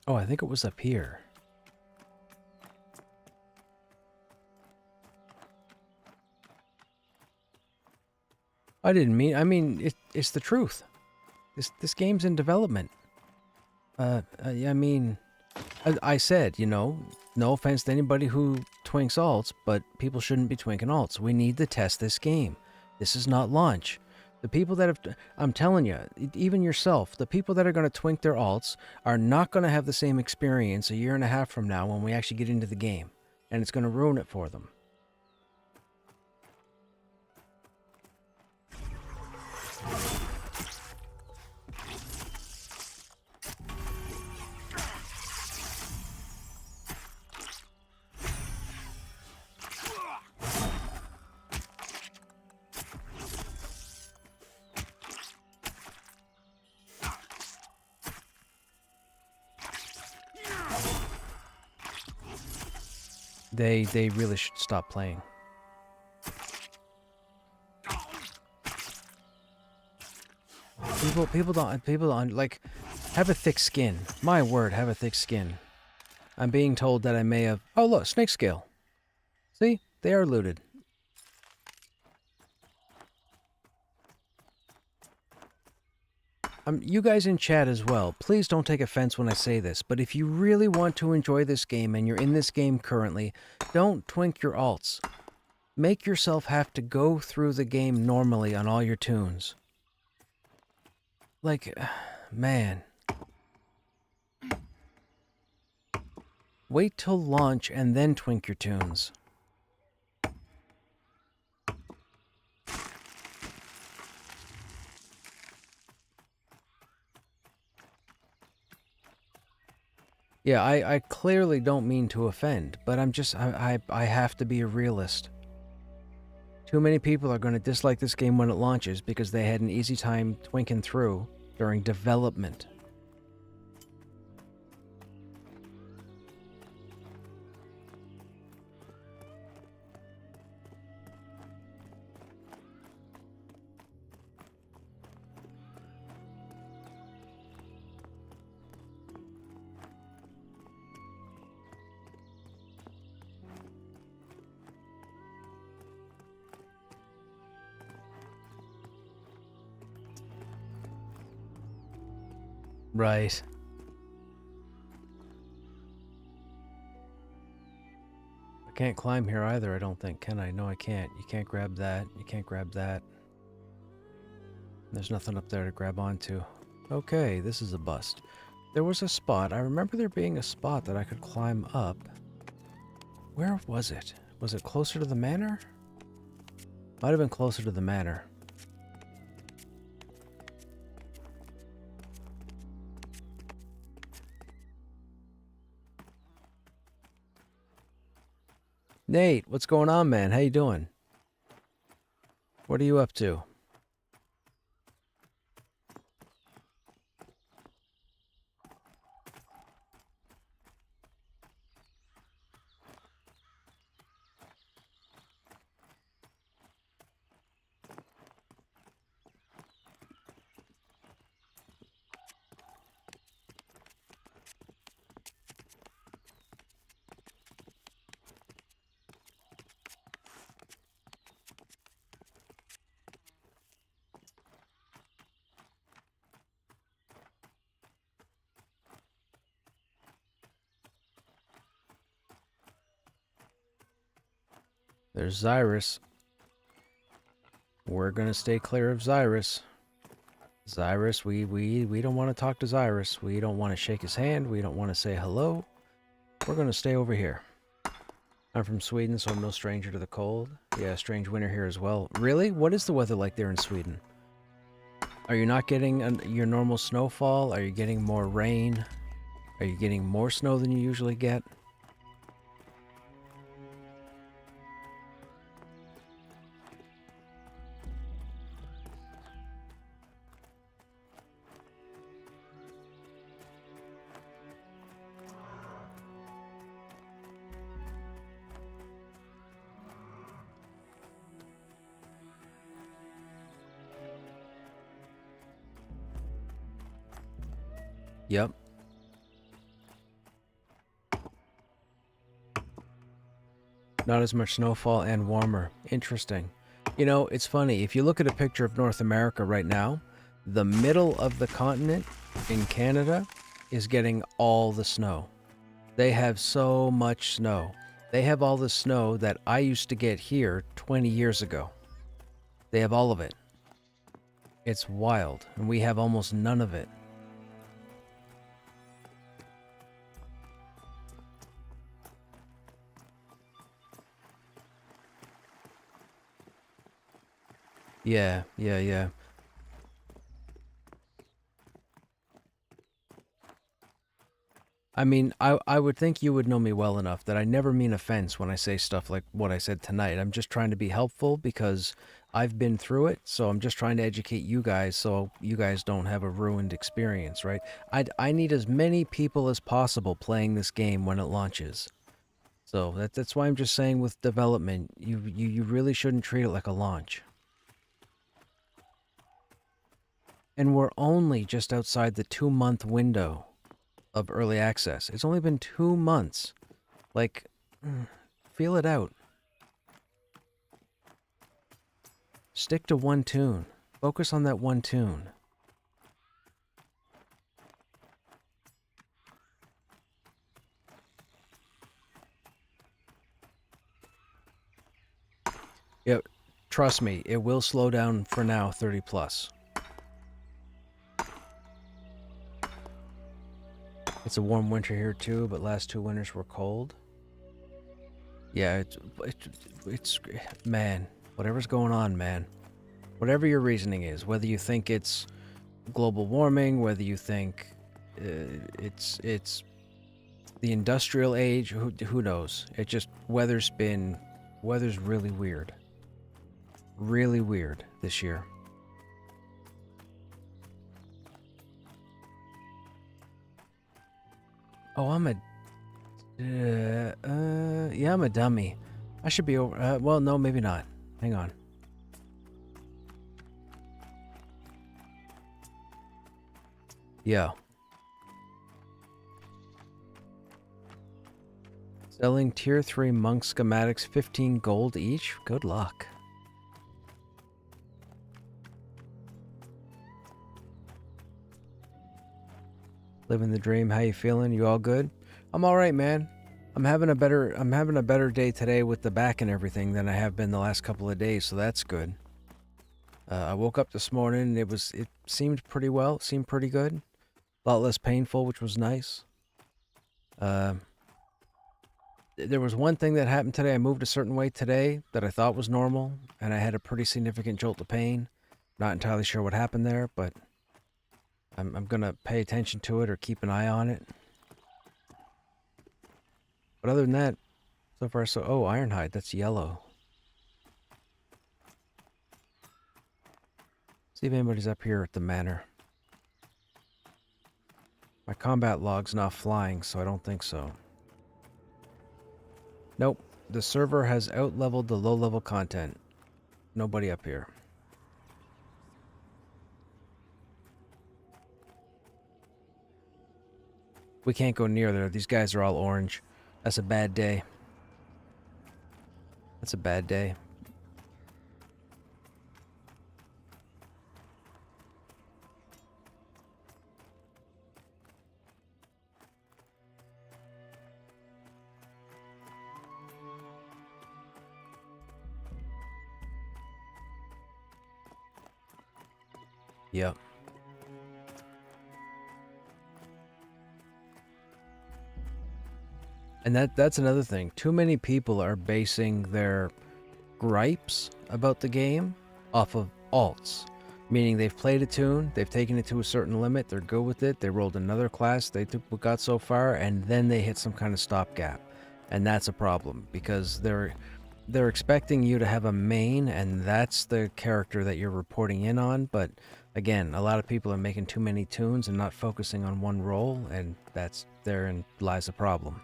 Oh, I think it was up here. I didn't mean... I mean, it's the truth. This game's in development. I mean... I said, you know, no offense to anybody who twinks alts, but people shouldn't be twinking alts. We need to test this game. This is not launch. The people that have... I'm telling you, even yourself, the people that are going to twink their alts are not going to have the same experience a year and a half from now when we actually get into the game. And it's going to ruin it for them. They really should stop playing. People don't like, have a thick skin. My word, have a thick skin. I'm being told that I may have... Oh look, snake scale. See? They are looted. You guys in chat as well, please don't take offense when I say this, but if you really want to enjoy this game and you're in this game currently, don't twink your alts. Make yourself have to go through the game normally on all your tunes. Like, man. Wait till launch and then twink your tunes. Yeah, I clearly don't mean to offend, but I have to be a realist. Too many people are going to dislike this game when it launches because they had an easy time twinking through during development. Right. I can't climb here either, I don't think, can I? No, I can't. You can't grab that. You can't grab that. There's nothing up there to grab onto. Okay, this is a bust. There was a spot. I remember there being a spot that I could climb up. Where was it? Was it closer to the manor? Might have been closer to the manor. Nate, what's going on, man? How you doing? What are you up to? There's Xyrus. We're gonna stay clear of Xyrus. Xyrus, we don't want to talk to Xyrus. We don't want to shake his hand. We don't want to say hello. We're gonna stay over here. I'm from Sweden, so I'm no stranger to the cold. Yeah, strange winter here as well. Really? What is the weather like there in Sweden? Are you not getting your normal snowfall? Are you getting more rain? Are you getting more snow than you usually get? Yep. Not as much snowfall and warmer. Interesting. You know, it's funny. If you look at a picture of North America right now, the middle of the continent in Canada is getting all the snow. They have so much snow. They have all the snow that I used to get here 20 years ago. They have all of it. It's wild, and we have almost none of it. Yeah. I mean, I would think you would know me well enough that I never mean offense when I say stuff like what I said tonight. I'm just trying to be helpful because I've been through it, so I'm just trying to educate you guys so you guys don't have a ruined experience, right? I need as many people as possible playing this game when it launches. So that's why I'm just saying with development, you really shouldn't treat it like a launch. And we're only just outside the 2-month window of early access. It's only been 2 months. Like, feel it out. Stick to one tune. Focus on that one tune. Yeah, trust me, it will slow down for now, 30 plus. It's a warm winter here too, but last 2 winters were cold. Yeah, it's man, whatever's going on, man. Whatever your reasoning is, whether you think it's global warming, whether you think it's the industrial age, who knows? It just weather's really weird. Really weird this year. Oh, yeah, I'm a dummy. I should be over, well, no, maybe not. Hang on. Yeah. Selling tier 3 monk schematics, 15 gold each? Good luck. Living the dream. How you feeling? You all good? I'm all right, man. I'm having a better day today with the back and everything than I have been the last couple of days, so that's good. I woke up this morning and it seemed pretty well. It seemed pretty good. A lot less painful, which was nice. There was one thing that happened today. I moved a certain way today that I thought was normal, and I had a pretty significant jolt of pain. Not entirely sure what happened there, but I'm gonna pay attention to it or keep an eye on it. But other than that, so far so... Oh, Ironhide, that's yellow. See if anybody's up here at the manor. My combat log's not flying, so I don't think so. Nope. The server has out-leveled the low-level content. Nobody up here. We can't go near there. These guys are all orange. That's a bad day. That's a bad day. Yep. And that's another thing. Too many people are basing their gripes about the game off of alts. Meaning they've played a tune, they've taken it to a certain limit, they're good with it, they rolled another class, they took what got so far, and then they hit some kind of stopgap. And that's a problem, because they're expecting you to have a main, and that's the character that you're reporting in on, but again, a lot of people are making too many tunes and not focusing on one role, and therein lies the problem.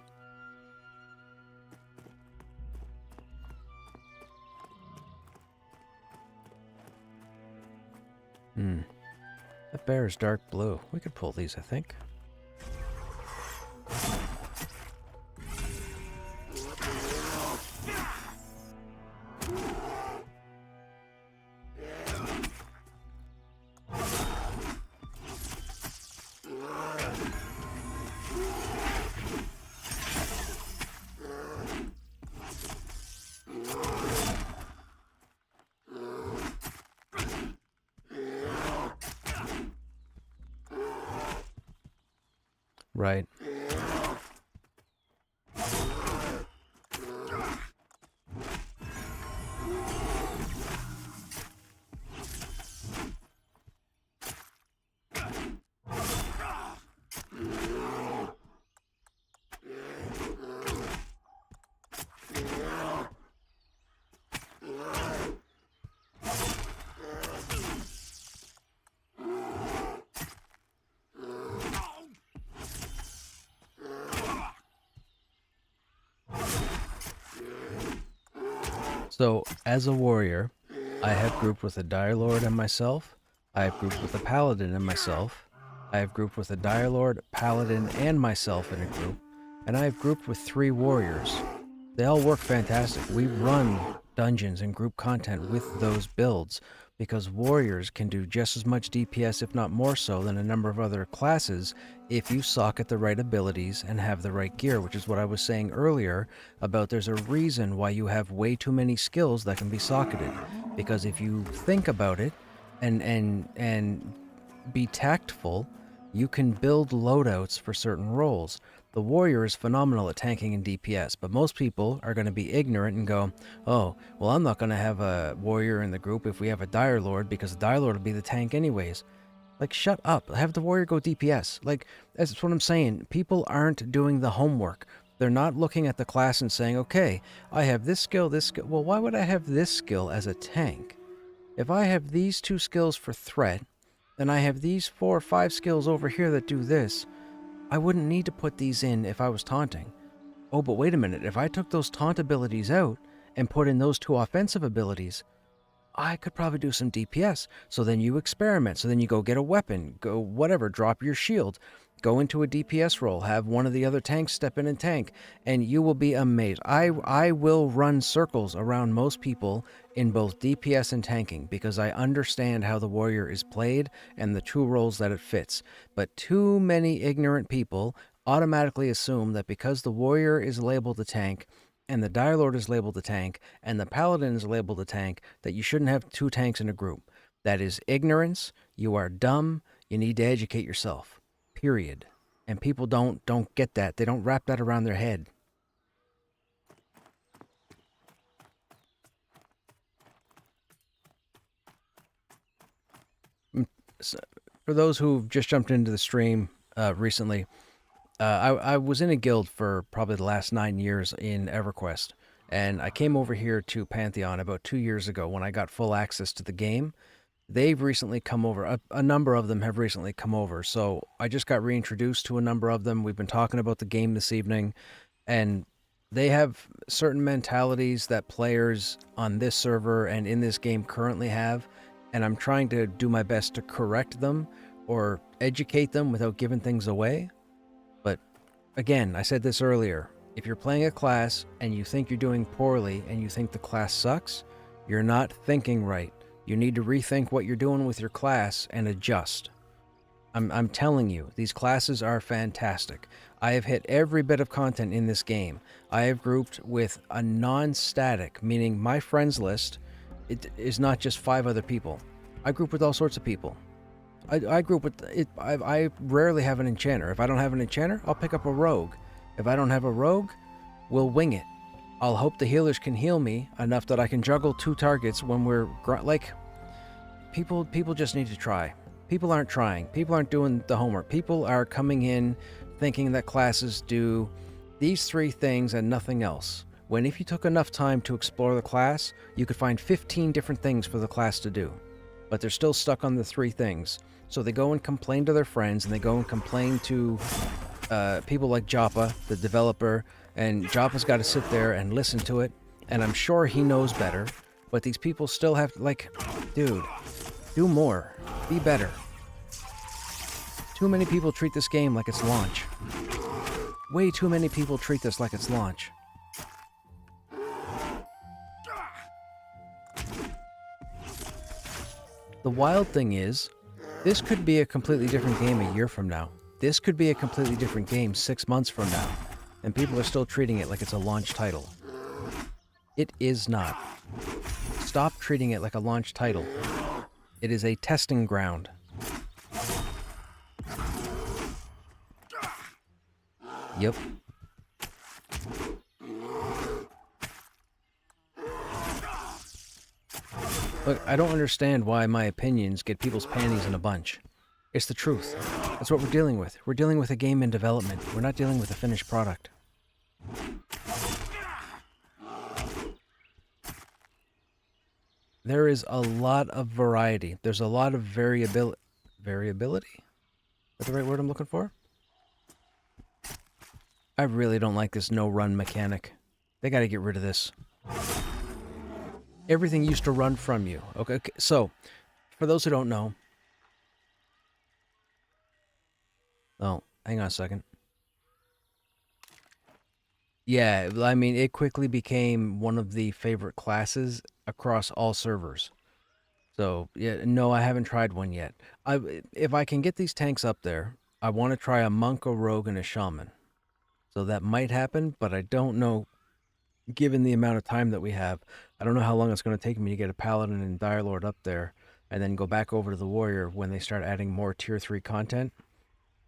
That bear is dark blue. We could pull these, I think. Right. So, as a warrior, I have grouped with a Dire Lord and myself. I have grouped with a Paladin and myself. I have grouped with a Dire Lord, Paladin, and myself in a group. And I have grouped with 3 warriors. They all work fantastic. We run dungeons and group content with those builds, because warriors can do just as much DPS, if not more so, than a number of other classes if you socket the right abilities and have the right gear, which is what I was saying earlier about there's a reason why you have way too many skills that can be socketed. Because if you think about it and be tactful, you can build loadouts for certain roles. The warrior is phenomenal at tanking and DPS, but most people are going to be ignorant and go, oh, well, I'm not going to have a warrior in the group if we have a Dire Lord, because the Dire Lord will be the tank anyways. Like, shut up. Have the warrior go DPS. Like, that's what I'm saying. People aren't doing the homework. They're not looking at the class and saying, okay, I have this skill, this skill. Well, why would I have this skill as a tank? If I have these 2 skills for threat, and I have these 4 or 5 skills over here that do this, I wouldn't need to put these in if I was taunting. Oh, but wait a minute. If I took those taunt abilities out and put in those 2 offensive abilities, I could probably do some DPS. So then you experiment. So then you go get a weapon, go whatever, drop your shield, go into a DPS role, have one of the other tanks step in and tank, and you will be amazed. I will run circles around most people in both DPS and tanking because I understand how the warrior is played and the true roles that it fits. But too many ignorant people automatically assume that because the warrior is labeled a tank and the Dire Lord is labeled a tank and the paladin is labeled a tank, that you shouldn't have two tanks in a group. That is ignorance. You are dumb. You need to educate yourself. Period. And people don't get that. They don't wrap that around their head. So, for those who've just jumped into the stream recently, I was in a guild for probably the last 9 years in EverQuest, and I came over here to Pantheon about 2 years ago when I got full access to the game. They've recently come over. A number of them have recently come over, so I just got reintroduced to a number of them. We've been talking about the game this evening, and they have certain mentalities that players on this server and in this game currently have, and I'm trying to do my best to correct them or educate them without giving things away. But again, I said this earlier, if you're playing a class and you think you're doing poorly and you think the class sucks, you're not thinking right. You need to rethink what you're doing with your class and adjust. I'm telling you, these classes are fantastic. I have hit every bit of content in this game. I have grouped with a non-static, meaning my friends list, it is not just 5 other people. I group with all sorts of people. I group with it. I rarely have an enchanter. If I don't have an enchanter, I'll pick up a rogue. If I don't have a rogue, we'll wing it. I'll hope the healers can heal me enough that I can juggle 2 targets when we're like. People just need to try. People aren't trying. People aren't doing the homework. People are coming in thinking that classes do these 3 things and nothing else. When if you took enough time to explore the class, you could find 15 different things for the class to do. But they're still stuck on the 3 things. So they go and complain to their friends, and they go and complain to people like Joppa, the developer, and Joppa's got to sit there and listen to it, and I'm sure he knows better, but these people still have to, like, dude, do more. Be better. Too many people treat this game like it's launch. Way too many people treat this like it's launch. The wild thing is, this could be a completely different game a year from now. This could be a completely different game 6 months from now, and people are still treating it like it's a launch title. It is not. Stop treating it like a launch title. It is a testing ground. Yep. Look, I don't understand why my opinions get people's panties in a bunch. It's the truth. That's what we're dealing with. We're dealing with a game in development. We're not dealing with a finished product. There is a lot of variety. There's a lot of variability. Variability? Is that the right word I'm looking for? I really don't like this no-run mechanic. They gotta get rid of this. Everything used to run from you. Okay, so, for those who don't know... Oh, hang on a second. Yeah, I mean, it quickly became one of the favorite classes across all servers. So, yeah, no, I haven't tried one yet. If I can get these tanks up there, I want to try a monk, a rogue, and a shaman. So that might happen, but I don't know, given the amount of time that we have, I don't know how long it's going to take me to get a paladin and dire lord up there, and then go back over to the warrior when they start adding more tier 3 content.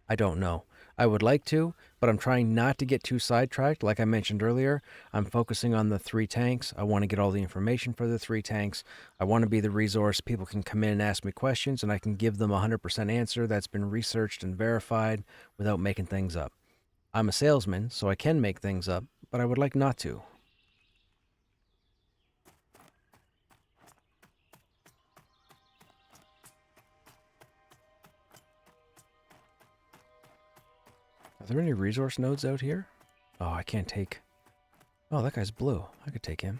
I don't know. I would like to, but I'm trying not to get too sidetracked. Like I mentioned earlier, I'm focusing on the 3 tanks. I want to get all the information for the 3 tanks. I want to be the resource. People can come in and ask me questions, and I can give them a 100% answer that's been researched and verified without making things up. I'm a salesman, so I can make things up, but I would like not to. Are there any resource nodes out here? Oh, I can't take... Oh, that guy's blue. I could take him.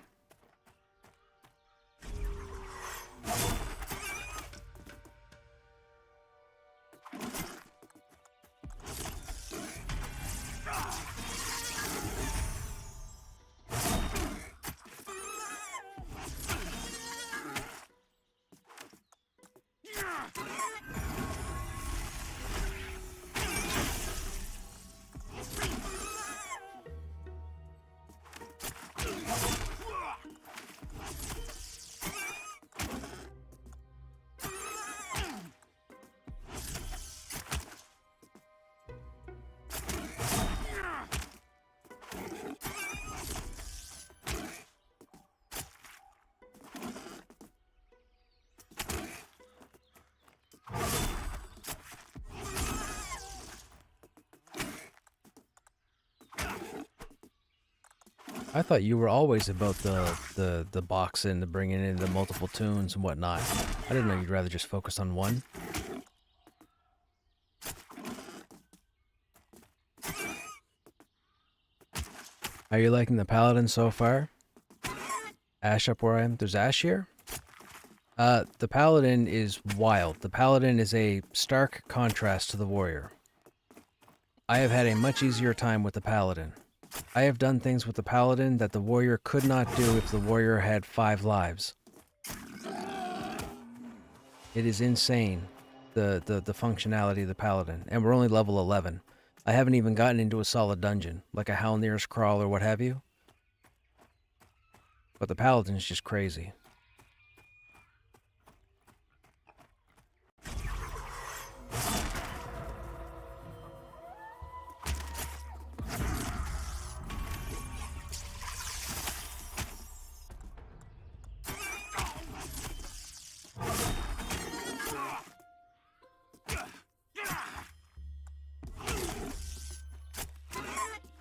I thought you were always about the boxing, the bringing in the multiple tunes and whatnot. I didn't know you'd rather just focus on one. Are you liking the paladin so far? Ash up where I am. There's Ash here? The paladin is wild. The paladin is a stark contrast to the warrior. I have had a much easier time with the paladin. I have done things with the paladin that the warrior could not do if the warrior had 5 lives. It is insane, the functionality of the paladin, and we're only level 11. I haven't even gotten into a solid dungeon, like a Halnir's Crawl or what have you. But the paladin is just crazy.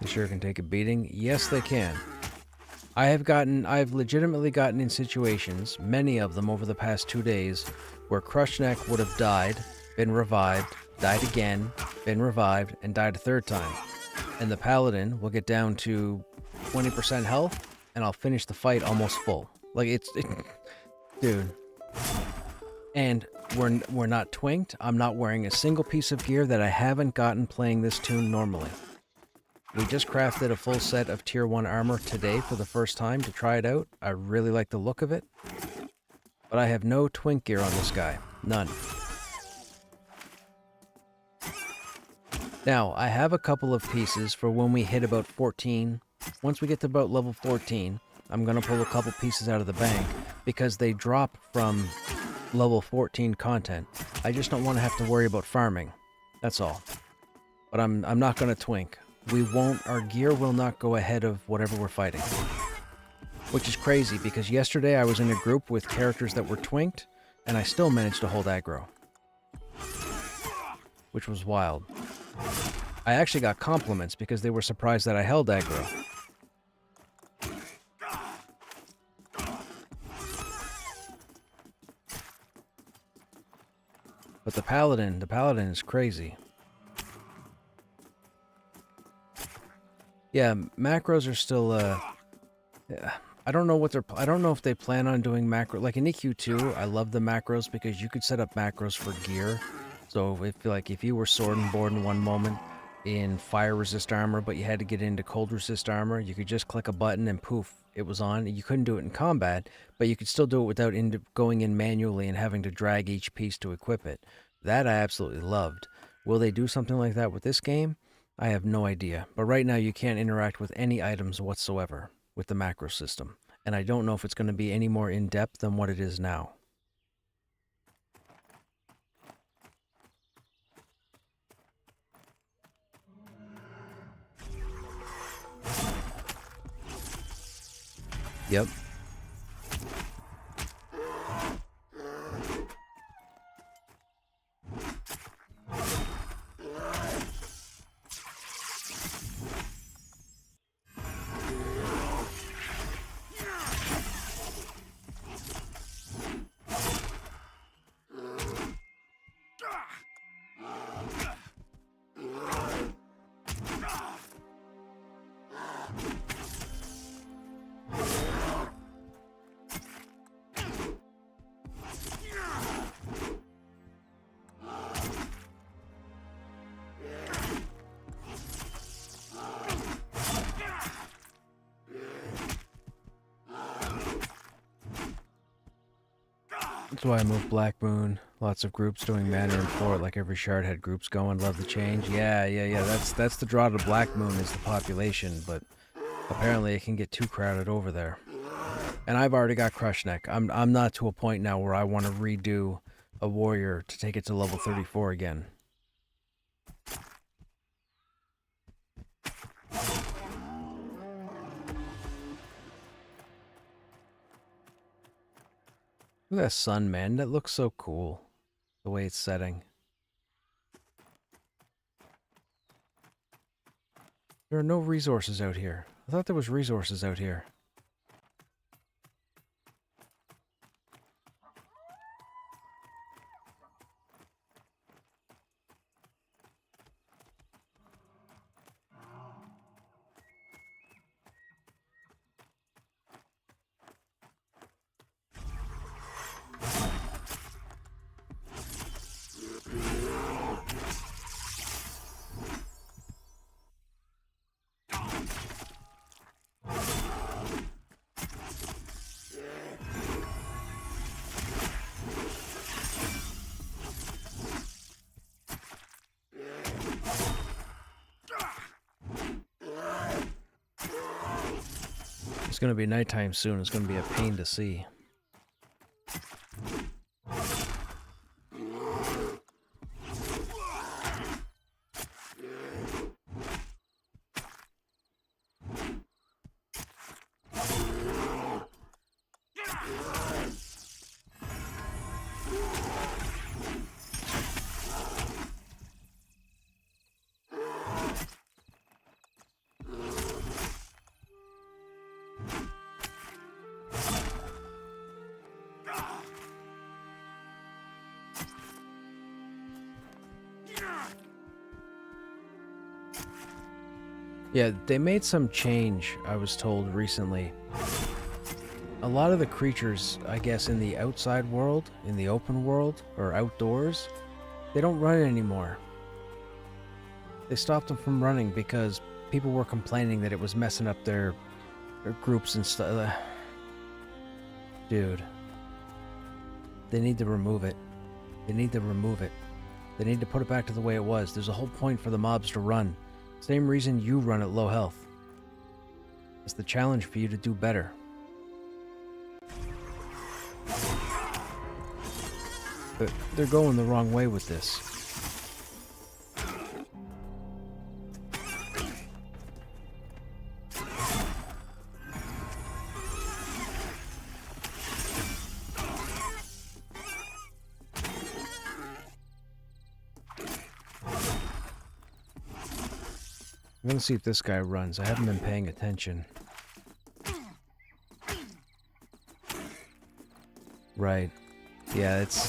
They sure can take a beating. Yes, they can. I've legitimately gotten in situations, many of them over the past 2 days, where Krushnek would have died, been revived, died again, been revived, and died a 3rd time. And the paladin will get down to 20% health, and I'll finish the fight almost full. Like, dude. And we're not twinked. I'm not wearing a single piece of gear that I haven't gotten playing this tune normally. We just crafted a full set of tier 1 armor today for the first time to try it out. I really like the look of it. But I have no twink gear on this guy. None. Now, I have a couple of pieces for when we hit about 14. Once we get to about level 14, I'm going to pull a couple pieces out of the bank because they drop from level 14 content. I just don't want to have to worry about farming. That's all. But I'm not going to twink. Our gear will not go ahead of whatever we're fighting. Which is crazy, because yesterday I was in a group with characters that were twinked, and I still managed to hold aggro. Which was wild. I actually got compliments because they were surprised that I held aggro. But the paladin is crazy. Yeah, macros are still, I don't know if they plan on doing macro, like in EQ2, I love the macros because you could set up macros for gear. So if you were sword and board in one moment in fire resist armor, but you had to get into cold resist armor, you could just click a button and poof, it was on. You couldn't do it in combat, but you could still do it without going in manually and having to drag each piece to equip it. That I absolutely loved. Will they do something like that with this game? I have no idea, but right now you can't interact with any items whatsoever with the macro system, and I don't know if it's going to be any more in-depth than what it is now. Yep. That's why I moved Black Moon Lots of groups doing mana and fort, like every shard had groups going. Love the change. Yeah. That's the draw to Black Moon is the population, but apparently it can get too crowded over there. And I've already got Krushnek. I'm not to a point now where I want to redo a warrior to take it to level 34 again. Look at that sun, man. That looks so cool. The way it's setting. There are no resources out here. I thought there was resources out here. It's going to be nighttime soon. It's going to be a pain to see. Yeah, they made some change, I was told recently. A lot of the creatures, I guess, in the outside world, in the open world, or outdoors, they don't run anymore. They stopped them from running because people were complaining that it was messing up their groups and stuff. Dude. They need to remove it. They need to remove it. They need to put it back to the way it was. There's a whole point for the mobs to run. Same reason you run at low health. It's the challenge for you to do better. But they're going the wrong way with this. I'm gonna see if this guy runs. I haven't been paying attention. Right. Yeah, it's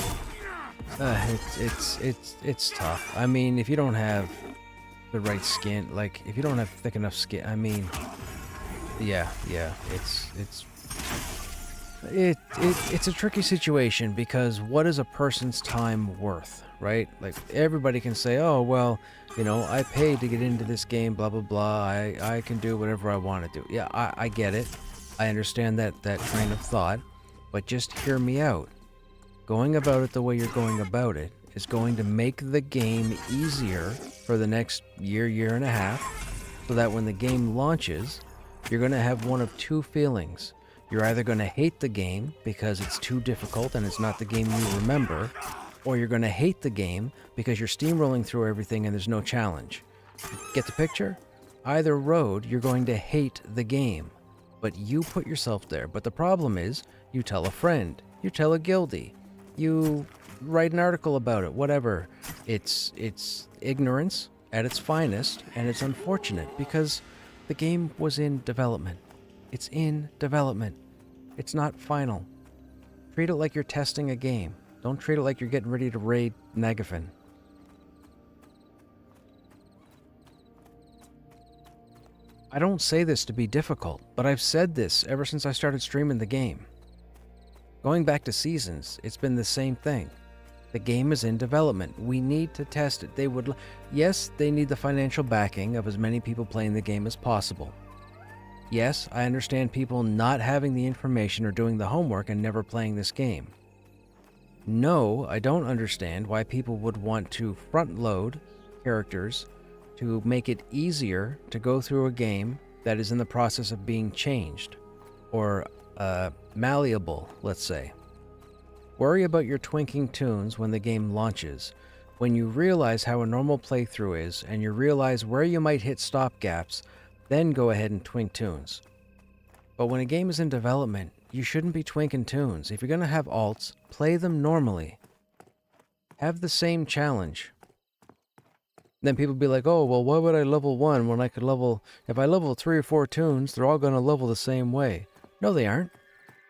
tough. I mean, if you don't have the right skin, like if you don't have thick enough skin, I mean, yeah, it's a tricky situation because what is a person's time worth, right? Like everybody can say, oh well, you know, I paid to get into this game, blah blah blah. I can do whatever I want to do. Yeah, I get it. I understand that train of thought, but just hear me out. Going about it the way you're going about it is going to make the game easier for the next year and a half, so that when the game launches, you're going to have one of two feelings. You're either going to hate the game because it's too difficult and it's not the game you remember, or you're going to hate the game because you're steamrolling through everything and there's no challenge. Get the picture? Either road, you're going to hate the game, but you put yourself there. But the problem is, you tell a friend, you tell a guildie, you write an article about it, whatever. It's ignorance at its finest, and it's unfortunate because the game was in development. It's in development. It's not final. Treat it like you're testing a game. Don't treat it like you're getting ready to raid Nagafin. I don't say this to be difficult, but I've said this ever since I started streaming the game. Going back to Seasons, it's been the same thing. The game is in development. We need to test it. Yes, they need the financial backing of as many people playing the game as possible. Yes, I understand people not having the information or doing the homework and never playing this game. No, I don't understand why people would want to front load characters to make it easier to go through a game that is in the process of being changed, or malleable, let's say. Worry about your twinking tunes when the game launches. When you realize how a normal playthrough is, and you realize where you might hit stop gaps, then go ahead and twink tunes. But when a game is in development, you shouldn't be twinking tunes. If you're going to have alts, play them normally. Have the same challenge. Then people be like, oh, well, why would I level 1 when I could level... If I level 3 or 4 tunes, they're all going to level the same way. No, they aren't.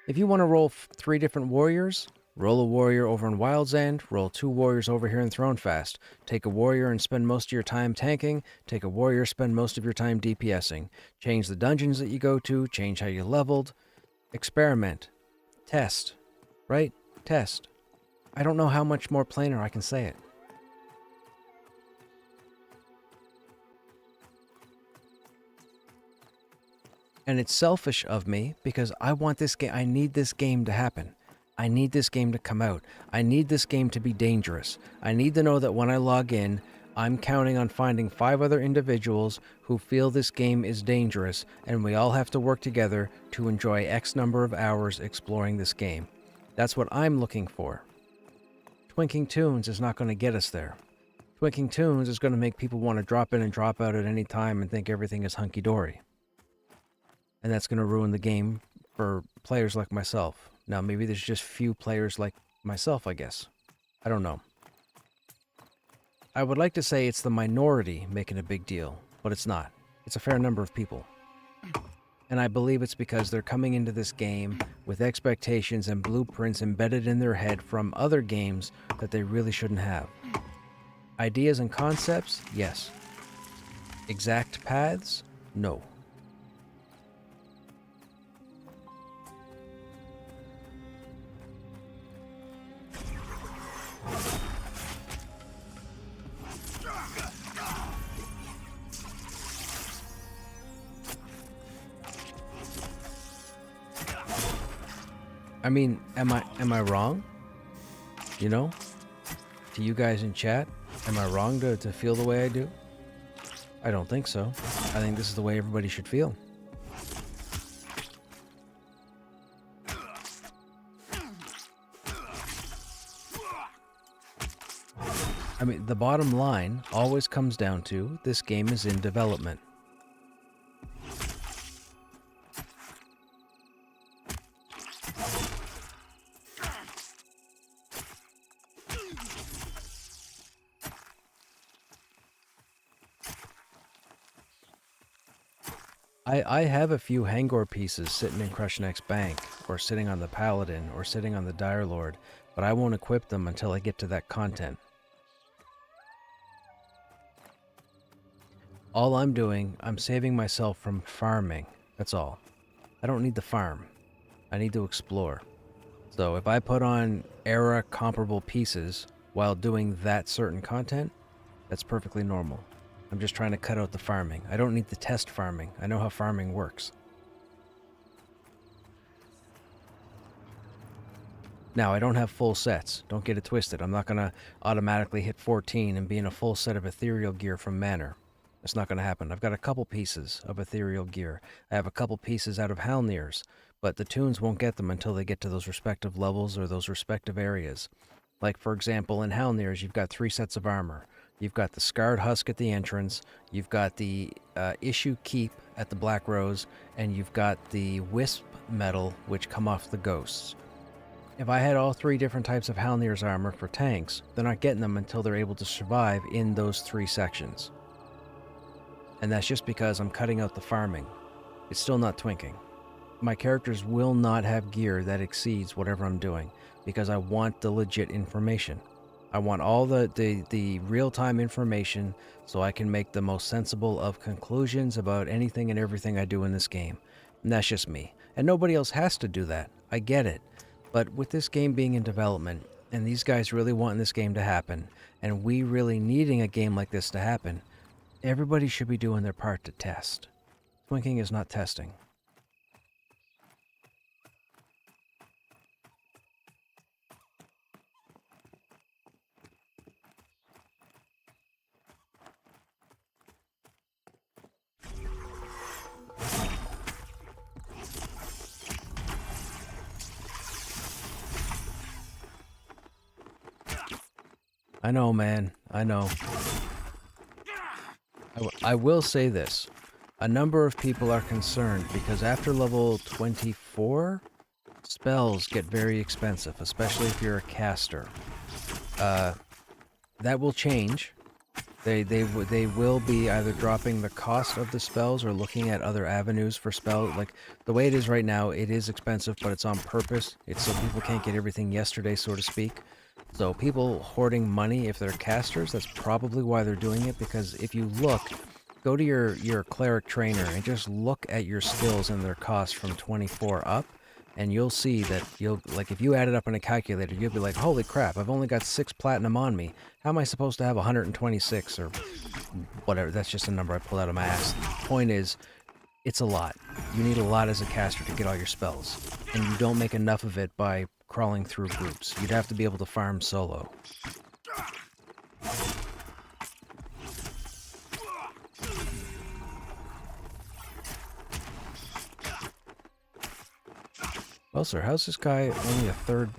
If you want to roll 3 different warriors, roll a warrior over in Wild's End, roll 2 warriors over here in Thronefast. Take a warrior and spend most of your time tanking. Take a warrior, spend most of your time DPSing. Change the dungeons that you go to, change how you leveled. Experiment. Test. Right? Test. I don't know how much more plainer I can say it. And it's selfish of me because I want this game. I need this game to happen. I need this game to come out. I need this game to be dangerous. I need to know that when I log in, I'm counting on finding 5 other individuals who feel this game is dangerous, and we all have to work together to enjoy X number of hours exploring this game. That's what I'm looking for. Twinking tunes is not going to get us there. Twinking tunes is going to make people want to drop in and drop out at any time and think everything is hunky-dory. And that's going to ruin the game for players like myself. Now, maybe there's just few players like myself, I guess. I don't know. I would like to say it's the minority making a big deal, but it's not. It's a fair number of people. And I believe it's because they're coming into this game with expectations and blueprints embedded in their head from other games that they really shouldn't have. Ideas and concepts? Yes. Exact paths? No. I mean, am I wrong? You know? To you guys in chat, am I wrong to feel the way I do? I don't think so. I think this is the way everybody should feel. I mean, the bottom line always comes down to this game is in development. I have a few Hangor pieces sitting in Krushnek's bank, or sitting on the Paladin, or sitting on the Dire Lord, but I won't equip them until I get to that content. All I'm doing, I'm saving myself from farming. That's all. I don't need to farm. I need to explore. So if I put on era comparable pieces while doing that certain content, that's perfectly normal. I'm just trying to cut out the farming. I don't need to test farming. I know how farming works. Now, I don't have full sets. Don't get it twisted. I'm not going to automatically hit 14 and be in a full set of ethereal gear from Manor. That's not going to happen. I've got a couple pieces of ethereal gear. I have a couple pieces out of Halnir's, but the tunes won't get them until they get to those respective levels or those respective areas. Like, for example, in Halnir's, you've got 3 sets of armor. You've got the Scarred Husk at the entrance, you've got the Issue Keep at the Black Rose, and you've got the Wisp Metal, which come off the Ghosts. If I had all 3 different types of Halnir's armor for tanks, they're not getting them until they're able to survive in those 3 sections. And that's just because I'm cutting out the farming. It's still not twinking. My characters will not have gear that exceeds whatever I'm doing, because I want the legit information. I want all the real-time information so I can make the most sensible of conclusions about anything and everything I do in this game. And that's just me. And nobody else has to do that. I get it. But with this game being in development, and these guys really wanting this game to happen, and we really needing a game like this to happen, everybody should be doing their part to test. Twinking is not testing. I know, man. I know. I will say this. A number of people are concerned because after level 24, spells get very expensive, especially if you're a caster. That will change. They will be either dropping the cost of the spells or looking at other avenues for spells. Like, the way it is right now, it is expensive, but it's on purpose. It's so people can't get everything yesterday, so to speak. So people hoarding money, if they're casters, that's probably why they're doing it, because if you look, go to your cleric trainer and just look at your skills and their cost from 24 up, and you'll see that like, if you add it up in a calculator, you'll be like, holy crap, I've only got 6 platinum on me. How am I supposed to have 126 or whatever? That's just a number I pulled out of my ass. Point is, it's a lot. You need a lot as a caster to get all your spells, and you don't make enough of it by crawling through groups. You'd have to be able to farm solo. Well, sir, how's this guy only a third?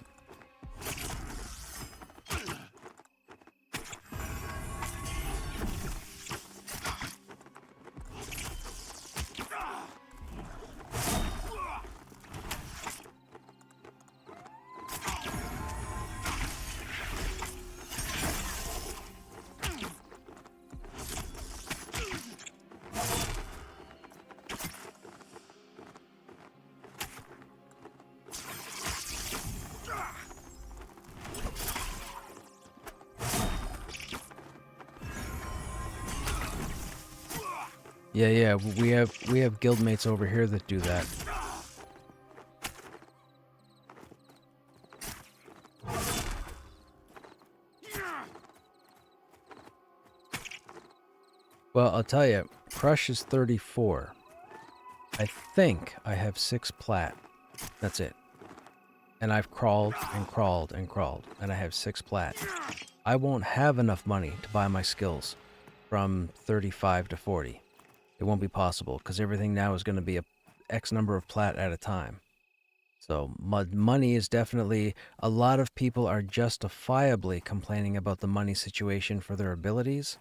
Yeah, we have guildmates over here that do that. Well, I'll tell you, Crush is 34. I think I have 6 plat. That's it. And I've crawled and crawled and crawled, and I have 6 plat. I won't have enough money to buy my skills from 35 to 40. It won't be possible, because everything now is going to be a X number of plat at a time. So money is definitely... A lot of people are justifiably complaining about the money situation for their abilities.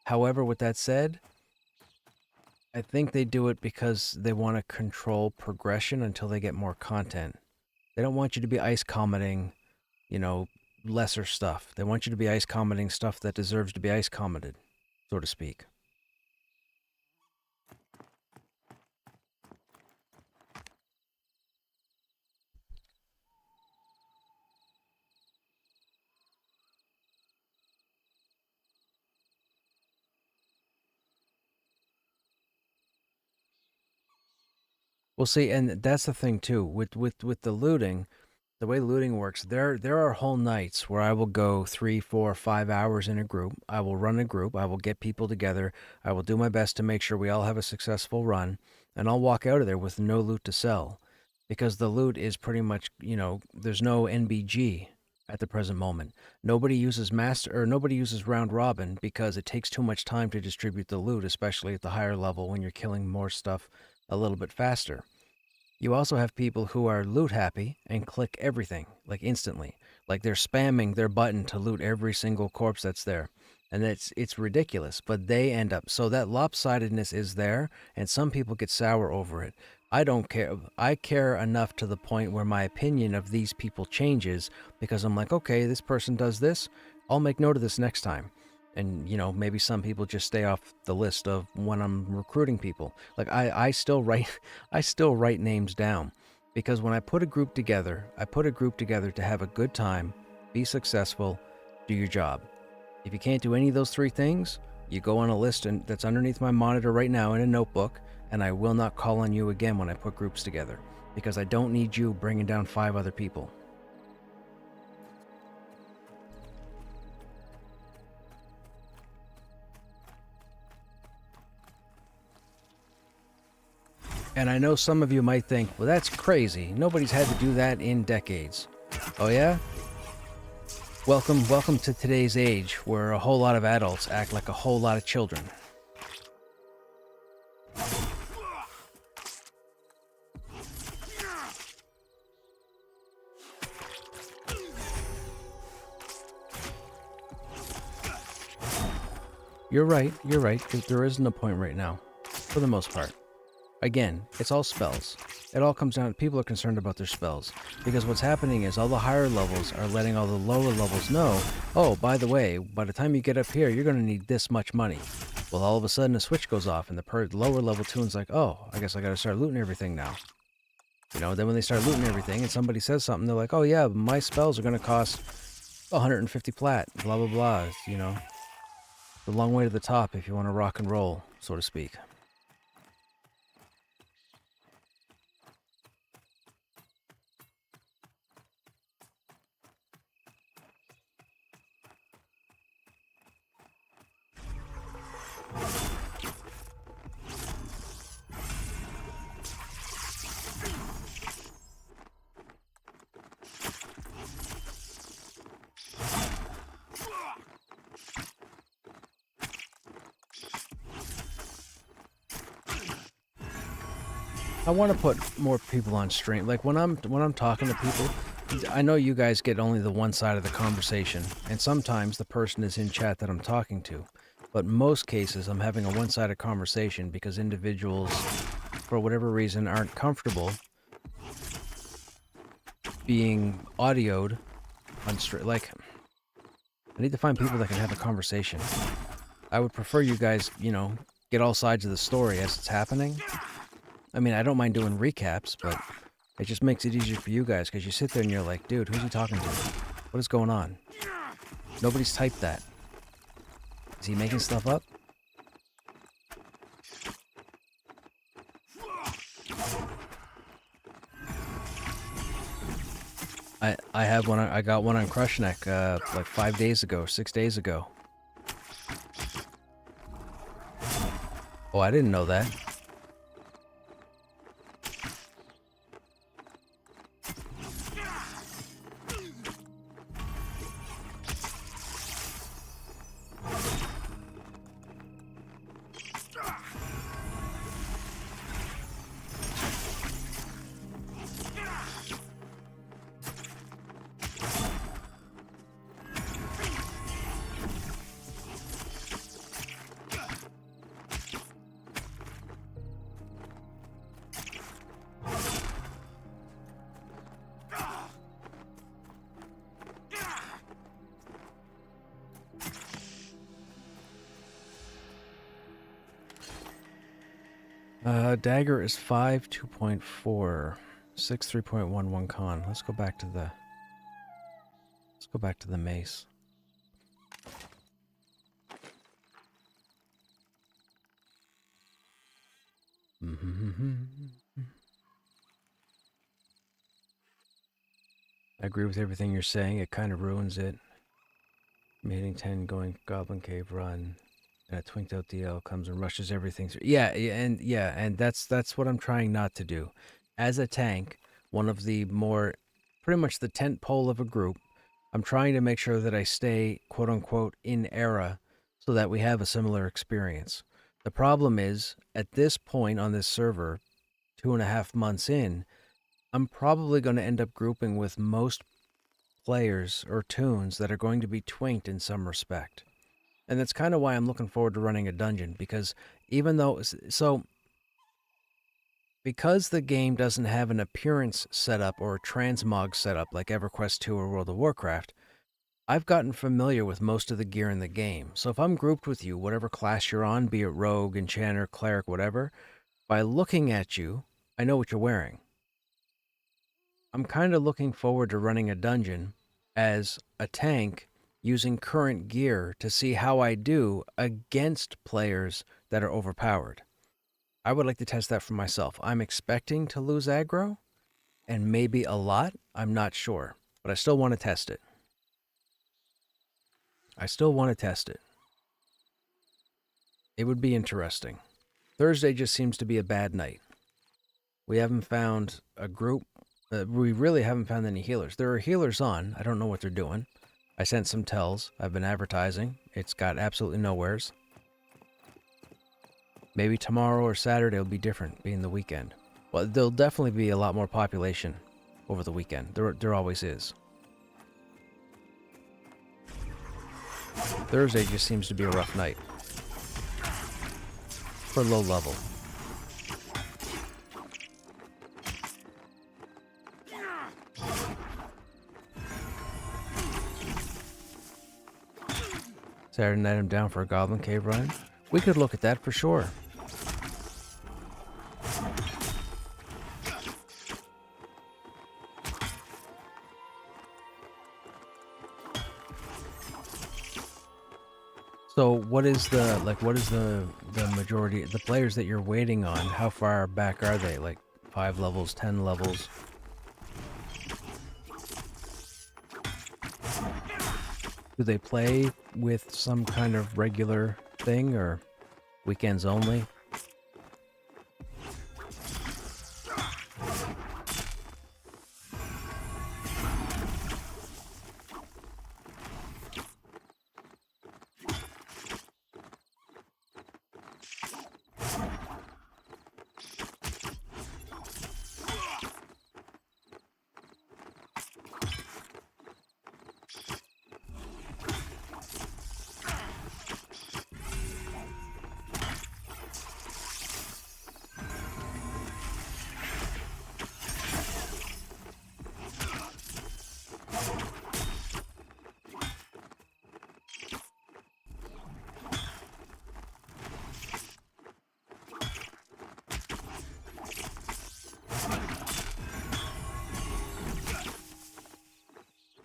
However, with that said, I think they do it because they want to control progression until they get more content. They don't want you to be ice commenting, you know, lesser stuff. They want you to be ice commenting stuff that deserves to be ice commented, so to speak. Well, see, and that's the thing too, with the looting, the way looting works, there are whole nights where I will go 3, 4, 5 hours in a group. I will run a group. I will get people together. I will do my best to make sure we all have a successful run, and I'll walk out of there with no loot to sell, because the loot is pretty much, you know, there's no NBG at the present moment. Nobody uses nobody uses round robin because it takes too much time to distribute the loot, especially at the higher level when you're killing more stuff a little bit faster. You also have people who are loot happy and click everything, like instantly. Like they're spamming their button to loot every single corpse that's there. And it's ridiculous, but they end up... So that lopsidedness is there, and some people get sour over it. I don't care. I care enough to the point where my opinion of these people changes, because I'm like, okay, this person does this, I'll make note of this next time. And, you know, maybe some people just stay off the list of when I'm recruiting people. Like, I still write names down, because when I put a group together, to have a good time, be successful, do your job. If you can't do any of those 3 things, you go on a list that's underneath my monitor right now in a notebook, and I will not call on you again when I put groups together, because I don't need you bringing down 5 other people. And I know some of you might think, well, that's crazy. Nobody's had to do that in decades. Oh yeah? Welcome to today's age, where a whole lot of adults act like a whole lot of children. You're right. You're right. There isn't a point right now, for the most part. Again, it's all spells. It all comes down. People are concerned about their spells because what's happening is all the higher levels are letting all the lower levels know. Oh, by the way, by the time you get up here, you're going to need this much money. Well, all of a sudden, a switch goes off, and the lower level tune's like, "Oh, I guess I got to start looting everything now." You know. Then when they start looting everything, and somebody says something, they're like, "Oh yeah, my spells are going to cost 150 plat." Blah blah blah. You know, the long way to the top if you want to rock and roll, so to speak. I want to put more people on stream. Like when I'm talking to people, I know you guys get only the one side of the conversation, and sometimes the person is in chat that I'm talking to. But most cases, I'm having a one-sided conversation because individuals, for whatever reason, aren't comfortable being audioed on stream. Like, I need to find people that can have a conversation. I would prefer you guys, you know, get all sides of the story as it's happening. I mean, I don't mind doing recaps, but it just makes it easier for you guys because you sit there and you're like, dude, who's he talking to? What is going on? Nobody's typed that. Is he making stuff up? I have one. I got one on Krushnek like 5 days ago, 6 days ago. Oh, I didn't know that. Dagger is 5 2.4, 6 3.11 con. Let's go back to the mace. I agree with everything you're saying. It kind of ruins it. Mating 10 going Goblin Cave run. And a twinked out DL comes and rushes everything through. And that's what I'm trying not to do. As a tank, one of the more, pretty much the tent pole of a group, I'm trying to make sure that I stay, quote unquote, in era so that we have a similar experience. The problem is, at this point on this server, 2.5 months in, I'm probably going to end up grouping with most players or tunes that are going to be twinked in some respect. And that's kind of why I'm looking forward to running a dungeon, because even though, because the game doesn't have an appearance setup or a transmog setup like EverQuest 2 or World of Warcraft, I've gotten familiar with most of the gear in the game. So if I'm grouped with you, whatever class you're on, be it rogue, enchanter, cleric, whatever, by looking at you, I know what you're wearing. I'm kind of looking forward to running a dungeon as a tank using current gear to see how I do against players that are overpowered. I would like to test that for myself. I'm expecting to lose aggro, and maybe a lot. I'm not sure, but I still want to test it. It would be interesting. Thursday just seems to be a bad night. We haven't found a group. We really haven't found any healers. There are healers on. I don't know what they're doing. I sent some tells. I've been advertising. It's got absolutely nowheres. Maybe tomorrow or Saturday will be different, being the weekend. Well, there'll definitely be a lot more population over the weekend. There always is. Thursday just seems to be a rough night. or low level? Saturday night I'm down for a Goblin Cave run. We could look at that for sure. So what is the majority, the players that you're waiting on, how far back are they? Like 5 levels, 10 levels? Do they play with some kind of regular thing or weekends only?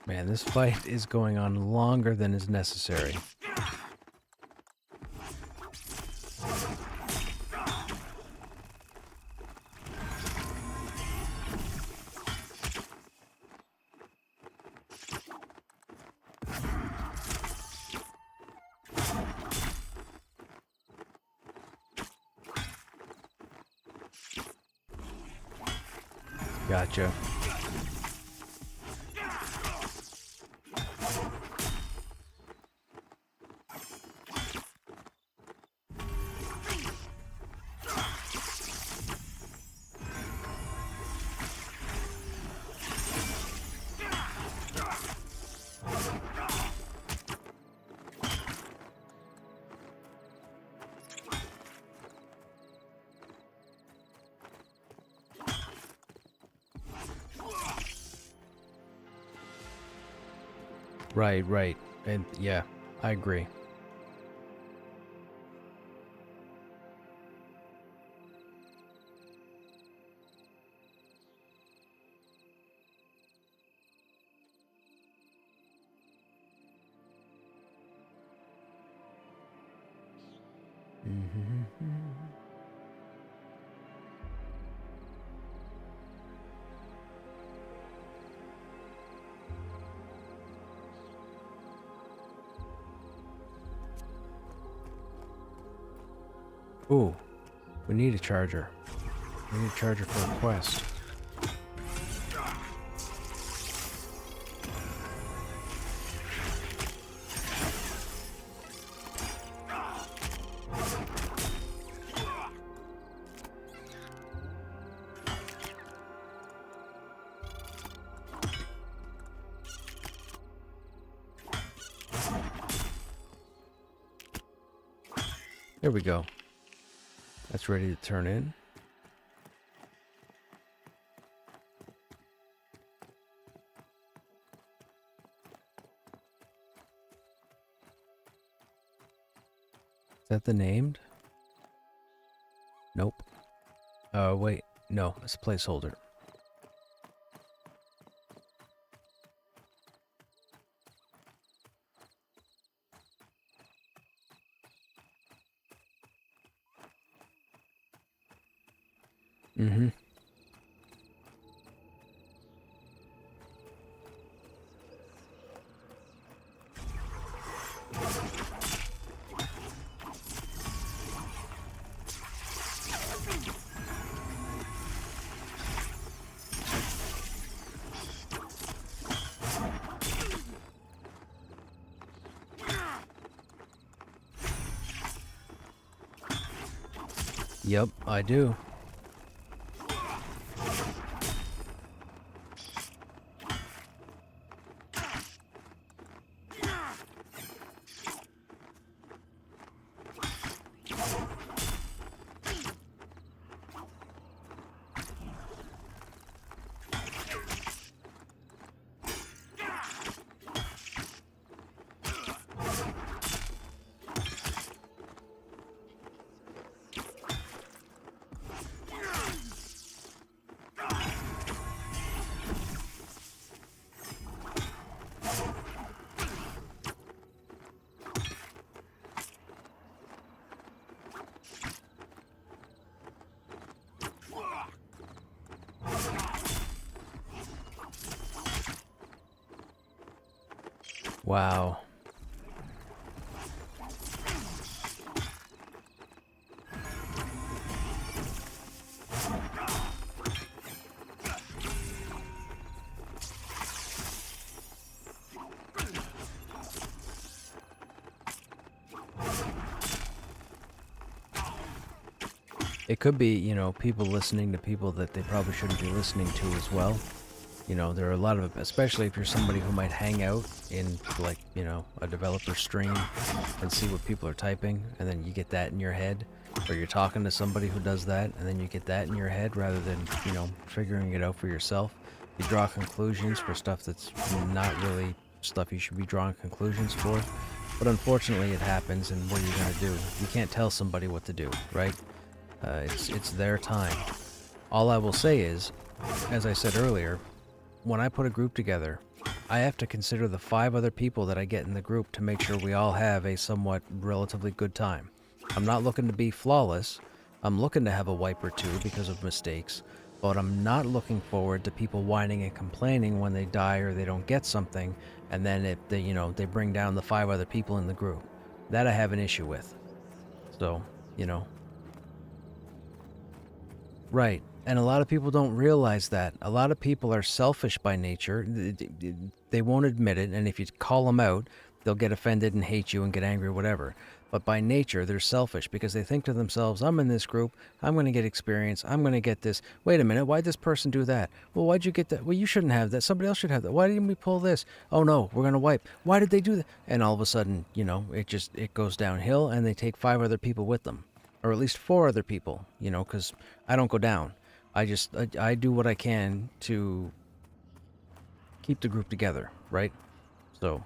Man, this fight is going on longer than is necessary. Gotcha. Right. And yeah, I agree. Ooh, we need a charger. We need a charger for a quest. There we go. That's ready to turn in. Is that the named? Nope. Wait. No, it's a placeholder. Mm-hmm. Yep, I do. Wow. It could be, you know, people listening to people that they probably shouldn't be listening to as well. You know, there are a lot of, especially if you're somebody who might hang out in, like, you know, a developer stream and see what people are typing, and then you get that in your head, or you're talking to somebody who does that, and then you get that in your head rather than, you know, figuring it out for yourself. You draw conclusions for stuff that's not really stuff you should be drawing conclusions for. But unfortunately, it happens, and what are you going to do? You can't tell somebody what to do, right? It's their time. All I will say is, as I said earlier, when I put a group together, I have to consider the 5 other people that I get in the group to make sure we all have a somewhat relatively good time. I'm not looking to be flawless. I'm looking to have a wipe or two because of mistakes, but I'm not looking forward to people whining and complaining when they die or they don't get something, and then if they, you know, they bring down the 5 other people in the group. That I have an issue with. So, you know. Right. And a lot of people don't realize that. A lot of people are selfish by nature. They won't admit it, and if you call them out, they'll get offended and hate you and get angry or whatever. But by nature, they're selfish because they think to themselves, I'm in this group, I'm going to get experience, I'm going to get this. Wait a minute, why'd this person do that? Well, why'd you get that? Well, you shouldn't have that. Somebody else should have that. Why didn't we pull this? Oh no, we're going to wipe. Why did they do that? And all of a sudden, you know, it goes downhill, and they take 5 other people with them. Or at least 4 other people, you know, because I don't go down. I do what I can to keep the group together, right? So.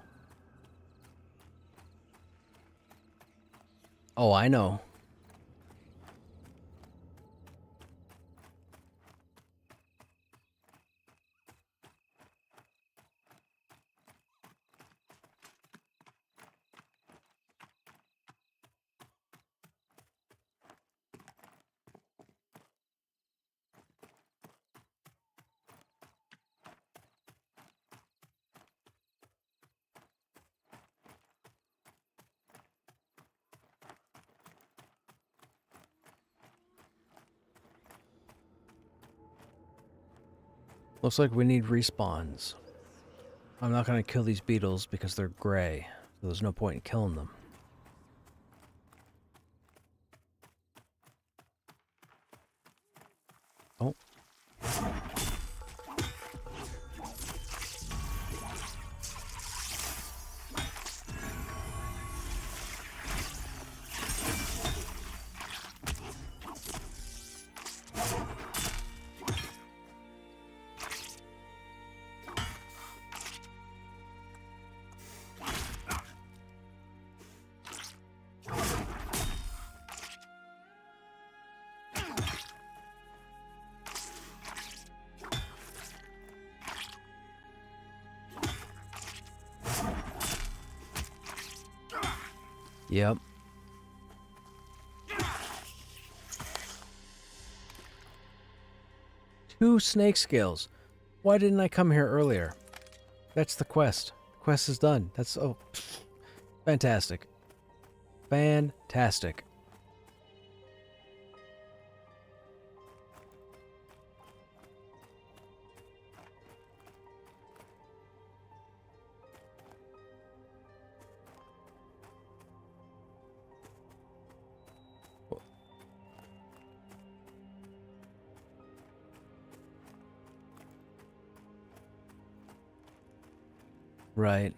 Oh, I know. Looks like we need respawns. I'm not going to kill these beetles because they're gray. So there's no point in killing them. Oh. Yep. Two snake scales. Why didn't I come here earlier? That's the quest. The quest is done. That's fantastic. Fantastic. Right.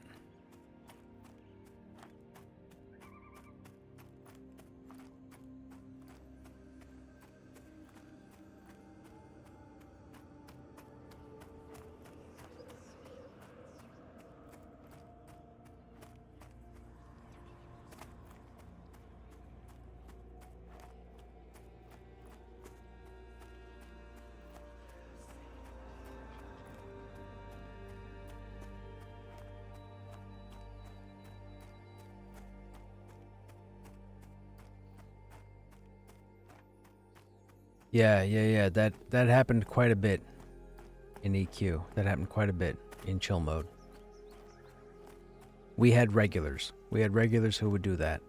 Yeah. That happened quite a bit in EQ. That happened quite a bit in chill mode. We had regulars. We had regulars who would do that.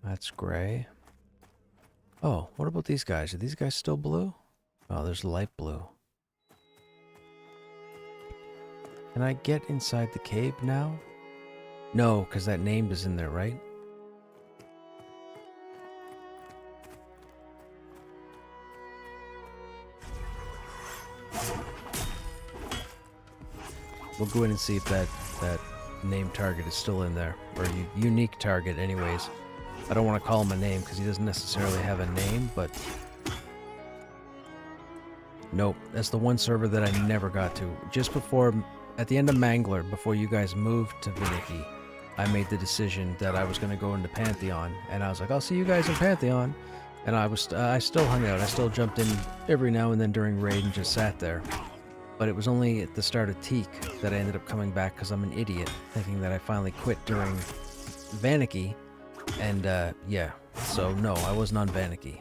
That's gray. Oh, what about these guys? Are these guys still blue? Oh, there's light blue. Can I get inside the cave now? No, because that name is in there, right? We'll go in and see if that name target is still in there. Or unique target anyways. I don't want to call him a name because he doesn't necessarily have a name, but... Nope, that's the one server that I never got to. Just before, at the end of Mangler, before you guys moved to Vinicky, I made the decision that I was going to go into Pantheon, and I was like, I'll see you guys in Pantheon. And I still hung out. I still jumped in every now and then during raid and just sat there. But it was only at the start of Teak that I ended up coming back because I'm an idiot, thinking that I finally quit during Vanicky. And, yeah. So, no, I wasn't on Vanicky.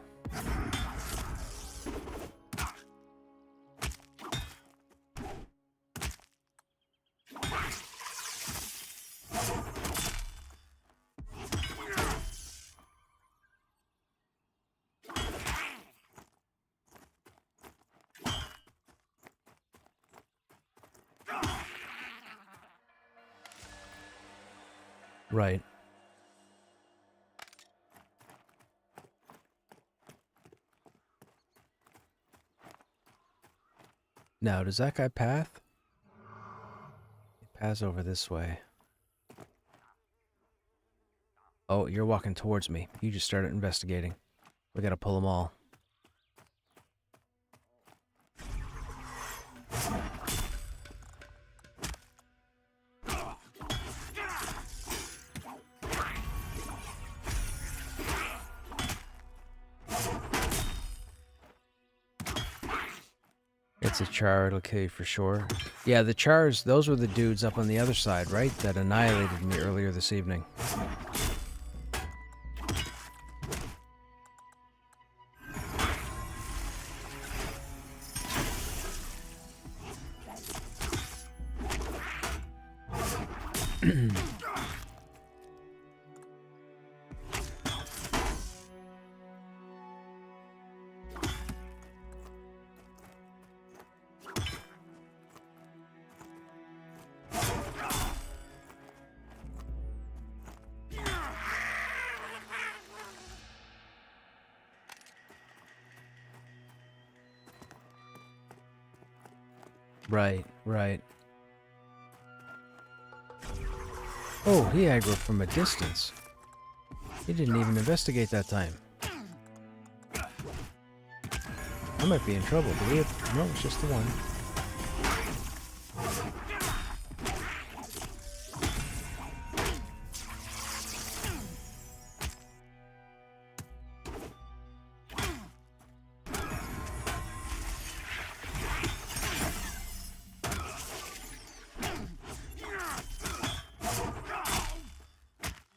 Right. Now, does that guy path? He paths over this way. Oh, you're walking towards me. You just started investigating. We gotta pull them all. It's a char, it'll kill you for sure. Yeah, the chars, those were the dudes up on the other side, right? That annihilated me earlier this evening. Right, right. Oh, he aggroed from a distance. He didn't even investigate that time. I might be in trouble. Do we have... No, it's just the one.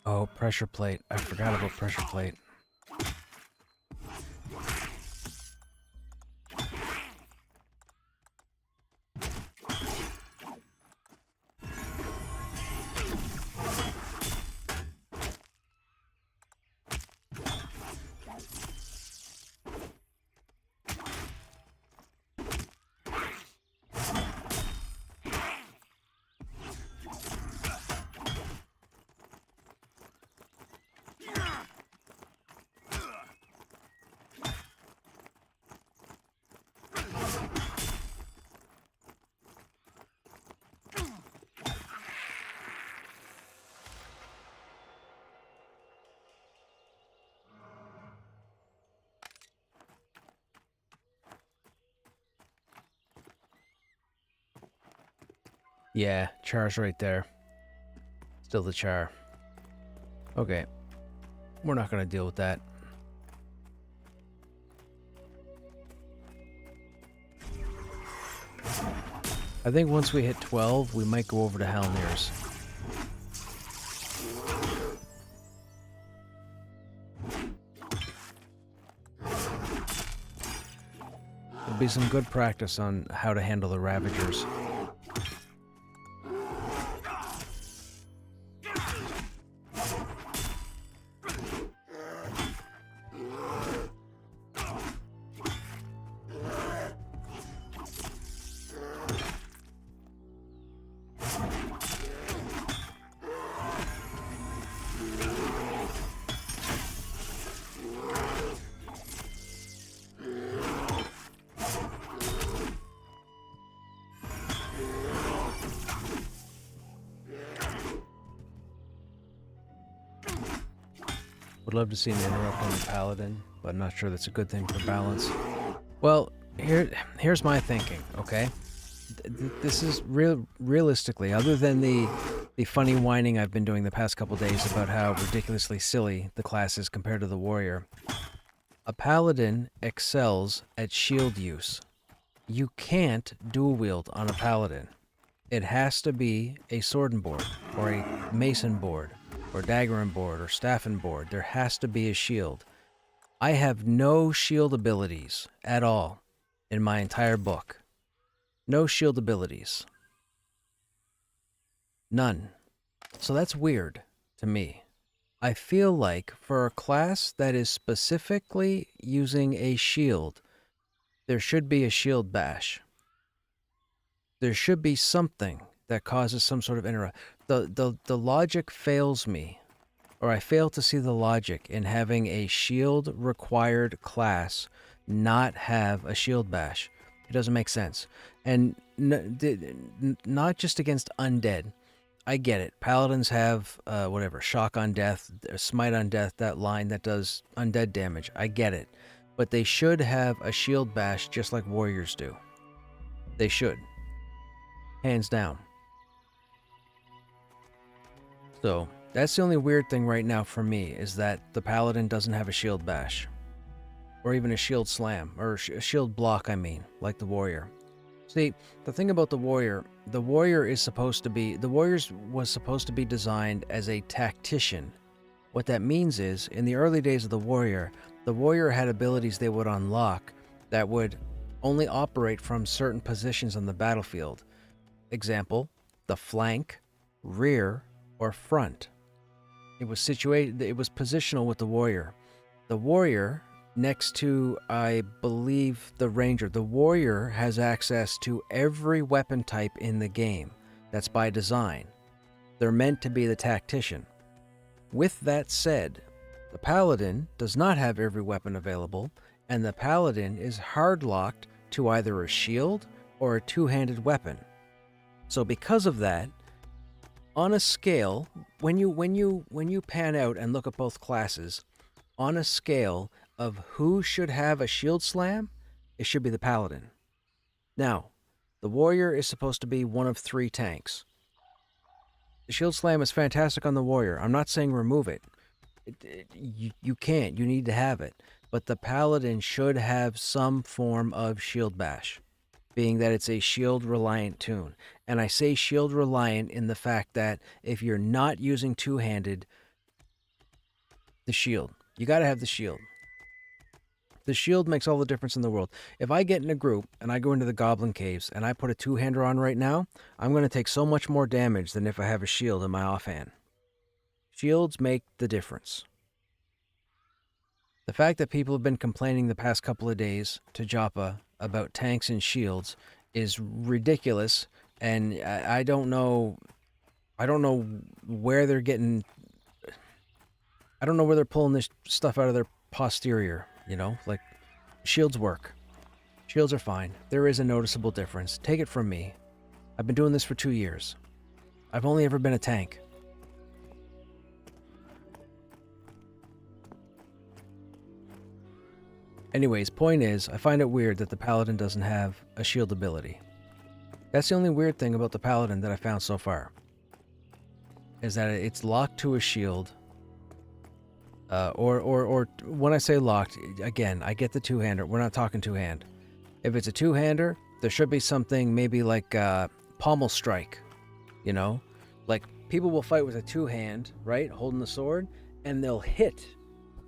Oh, pressure plate. I forgot about pressure plate. Yeah, char's right there. Still the char. Okay. We're not going to deal with that. I think once we hit 12, we might go over to Halmir's. There'll be some good practice on how to handle the Ravagers. Would love to see an interrupt on the Paladin, but I'm not sure that's a good thing for balance. Well, here's my thinking, okay? This is realistically, other than the funny whining I've been doing the past couple days about how ridiculously silly the class is compared to the Warrior, a Paladin excels at shield use. You can't dual wield on a Paladin. It has to be a sword and board, or a mason board, or dagger and board, or staff and board. There has to be a shield. I have no shield abilities at all in my entire book. No shield abilities. None. So that's weird to me. I feel like for a class that is specifically using a shield, there should be a shield bash. There should be something that causes some sort of interrupt. The logic fails me, or I fail to see the logic in having a shield required class not have a shield bash. It doesn't make sense. And not just against undead. I get it. Paladins have shock on death, smite on death, that line that does undead damage. I get it. But they should have a shield bash just like warriors do. They should. Hands down. So, that's the only weird thing right now for me, is that the Paladin doesn't have a shield bash. Or even a shield slam, or a shield block, I mean, like the warrior. See, the thing about the warrior was supposed to be designed as a tactician. What that means is, in the early days of the warrior had abilities they would unlock that would only operate from certain positions on the battlefield. Example, the flank, rear, or front. It was positional with the warrior. The warrior, next to, I believe, the ranger, the warrior has access to every weapon type in the game. That's by design. They're meant to be the tactician. With that said, the Paladin does not have every weapon available, and the Paladin is hard-locked to either a shield or a two-handed weapon. So because of that, on a scale, when you pan out and look at both classes, on a scale of who should have a shield slam, it should be the Paladin. Now, the warrior is supposed to be one of 3 tanks. The shield slam is fantastic on the warrior. I'm not saying remove it. You can't. You need to have it. But the Paladin should have some form of shield bash, being that it's a shield-reliant toon. And I say shield-reliant in the fact that if you're not using two-handed, the shield. You gotta have the shield. The shield makes all the difference in the world. If I get in a group and I go into the Goblin Caves and I put a two-hander on right now, I'm going to take so much more damage than if I have a shield in my offhand. Shields make the difference. The fact that people have been complaining the past couple of days to Joppa about tanks and shields is ridiculous, and I don't know where they're getting... I don't know where they're pulling this stuff out of their posterior, you know? Like, shields work. Shields are fine. There is a noticeable difference. Take it from me. I've been doing this for 2 years. I've only ever been a tank. Anyways, point is, I find it weird that the Paladin doesn't have a shield ability. That's the only weird thing about the Paladin that I found so far. Is that it's locked to a shield. Or when I say locked, again, I get the two-hander. We're not talking two-hand. If it's a two-hander, there should be something maybe like pommel strike, you know? Like, people will fight with a two-hand, right, holding the sword, and they'll hit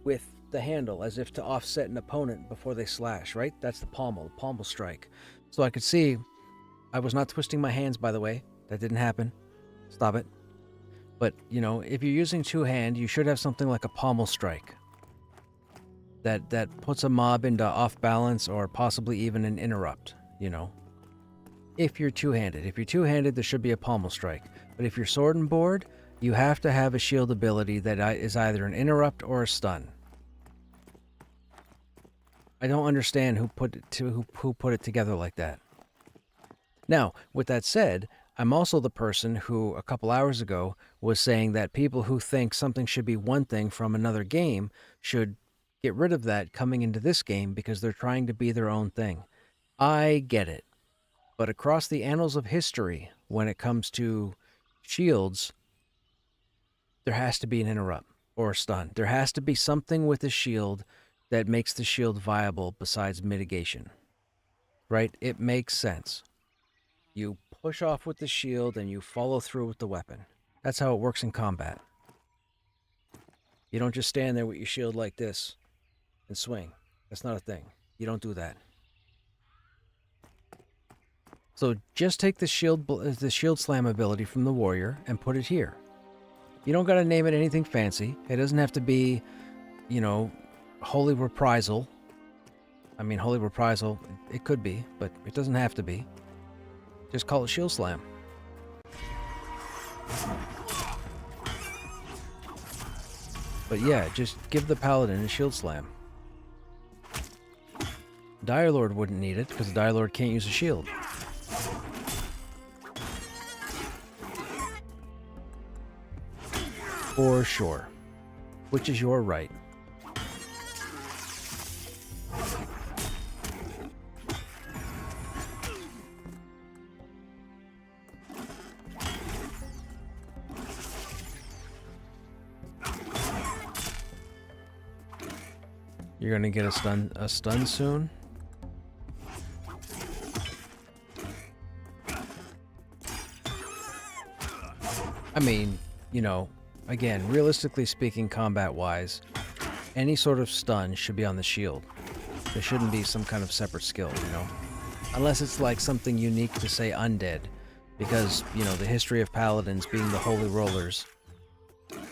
with the handle as if to offset an opponent before they slash, right? That's the pommel strike. So I could see, I was not twisting my hands, by the way. That didn't happen. Stop it. But, you know, if you're using two-hand, you should have something like a pommel strike. That puts a mob into off balance or possibly even an interrupt, you know. If you're two-handed. If you're two-handed, there should be a pommel strike. But if you're sword and board, you have to have a shield ability that is either an interrupt or a stun. I don't understand who put it together like that. Now, with that said, I'm also the person who, a couple hours ago, was saying that people who think something should be one thing from another game should get rid of that coming into this game because they're trying to be their own thing. I get it. But across the annals of history, when it comes to shields, there has to be an interrupt or a stun. There has to be something with the shield that makes the shield viable besides mitigation. Right? It makes sense. You push off with the shield and you follow through with the weapon. That's how it works in combat. You don't just stand there with your shield like this and swing. That's not a thing. You don't do that. So just take the shield slam ability from the warrior and put it here. You don't got to name it anything fancy. It doesn't have to be, you know, Holy Reprisal. I mean, Holy Reprisal, it could be, but it doesn't have to be. Just call it Shield Slam. But yeah, just give the Paladin a Shield Slam. Dire Lord wouldn't need it, because the Dire Lord can't use a shield. For sure. Which is your right. You're gonna get a stun soon. I mean, you know, again, realistically speaking, combat-wise, any sort of stun should be on the shield. There shouldn't be some kind of separate skill, you know? Unless it's like something unique to, say, undead. Because, you know, the history of paladins being the holy rollers,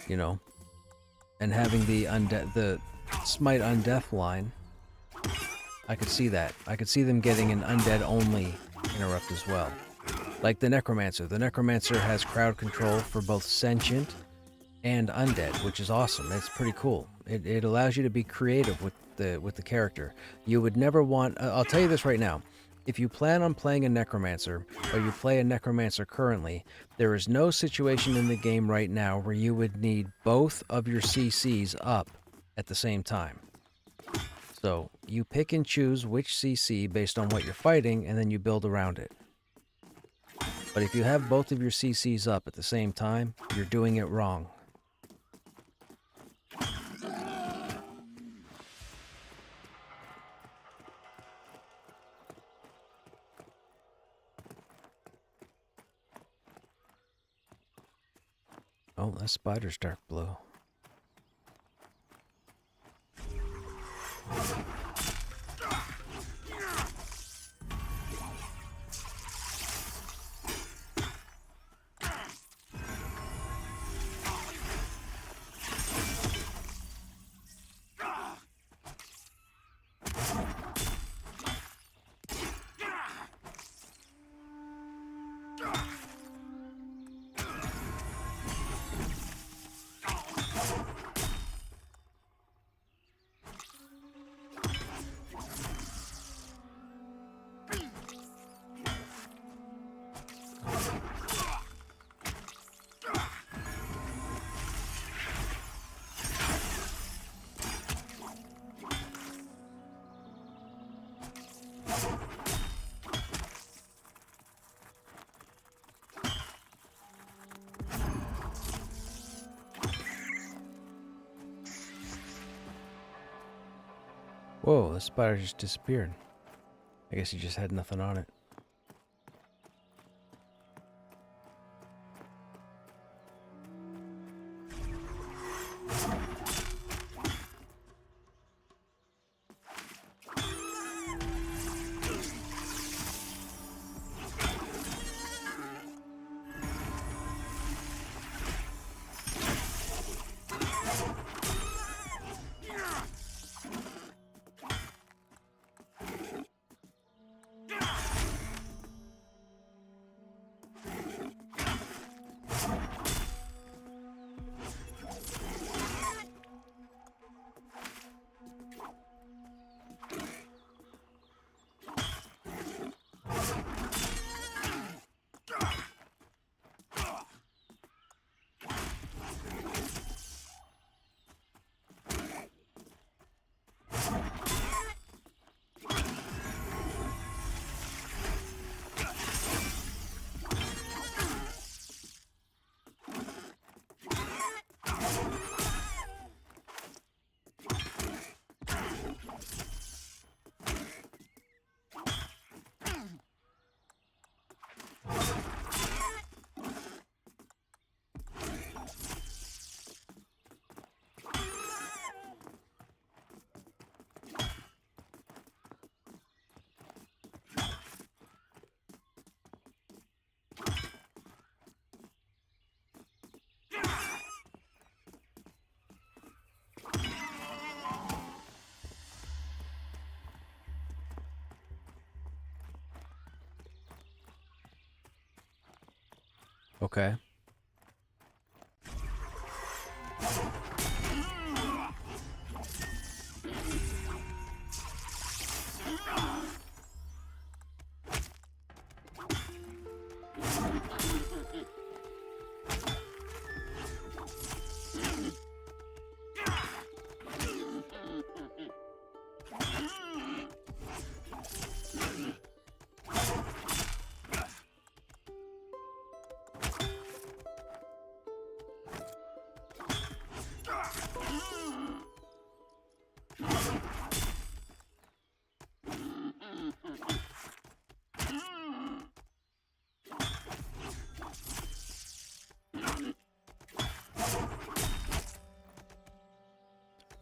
you know, and having the smite undeath line, I could see that. I could see them getting an undead-only interrupt as well. Like the Necromancer. The Necromancer has crowd control for both sentient and undead, which is awesome. It's pretty cool. It allows you to be creative with the character. You would never want... I'll tell you this right now. If you plan on playing a Necromancer, or you play a Necromancer currently, there is no situation in the game right now where you would need both of your CCs up at the same time. So, you pick and choose which CC based on what you're fighting, and then you build around it. But if you have both of your CCs up at the same time, you're doing it wrong. Oh, that spider's dark blue. Whoa, the spider just disappeared. I guess he just had nothing on it. Okay.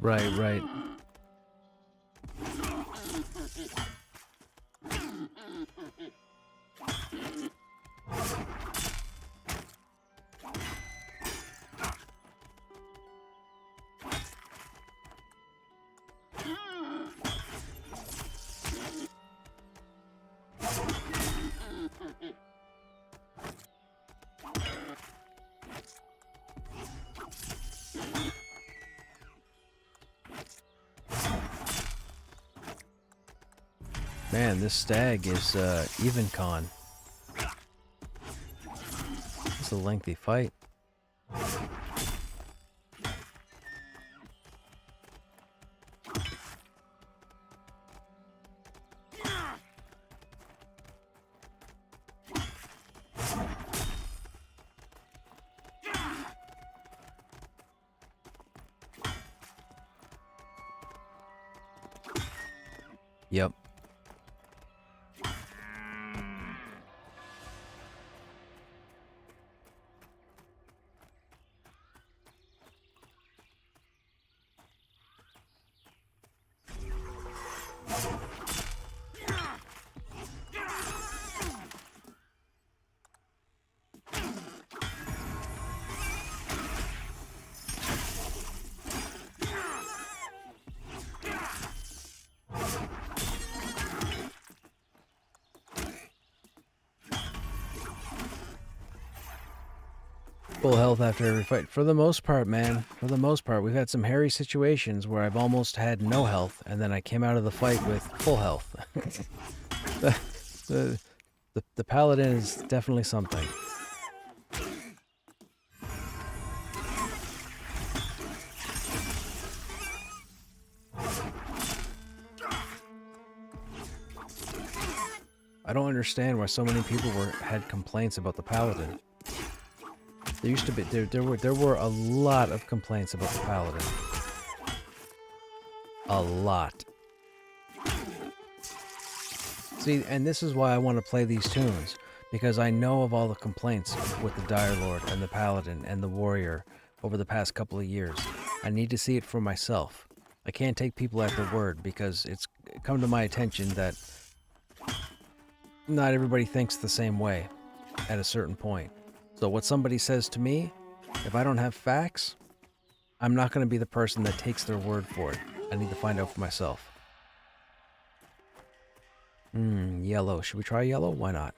Right, right. Man, this stag is even con. It's a lengthy fight. Yep. Full health after every fight. For the most part, man. For the most part. We've had some hairy situations where I've almost had no health, and then I came out of the fight with full health. the paladin is definitely something. I don't understand why so many people had complaints about the paladin. There used to be there were a lot of complaints about the paladin. A lot. See, and this is why I want to play these tunes, because I know of all the complaints with the Dire Lord and the paladin and the warrior over the past couple of years. I need to see it for myself. I can't take people at their word, because it's come to my attention that not everybody thinks the same way at a certain point. So what somebody says to me, if I don't have facts, I'm not going to be the person that takes their word for it. I need to find out for myself. Yellow. Should we try yellow? Why not?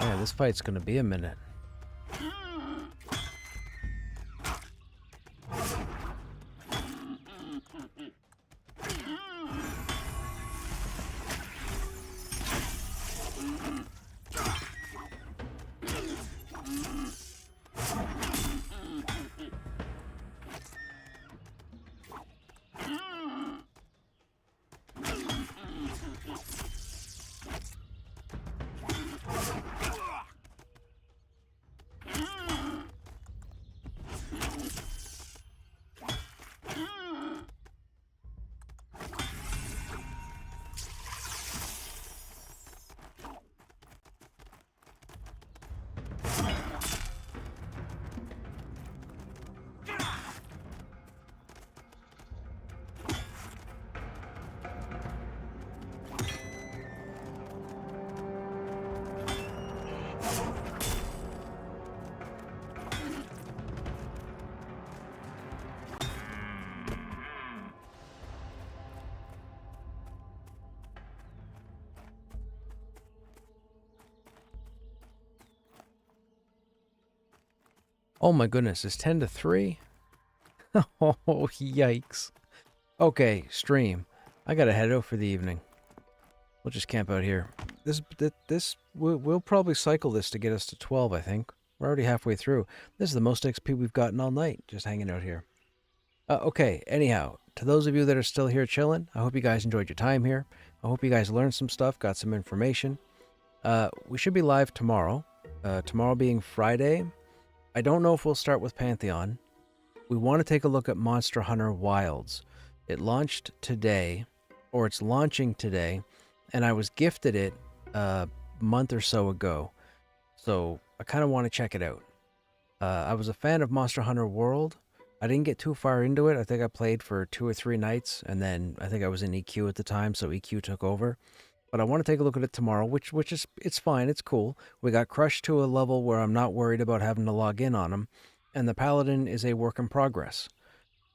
Yeah, this fight's gonna be a minute. Oh my goodness, it's 10 to 3? Oh, yikes. Okay, stream. I gotta head out for the evening. We'll just camp out here. We'll probably cycle this to get us to 12, I think. We're already halfway through. This is the most XP we've gotten all night, just hanging out here. Okay, anyhow, to those of you that are still here chilling, I hope you guys enjoyed your time here. I hope you guys learned some stuff, got some information. We should be live tomorrow. Tomorrow being Friday. I don't know if we'll start with Pantheon. We want to take a look at Monster Hunter Wilds. It launched today, or it's launching today, and I was gifted it a month or so ago. So I kind of want to check it out. I was a fan of Monster Hunter World. I didn't get too far into it. I think I played for 2 or 3 nights, and then I think I was in EQ at the time, so EQ took over. But I want to take a look at it tomorrow, which is, it's fine, it's cool. We got crushed to a level where I'm not worried about having to log in on him, and the Paladin is a work in progress.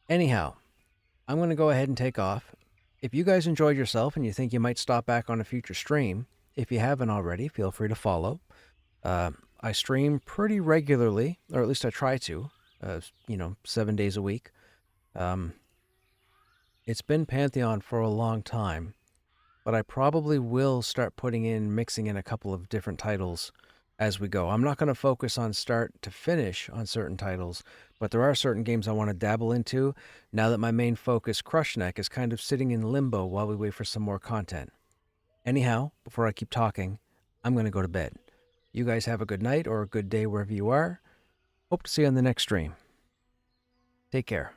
Anyhow, I'm going to go ahead and take off. If you guys enjoyed yourself and you think you might stop back on a future stream, if you haven't already, feel free to follow. I stream pretty regularly, or at least I try to, 7 days a week. It's been Pantheon for a long time, but I probably will start mixing in a couple of different titles as we go. I'm not going to focus on start to finish on certain titles, but there are certain games I want to dabble into now that my main focus, Krushnek, is kind of sitting in limbo while we wait for some more content. Anyhow, before I keep talking, I'm going to go to bed. You guys have a good night or a good day wherever you are. Hope to see you on the next stream. Take care.